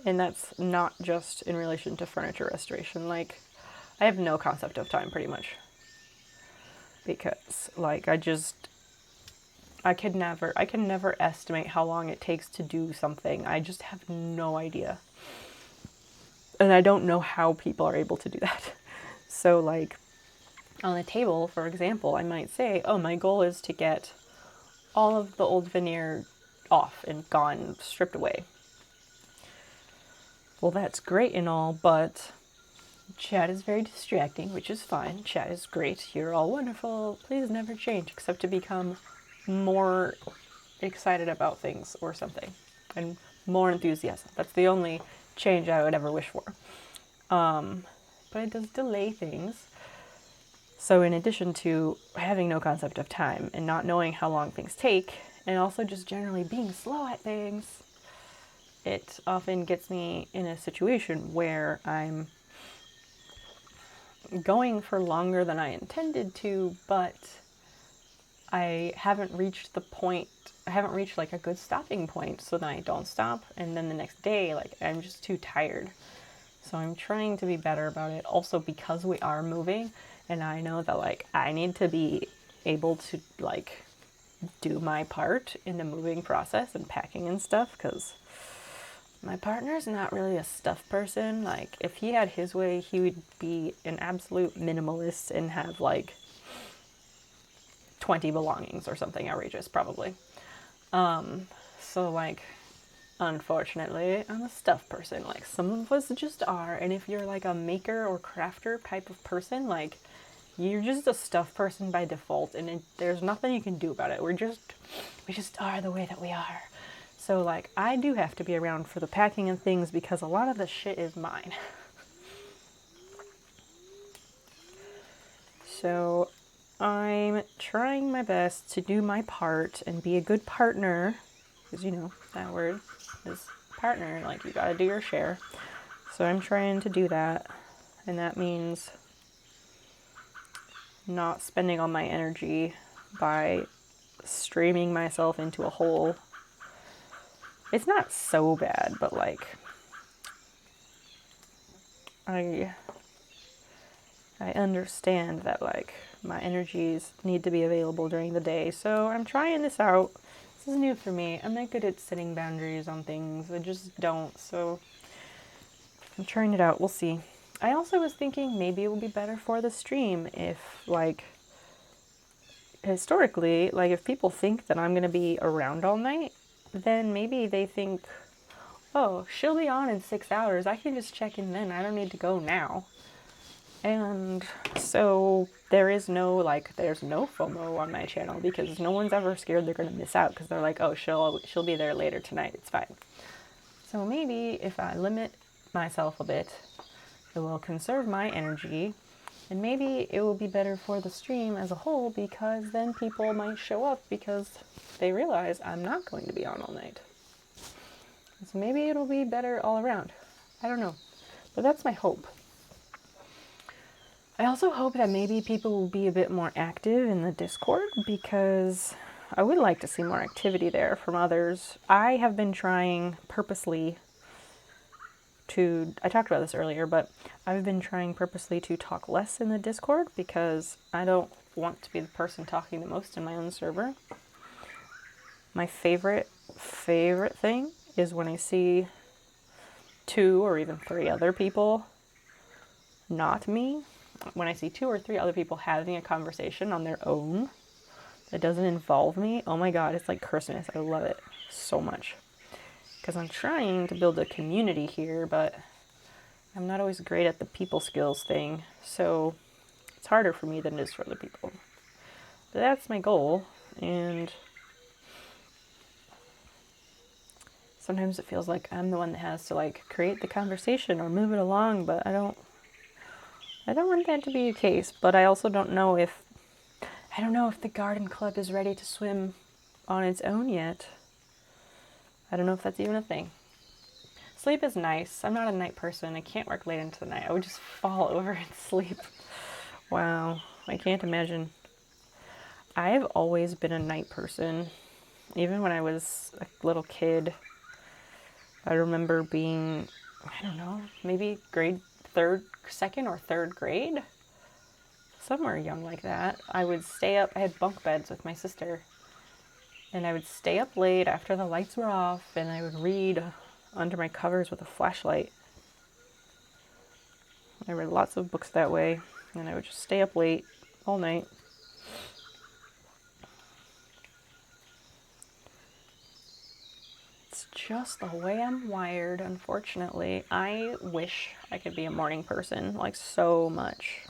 And that's not just in relation to furniture restoration. Like, I have no concept of time, pretty much. Because, like, I can never estimate how long it takes to do something. I just have no idea. And I don't know how people are able to do that. So, like, on a table, for example, I might say, oh, my goal is to get all of the old veneer off and gone, stripped away. Well, that's great and all, but chat is very distracting, which is fine. Chat is great. You're all wonderful. Please never change, except to become more excited about things or something. And more enthusiasm. That's the only change I would ever wish for. But it does delay things. So in addition to having no concept of time and not knowing how long things take, and also just generally being slow at things, it often gets me in a situation where I'm going for longer than I intended to, but I haven't reached the point, I haven't reached like a good stopping point, so then I don't stop, and then the next day, like, I'm just too tired. So I'm trying to be better about it. Also, because we are moving, and I know that, like, I need to be able to, like, do my part in the moving process and packing and stuff, because my partner's not really a stuff person. Like, if he had his way, he would be an absolute minimalist and have, like, 20 belongings or something outrageous, probably. So, like, unfortunately, I'm a stuff person. Like, some of us just are, and if you're, like, a maker or crafter type of person, like, you're just a stuff person by default, and there's nothing you can do about it. We just are the way that we are. So, like, I do have to be around for the packing and things because a lot of the shit is mine. So, I'm trying my best to do my part and be a good partner, because, you know, that word is partner, like, you gotta do your share. So I'm trying to do that, and that means not spending all my energy by streaming myself into a hole. It's not so bad, but, like, I understand that, like, my energies need to be available during the day, so I'm trying this out. This is new for me. I'm not good at setting boundaries on things. I just don't, so I'm trying it out. We'll see. I also was thinking maybe it would be better for the stream if, like, historically, like, if people think that I'm going to be around all night, then maybe they think, oh, she'll be on in 6 hours. I can just check in then. I don't need to go now. And so there's no FOMO on my channel because no one's ever scared they're going to miss out because they're like, oh, she'll be there later tonight. It's fine. So maybe if I limit myself a bit, it will conserve my energy, and maybe it will be better for the stream as a whole because then people might show up because they realize I'm not going to be on all night. So maybe it'll be better all around. I don't know. But that's my hope. I also hope that maybe people will be a bit more active in the Discord because I would like to see more activity there from others. I have been trying purposely to, I talked about this earlier, but I've been trying purposely to talk less in the Discord because I don't want to be the person talking the most in my own server. My favorite thing is when I see 2 or even 3 other people, not me, when I see 2 or 3 other people having a conversation on their own that doesn't involve me. Oh my god, it's like Christmas. I love it so much. Because I'm trying to build a community here, but I'm not always great at the people skills thing, so it's harder for me than it is for other people. But that's my goal, and sometimes it feels like I'm the one that has to like create the conversation or move it along, but I don't want that to be the case. But I also don't know if the garden club is ready to swim on its own yet. I don't know if that's even a thing. Sleep is nice. I'm not a night person. I can't work late into the night. I would just fall over and sleep. Wow, I can't imagine. I've always been a night person. Even when I was a little kid, I remember being, I don't know, maybe second or third grade? Somewhere young like that. I would stay up, I had bunk beds with my sister, and I would stay up late after the lights were off, and I would read under my covers with a flashlight. I read lots of books that way, and I would just stay up late all night. It's just the way I'm wired, unfortunately. I wish I could be a morning person, like so much.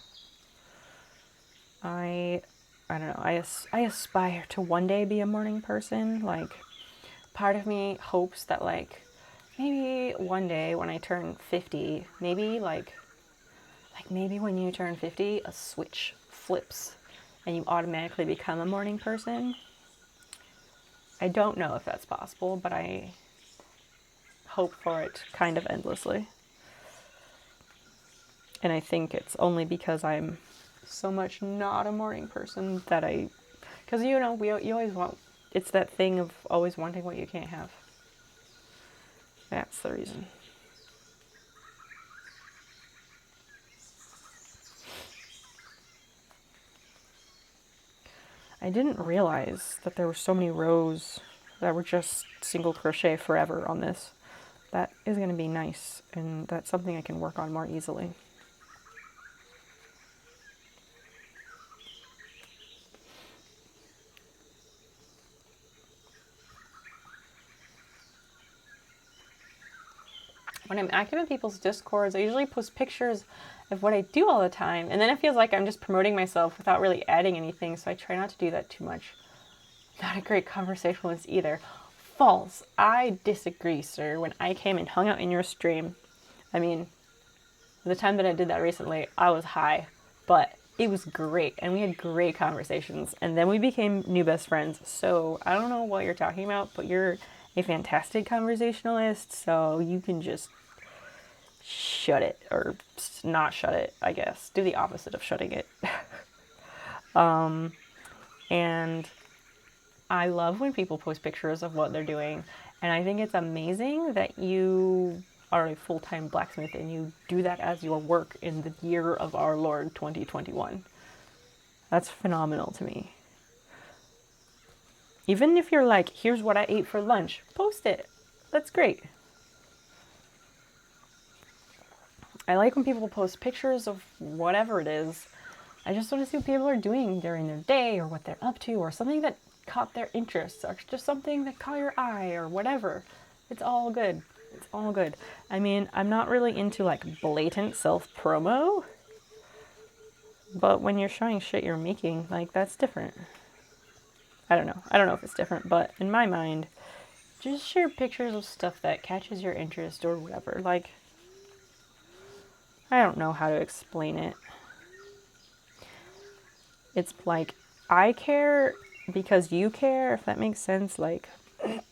I don't know, I aspire to one day be a morning person. Like, part of me hopes that like, maybe one day when I turn 50, maybe maybe when you turn 50, a switch flips and you automatically become a morning person. I don't know if that's possible, but I hope for it kind of endlessly. And I think it's only because I'm so much not a morning person that because you know, you always want, it's that thing of always wanting what you can't have. That's the reason. I didn't realize that there were so many rows that were just single crochet forever on this. That is going to be nice, and that's something I can work on more easily. When I'm active in people's Discords, I usually post pictures of what I do all the time, and then it feels like I'm just promoting myself without really adding anything, so I try not to do that too much. Not a great conversationalist either. False. I disagree, sir. When I came and hung out in your stream, I mean, the time that I did that recently, I was high, but it was great, and we had great conversations, and then we became new best friends. So I don't know what you're talking about, but you're a fantastic conversationalist, so you can just shut it, or not shut it, I guess. Do the opposite of shutting it. And I love when people post pictures of what they're doing, and I think it's amazing that you are a full-time blacksmith and you do that as your work in the year of our Lord 2021. That's phenomenal to me. Even if you're like, here's what I ate for lunch, post it. That's great. I like when people post pictures of whatever it is. I just want to see what people are doing during their day, or what they're up to, or something that caught their interest, or just something that caught your eye, or whatever. It's all good. It's all good. I mean, I'm not really into like blatant self-promo, but when you're showing shit you're making, like, that's different. I don't know if it's different, but in my mind, just share pictures of stuff that catches your interest or whatever. Like, I don't know how to explain it. It's like, I care because you care, if that makes sense. Like,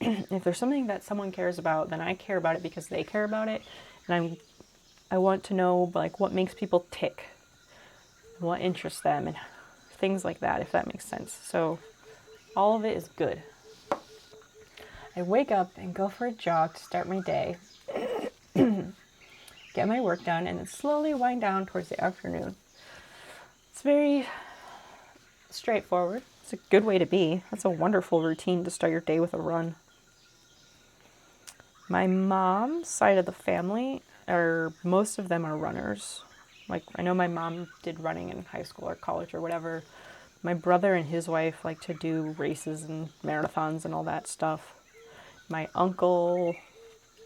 if there's something that someone cares about, then I care about it because they care about it. And I want to know, like, what makes people tick, what interests them, and things like that, if that makes sense. So All of it is good. I wake up and go for a jog to start my day, get my work done, and then slowly wind down towards the afternoon. It's very straightforward. It's a good way to be. That's a wonderful routine to start your day with a run. My mom's side of the family, most of them are runners. Like, I know my mom did running in high school or college or whatever. My brother and his wife like to do races and marathons and all that stuff. My uncle,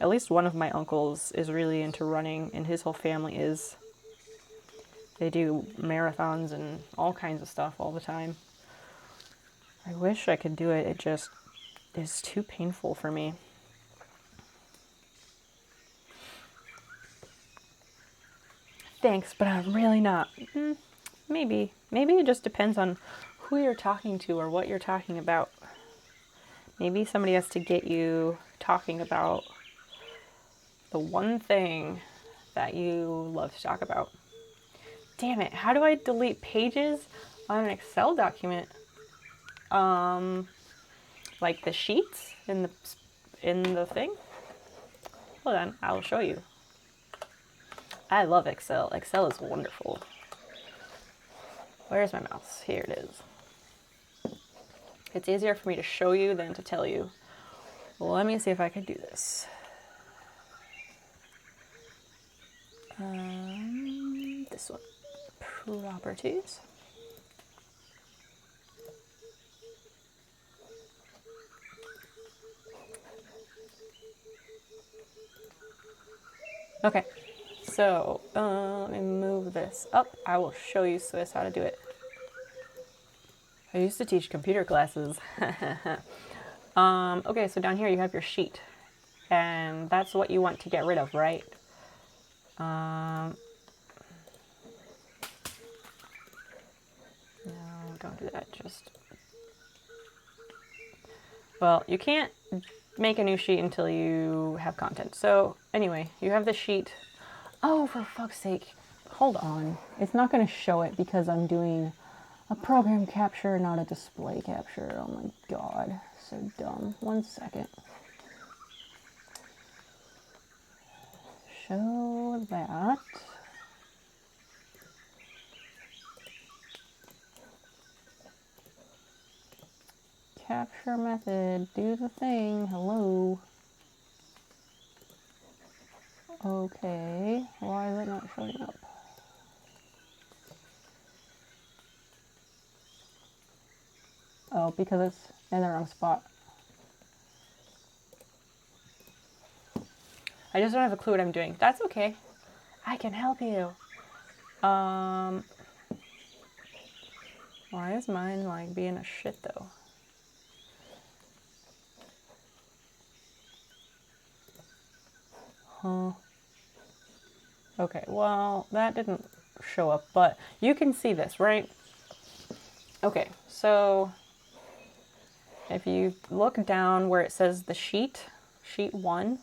at least one of my uncles, is really into running, and his whole family is. They do marathons and all kinds of stuff all the time. I wish I could do it. It just is too painful for me. Thanks, but I'm really not. Maybe. Maybe it just depends on who you're talking to or what you're talking about. Maybe somebody has to get you talking about the one thing that you love to talk about. Damn it, how do I delete pages on an Excel document? Like the sheets in the thing? Hold on, I'll show you. I love Excel. Excel is wonderful. Where's my mouse? Here it is. It's easier for me to show you than to tell you. Well, let me see if I can do this. This one. Properties. Okay. So, let me move this up. I will show you Swiss how to do it. I used to teach computer classes. Okay, so down here you have your sheet. And that's what you want to get rid of, right? No, don't do that. Well, you can't make a new sheet until you have content. So, anyway, you have the sheet. Oh, for fuck's sake. Hold on. It's not going to show it because I'm doing a program capture, not a display capture. Oh my god. So dumb. 1 second. Show that. Capture method. Do the thing. Hello. Okay, why is it not showing up? Oh, because it's in the wrong spot. I just don't have a clue what I'm doing. That's okay. I can help you. Why is mine like being a shit though? Huh. Okay, well, that didn't show up, but you can see this, right? Okay, so if you look down where it says the sheet 1,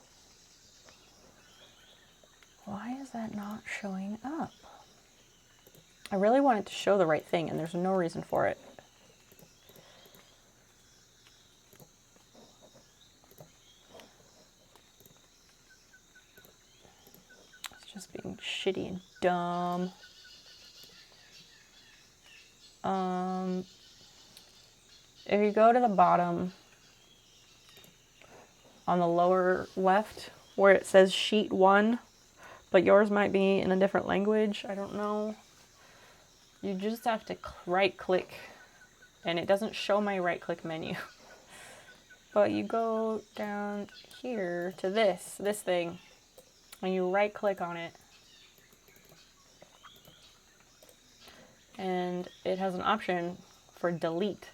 why is that not showing up? I really want it to show the right thing, and there's no reason for it. Just being shitty and dumb. If you go to the bottom on the lower left where it says sheet 1, but yours might be in a different language, I don't know. You just have to right click, and it doesn't show my right click menu. But you go down here to this thing. And you right click on it, and it has an option for delete,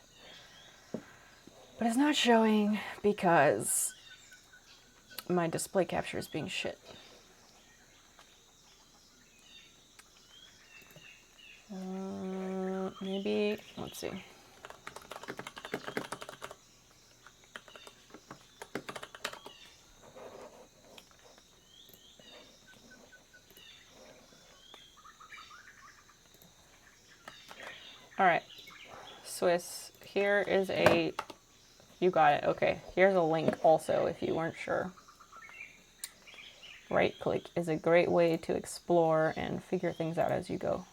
but it's not showing because my display capture is being shit. Maybe, let's see. All right, Swiss, here is a, you got it, okay. Here's a link also if you weren't sure. Right click is a great way to explore and figure things out as you go.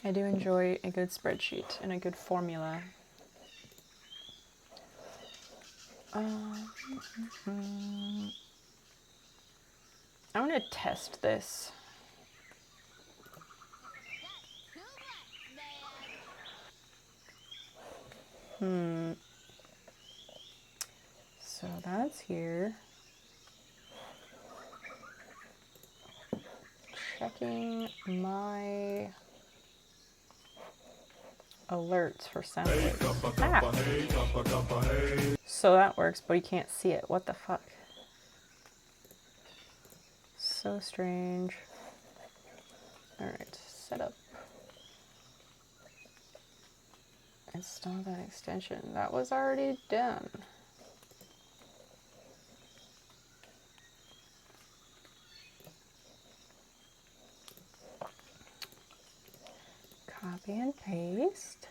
I do enjoy a good spreadsheet and a good formula. I'm going to test this. So that's here. Checking my alerts for sound alerts. Ah. So that works, but you can't see it. What the fuck? So strange. Alright, setup. Install that extension. That was already done. Copy and paste.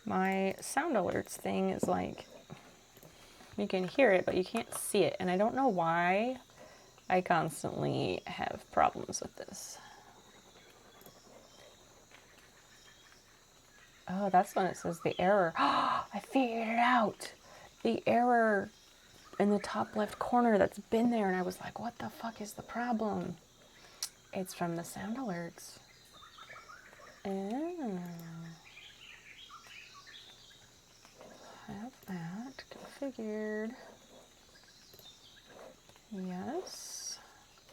My sound alerts thing is like, you can hear it, but you can't see it. And I don't know why I constantly have problems with this. Oh, that's when it says the error. I figured it out. The error in the top left corner that's been there, and I was like, what the fuck is the problem? It's from the sound alerts. Oh. Have that configured. Yes.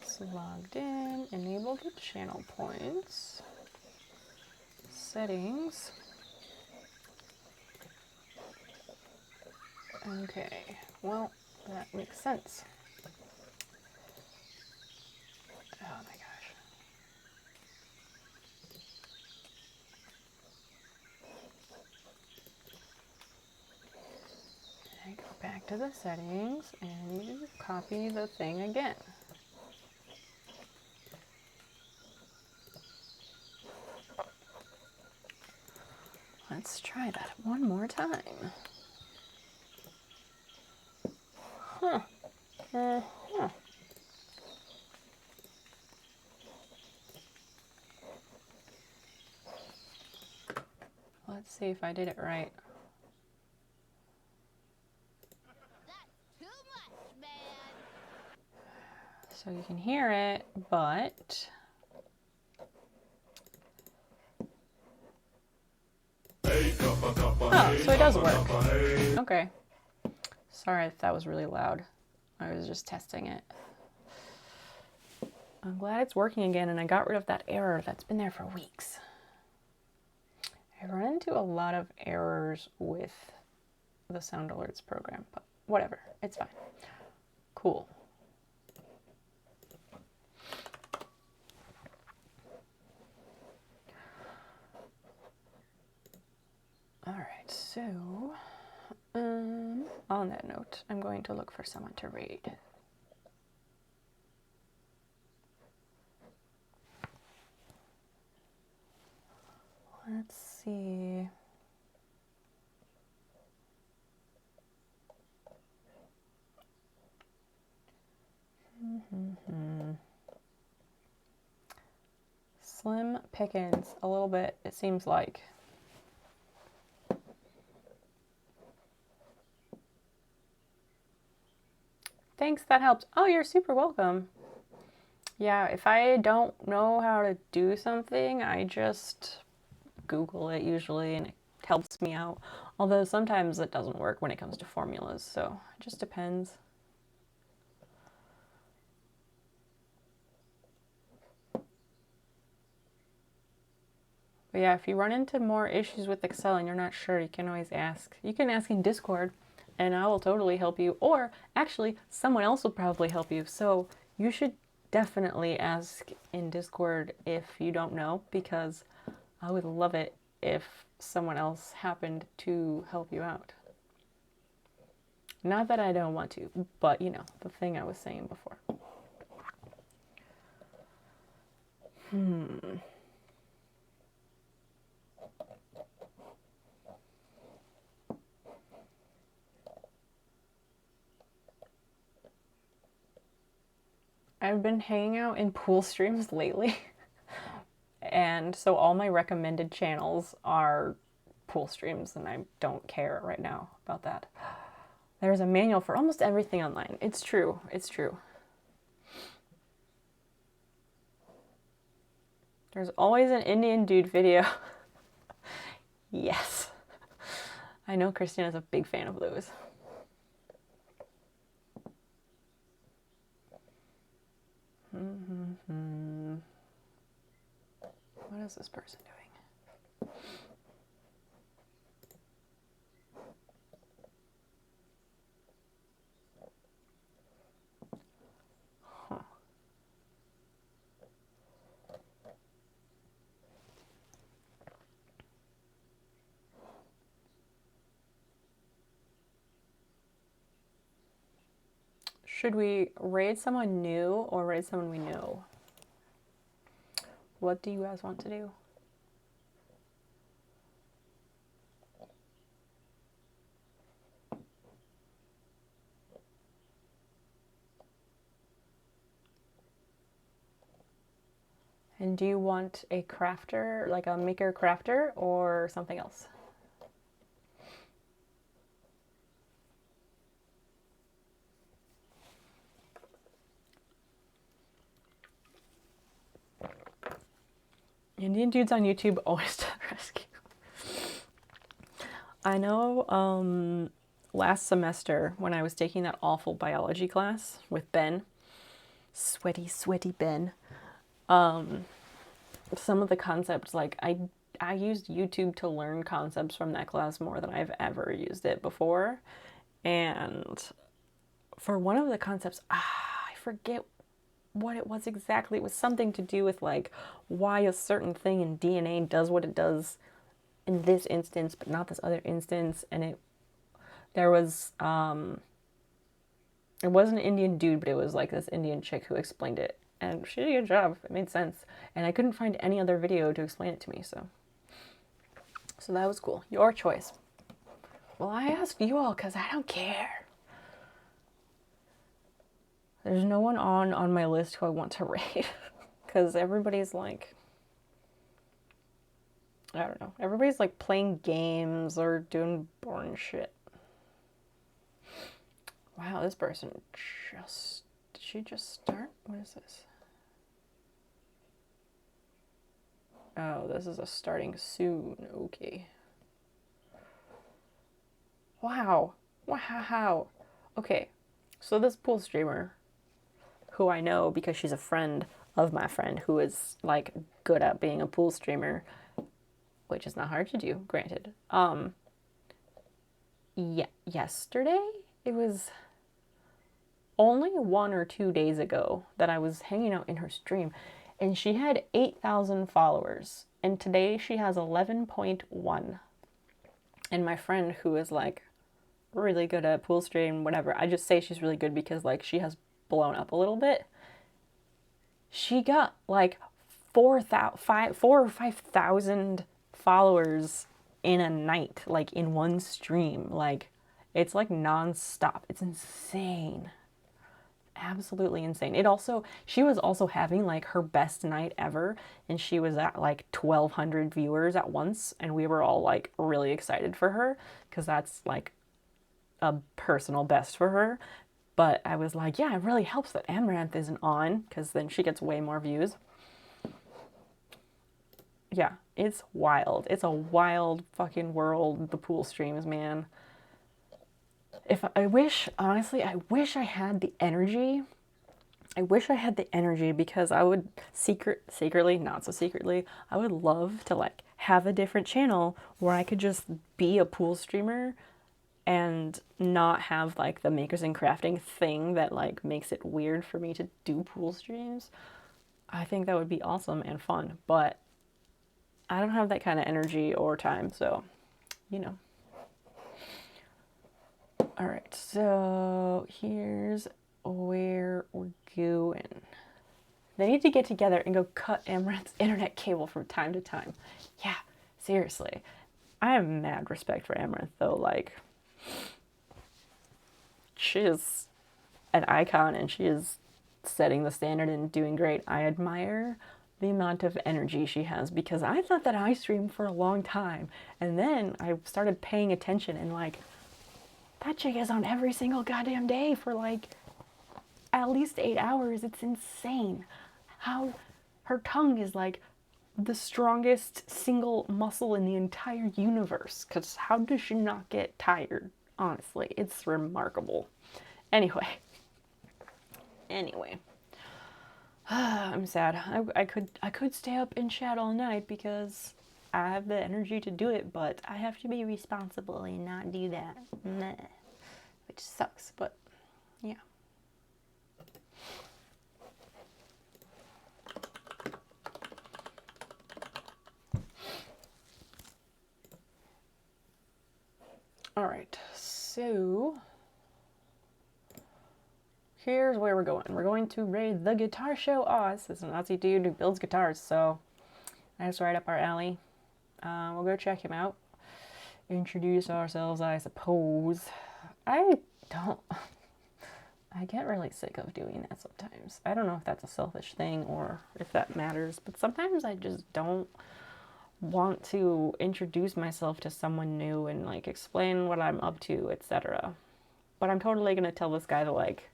It's logged in. Enable the channel points. Settings. Okay. Well, that makes sense. Oh my gosh. I go back to the settings and you copy the thing again. Let's try that one more time. Huh. Huh. Let's see if I did it right. So you can hear it, but oh, so it does work. Okay. Sorry if that was really loud. I was just testing it. I'm glad it's working again, and I got rid of that error that's been there for weeks. I run into a lot of errors with the sound alerts program, but whatever, it's fine. Cool. All right, so on that note, I'm going to look for someone to raid. Let's see. Slim pickings, a little bit, it seems like. Thanks, that helped. Oh, you're super welcome. Yeah, if I don't know how to do something, I just Google it usually, and it helps me out. Although sometimes it doesn't work when it comes to formulas, so it just depends. But yeah, if you run into more issues with Excel and you're not sure, you can always ask. You can ask in Discord, and I will totally help you. Or actually, someone else will probably help you. So you should definitely ask in Discord if you don't know, because I would love it if someone else happened to help you out. Not that I don't want to, but you know, the thing I was saying before. I've been hanging out in pool streams lately. And so all my recommended channels are pool streams, and I don't care right now about that. There's a manual for almost everything online. It's true. It's true. There's always an Indian dude video. Yes. I know Christina's a big fan of those. What is this person doing? Huh. Should we raid someone new or raid someone we know? What do you guys want to do? And do you want a crafter, like a maker crafter, or something else? Indian dudes on YouTube always to the rescue. I know last semester when I was taking that awful biology class with Ben, sweaty Ben, some of the concepts, like I used YouTube to learn concepts from that class more than I've ever used it before. And for one of the concepts, I forget what it was exactly. It was something to do with like why a certain thing in DNA does what it does in this instance but not this other instance. And there was it wasn't an Indian dude, but it was like this Indian chick who explained it, and she did a good job. It made sense, and I couldn't find any other video to explain it to me, so that was cool. Your choice. Well, I asked you all because I don't care. There's no one on my list who I want to raid because everybody's like, I don't know. Everybody's like playing games or doing boring shit. Wow, this person did she just start? What is this? Oh, this is a starting soon. Okay. Wow. Wow. Okay. So this pool streamer, who I know because she's a friend of my friend who is like good at being a pool streamer, which is not hard to do, granted. Yeah, yesterday, it was only 1 or 2 days ago that I was hanging out in her stream, and she had 8,000 followers, and today she has 11.1. And my friend, who is like really good at pool stream, whatever, I just say she's really good because like she has blown up a little bit. She got like 4,000 or 5,000 followers in a night, like in one stream. Like it's like non-stop. It's insane. Absolutely insane. She was also having like her best night ever, and she was at like 1,200 viewers at once, and we were all like really excited for her because that's like a personal best for her. But I was like, yeah, it really helps that Amaranth isn't on because then she gets way more views. Yeah, it's wild. It's a wild fucking world, the pool streams, man. Honestly, I wish I had the energy. I wish I had the energy because I would secretly, not so secretly, I would love to like have a different channel where I could just be a pool streamer and not have like the makers and crafting thing that like makes it weird for me to do pool streams. I think that would be awesome and fun, but I don't have that kind of energy or time, so, you know. All right, so here's where we're going. They need to get together and go cut Amaranth's internet cable from time to time. Yeah, seriously. I have mad respect for Amaranth, though. Like, she is an icon, and she is setting the standard and doing great. I admire the amount of energy she has, because I thought that I streamed for a long time, and then I started paying attention, and like, that chick is on every single goddamn day for like at least 8 hours. It's insane how her tongue is like the strongest single muscle in the entire universe, because how does she not get tired? Honestly, it's remarkable. Anyway, I'm sad. I could stay up and chat all night because I have the energy to do it, but I have to be responsible and not do that. Meh. Which sucks, but yeah. Alright, so here's where we're going. We're going to raid the Guitar Show Oz. This is an Aussie dude who builds guitars, so that's right up our alley. We'll go check him out. Introduce ourselves, I suppose. I get really sick of doing that sometimes. I don't know if that's a selfish thing or if that matters, but sometimes I just don't want to introduce myself to someone new and like explain what I'm up to, etc. But I'm totally gonna tell this guy that like,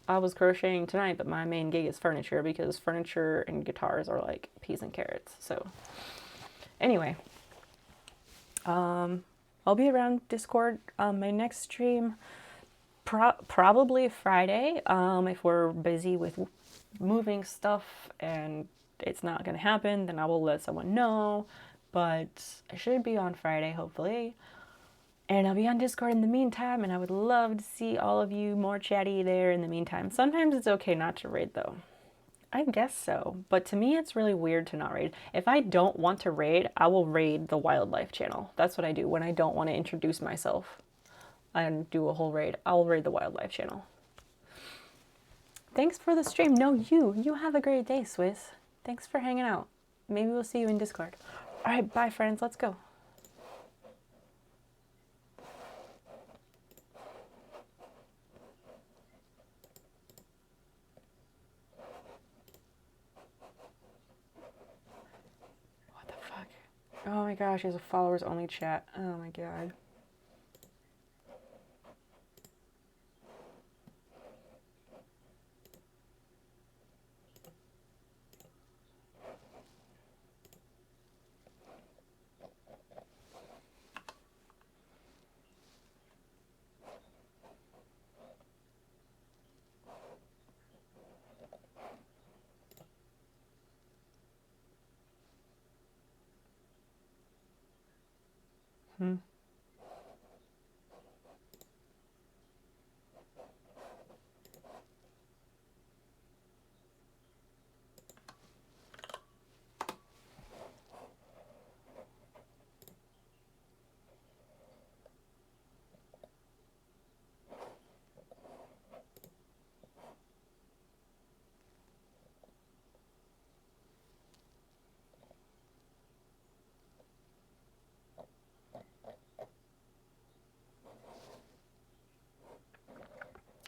I was crocheting tonight, but my main gig is furniture, because furniture and guitars are like peas and carrots. So anyway, I'll be around Discord. My next stream, probably Friday, if we're busy with moving stuff and it's not gonna happen, then I will let someone know, but I should be on Friday, hopefully. And I'll be on Discord in the meantime, and I would love to see all of you more chatty there in the meantime. Sometimes it's okay not to raid, though. I guess so, but to me it's really weird to not raid. If I don't want to raid, I will raid the wildlife channel. That's what I do when I don't want to introduce myself and do a whole raid. I'll raid the wildlife channel. Thanks for the stream. No, you have a great day, Swiss. Thanks for hanging out. Maybe we'll see you in Discord. All right, bye friends, let's go. What the fuck? Oh my gosh, he has a followers only chat. Oh my god.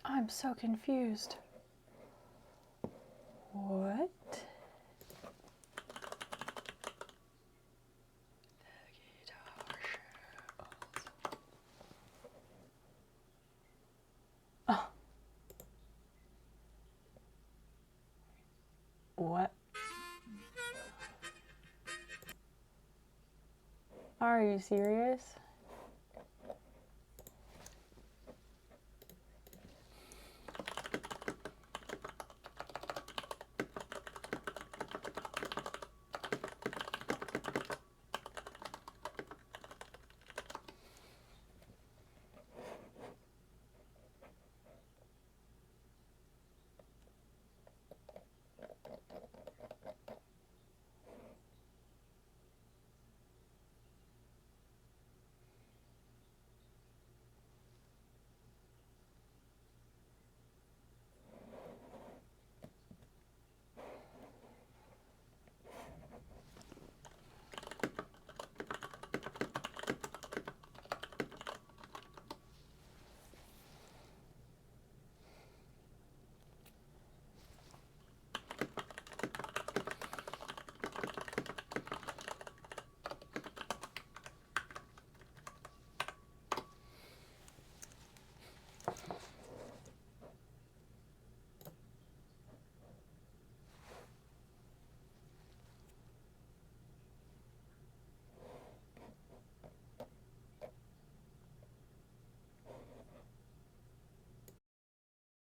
I'm so confused. What? Oh. What? Are you serious?